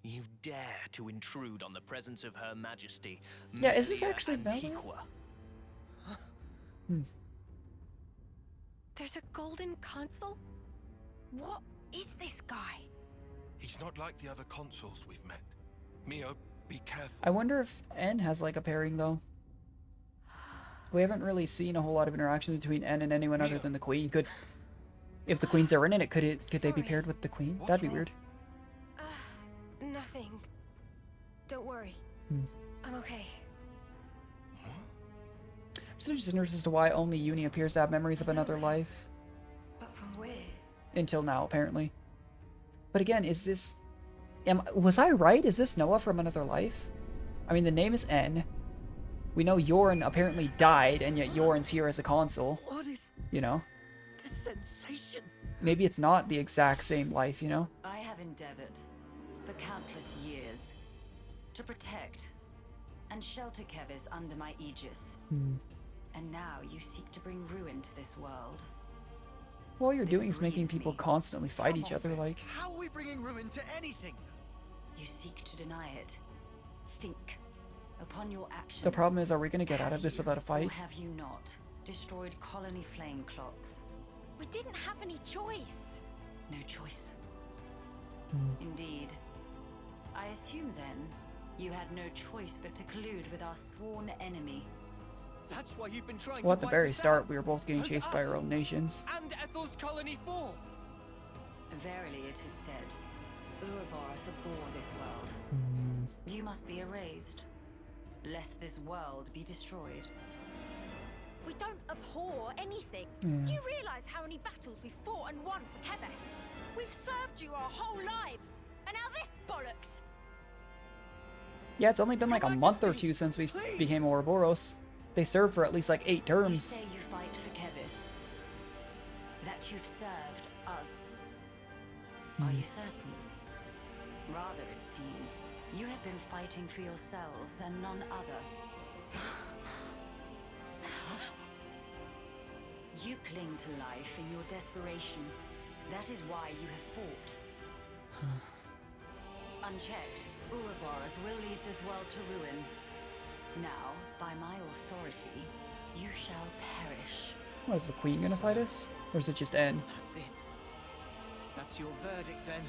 You dare to intrude on the presence of Her Majesty. Yeah, is this Melia actually Melia? Antiqua. There's a golden consul? What is this guy? He's not like the other consuls we've met. Mio, be careful. I wonder if N has like a pairing though. We haven't really seen a whole lot of interactions between N and anyone other than the Queen. If the Queen's ever in it, could they be paired with the Queen? That'd be weird. Nothing. Don't worry. I'm okay. I'm still just interested as to why only Uni appears to have memories of another life. But from where? Until now, apparently. But again, was I right? Is this Noah from another life? I mean, the name is N. We know Yorn apparently died, and yet Yorn's here as a consul. What is This sensation? Maybe it's not the exact same life, I have endeavored, for countless years, to protect and shelter Keves under my aegis. And now you seek to bring ruin to this world. All you're doing is making people constantly fight each other, like... How are we bringing ruin to anything? You seek to deny it. Think upon your actions. The problem is, are we going to get out of this without a fight? Or have you not destroyed colony flame clocks? We didn't have any choice. No choice. Indeed. I assume then you had no choice but to collude with our sworn enemy. That's why you've been trying Well, at to the wipe very us start, out. we were both getting And chased by our us. own nations. And Ethel's colony 4. Verily it is said, Ouroboros abhor this world. You must be erased, lest this world be destroyed. We don't abhor anything. Yeah. Do you realize how many battles we've fought and won for Keves? We've served you our whole lives, and now this bollocks. Yeah, it's only been like a month or two since we became Ouroboros. They served for at least like 8 terms. You say you fight for Keves, that you've served us. Are you certain? Rather, it seems, you have been fighting for yourselves and none other. You cling to life in your desperation. That is why you have fought. Unchecked, Ouroboros will lead this world to ruin. Now, by my authority, you shall perish. What, is the Queen gonna fight us? Or is it just N? That's it. That's your verdict then.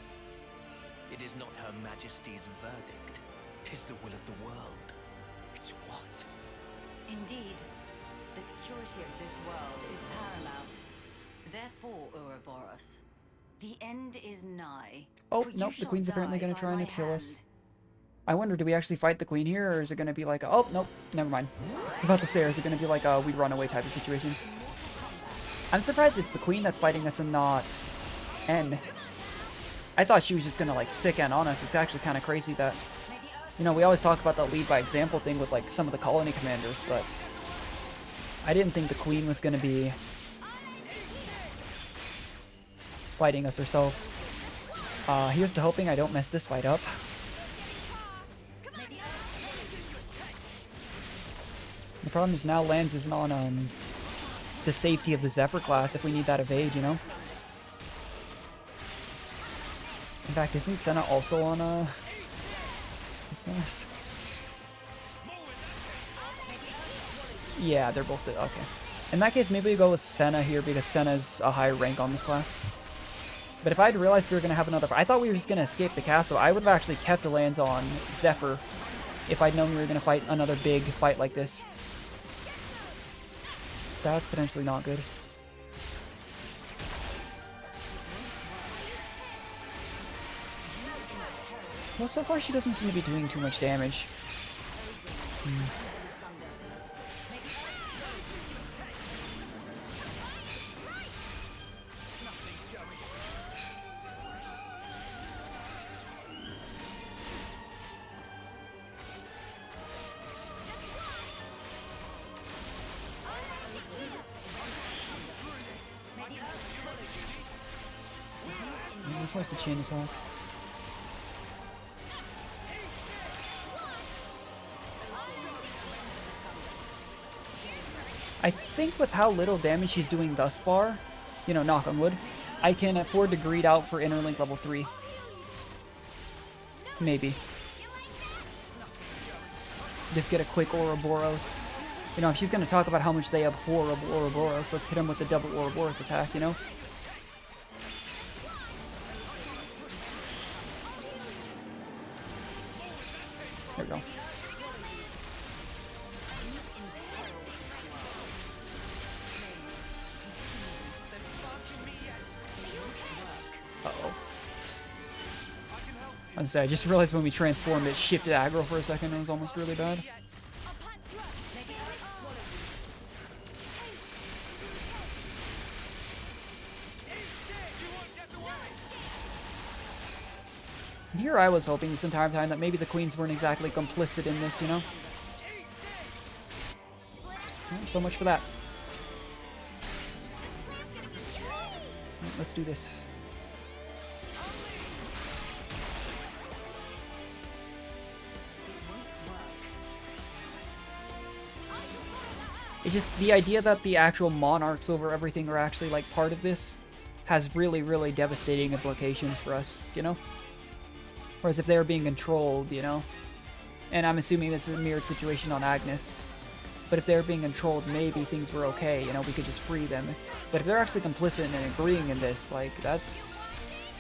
It is not Her Majesty's verdict. 'Tis the will of the world. It's what? Indeed, the security of this world is paramount. Therefore, Ouroboros, the end is nigh. Oh, for you nope, the shall Queen's apparently die gonna by try my and kill us. hand. I wonder, do we actually fight the Queen here, or is it gonna be like, oh, nope, never mind. I was about to say, or is it gonna be like a we'd run away type of situation? I'm surprised it's the Queen that's fighting us and not N. I thought she was just gonna like sick N on us. It's actually kind of crazy that, we always talk about the lead by example thing with like some of the colony commanders, but I didn't think the Queen was gonna be fighting us ourselves. Here's to hoping I don't mess this fight up. The problem is now Lands isn't on the safety of the Zephyr class if we need that evade, In fact, isn't Senna also on this class? Yeah, they're both okay. In that case, maybe we go with Senna here because Senna's a higher rank on this class. But if I'd realized we were going to have another... I thought we were just going to escape the castle. I would have actually kept the lands on Zephyr if I'd known we were going to fight another big fight like this. That's potentially not good. Well, so far she doesn't seem to be doing too much damage. Where's the chain attack? I think with how little damage she's doing thus far, you know, knock on wood, I can afford to greed out for Interlink level 3. Maybe. Just get a quick Ouroboros. You know, if she's going to talk about how much they abhor Ouroboros, let's hit him with the double Ouroboros attack, you know? There we go. Uh-oh. I just realized when we transformed it shifted aggro for a second. It was almost really bad. Here I was hoping this entire time that maybe the queens weren't exactly complicit in this, you know? Well, so much for that. Right, let's do this. It's just the idea that the actual monarchs over everything are actually like part of this has really, really devastating implications for us, you know? Whereas if they were being controlled, you know? And I'm assuming this is a mirrored situation on Agnes. But if they were being controlled, maybe things were okay, you know? We could just free them. But if they're actually complicit and agreeing in this, like, that's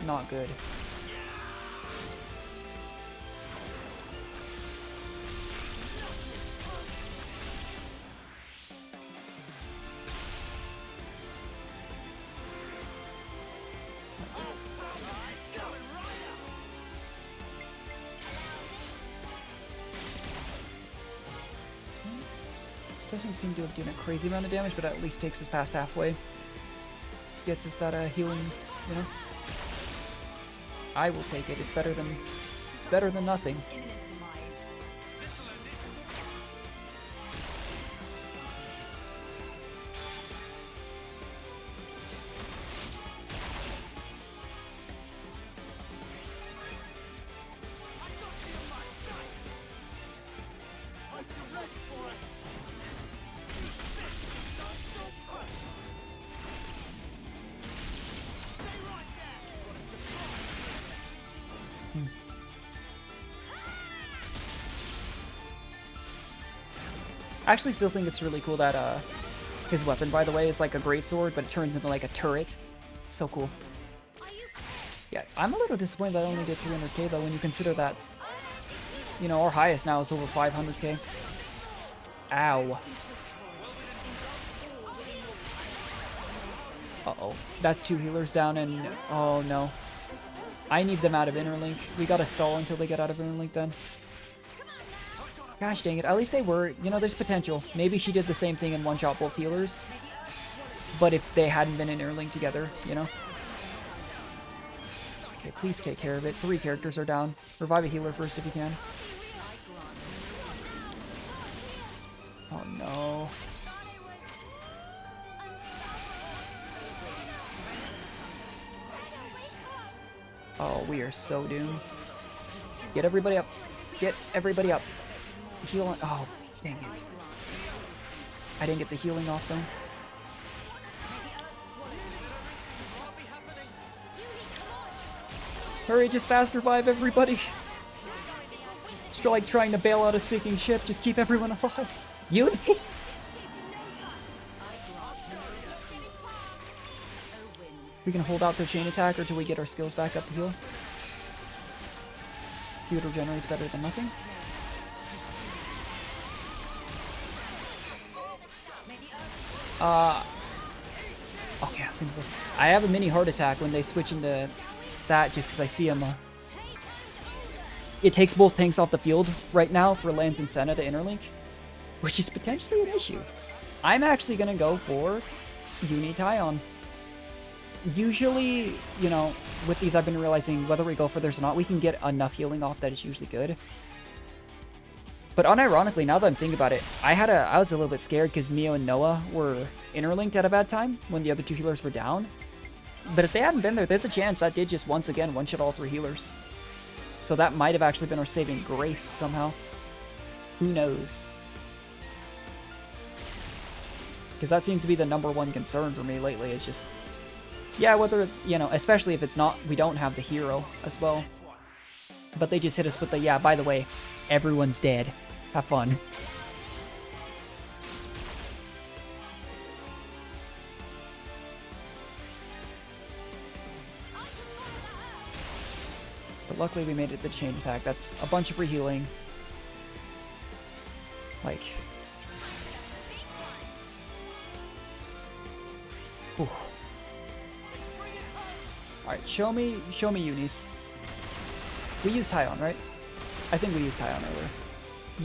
not good. Doesn't seem to have done a crazy amount of damage, but at least takes us past halfway. Gets us that healing, you know. I will take it. It's better than nothing. I actually still think it's really cool that his weapon, by the way, is like a greatsword, but it turns into like a turret. So cool. Yeah, I'm a little disappointed that I only did 300k though, when you consider that, you know, our highest now is over 500k. Ow. Uh-oh. That's 2 healers down and... oh no. I need them out of Interlink. We gotta stall until they get out of Interlink then. Gosh dang it, at least they were, you know, there's potential. Maybe she did the same thing and one-shot both healers. But if they hadn't been in Interlink together, you know? Okay, please take care of it. 3 characters are down. Revive a healer first if you can. Oh no. Oh, we are so doomed. Get everybody up. Get everybody up. Heal. Oh, dang it. I didn't get the healing off though. Hurry, just fast revive everybody. It's like trying to bail out a sinking ship. Just keep everyone alive. You. We can hold out their chain attack or till we get our skills back up to heal. Heal regenerates better than nothing. Okay, I have a mini heart attack when they switch into that just because I see them. It takes both tanks off the field right now for Lance and Senna to interlink, which is potentially an issue. I'm actually going to go for Uni Tyon. Usually, you know, with these I've been realizing whether we go for theirs or not, we can get enough healing off that it's usually good. But unironically, now that I'm thinking about it, I was a little bit scared because Mio and Noah were interlinked at a bad time when the other two healers were down. But if they hadn't been there, there's a chance that did just once again one-shot all 3 healers. So that might have actually been our saving grace somehow. Who knows? Because that seems to be the #1 concern for me lately. Is just, yeah, whether, you know, especially if it's not, we don't have the hero as well. But they just hit us with the, yeah, by the way, everyone's dead. Have fun. But luckily we made it the chain attack. That's a bunch of free healing. Like... Whew. Alright, show me Unis. We used Tyon, right? I think we used Tyon earlier.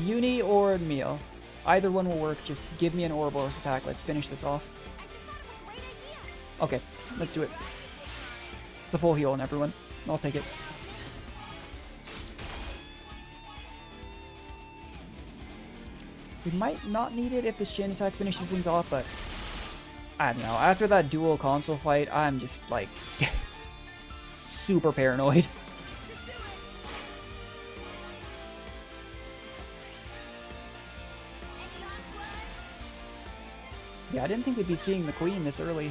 Uni or Mio. Either one will work. Just give me an Ouroboros attack. Let's finish this off. Okay, let's do it. It's a full heal on everyone. I'll take it. We might not need it if this chain attack finishes things off, but I don't know. After that dual console fight, I'm just like super paranoid. Yeah, I didn't think we'd be seeing the Queen this early.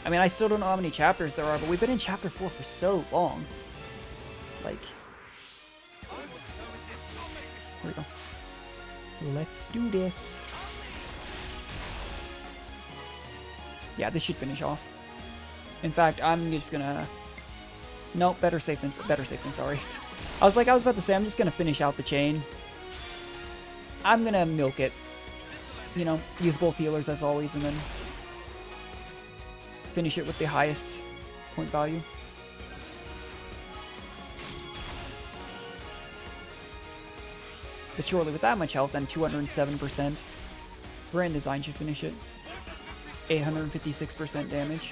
I mean, I still don't know how many chapters there are, but we've been in chapter 4 for so long. Like, here we go. Let's do this. Yeah, this should finish off. In fact, I'm just gonna... Nope, better safe than sorry. I was about to say, I'm just gonna finish out the chain. I'm gonna milk it. You know, use both healers as always, and then finish it with the highest point value. But surely with that much health and 207%, Grand Design should finish it. 856% damage.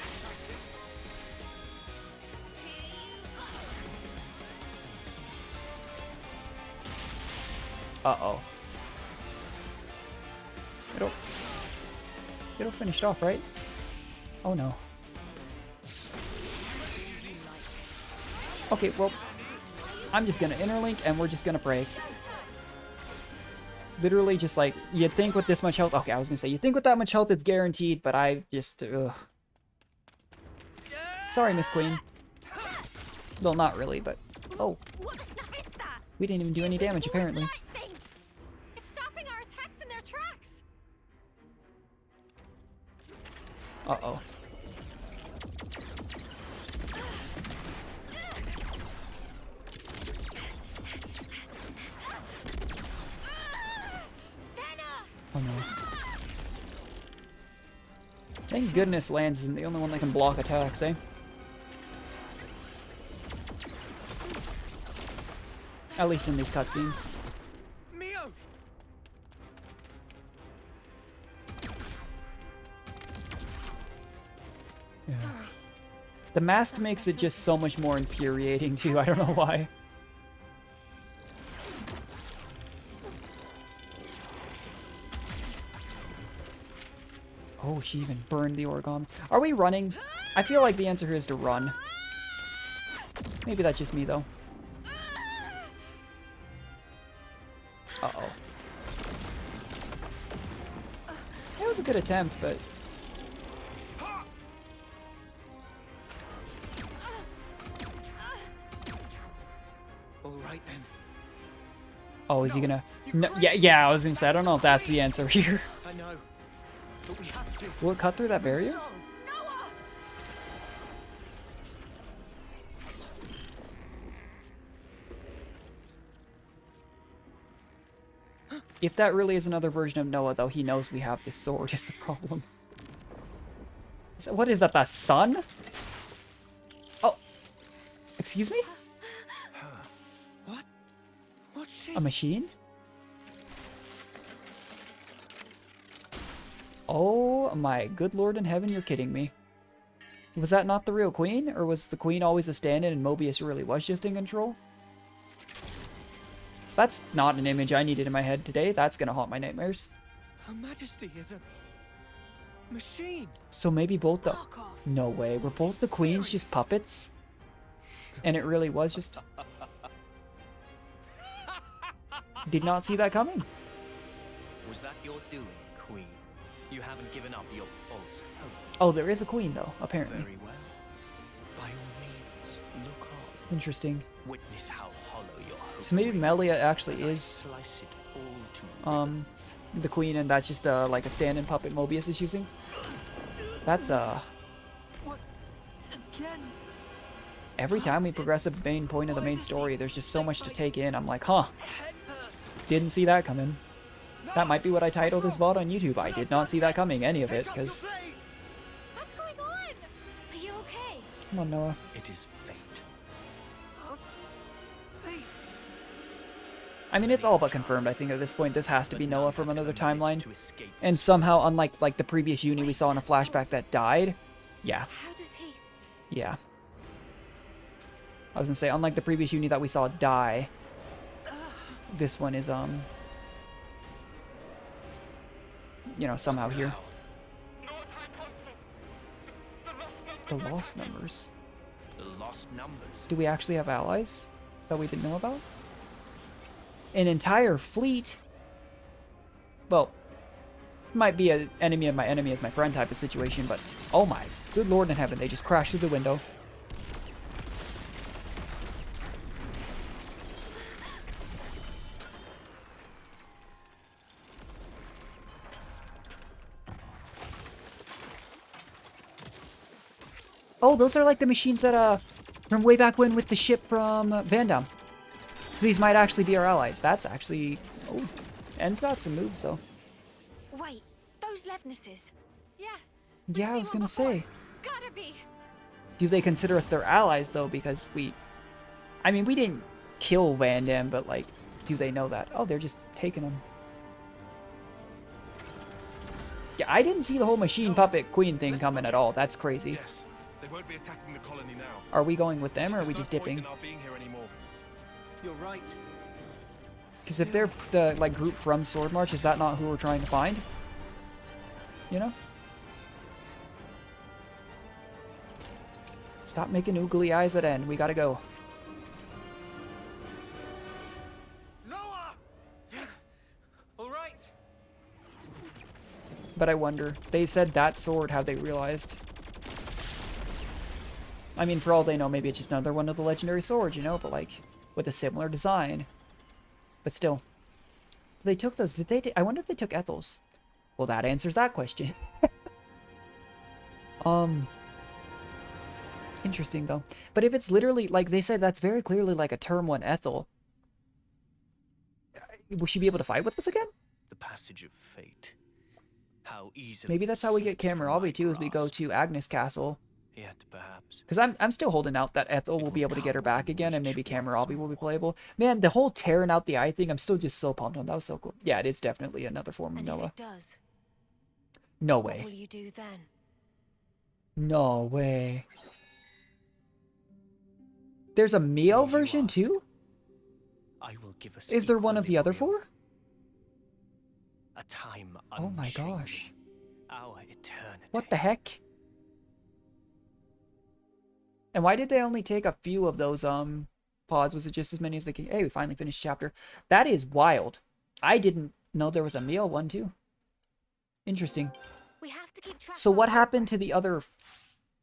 Uh-oh. It'll finish it off, right? Oh no. Okay, well, I'm just gonna interlink and we're just gonna pray. Literally just like, you'd think with this much health, okay, I was gonna say, you'd think with that much health it's guaranteed, but I just, ugh. Sorry, Miss Queen. Well, not really, but, oh. We didn't even do any damage, apparently. It's stopping our attacks in their tracks. Uh-oh. Oh no. Thank goodness Lance isn't the only one that can block attacks, eh? At least in these cutscenes. Mio! Yeah. The mask makes it just so much more infuriating too, I don't know why. Oh, she even burned the origami. Are we running? I feel like the answer here is to run. Maybe that's just me, though. Uh-oh. That was a good attempt, but... All right, then. Oh, is he gonna... No, yeah, I was gonna say, I don't know if that's the answer here. I know. But we have to. Will it cut through that barrier? If that really is another version of Noah, though, he knows we have this sword is the problem. What is that, the sun? Oh. Excuse me? What? What's she? A machine? Oh my good lord in heaven, you're kidding me. Was that not the real queen? Or was the queen always a stand-in and Mobius really was just in control? That's not an image I needed in my head today. That's gonna haunt my nightmares. Her Majesty is a machine. So maybe both the... No way. Were both the queens just puppets? And it really was just... Did not see that coming. Was that your doing, Queen? You haven't given up your false hope. Oh, there is a queen, though, apparently. Very well. By all means, look on. Interesting. Witness how hollow your hope So maybe rings Melia actually as I is... slice it all to the queen, and that's just like a stand-in puppet Mobius is using. That's What? Again? Every time we progress the main point of the main story, there's just so much to take in. I'm like, huh. Didn't see that coming. That might be what I titled this VOD on YouTube. I did not see that coming, any of it, because... What's going on? Are you okay? Come on, Noah. It is fate. Fate. I mean, it's all but confirmed, I think, at this point. This has to be Noah from another timeline. And somehow, unlike like the previous Uni we saw in a flashback that died... Yeah. How does he... Yeah. I was gonna say, unlike the previous Uni that we saw die, this one is, you know, somehow here. The lost numbers. The lost numbers. Do we actually have allies that we didn't know about? An entire fleet? Well, might be an enemy of my enemy is my friend type of situation, but oh my good lord in heaven, they just crashed through the window. Oh, those are like the machines that, from way back when with the ship from Van Damme. So these might actually be our allies. That's actually... Oh, N's got some moves, though. Wait, those Levnesses. Yeah. Yeah, I was gonna say. Gotta be. Do they consider us their allies, though? Because we... I mean, we didn't kill Van Damme, but, like, do they know that? Oh, they're just taking them. Yeah, I didn't see the whole machine puppet queen thing coming at all. That's crazy. Yes. They won't be attacking the colony now. Are we going with them, or are we just There's no point dipping? in our being here anymore. You're right. Because if they're the, like, group from Sword March, is that not who we're trying to find? You know? Stop making oogly eyes at N. We gotta go. Noah! All right. But I wonder. They said that sword, have they realized? I mean, for all they know, maybe it's just another one of the legendary swords, you know? But, like, with a similar design. But still. They took those. Did they? I wonder if they took Ethel's. Well, that answers that question. Interesting, though. But if it's literally, like they said, that's very clearly like a Term 1 Ethel. Will she be able to fight with us again? The passage of fate. How easily... Maybe that's how we get Cammuravi, too, as we go to Agnes Castle. Yet, perhaps. Because I'm still holding out that Ethel will be able to get her back again, and maybe Cammuravi will be playable. Man, the whole tearing out the eye thing, I'm still just so pumped on. That was so cool. Yeah, it is definitely another form of And Noah. if it does, No what way. will you do then? No way. There's a Mio version, too? I will give us Is there one of the other four? a time Oh my unchanging. gosh. Our eternity. What the heck? And why did they only take a few of those pods? Was it just as many as they can? Hey, we finally finished chapter. That is wild. I didn't know there was a meal one too. Interesting. We have to keep track So of what our happened to the other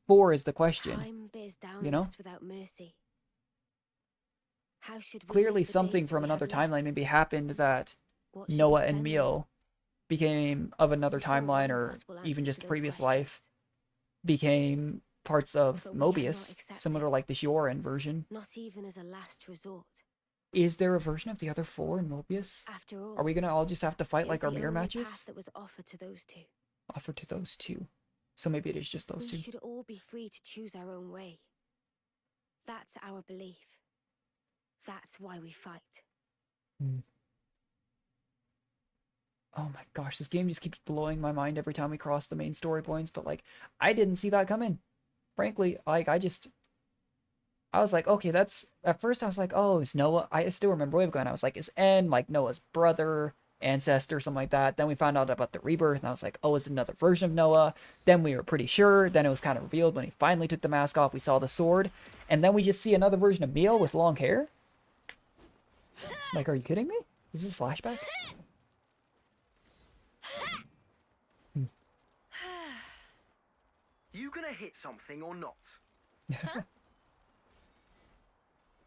four is the question. Time bears down You know? on us without mercy. How should we Clearly live the something days from that we another have left? timeline maybe happened that What should Noah we and spend Mio became of another Before we timeline, have or possible even answers just to a those previous questions. life became parts of But we cannot Mobius, accept similar to like the Shioran version. Not even as a last resort. Is there a version of the other 4 in Mobius? After all, Are we gonna all just have to fight it like was our the mirror only matches? path that was offered to those two. Offered to those 2. So maybe it is just those We 2. should all be free to choose our own way. That's our belief. That's why we fight. Oh my gosh, this game just keeps blowing my mind every time we cross the main story points, but like, I didn't see that coming. Frankly, like, I was like, okay, that's, at first I was like, oh, is Noah, I still remember way back when I was like, is N like Noah's brother, ancestor, something like that? Then we found out about the rebirth, and I was like, oh, it's another version of Noah. Then we were pretty sure, then it was kind of revealed when he finally took the mask off, we saw the sword, and then we just see another version of Mio with long hair? Like, are you kidding me? Is this a flashback? You gonna hit something or not? Huh?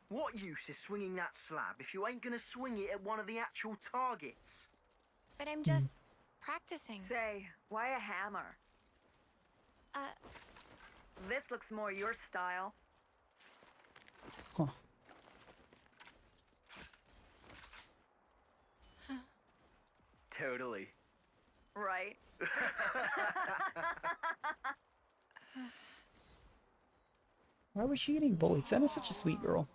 What use is swinging that slab if you ain't gonna swing it at one of the actual targets? But I'm just practicing. Say, why a hammer? This looks more your style. Huh. Totally. Right. Why was she getting bullied? Senna's such a sweet girl.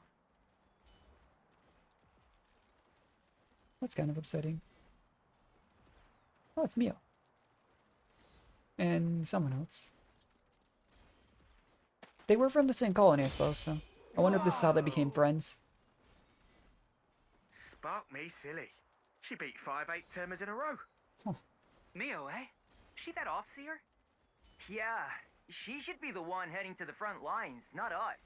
That's kind of upsetting. Oh, it's Mio. And someone else. They were from the same colony, I suppose, so... I wonder if this is how they became friends. Spark me silly. She beat 5 8-termers in a row. Huh. Mio, eh? She that Offseer? Yeah, she should be the one heading to the front lines, not us.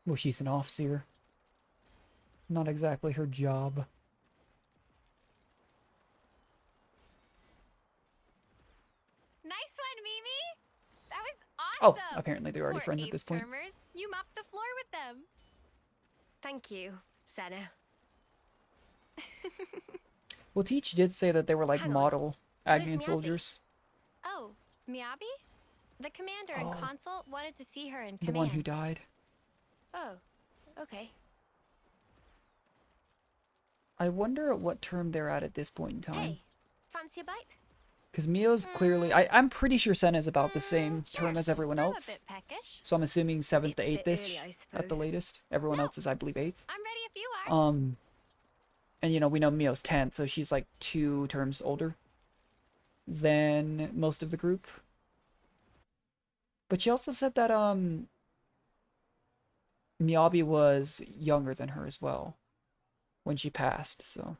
Well, she's an officer. Not exactly her job. Nice one, Mimi! That was Oh, awesome! apparently they're already Poor friends at this point. eighth-termers. You mopped the floor with them. Thank you, Senna. Well, Teach did say that they were like Hang on. model Agnian Miyabi? soldiers. Oh, Miyabi? The commander and Oh. consul wanted to see her in The command. one who died. Oh, okay. I wonder at what term they're at this point in time. Hey, fancy a bite? Because Mio's clearly... I'm pretty sure Senna's about the same term as everyone I'm a else. bit peckish. So I'm assuming 7th to It's a bit 8th-ish early, I at the suppose. latest. Everyone else is, I believe, 8th. I'm ready if you are. And you know, we know Mio's 10th, so she's like 2 terms older than most of the group. But she also said that, Miyabi was younger than her as well when she passed, so...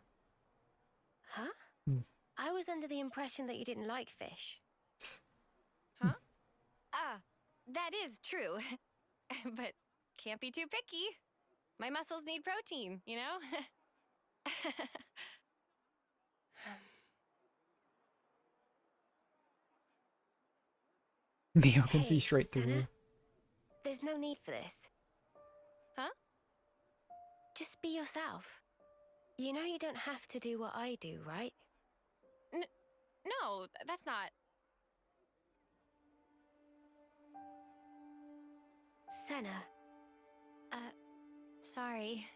Huh? I was under the impression that you didn't like fish. Huh? That is true. But can't be too picky. My muscles need protein, you know? Mio can Hey, see straight through Senna. her. There's no need for this. Huh? Just be yourself. You know you don't have to do what I do, right? No, that's not... Senna. Sorry.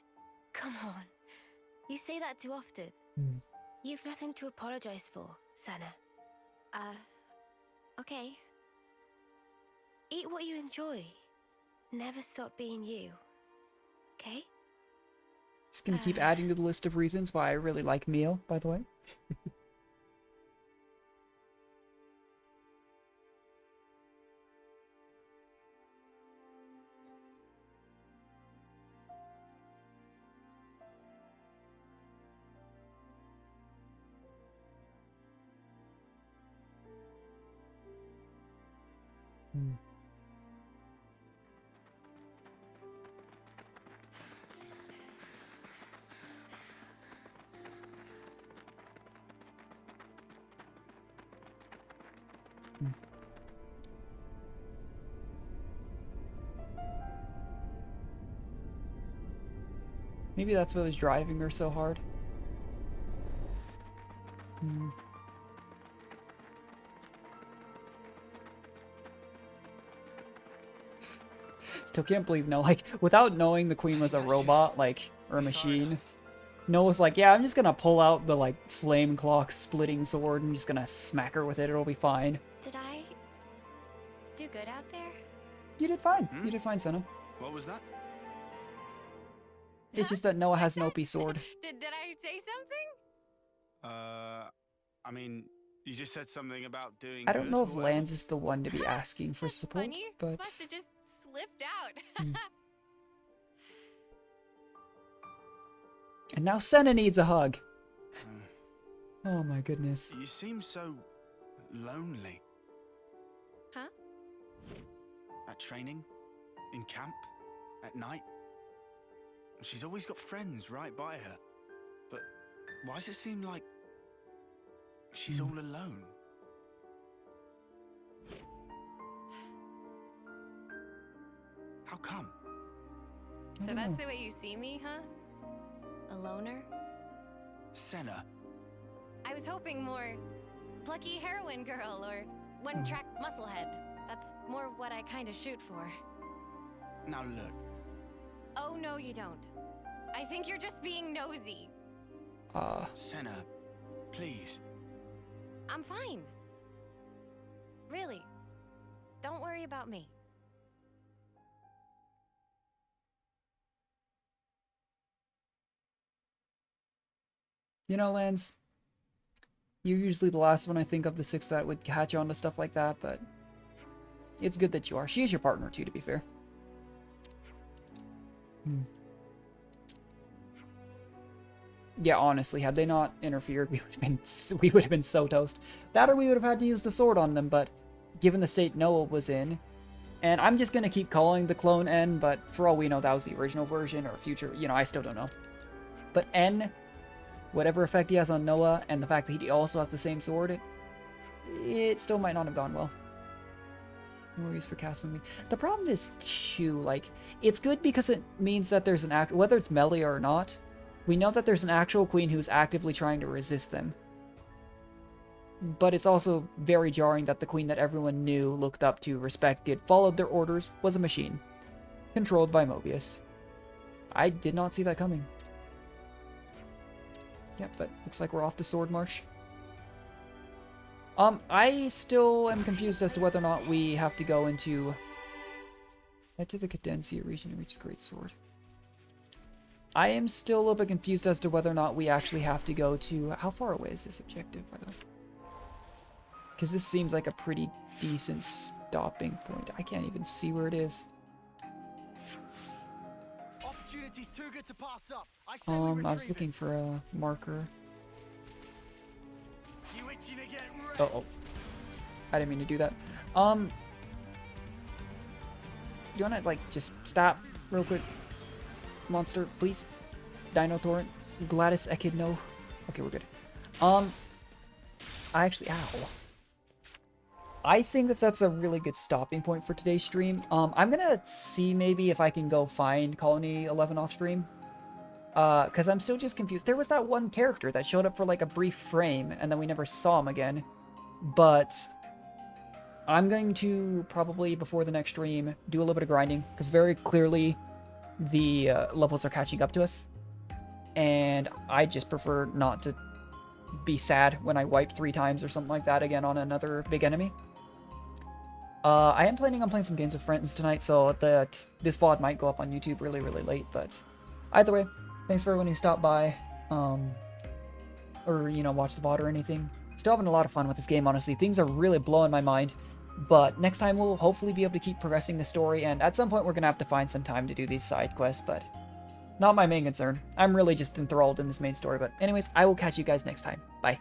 Come on. You say that too often. You've nothing to apologize for, Senna. Okay. Eat what you enjoy. Never stop being you. Okay? Just gonna keep adding to the list of reasons why I really like Mio, by the way. Maybe that's what was driving her so hard. Still can't believe no, like, without knowing the queen was a robot, like, or a machine, Noah's like, yeah, I'm just gonna pull out the, like, flame clock splitting sword and just gonna smack her with it, it'll be fine. Did I do good out there? You did fine. You did fine, Senna. What was that? It's just that Noah has an OP sword. Did I say something? I mean, you just said something about doing I don't good know or if whatever. Lance is the one to be asking for support, Funny. but... Must have just slipped out. And now Senna needs a hug. Oh my goodness. You seem so lonely. Huh? At training, in camp, at night. She's always got friends right by her. But why does it seem like she's all alone? How come? So that's the way you see me, huh? A loner? Senna. I was hoping more plucky heroine girl or one-track musclehead. That's more what I kind of shoot for. Now look. Oh, no, you don't. I think you're just being nosy. Senna, please. I'm fine. Really. Don't worry about me. You know, Lance, you're usually the last one I think of the six that would catch on to stuff like that, but it's good that you are. She is your partner too, to be fair. Yeah, honestly, had they not interfered, we would have been so toast. That or we would have had to use the sword on them, but given the state Noah was in, and I'm just gonna keep calling the clone N, but for all we know, that was the original version or future, you know, I still don't know. But N, whatever effect he has on Noah, and the fact that he also has the same sword, it still might not have gone well. More use for casting. The problem is, too, like, it's good because it means that there's an act, whether it's melee or not, we know that there's an actual queen who's actively trying to resist them. But it's also very jarring that the queen that everyone knew, looked up to, respected, followed their orders, was a machine. Controlled by Mobius. I did not see that coming. Yep, but looks like we're off to Sword Marsh. I still am confused as to whether or not we have to go into... Head to the Cadencia region and reach the Great Sword. I am still a little bit confused as to whether or not we actually have to go to... How far away is this objective, by the way? Because this seems like a pretty decent stopping point. I can't even see where it is. Opportunity's too good to pass up. I was looking for a marker. Uh-oh. I didn't mean to do that. You wanna, like, just stop real quick? Monster, please. Dino Torrent. Gladys Echidno. Okay, we're good. I actually... Ow. I think that that's a really good stopping point for today's stream. I'm gonna see maybe if I can go find Colony 11 off stream. Because I'm still just confused. There was that one character that showed up for like a brief frame, and then we never saw him again. But I'm going to probably, before the next stream, do a little bit of grinding, because very clearly the levels are catching up to us. And I just prefer not to be sad when I wipe 3 times or something like that again on another big enemy. I am planning on playing some games with friends tonight, so this VOD might go up on YouTube really, really late, but either way, thanks for everyone who stopped by, or, you know, watch the VOD or anything. Still having a lot of fun with this game, honestly. Things are really blowing my mind, but next time we'll hopefully be able to keep progressing the story, and at some point we're going to have to find some time to do these side quests, but not my main concern. I'm really just enthralled in this main story, but anyways, I will catch you guys next time. Bye.